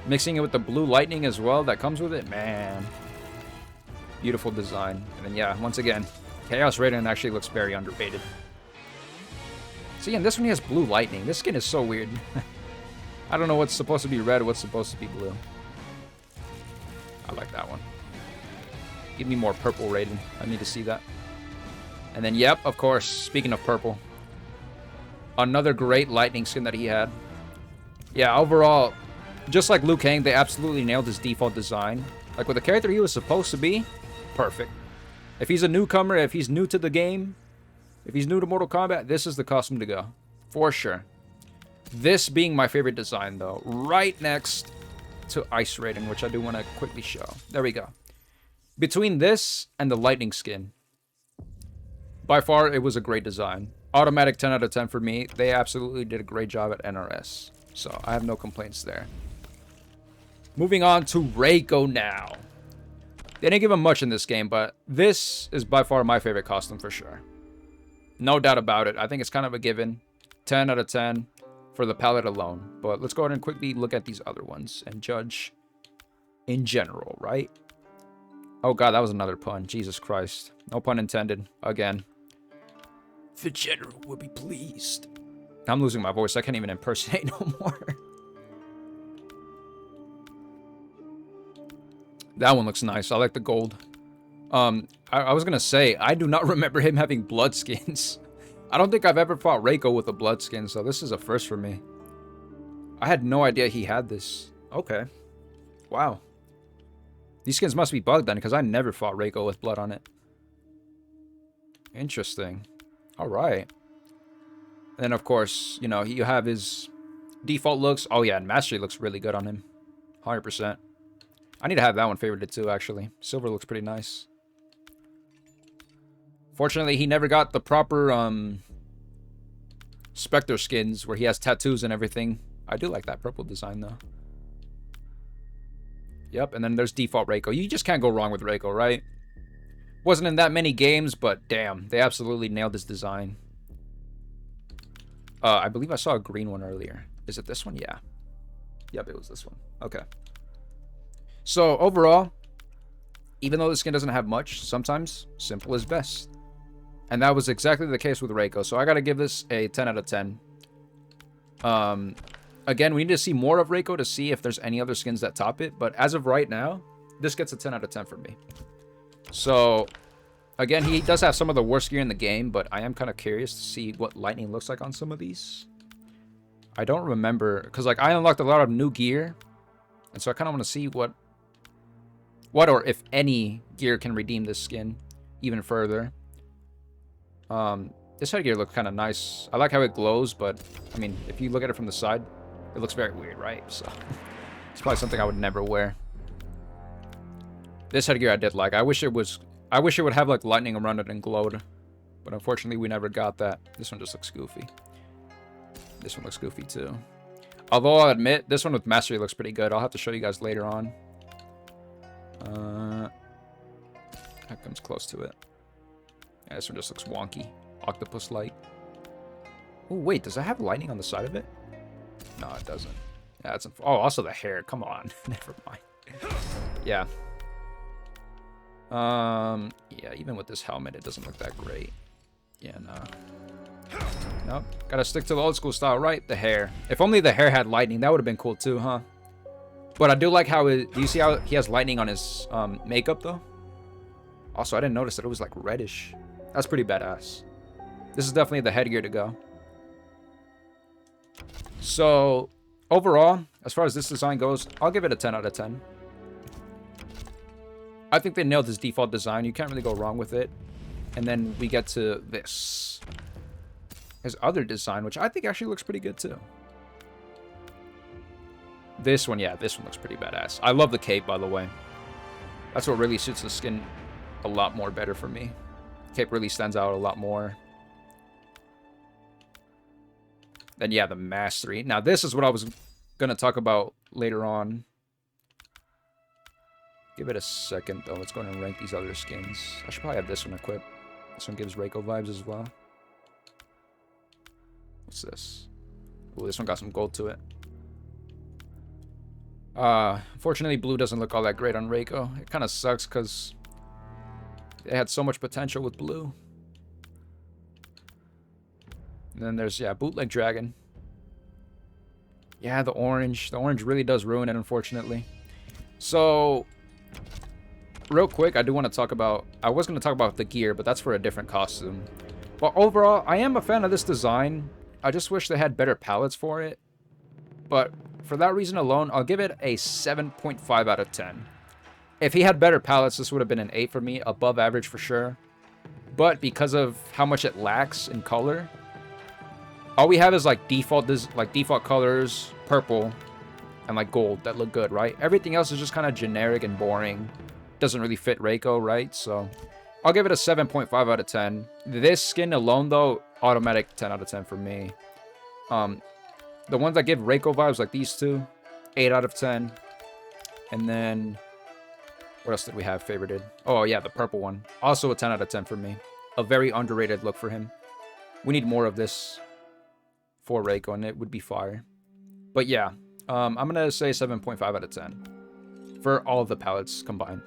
Mixing it with the blue lightning as well that comes with it. Man. Beautiful design. And then yeah, once again, Chaos Raiden actually looks very underrated. See, and this one he has blue lightning. This skin is so weird. I don't know what's supposed to be red, what's supposed to be blue. I like that one. Give me more purple Raiden. I need to see that. And then yep, of course, speaking of purple. Another great lightning skin that he had. Yeah, overall, just like Liu Kang, they absolutely nailed his default design. Like with the character he was supposed to be, perfect. If he's a newcomer, if he's new to the game, if he's new to Mortal Kombat, this is the costume to go. For sure. This being my favorite design, though. Right next to Ice Raiden, which I do want to quickly show. There we go. Between this and the lightning skin, by far, it was a great design. Automatic 10 out of 10 for me. They absolutely did a great job at NRS. So I have no complaints there. Moving on to Reiko now. They didn't give him much in this game, but this is by far my favorite costume for sure. No doubt about it. I think it's kind of a given. 10 out of 10 for the palette alone. But let's go ahead and quickly look at these other ones and judge in general, right? Oh god, that was another pun. Jesus Christ. No pun intended. Again. The general will be pleased. I'm losing my voice. I can't even impersonate no more. That one looks nice. I like the gold. I was going to say, I do not remember him having blood skins. I don't think I've ever fought Reiko with a blood skin, so this is a first for me. I had no idea he had this. Okay. Wow. These skins must be bugged then, because I never fought Reiko with blood on it. Interesting. Alright. And then, of course, you know, you have his default looks. Oh, yeah, and Mastery looks really good on him. 100%. I need to have that one favorited too, actually. Silver looks pretty nice. Fortunately, he never got the proper Spectre skins where he has tattoos and everything. I do like that purple design, though. Yep, and then there's default Reiko. You just can't go wrong with Reiko, right? Wasn't in that many games, but damn, they absolutely nailed this design. I believe I saw a green one earlier. Is it this one? Yeah. Yep, it was this one. Okay. So, overall, even though the skin doesn't have much, sometimes simple is best. And that was exactly the case with Reiko. So I gotta give this a 10 out of 10. Again, we need to see more of Reiko to see if there's any other skins that top it. But as of right now, this gets a 10 out of 10 for me. So, again, he does have some of the worst gear in the game, but I am kind of curious to see what lightning looks like on some of these. I don't remember, because like I unlocked a lot of new gear, and so I kind of want to see what or if any gear can redeem this skin even further. This headgear looks kind of nice. I like how it glows, but I mean, if you look at it from the side, it looks very weird, right? So it's probably something I would never wear. This headgear I did like. I wish it would have like lightning around it and glowed, but unfortunately we never got that. This one just looks goofy. This one looks goofy too. Although I'll admit, this one with Mastery looks pretty good. I'll have to show you guys later on. That comes close to it. Yeah, this one just looks wonky. Octopus light. Oh, wait, does that have lightning on the side of it? No, it doesn't. Yeah, it's oh, also the hair. Come on. Never mind. Yeah. Yeah, even with this helmet, it doesn't look that great. Yeah, no. Nope. Gotta stick to the old school style, right? The hair. If only the hair had lightning, that would have been cool too, huh? But I do like how do you see how he has lightning on his makeup though? Also, I didn't notice that it was like reddish. That's pretty badass. This is definitely the headgear to go. So, overall, as far as this design goes, I'll give it a 10 out of 10. I think they nailed this default design. You can't really go wrong with it. And then we get to this. His other design, which I think actually looks pretty good too. This one, yeah, this one looks pretty badass. I love the cape, by the way. That's what really suits the skin a lot more better for me. Cape really stands out a lot more. Then, yeah, the Mastery. Now, this is what I was going to talk about later on. Give it a second, though. Let's go and rank these other skins. I should probably have this one equipped. This one gives Reiko vibes as well. What's this? Ooh, this one got some gold to it. Unfortunately, blue doesn't look all that great on Reiko. It kind of sucks because they had so much potential with blue. And then there's, yeah, Bootleg Dragon. Yeah, the orange. The orange really does ruin it, unfortunately. So, real quick, I do want to talk about... I was going to talk about the gear, but that's for a different costume. But overall, I am a fan of this design. I just wish they had better palettes for it. But for that reason alone, I'll give it a 7.5 out of 10. If he had better palettes, this would have been an 8 for me. Above average for sure. But because of how much it lacks in color... all we have is like default colors, purple, and like gold that look good, right? Everything else is just kind of generic and boring. Doesn't really fit Reiko, right? So I'll give it a 7.5 out of 10. This skin alone, though, automatic 10 out of 10 for me. The ones that give Reiko vibes, like these two, 8 out of 10. And then, what else did we have favorited? Oh, yeah, the purple one. Also a 10 out of 10 for me. A very underrated look for him. We need more of this for Reiko, and it would be fire. But yeah, I'm going to say 7.5 out of 10 for all of the palettes combined.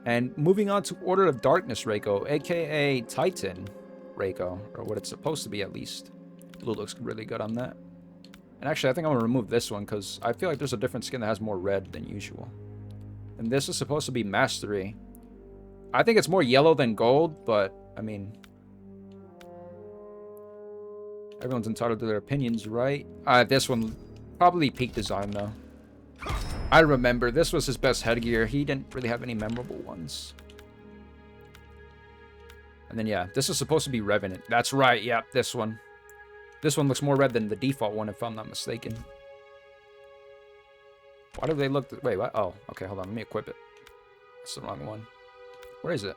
And moving on to Order of Darkness Reiko, aka Titan Reiko, or what it's supposed to be at least. Blue looks really good on that. And actually, I think I'm going to remove this one because I feel like there's a different skin that has more red than usual. And this is supposed to be Mastery. I think it's more yellow than gold, but, I mean... Everyone's entitled to their opinions, right? This one, probably peak design, though. I remember, this was his best headgear. He didn't really have any memorable ones. And then, yeah, this is supposed to be Revenant. That's right, yeah, this one. This one looks more red than the default one, if I'm not mistaken. Why do they look... Wait, what? Oh, okay, hold on. Let me equip it. That's the wrong one. Where is it?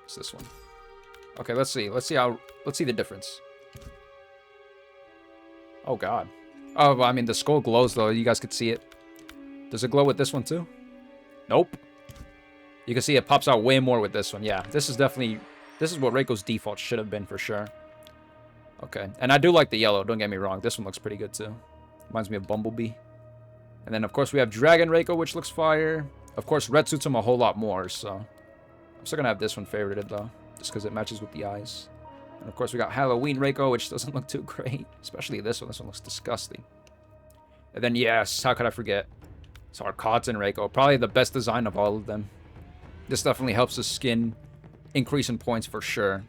It's this one. Okay, let's see. Let's see the difference. Oh, God. Oh, well, I mean, the skull glows, though. You guys could see it. Does it glow with this one, too? Nope. You can see it pops out way more with this one. Yeah, this is definitely... This is what Reiko's default should have been, for sure. Okay. And I do like the yellow. Don't get me wrong. This one looks pretty good, too. Reminds me of Bumblebee. And then, of course, we have Dragon Reiko, which looks fire. Of course, red suits him a whole lot more, so... I'm still gonna have this one favorited, though. Just because it matches with the eyes. And, of course, we got Halloween Reiko, which doesn't look too great. Especially this one. This one looks disgusting. And then, yes, how could I forget? It's our Cotton Reiko. Probably the best design of all of them. This definitely helps the skin increase in points for sure.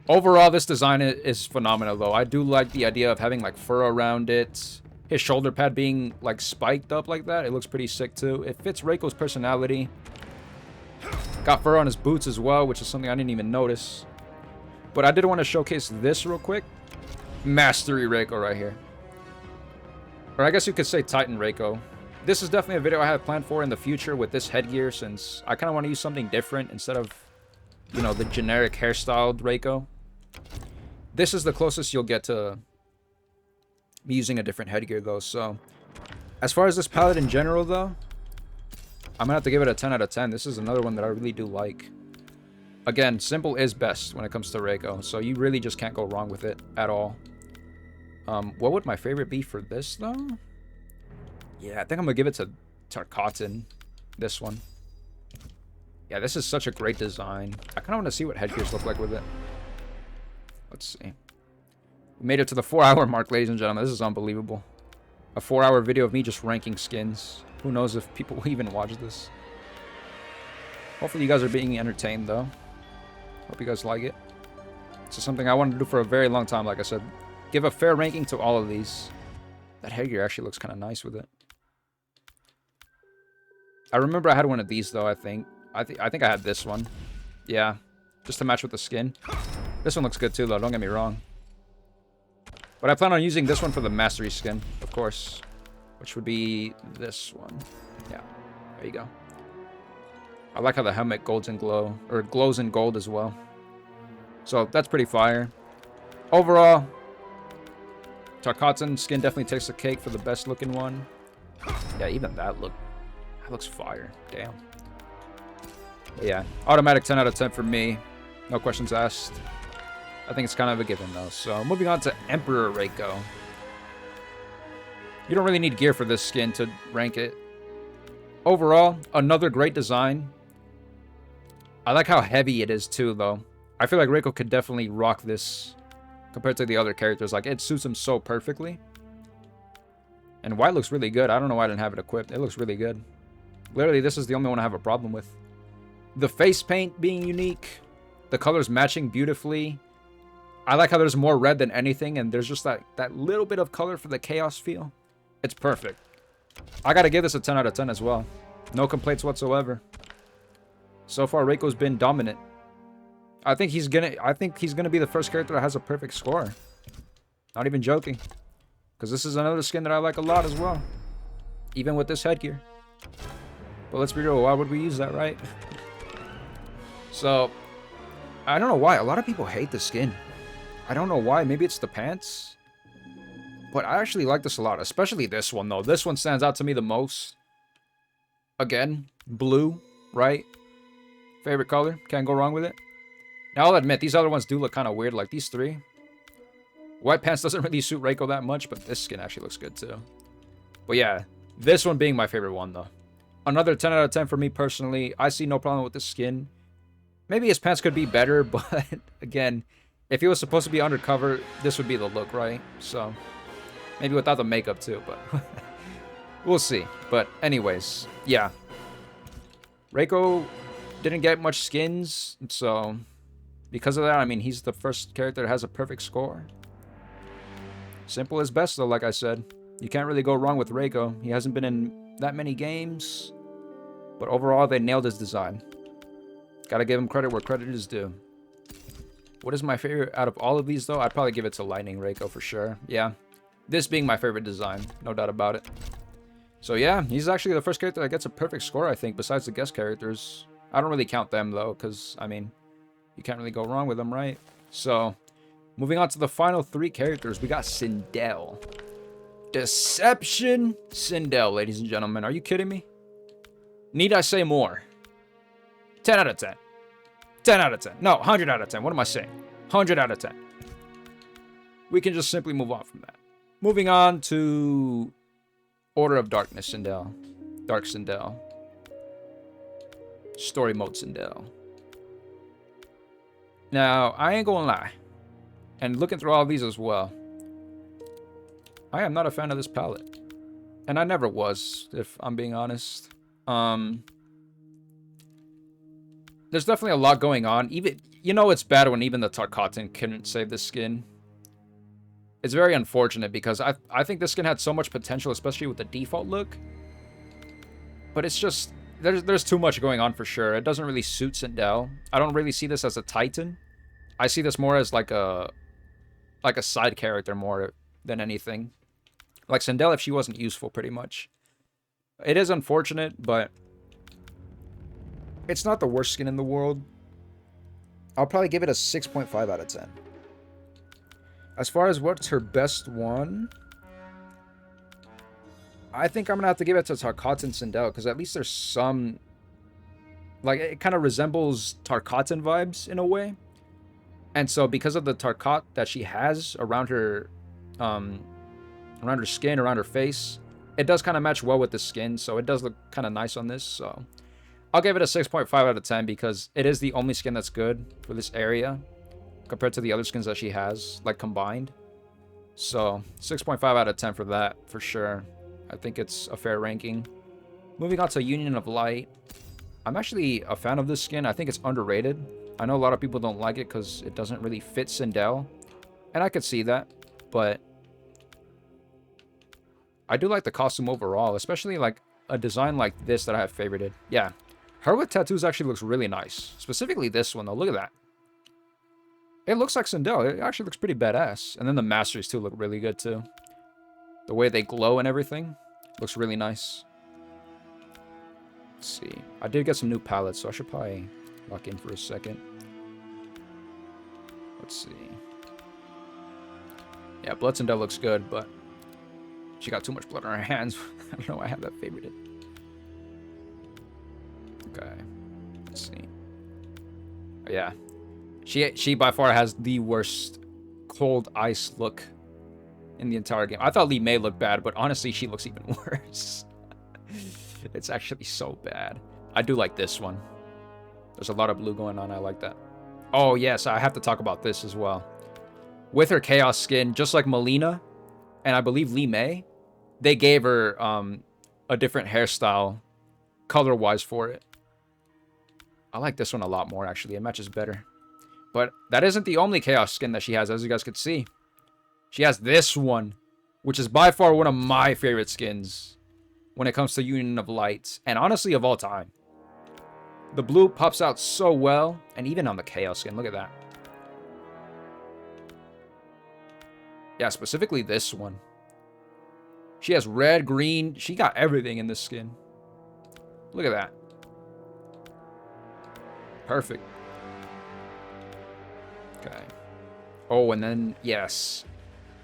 Overall, this design is phenomenal, though. I do like the idea of having, like, fur around it. His shoulder pad being, like, spiked up like that. It looks pretty sick, too. It fits Reiko's personality. Got fur on his boots as well, which is something I didn't even notice. But I did want to showcase this real quick. Mastery Reiko right here. Or I guess you could say Titan Reiko. This is definitely a video I have planned for in the future with this headgear, since I kind of want to use something different instead of, you know, the generic hairstyled Reiko. This is the closest you'll get to me using a different headgear, though. So, as far as this palette in general, though, I'm gonna have to give it a 10 out of 10. This is another one that I really do like. Again, simple is best when it comes to Reiko, so you really just can't go wrong with it at all. What would my favorite be for this, though? Yeah, I think I'm gonna give it to Cotton. This one. Yeah, this is such a great design. I kind of want to see what headgears look like with it. Let's see. We made it to the 4-hour mark, ladies and gentlemen. This is unbelievable. A 4-hour video of me just ranking skins. Who knows if people will even watch this. Hopefully you guys are being entertained, though. Hope you guys like it. This is something I wanted to do for a very long time, like I said. Give a fair ranking to all of these. That headgear actually looks kind of nice with it. I remember I had one of these, though, I think. I think I had this one. Yeah. Just to match with the skin. This one looks good, too, though. Don't get me wrong. But I plan on using this one for the Mastery skin, of course. Which would be this one. Yeah. There you go. I like how the helmet glows in gold as well. So, that's pretty fire. Overall, Tarkatsun skin definitely takes the cake for the best looking one. Yeah, even that looks fire. Damn. But yeah, automatic 10 out of 10 for me. No questions asked. I think it's kind of a given, though. So, moving on to Emperor Reiko. You don't really need gear for this skin to rank it. Overall, another great design. I like how heavy it is, too, though. I feel like Reiko could definitely rock this compared to the other characters. Like, it suits him so perfectly. And white looks really good. I don't know why I didn't have it equipped. It looks really good. Literally, this is the only one I have a problem with. The face paint being unique. The colors matching beautifully. I like how there's more red than anything. And there's just that little bit of color for the chaos feel. It's perfect. I gotta give this a 10 out of 10 as well. No complaints whatsoever. So far, Reiko's been dominant. I think he's gonna be the first character that has a perfect score. Not even joking. Because this is another skin that I like a lot as well. Even with this headgear. But let's be real, why would we use that, right? So, I don't know why. A lot of people hate the skin. I don't know why. Maybe it's the pants. But I actually like this a lot. Especially this one, though. This one stands out to me the most. Again, blue, right? Favorite color. Can't go wrong with it. Now, I'll admit, these other ones do look kind of weird. Like these three. White pants doesn't really suit Reiko that much. But this skin actually looks good, too. But yeah, this one being my favorite one, though. Another 10 out of 10 for me personally. I see no problem with this skin. Maybe his pants could be better, but again, if he was supposed to be undercover, this would be the look, right? So, maybe without the makeup too, but we'll see. But anyways, yeah. Reiko didn't get much skins, so because of that, I mean, he's the first character that has a perfect score. Simple as best, though, like I said. You can't really go wrong with Reiko. He hasn't been in that many games. But overall, they nailed his design. Gotta give him credit where credit is due. What is my favorite out of all of these, though? I'd probably give it to Lightning Reiko for sure. Yeah. This being my favorite design. No doubt about it. So yeah, he's actually the first character that gets a perfect score, I think, besides the guest characters. I don't really count them, though, because, I mean, you can't really go wrong with them, right? So, moving on to the final 3 characters, we got Sindel. Deception Sindel, ladies and gentlemen. Are you kidding me? Need I say more? 10 out of 10. 10 out of 10. No, 100 out of 10. What am I saying? 100 out of 10. We can just simply move on from that. Moving on to Order of Darkness Sindel. Dark Sindel. Story Mode Sindel. Now, I ain't gonna lie. And looking through all these as well, I am not a fan of this palette. And I never was, if I'm being honest. There's definitely a lot going on. Even, you know, it's bad when even the Tarkatan couldn't save this skin. It's very unfortunate because I think this skin had so much potential, especially with the default look. But it's just, there's too much going on for sure. It doesn't really suit Sindel. I don't really see this as a Titan. I see this more as like a side character more than anything. Like Sindel if she wasn't useful, pretty much. It is unfortunate, but it's not the worst skin in the world. I'll probably give it a 6.5 out of 10. As far as what's her best one, I think I'm going to have to give it to Tarkatan Sindel, because at least there's some, like, it kind of resembles Tarkatan vibes in a way. And so because of the Tarkat that she has around her skin, around her face, it does kind of match well with the skin, so it does look kind of nice on this. So I'll give it a 6.5 out of 10 because it is the only skin that's good for this area compared to the other skins that she has, like, combined. So 6.5 out of 10 for that, for sure. I think it's a fair ranking. Moving on to Union of Light. I'm actually a fan of this skin. I think it's underrated. I know a lot of people don't like it because it doesn't really fit Sindel, and I could see that, but I do like the costume overall, especially like a design like this that I have favorited. Yeah, her with tattoos actually looks really nice. Specifically this one, though. Look at that. It looks like Sindel. It actually looks pretty badass. And then the Masters, too, look really good, too. The way they glow and everything looks really nice. Let's see. I did get some new palettes, so I should probably lock in for a second. Let's see. Yeah, Blood Sindel looks good, but she got too much blood on her hands. I don't know why I have that favorited. Okay. Let's see. Oh, yeah. She by far has the worst cold ice look in the entire game. I thought Lee May looked bad, but honestly, she looks even worse. It's actually so bad. I do like this one. There's a lot of blue going on. I like that. Oh, yes, I have to talk about this as well. With her Chaos skin, just like Melina, and I believe Lee May, they gave her a different hairstyle, color-wise, for it. I like this one a lot more, actually. It matches better. But that isn't the only Chaos skin that she has, as you guys could see. She has this one, which is by far one of my favorite skins when it comes to Union of Light, and honestly, of all time. The blue pops out so well, and even on the Chaos skin, look at that. Yeah, specifically this one. She has red, green, she got everything in this skin. Look at that. Perfect. Okay. Oh, and then, yes.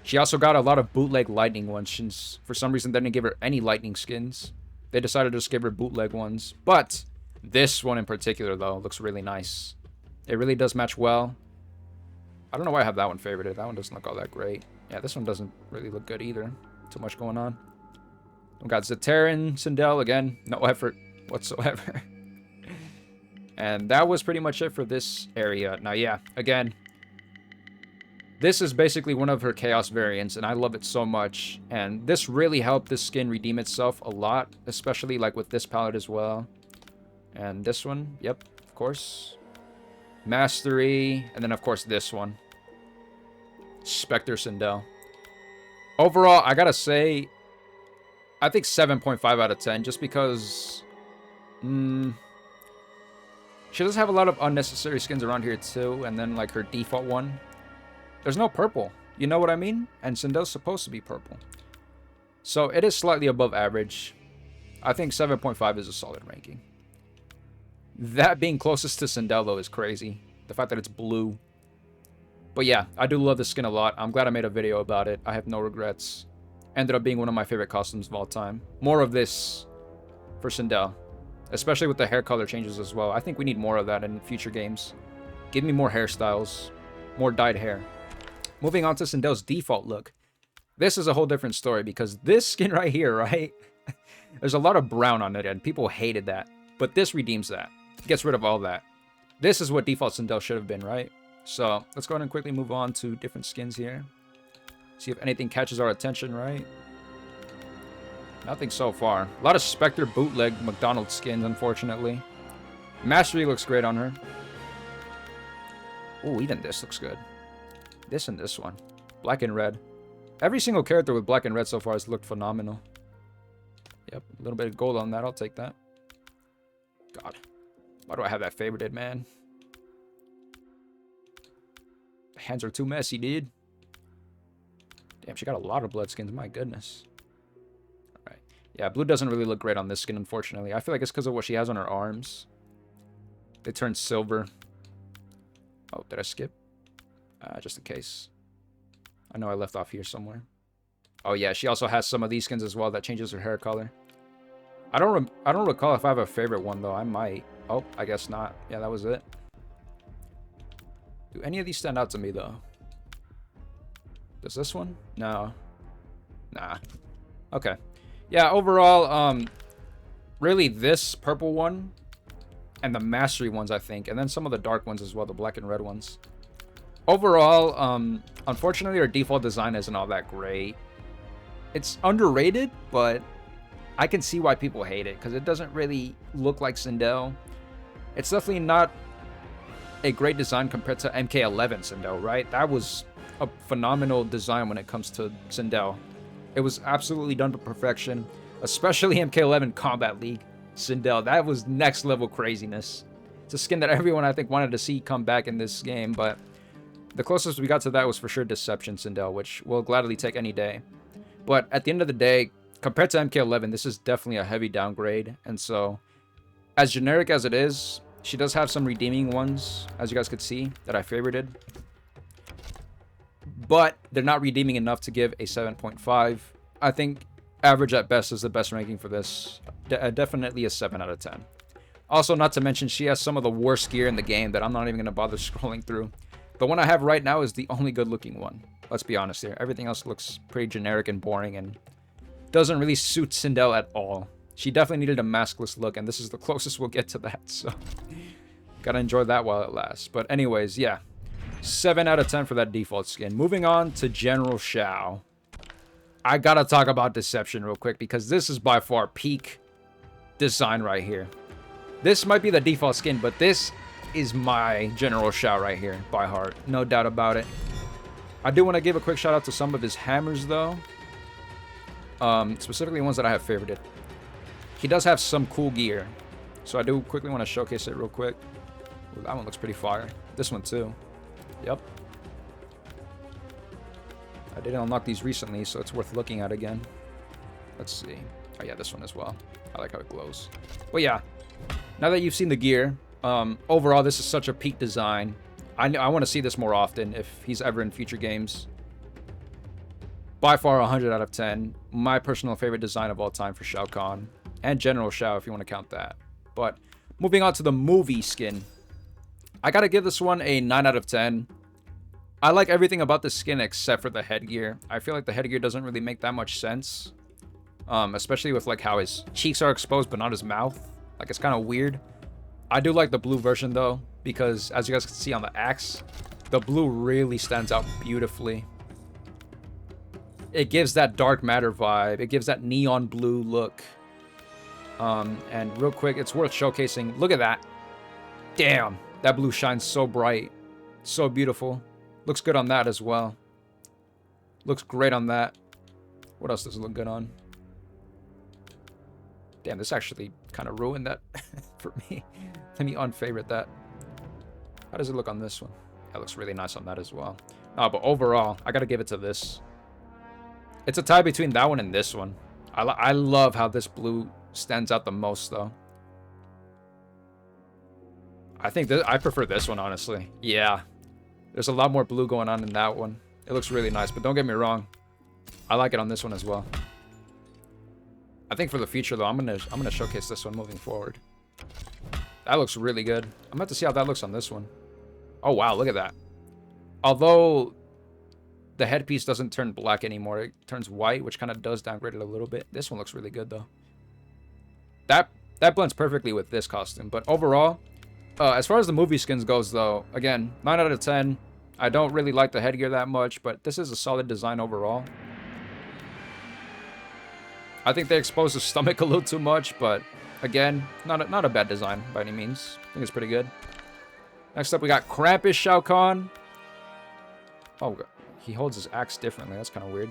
She also got a lot of bootleg lightning ones, since for some reason they didn't give her any lightning skins. They decided to just give her bootleg ones. But this one in particular, though, looks really nice. It really does match well. I don't know why I have that one favorited. That one doesn't look all that great. Yeah, this one doesn't really look good either. Too much going on. We got Zaterran, Sindel, again, no effort whatsoever. And that was pretty much it for this area. Now, yeah, again, this is basically one of her Chaos variants, and I love it so much. And this really helped this skin redeem itself a lot, especially like with this palette as well. And this one, yep, of course. Mastery, and then of course this one. Spectre Sindel. Overall, I gotta say, I think 7.5 out of 10, just because she does have a lot of unnecessary skins around here too, and then like her default one. There's no purple, you know what I mean? And Sindel's supposed to be purple. So it is slightly above average. I think 7.5 is a solid ranking. That being closest to Sindel though is crazy. The fact that it's blue. But yeah, I do love this skin a lot. I'm glad I made a video about it. I have no regrets. Ended up being one of my favorite costumes of all time. More of this for Sindel. Especially with the hair color changes as well. I think we need more of that in future games. Give me more hairstyles. More dyed hair. Moving on to Sindel's default look. This is a whole different story because this skin right here, right? There's a lot of brown on it and people hated that. But this redeems that. Gets rid of all that. This is what default Sindel should have been, right? So let's go ahead and quickly move on to different skins here. See if anything catches our attention, right? Nothing so far. A lot of Spectre bootleg McDonald's skins, unfortunately. Mastery looks great on her. Oh, even this looks good. This and this one. Black and red. Every single character with black and red so far has looked phenomenal. Yep, a little bit of gold on that. I'll take that. God. Why do I have that favorited, man? The hands are too messy, dude. Damn, she got a lot of blood skins. My goodness. Alright. Yeah, blue doesn't really look great on this skin, unfortunately. I feel like it's because of what she has on her arms. They turn silver. Oh, did I skip? Just in case. I know I left off here somewhere. Oh, yeah, she also has some of these skins as well that changes her hair color. I don't recall if I have a favorite one, though. I might. Oh, I guess not. Yeah, that was it. Do any of these stand out to me, though? Does this one? No. Nah. Okay. Yeah, overall, really this purple one and the mastery ones, I think, and then some of the dark ones as well, the black and red ones. Overall, unfortunately, our default design isn't all that great. It's underrated, but I can see why people hate it, because it doesn't really look like Sindel. It's definitely not a great design compared to MK1 Sindel, right? That was a phenomenal design when it comes to Sindel. It was absolutely done to perfection, especially MK1 Kombat League Sindel. That was next level craziness. It's a skin that everyone, I think, wanted to see come back in this game, but the closest we got to that was for sure Deception Sindel, which we'll gladly take any day. But at the end of the day, compared to MK1, this is definitely a heavy downgrade. And so, as generic as it is, she does have some redeeming ones, as you guys could see, that I favorited. But they're not redeeming enough to give a 7.5. I think average at best is the best ranking for this. Definitely a 7 out of 10. Also, not to mention, she has some of the worst gear in the game that I'm not even going to bother scrolling through. The one I have right now is the only good looking one. Let's be honest here. Everything else looks pretty generic and boring and doesn't really suit Sindel at all. She definitely needed a maskless look, and this is the closest we'll get to that, so gotta enjoy that while it lasts. But anyways, yeah. 7 out of 10 for that default skin. Moving on to General Shao. I gotta talk about Deception real quick, because this is by far peak design right here. This might be the default skin, but this is my General Shao right here, by heart. No doubt about it. I do want to give a quick shout out to some of his hammers, though. Specifically ones that I have favorited. He does have some cool gear, so I do quickly want to showcase it real quick. Ooh, that one looks pretty fire. This one too. Yep. I did unlock these recently, so it's worth looking at again. Let's see. Oh yeah, this one as well. I like how it glows. But yeah, now that you've seen the gear, overall this is such a peak design. I want to see this more often if he's ever in future games. By far 100 out of 10. My personal favorite design of all time for Shao Kahn. And General Shao, if you want to count that. But moving on to the movie skin. I gotta give this one a 9 out of 10. I like everything about the skin except for the headgear. I feel like the headgear doesn't really make that much sense. Especially with like how his cheeks are exposed but not his mouth. Like, it's kind of weird. I do like the blue version though, because as you guys can see on the axe, the blue really stands out beautifully. It gives that dark matter vibe. It gives that neon blue look. And real quick, it's worth showcasing. Look at that. Damn, that blue shines so bright. So beautiful. Looks good on that as well. Looks great on that. What else does it look good on? Damn, this actually kind of ruined that for me. Let me unfavorite that. How does it look on this one? That looks really nice on that as well. But overall, I gotta give it to this. It's a tie between that one and this one. I love how this blue stands out the most, though. I think I prefer this one, honestly. Yeah. There's a lot more blue going on in that one. It looks really nice, but don't get me wrong. I like it on this one as well. I think for the future, though, I'm gonna showcase this one moving forward. That looks really good. I'm about to see how that looks on this one. Oh, wow, look at that. Although the headpiece doesn't turn black anymore, it turns white, which kind of does downgrade it a little bit. This one looks really good, though. That blends perfectly with this costume. But overall, as far as the movie skins goes, though, again, 9 out of 10. I don't really like the headgear that much, but this is a solid design overall. I think they exposed his stomach a little too much, but again, not a bad design by any means. I think it's pretty good. Next up, we got Krampus Shao Kahn. Oh, he holds his axe differently. That's kind of weird.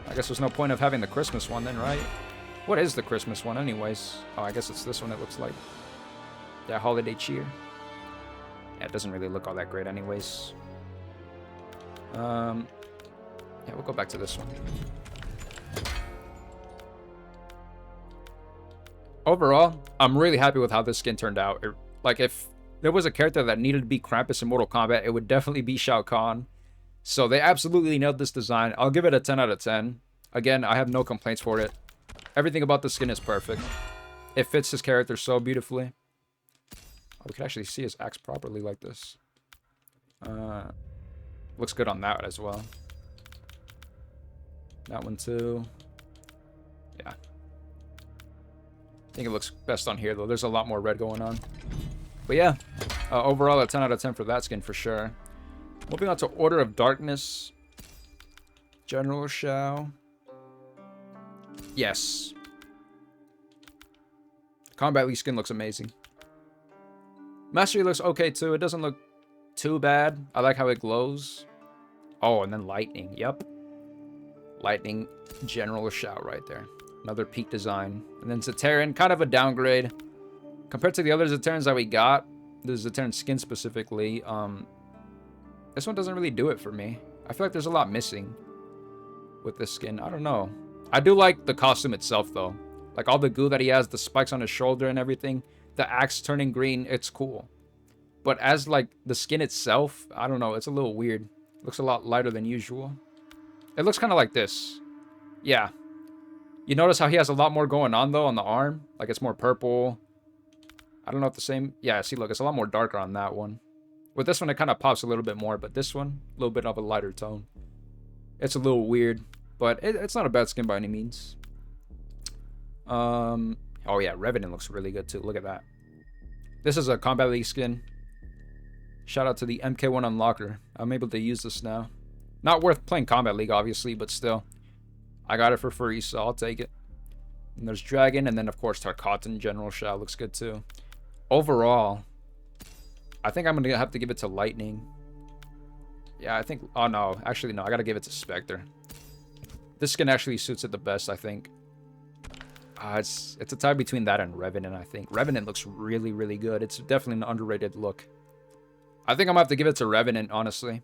I guess there's no point of having the Christmas one then, right? What is the Christmas one anyways? Oh, I guess it's this one it looks like. Yeah, holiday cheer. Yeah, it doesn't really look all that great anyways. Yeah, we'll go back to this one. Overall, I'm really happy with how this skin turned out. Like, if there was a character that needed to be Krampus in Mortal Kombat, it would definitely be Shao Kahn. So they absolutely nailed this design. I'll give it a 10 out of 10. Again, I have no complaints for it. Everything about the skin is perfect. It fits his character so beautifully. Oh, we can actually see his axe properly like this. Looks good on that as well. That one too. Yeah. I think it looks best on here, though. There's a lot more red going on. But yeah, overall, a 10 out of 10 for that skin for sure. Moving on to Order of Darkness. General Shao. Yes. Combat League skin looks amazing. Mastery looks okay, too. It doesn't look too bad. I like how it glows. Oh, and then Lightning. Yep. Lightning General Shao right there. Another peak design. And then Zaterran, kind of a downgrade. Compared to the other Zaterrans that we got, the Zaterran skin specifically, this one doesn't really do it for me. I feel like there's a lot missing with this skin. I don't know. I do like the costume itself, though. Like, all the goo that he has, the spikes on his shoulder and everything. The axe turning green, it's cool. But as, like, the skin itself, I don't know. It's a little weird. Looks a lot lighter than usual. It looks kind of like this. Yeah. You notice how he has a lot more going on, though, on the arm? Like, it's more purple. I don't know if the same... Yeah, see, look, it's a lot more darker on that one. With this one, it kind of pops a little bit more, but this one, a little bit of a lighter tone. It's a little weird, but it's not a bad skin by any means. Oh, yeah, Revenant looks really good, too. Look at that. This is a Combat League skin. Shout out to the MK1 Unlocker. I'm able to use this now. Not worth playing Combat League, obviously, but still. I got it for free, so I'll take it. And there's Dragon, and then, of course, Tarkatan General Shao looks good, too. Overall, I think I'm going to have to give it to Lightning. Yeah, I think... Oh, no. Actually, no. I got to give it to Spectre. This skin actually suits it the best, I think. It's a tie between that and Revenant, I think. Revenant looks really, really good. It's definitely an underrated look. I think I'm going to have to give it to Revenant, honestly.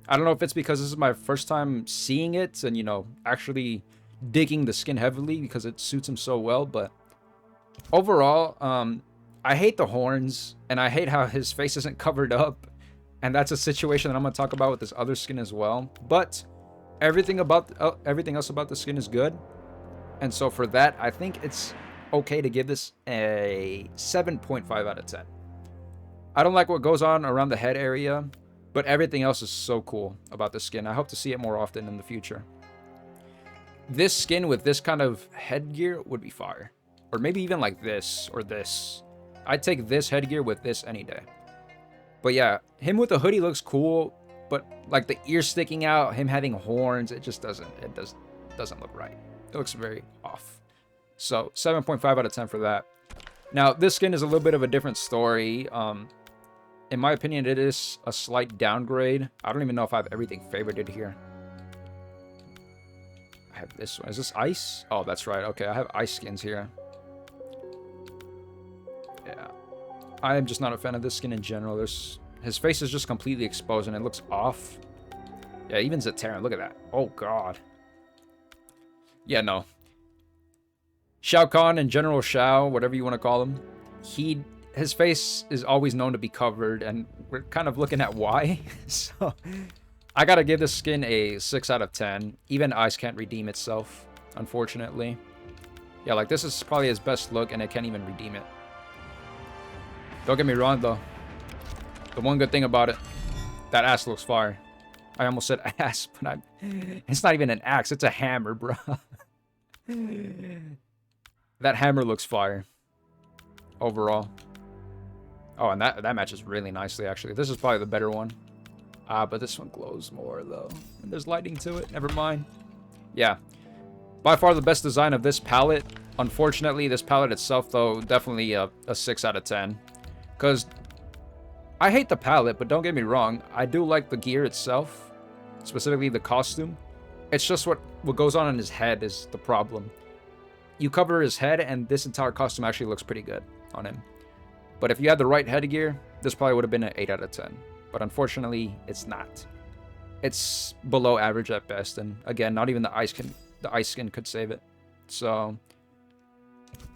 I don't know if it's because this is my first time seeing it and, you know, actually digging the skin heavily because it suits him so well. But overall, I hate the horns and I hate how his face isn't covered up. And that's a situation that I'm going to talk about with this other skin as well. But everything else about the skin is good. And so for that, I think it's okay to give this a 7.5 out of 10. I don't like what goes on around the head area, but everything else is so cool about the skin. I hope to see it more often in the future. This skin with this kind of headgear would be fire. Or maybe even like this or this. I'd take this headgear with this any day. But yeah, him with the hoodie looks cool, but like the ear sticking out, him having horns, it just doesn't look right. It looks very off. So 7.5 out of 10 for that. Now, this skin is a little bit of a different story. In my opinion, it is a slight downgrade. I don't even know if I have everything favorited here. I have this one. Is this ice? Oh, that's right. Okay, I have ice skins here. Yeah. I am just not a fan of this skin in general. His face is just completely exposed and it looks off. Yeah, even Zateran, look at that. Oh, God. Yeah, no. Shao Kahn and General Shao, whatever you want to call him, his face is always known to be covered, and we're kind of looking at why. So, I gotta give this skin a 6 out of 10. Even Ice can't redeem itself, unfortunately. Yeah, like, this is probably his best look, and it can't even redeem it. Don't get me wrong, though. The one good thing about it, that axe looks fire. I almost said ass, but it's not even an axe. It's a hammer, bro. That hammer looks fire. Overall. Oh, and that matches really nicely, actually. This is probably the better one. But this one glows more, though. And there's lighting to it. Never mind. Yeah. By far the best design of this palette. Unfortunately, this palette itself, though, definitely a 6 out of 10. Because I hate the palette, but don't get me wrong. I do like the gear itself. Specifically the costume. It's just what goes on in his head is the problem. You cover his head, and this entire costume actually looks pretty good on him. But if you had the right headgear, this probably would have been an 8 out of 10. But unfortunately, it's not. It's below average at best, and again, not even the ice skin could save it. So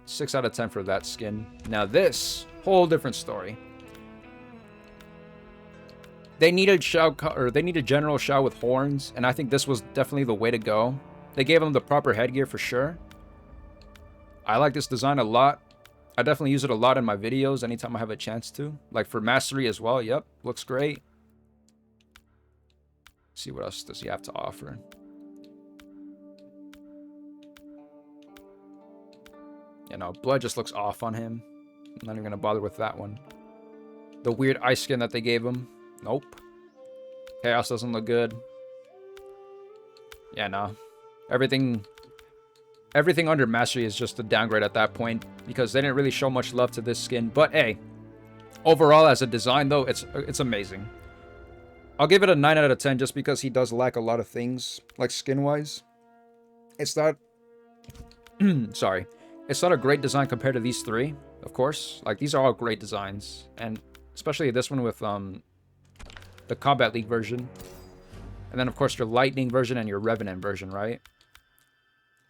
6 out of 10 for that skin. Now this, whole different story. They needed General Shao with horns, and I think this was definitely the way to go. They gave him the proper headgear for sure. I like this design a lot. I definitely use it a lot in my videos anytime I have a chance to. Like for Mastery as well. Yep, looks great. Let's see what else does he have to offer. You know, blood just looks off on him. I'm not even going to bother with that one. The weird ice skin that they gave him. Nope. Chaos doesn't look good. Yeah, no. Everything under Mastery is just a downgrade at that point because they didn't really show much love to this skin. But hey, overall as a design though, it's amazing. I'll give it a 9 out of 10 just because he does lack a lot of things, like skin-wise. It's not... sorry. It's not a great design compared to these three, of course. Like, these are all great designs. And especially this one with the Kombat League version. And then, of course, your Lightning version and your Revenant version, right?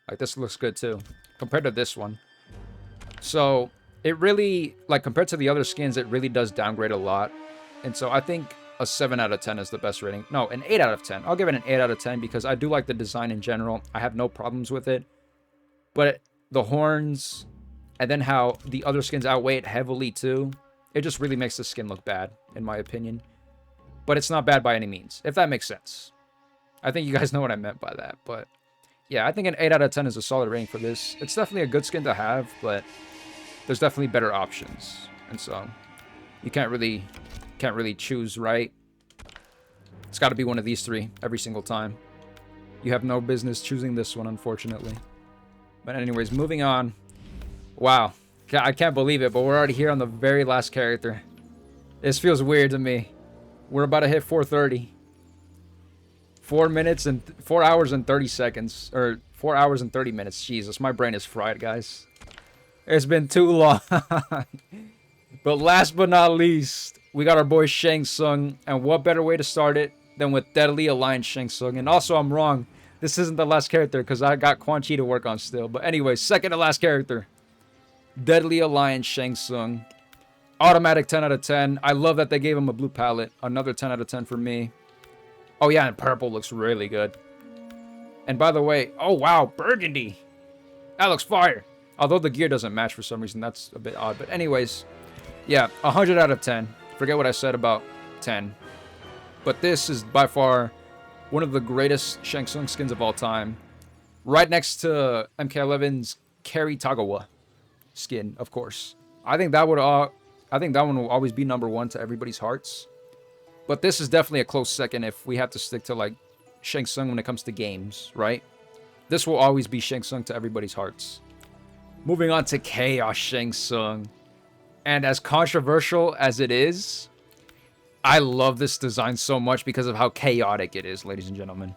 Like, this looks good, too. Compared to this one. So, it really... Like, compared to the other skins, it really does downgrade a lot. And so, I think a 7 out of 10 is the best rating. No, an 8 out of 10. I'll give it an 8 out of 10 because I do like the design in general. I have no problems with it. But the horns, and then how the other skins outweigh it heavily, too. It just really makes the skin look bad, in my opinion. But it's not bad by any means, if that makes sense. I think you guys know what I meant by that, but... Yeah, I think an 8 out of 10 is a solid rating for this. It's definitely a good skin to have, but there's definitely better options. And so, you can't really choose, right? It's got to be one of these three every single time. You have no business choosing this one, unfortunately. But anyways, moving on. Wow. I can't believe it, but we're already here on the very last character. This feels weird to me. We're about to hit 4:30. 4 hours and 30 seconds. Or 4 hours and 30 minutes. Jesus, my brain is fried, guys. It's been too long. But last but not least, we got our boy Shang Tsung. And what better way to start it than with Deadly Alliance Shang Tsung. And also, I'm wrong. This isn't the last character because I got Quan Chi to work on still. But anyway, second to last character. Deadly Alliance Shang Tsung. Automatic 10 out of 10. I love that they gave him a blue palette. Another 10 out of 10 for me. Oh yeah, and purple looks really good. And by the way, oh wow, burgundy. That looks fire. Although the gear doesn't match for some reason. That's a bit odd. But anyways, yeah, 100 out of 10. Forget what I said about 10. But this is by far one of the greatest Shang Tsung skins of all time. Right next to MK11's Kari Tagawa skin, of course. I think that one will always be number one to everybody's hearts. But this is definitely a close second if we have to stick to like Shang Tsung when it comes to games, right? This will always be Shang Tsung to everybody's hearts. Moving on to Chaos Shang Tsung. And as controversial as it is, I love this design so much because of how chaotic it is, ladies and gentlemen.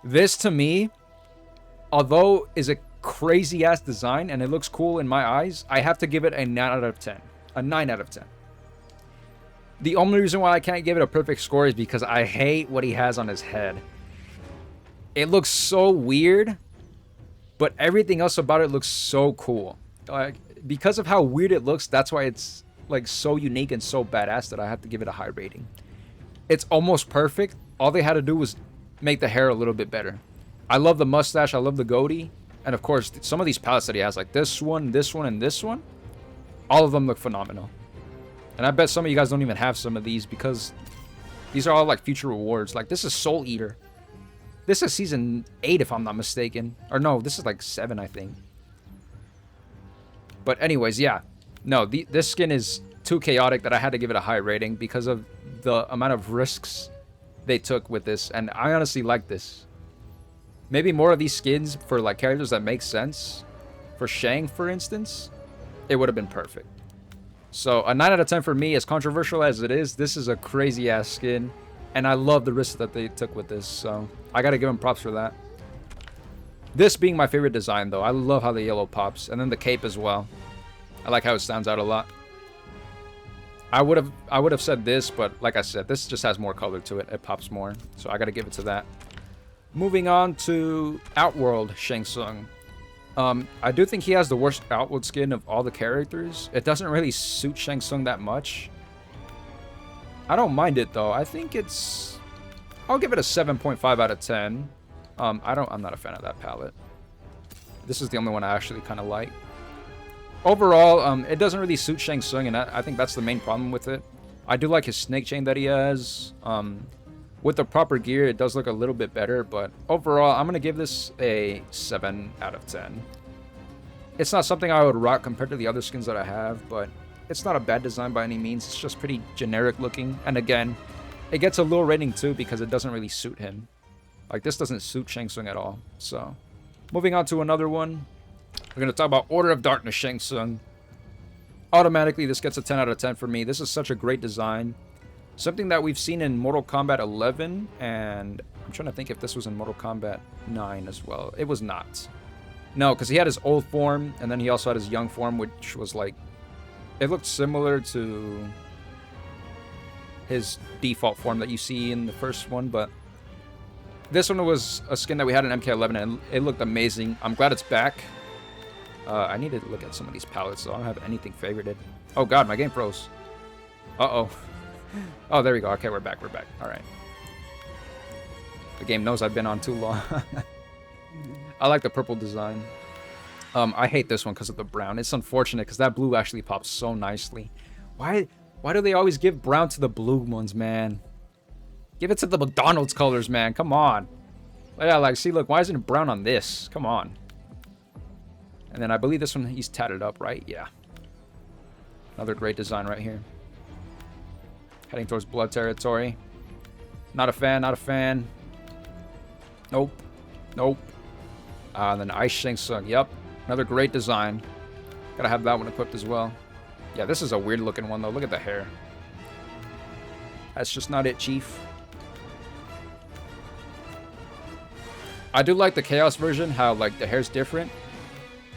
This, to me, although is a crazy ass design and it looks cool in my eyes, I have to give it a 9 out of 10. A 9 out of 10. The only reason why I can't give it a perfect score is because I hate what he has on his head. It looks so weird, but everything else about it looks so cool. Like, because of how weird it looks, that's why it's like so unique and so badass that I have to give it a high rating. It's almost perfect. All they had to do was make the hair a little bit better. I love the mustache. I love the goatee. And of course, some of these palettes that he has, like this one, and this one, all of them look phenomenal. And I bet some of you guys don't even have some of these because these are all like future rewards. Like this is Soul Eater. This is season 8 if I'm not mistaken. Or no, this is like 7 I think. But anyways, yeah. No, this skin is too chaotic that I had to give it a high rating because of the amount of risks they took with this. And I honestly like this. Maybe more of these skins for like characters that make sense. For Shang, for instance, it would have been perfect. So a 9 out of 10 for me, as controversial as it is, this is a crazy ass skin. And I love the risk that they took with this. So I got to give them props for that. This being my favorite design though. I love how the yellow pops. And then the cape as well. I like how it stands out a lot. I would have said this, but like I said, this just has more color to it. It pops more. So I got to give it to that. Moving on to Outworld Shang Tsung. I do think he has the worst Outworld skin of all the characters. It doesn't really suit Shang Tsung that much. I don't mind it though. I think it's... I'll give it a 7.5 out of 10. I'm not a fan of that palette. This is the only one I actually kind of like. Overall, it doesn't really suit Shang Tsung, and I think that's the main problem with it. I do like his snake chain that he has. With the proper gear, it does look a little bit better, but overall, I'm going to give this a 7 out of 10. It's not something I would rock compared to the other skins that I have, but it's not a bad design by any means. It's just pretty generic looking, and again, it gets a low rating too because it doesn't really suit him. Like, this doesn't suit Shang Tsung at all. So, moving on to another one. We're going to talk about Order of Darkness Shang Tsung. Automatically, this gets a 10 out of 10 for me. This is such a great design. Something that we've seen in Mortal Kombat 11, and I'm trying to think if this was in Mortal Kombat 9 as well. It was not. No, because he had his old form, and then he also had his young form, which was like... It looked similar to his default form that you see in the first one, but... This one was a skin that we had in MK11, and it looked amazing. I'm glad it's back. I need to look at some of these palettes, so I don't have anything favorited. Oh god, my game froze. Uh-oh. Oh, there we go. Okay, we're back. We're back. All right. The game knows I've been on too long. I like the purple design. I hate this one because of the brown. It's unfortunate because that blue actually pops so nicely. Why do they always give brown to the blue ones, man? Give it to the McDonald's colors, man. Come on. Yeah, like, see, look, why isn't it brown on this? Come on. And then I believe this one, he's tatted up, right? Yeah. Another great design right here. Heading towards blood territory. Not a fan, not a fan. Nope. Nope. And then Ice Shang Tsung. Yep. Another great design. Gotta have that one equipped as well. Yeah, this is a weird looking one though. Look at the hair. That's just not it, Chief. I do like the Chaos version, how like the hair's different.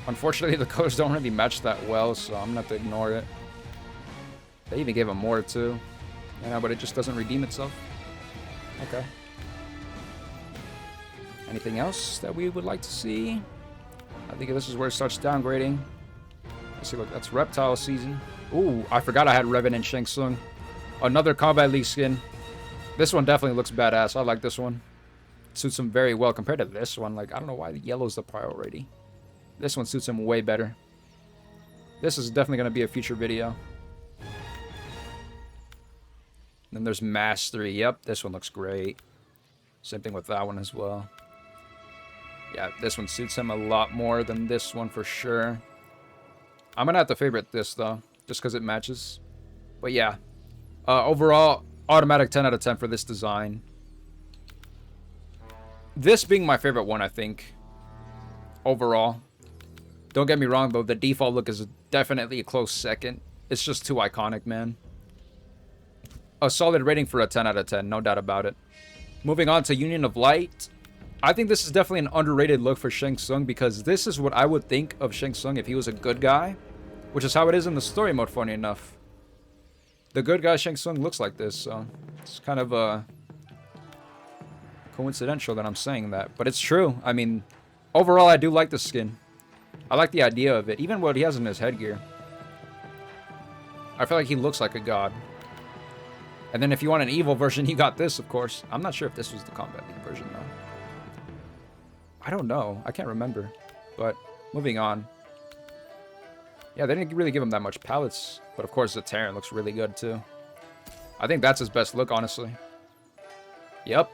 Unfortunately, the colors don't really match that well, so I'm gonna have to ignore it. They even gave him more too. Yeah, but it just doesn't redeem itself. Okay. Anything else that we would like to see? I think this is where it starts downgrading. Let's see, look, that's Reptile season. Ooh, I forgot I had Revenant Shang Tsung. Another Combat League skin. This one definitely looks badass. I like this one. Suits him very well compared to this one. Like, I don't know why the yellow's the priority. This one suits him way better. This is definitely going to be a future video. Then there's Mastery. Yep, this one looks great. Same thing with that one as well. Yeah, this one suits him a lot more than this one for sure. I'm going to have to favorite this, though, just because it matches. But yeah, overall, automatic 10 out of 10 for this design. This being my favorite one, I think, overall. Don't get me wrong, though, the default look is definitely a close second. It's just too iconic, man. A solid rating for a 10 out of 10, no doubt about it. Moving on to Union of Light. I think this is definitely an underrated look for Shang Tsung because this is what I would think of Shang Tsung if he was a good guy, which is how it is in the story mode, funny enough. The good guy Shang Tsung looks like this, so it's kind of coincidental that I'm saying that, but it's true. I mean, overall, I do like the skin. I like the idea of it, even what he has in his headgear. I feel like he looks like a god. And then if you want an evil version, you got this, of course. I'm not sure if this was the Kombat League version, though. I don't know. I can't remember. But moving on. Yeah, they didn't really give him that much palettes. But of course, the Terran looks really good, too. I think that's his best look, honestly. Yep.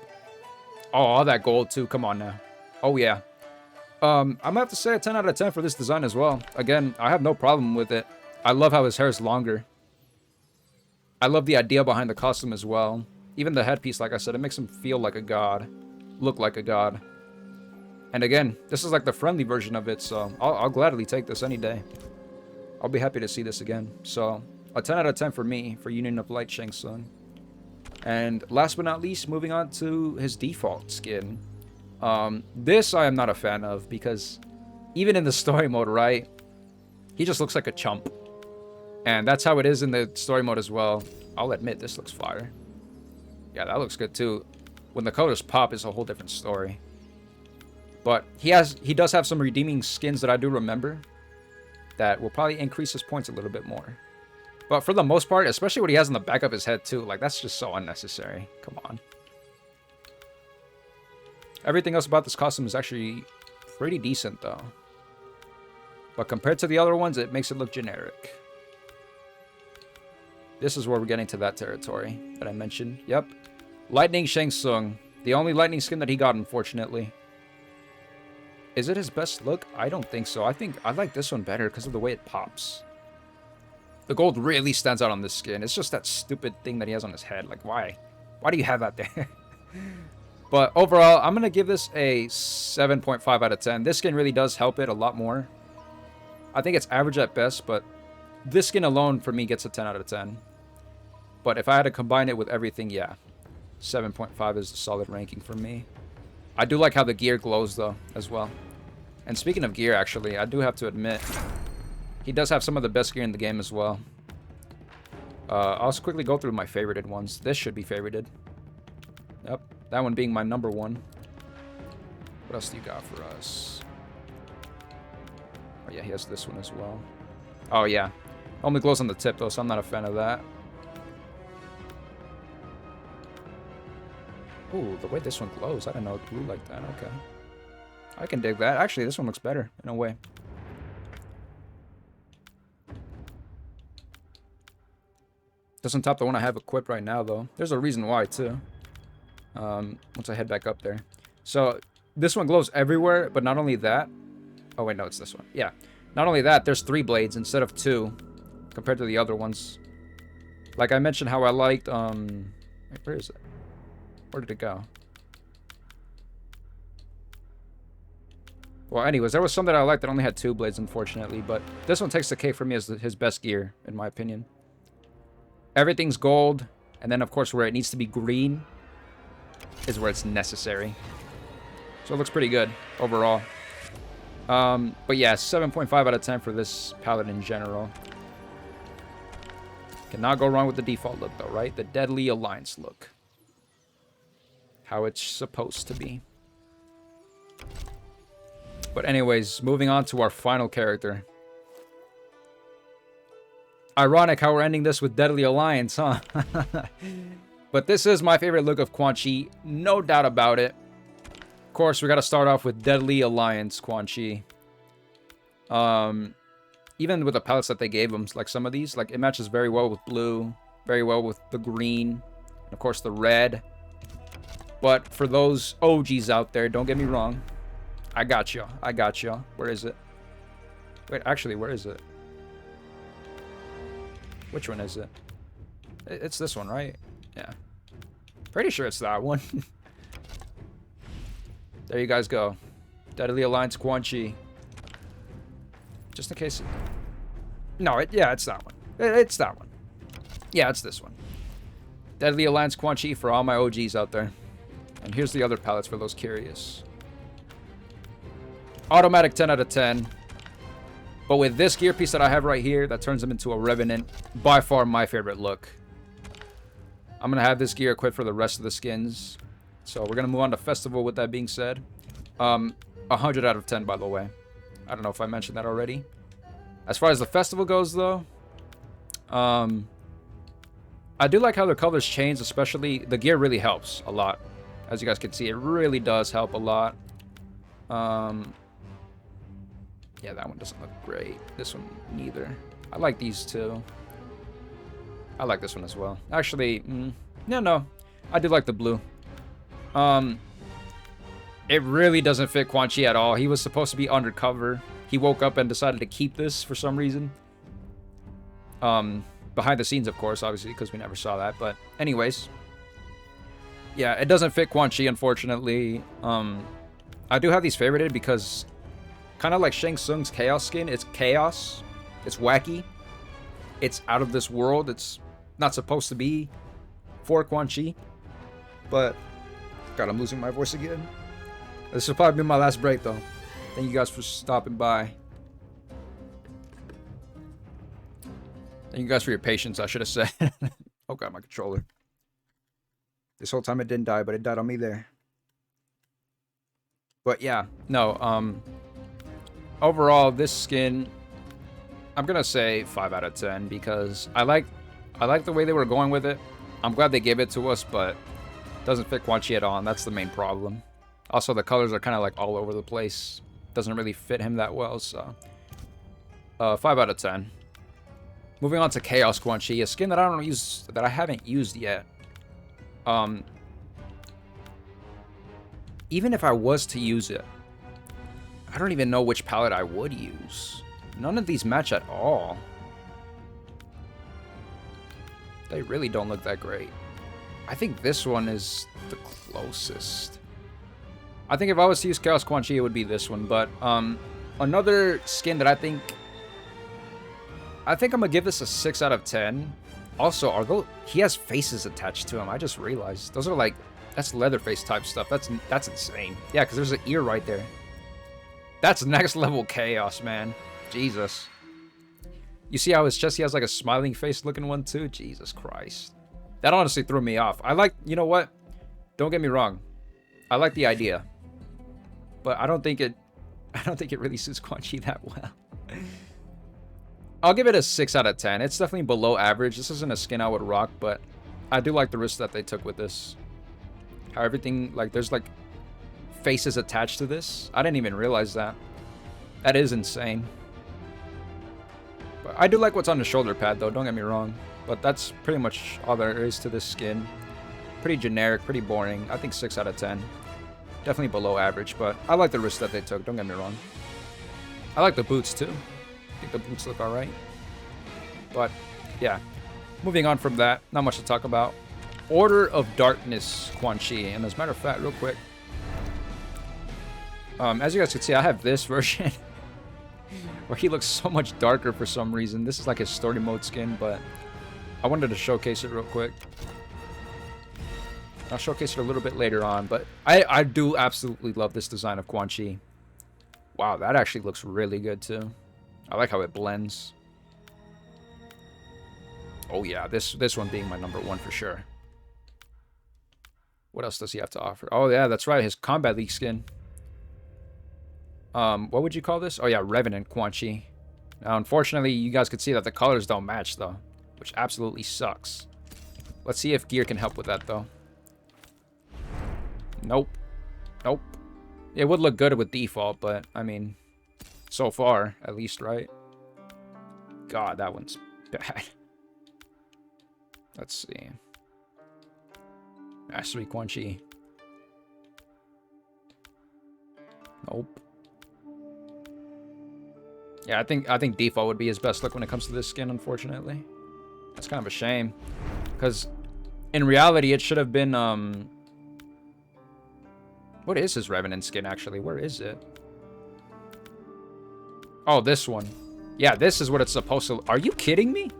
Oh, all that gold, too. Come on now. Oh, yeah. I'm going to have to say a 10 out of 10 for this design as well. Again, I have no problem with it. I love how his hair is longer. I love the idea behind the costume as well. Even the headpiece, like I said, it makes him feel like a god. Look like a god. And again, this is like the friendly version of it, so I'll gladly take this any day. I'll be happy to see this again. So, a 10 out of 10 for me, for Union of Light Shang Tsung. And last but not least, moving on to his default skin. This I am not a fan of, because even in the story mode, right, he just looks like a chump. And that's how it is in the story mode as well. I'll admit, this looks fire. Yeah, that looks good too. When the colors pop, it's a whole different story. But he does have some redeeming skins that I do remember that will probably increase his points a little bit more. But for the most part, especially what he has on the back of his head too, like that's just so unnecessary. Come on. Everything else about this costume is actually pretty decent though. But compared to the other ones, it makes it look generic. This is where we're getting to that territory that I mentioned. Yep. Lightning Shang Tsung. The only lightning skin that he got, unfortunately. Is it his best look? I don't think so. I think I like this one better because of the way it pops. The gold really stands out on this skin. It's just that stupid thing that he has on his head. Like, why? Why do you have that there? But overall, I'm going to give this a 7.5 out of 10. This skin really does help it a lot more. I think it's average at best, but this skin alone for me gets a 10 out of 10. But if I had to combine it with everything, yeah. 7.5 is a solid ranking for me. I do like how the gear glows, though, as well. And speaking of gear, actually, I do have to admit, he does have some of the best gear in the game as well. I'll just quickly go through my favorited ones. This should be favorited. Yep, that one being my number one. What else do you got for us? Oh, yeah, he has this one as well. Oh, yeah. Only glows on the tip, though, so I'm not a fan of that. Ooh, the way this one glows. I didn't know it glowed like that. Okay. I can dig that. Actually, this one looks better, in a way. Doesn't top the one I have equipped right now, though. There's a reason why, too. Once I head back up there. So, this one glows everywhere, but not only that... Oh, wait, no, it's this one. Yeah. Not only that, there's 3 blades instead of 2, compared to the other ones. Like I mentioned how I liked, wait, where is it? Where did it go? Well, anyways, there was some that I liked that only had 2 blades, unfortunately, but this one takes the cake for me as his best gear, in my opinion. Everything's gold, and then, of course, where it needs to be green is where it's necessary. So it looks pretty good, overall. But yeah, 7.5 out of 10 for this palette in general. Cannot go wrong with the default look, though, right? The Deadly Alliance look. How it's supposed to be. But anyways, moving on to our final character. Ironic how we're ending this with Deadly Alliance, huh? But this is my favorite look of Quan Chi, no doubt about it. Of course, we got to start off with Deadly Alliance Quan Chi. Even with the palettes that they gave him, like some of these, like it matches very well with blue, very well with the green, and of course the red. But for those OGs out there, don't get me wrong. I got you. I got you. Where is it? Wait, actually, where is it? Which one is it? It's this one, right? Yeah. Pretty sure it's that one. There you guys go. Deadly Alliance Quan Chi. Just in case. No, yeah, it's that one. It's that one. Yeah, it's this one. Deadly Alliance Quan Chi for all my OGs out there. And here's the other palettes for those curious. Automatic 10 out of 10. But with this gear piece that I have right here, that turns him into a Revenant, by far my favorite look. I'm going to have this gear equipped for the rest of the skins. So we're going to move on to Festival with that being said. 100 out of 10, by the way. I don't know if I mentioned that already. As far as the Festival goes, though, I do like how the colors change, especially the gear really helps a lot. As you guys can see, it really does help a lot. Yeah, that one doesn't look great. This one, neither. I like these two. I like this one as well. Actually, no. I do like the blue. It really doesn't fit Quan Chi at all. He was supposed to be undercover. He woke up and decided to keep this for some reason. Behind the scenes, of course, obviously, because we never saw that. But anyways. Yeah, it doesn't fit Quan Chi, unfortunately. I do have these favorited because kind of like Shang Tsung's Chaos skin. It's chaos. It's wacky. It's out of this world. It's not supposed to be for Quan Chi. But, God, I'm losing my voice again. This will probably be my last break, though. Thank you guys for stopping by. Thank you guys for your patience, I should have said. Oh, God, my controller. This whole time it didn't die, but it died on me there. But, yeah. No, overall, this skin, I'm going to say 5 out of 10 because I like the way they were going with it. I'm glad they gave it to us, but it doesn't fit Quan Chi at all, and that's the main problem. Also, the colors are kind of like all over the place. Doesn't really fit him that well, so 5 out of 10. Moving on to Chaos Quan Chi, a skin that I haven't used yet. Even if I was to use it, I don't even know which palette I would use. None of these match at all. They really don't look that great. I think this one is the closest. I think if I was to use Chaos Quan Chi, it would be this one. But another skin that I think I'm gonna give this a 6 out of 10. Also, he has faces attached to him. I just realized those are like that's Leatherface type stuff. That's insane. Yeah, because there's an ear right there. That's next level chaos, man. Jesus. You see how his chest, he has like a smiling face looking one too? Jesus Christ. That honestly threw me off. You know what? Don't get me wrong. I like the idea. But I don't think it really suits Quan Chi that well. I'll give it a 6 out of 10. It's definitely below average. This isn't a skin I would rock, but I do like the risk that they took with this. How everything, like, there's like faces attached to this. I didn't even realize that. That is insane. But I do like what's on the shoulder pad, though. Don't get me wrong. But that's pretty much all there is to this skin. Pretty generic, pretty boring. I think 6 out of 10. Definitely below average, but I like the risk that they took. Don't get me wrong. I like the boots, too. I think the boots look alright. But, yeah. Moving on from that. Not much to talk about. Order of Darkness Quan Chi. And as a matter of fact, real quick. As you guys can see, I have this version. Where he looks so much darker for some reason. This is like his story mode skin, but I wanted to showcase it real quick. I'll showcase it a little bit later on, but I do absolutely love this design of Quan Chi. Wow, that actually looks really good too. I like how it blends. Oh yeah, this one being my #1 for sure. What else does he have to offer? Oh yeah, that's right, his Combat League skin. What would you call this? Oh yeah, Revenant Quan Chi. Now, unfortunately, you guys can see that the colors don't match though, which absolutely sucks. Let's see if gear can help with that though. Nope. Nope. It would look good with default, but, I mean, so far, at least, right? God, that one's bad. Let's see. Mastery Quan Chi. Nope. Yeah, I think default would be his best look when it comes to this skin, unfortunately. That's kind of a shame. Because, in reality, it should have been, what is his Revenant skin, actually? Where is it? Oh, this one. Yeah, this is what it's supposed to... Are you kidding me?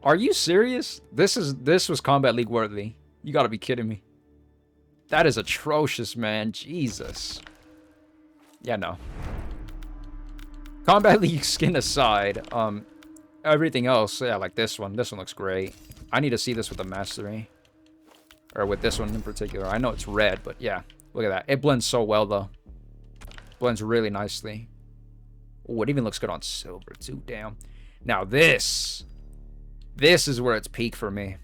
Are you serious? This was Combat League worthy. You gotta be kidding me. That is atrocious, man. Jesus. Yeah, no. Combat League skin aside, everything else, yeah, like this one. This one looks great. I need to see this with the mastery. Or with this one in particular. I know it's red, but yeah. Look at that. It blends so well, though. Blends really nicely. Oh, it even looks good on silver, too. Damn. Now, this is where it's peak for me.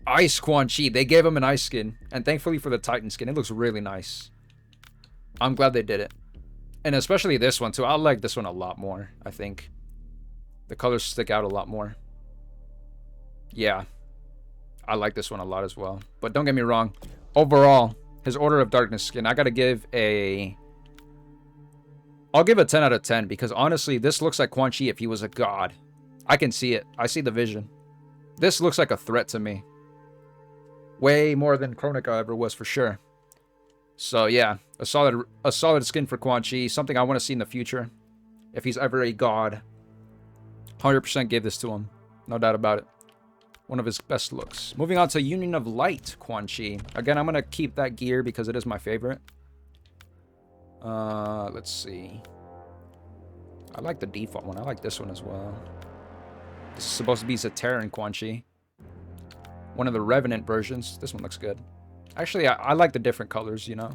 Ice Quan Chi. They gave him an ice skin. And thankfully for the Titan skin, it looks really nice. I'm glad they did it. And especially this one, too. I like this one a lot more, I think. The colors stick out a lot more. Yeah. I like this one a lot as well. But don't get me wrong. Overall, his Order of Darkness skin, I gotta give a... I'll give a 10 out of 10. Because honestly, this looks like Quan Chi if he was a god. I can see it. I see the vision. This looks like a threat to me. Way more than Chronica ever was, for sure. So yeah, a solid skin for Quan Chi. Something I want to see in the future. If he's ever a god. 100% give this to him. No doubt about it. One of his best looks. Moving on to Union of Light Quan Chi. Again, I'm going to keep that gear because it is my favorite. Let's see. I like the default one. I like this one as well. This is supposed to be Zaterran Quan Chi. One of the Revenant versions. This one looks good. Actually, I like the different colors, you know.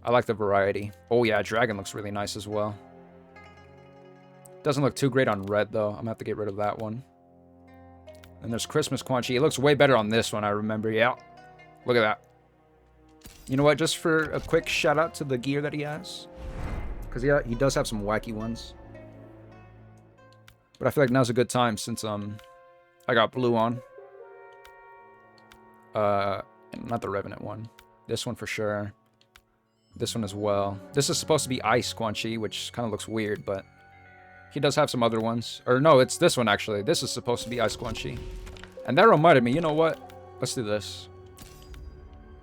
I like the variety. Oh yeah, Dragon looks really nice as well. Doesn't look too great on red, though. I'm going to have to get rid of that one. And there's Christmas Quan Chi. It looks way better on this one, I remember. Yeah. Look at that. You know what? Just for a quick shout out to the gear that he has. Because yeah, he does have some wacky ones. But I feel like now's a good time since I got blue on. Not the Revenant one. This one for sure. This one as well. This is supposed to be Ice Quan Chi, which kind of looks weird, but he does have some other ones. Or no, it's this one actually. This is supposed to be Ice Quan Chi. And that reminded me, you know what? Let's do this.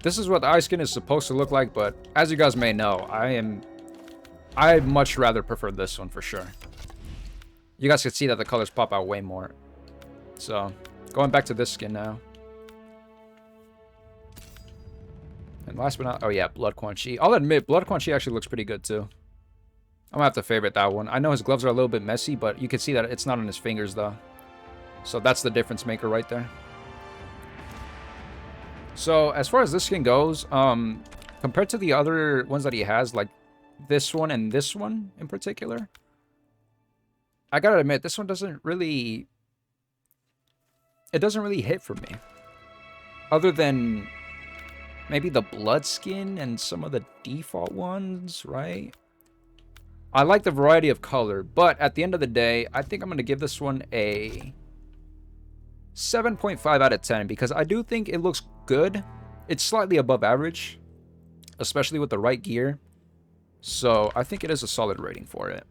This is what the ice skin is supposed to look like, but as you guys may know, I much rather prefer this one for sure. You guys can see that the colors pop out way more. So, going back to this skin now. And last but not... Oh yeah, Blood Quan Chi. I'll admit, Blood Quan Chi actually looks pretty good too. I'm gonna have to favorite that one. I know his gloves are a little bit messy, but you can see that it's not on his fingers though. So that's the difference maker right there. So as far as this skin goes, compared to the other ones that he has, like this one and this one in particular, I gotta admit, this one doesn't really... It doesn't really hit for me. Other than maybe the blood skin and some of the default ones, right? I like the variety of color, but at the end of the day, I think I'm going to give this one a 7.5 out of 10 because I do think it looks good. It's slightly above average, especially with the right gear. So I think it is a solid rating for it.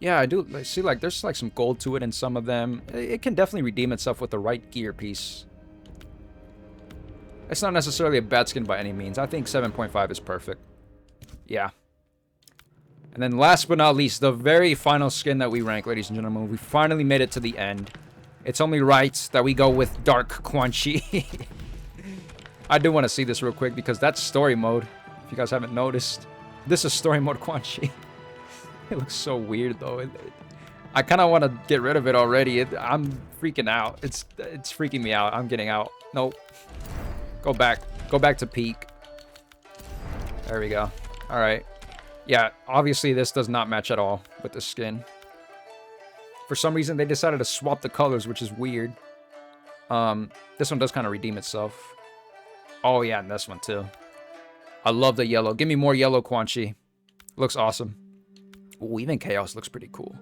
Yeah, I do see like there's like some gold to it in some of them. It can definitely redeem itself with the right gear piece. It's not necessarily a bad skin by any means. I think 7.5 is perfect. Yeah. And then last but not least, the very final skin that we rank, ladies and gentlemen. We finally made it to the end. It's only right that we go with Dark Quan Chi. I do want to see this real quick because that's story mode. If you guys haven't noticed. This is story mode Quan Chi. It looks so weird though. I kind of want to get rid of it already. I'm freaking out. It's freaking me out. I'm getting out. Nope. Go back. Go back to peak. There we go. All right. Yeah, obviously this does not match at all with the skin. For some reason, they decided to swap the colors, which is weird. This one does kind of redeem itself. Oh, yeah, and this one, too. I love the yellow. Give me more yellow Quan Chi. Looks awesome. Ooh, even Chaos looks pretty cool.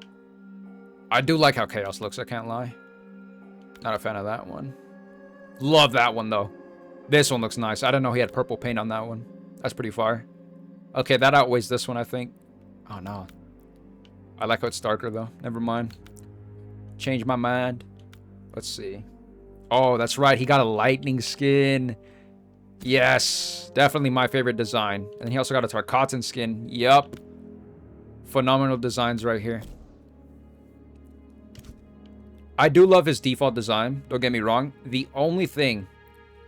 I do like how Chaos looks, I can't lie. Not a fan of that one. Love that one, though. This one looks nice. I didn't know he had purple paint on that one. That's pretty fire. Okay, that outweighs this one, I think. Oh, no. I like how it's darker, though. Never mind. Change my mind. Let's see. Oh, that's right. He got a lightning skin. Yes. Definitely my favorite design. And he also got a Tarkatan skin. Yup. Phenomenal designs right here. I do love his default design. Don't get me wrong. The only thing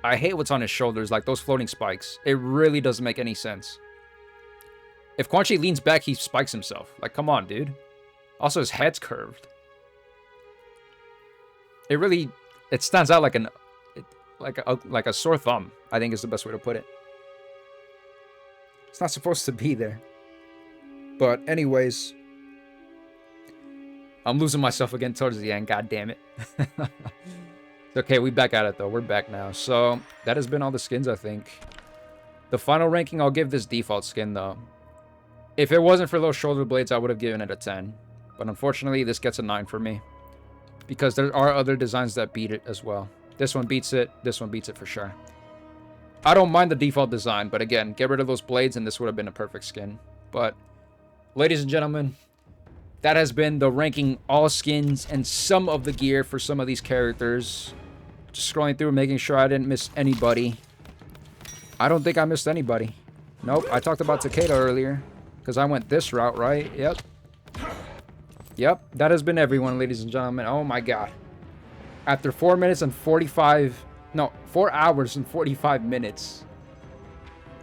I hate what's on his shoulders, like those floating spikes. It really doesn't make any sense. If Quan Chi leans back, he spikes himself. Like, come on, dude. Also, his head's curved. It stands out like like a sore thumb, I think is the best way to put it. It's not supposed to be there. But anyways, I'm losing myself again towards the end, god damn it. Okay, we back at it though. We're back now. So that has been all the skins, I think. The final ranking, I'll give this default skin though. If it wasn't for those shoulder blades, I would have given it a 10. But unfortunately, this gets a 9 for me. Because there are other designs that beat it as well. This one beats it. This one beats it for sure. I don't mind the default design, but again, get rid of those blades and this would have been a perfect skin. But, ladies and gentlemen, that has been the ranking all skins and some of the gear for some of these characters. Just scrolling through, making sure I didn't miss anybody. I don't think I missed anybody. Nope, I talked about Takeda earlier. Because I went this route, right? Yep. Yep, that has been everyone, ladies and gentlemen. Oh my god. After 4 minutes and 45... No, 4 hours and 45 minutes.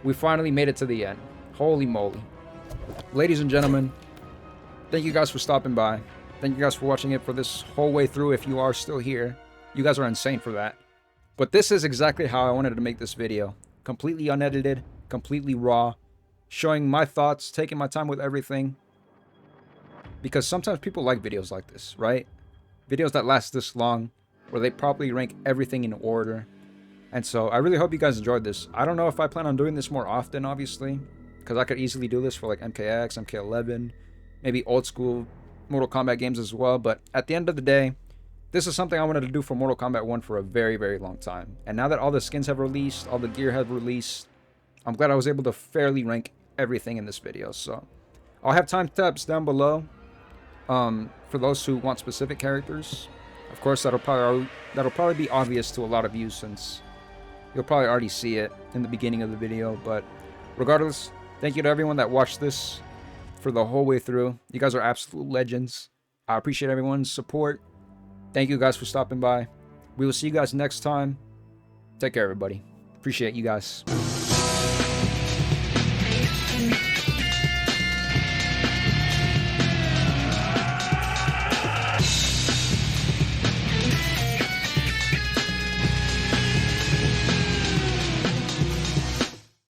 We finally made it to the end. Holy moly. Ladies and gentlemen, thank you guys for stopping by. Thank you guys for watching it for this whole way through if you are still here. You guys are insane for that. But this is exactly how I wanted to make this video. Completely unedited, completely raw. Showing my thoughts, taking my time with everything. Because sometimes people like videos like this, right? Videos that last this long, where they properly rank everything in order. And so I really hope you guys enjoyed this. I don't know if I plan on doing this more often, obviously. Because I could easily do this for like MKX, MK11, maybe old school Mortal Kombat games as well. But at the end of the day, this is something I wanted to do for Mortal Kombat 1 for a very, very long time. And now that all the skins have released, all the gear have released, I'm glad I was able to fairly rank everything in this video. So I'll have timestamps down below for those who want specific characters. Of course, that'll probably be obvious to a lot of you since you'll probably already see it in the beginning of the video. But regardless, thank you to everyone that watched this for the whole way through. You guys are absolute legends. I appreciate everyone's support. Thank you guys for stopping by. We will see you guys next time. Take care, everybody. Appreciate you guys.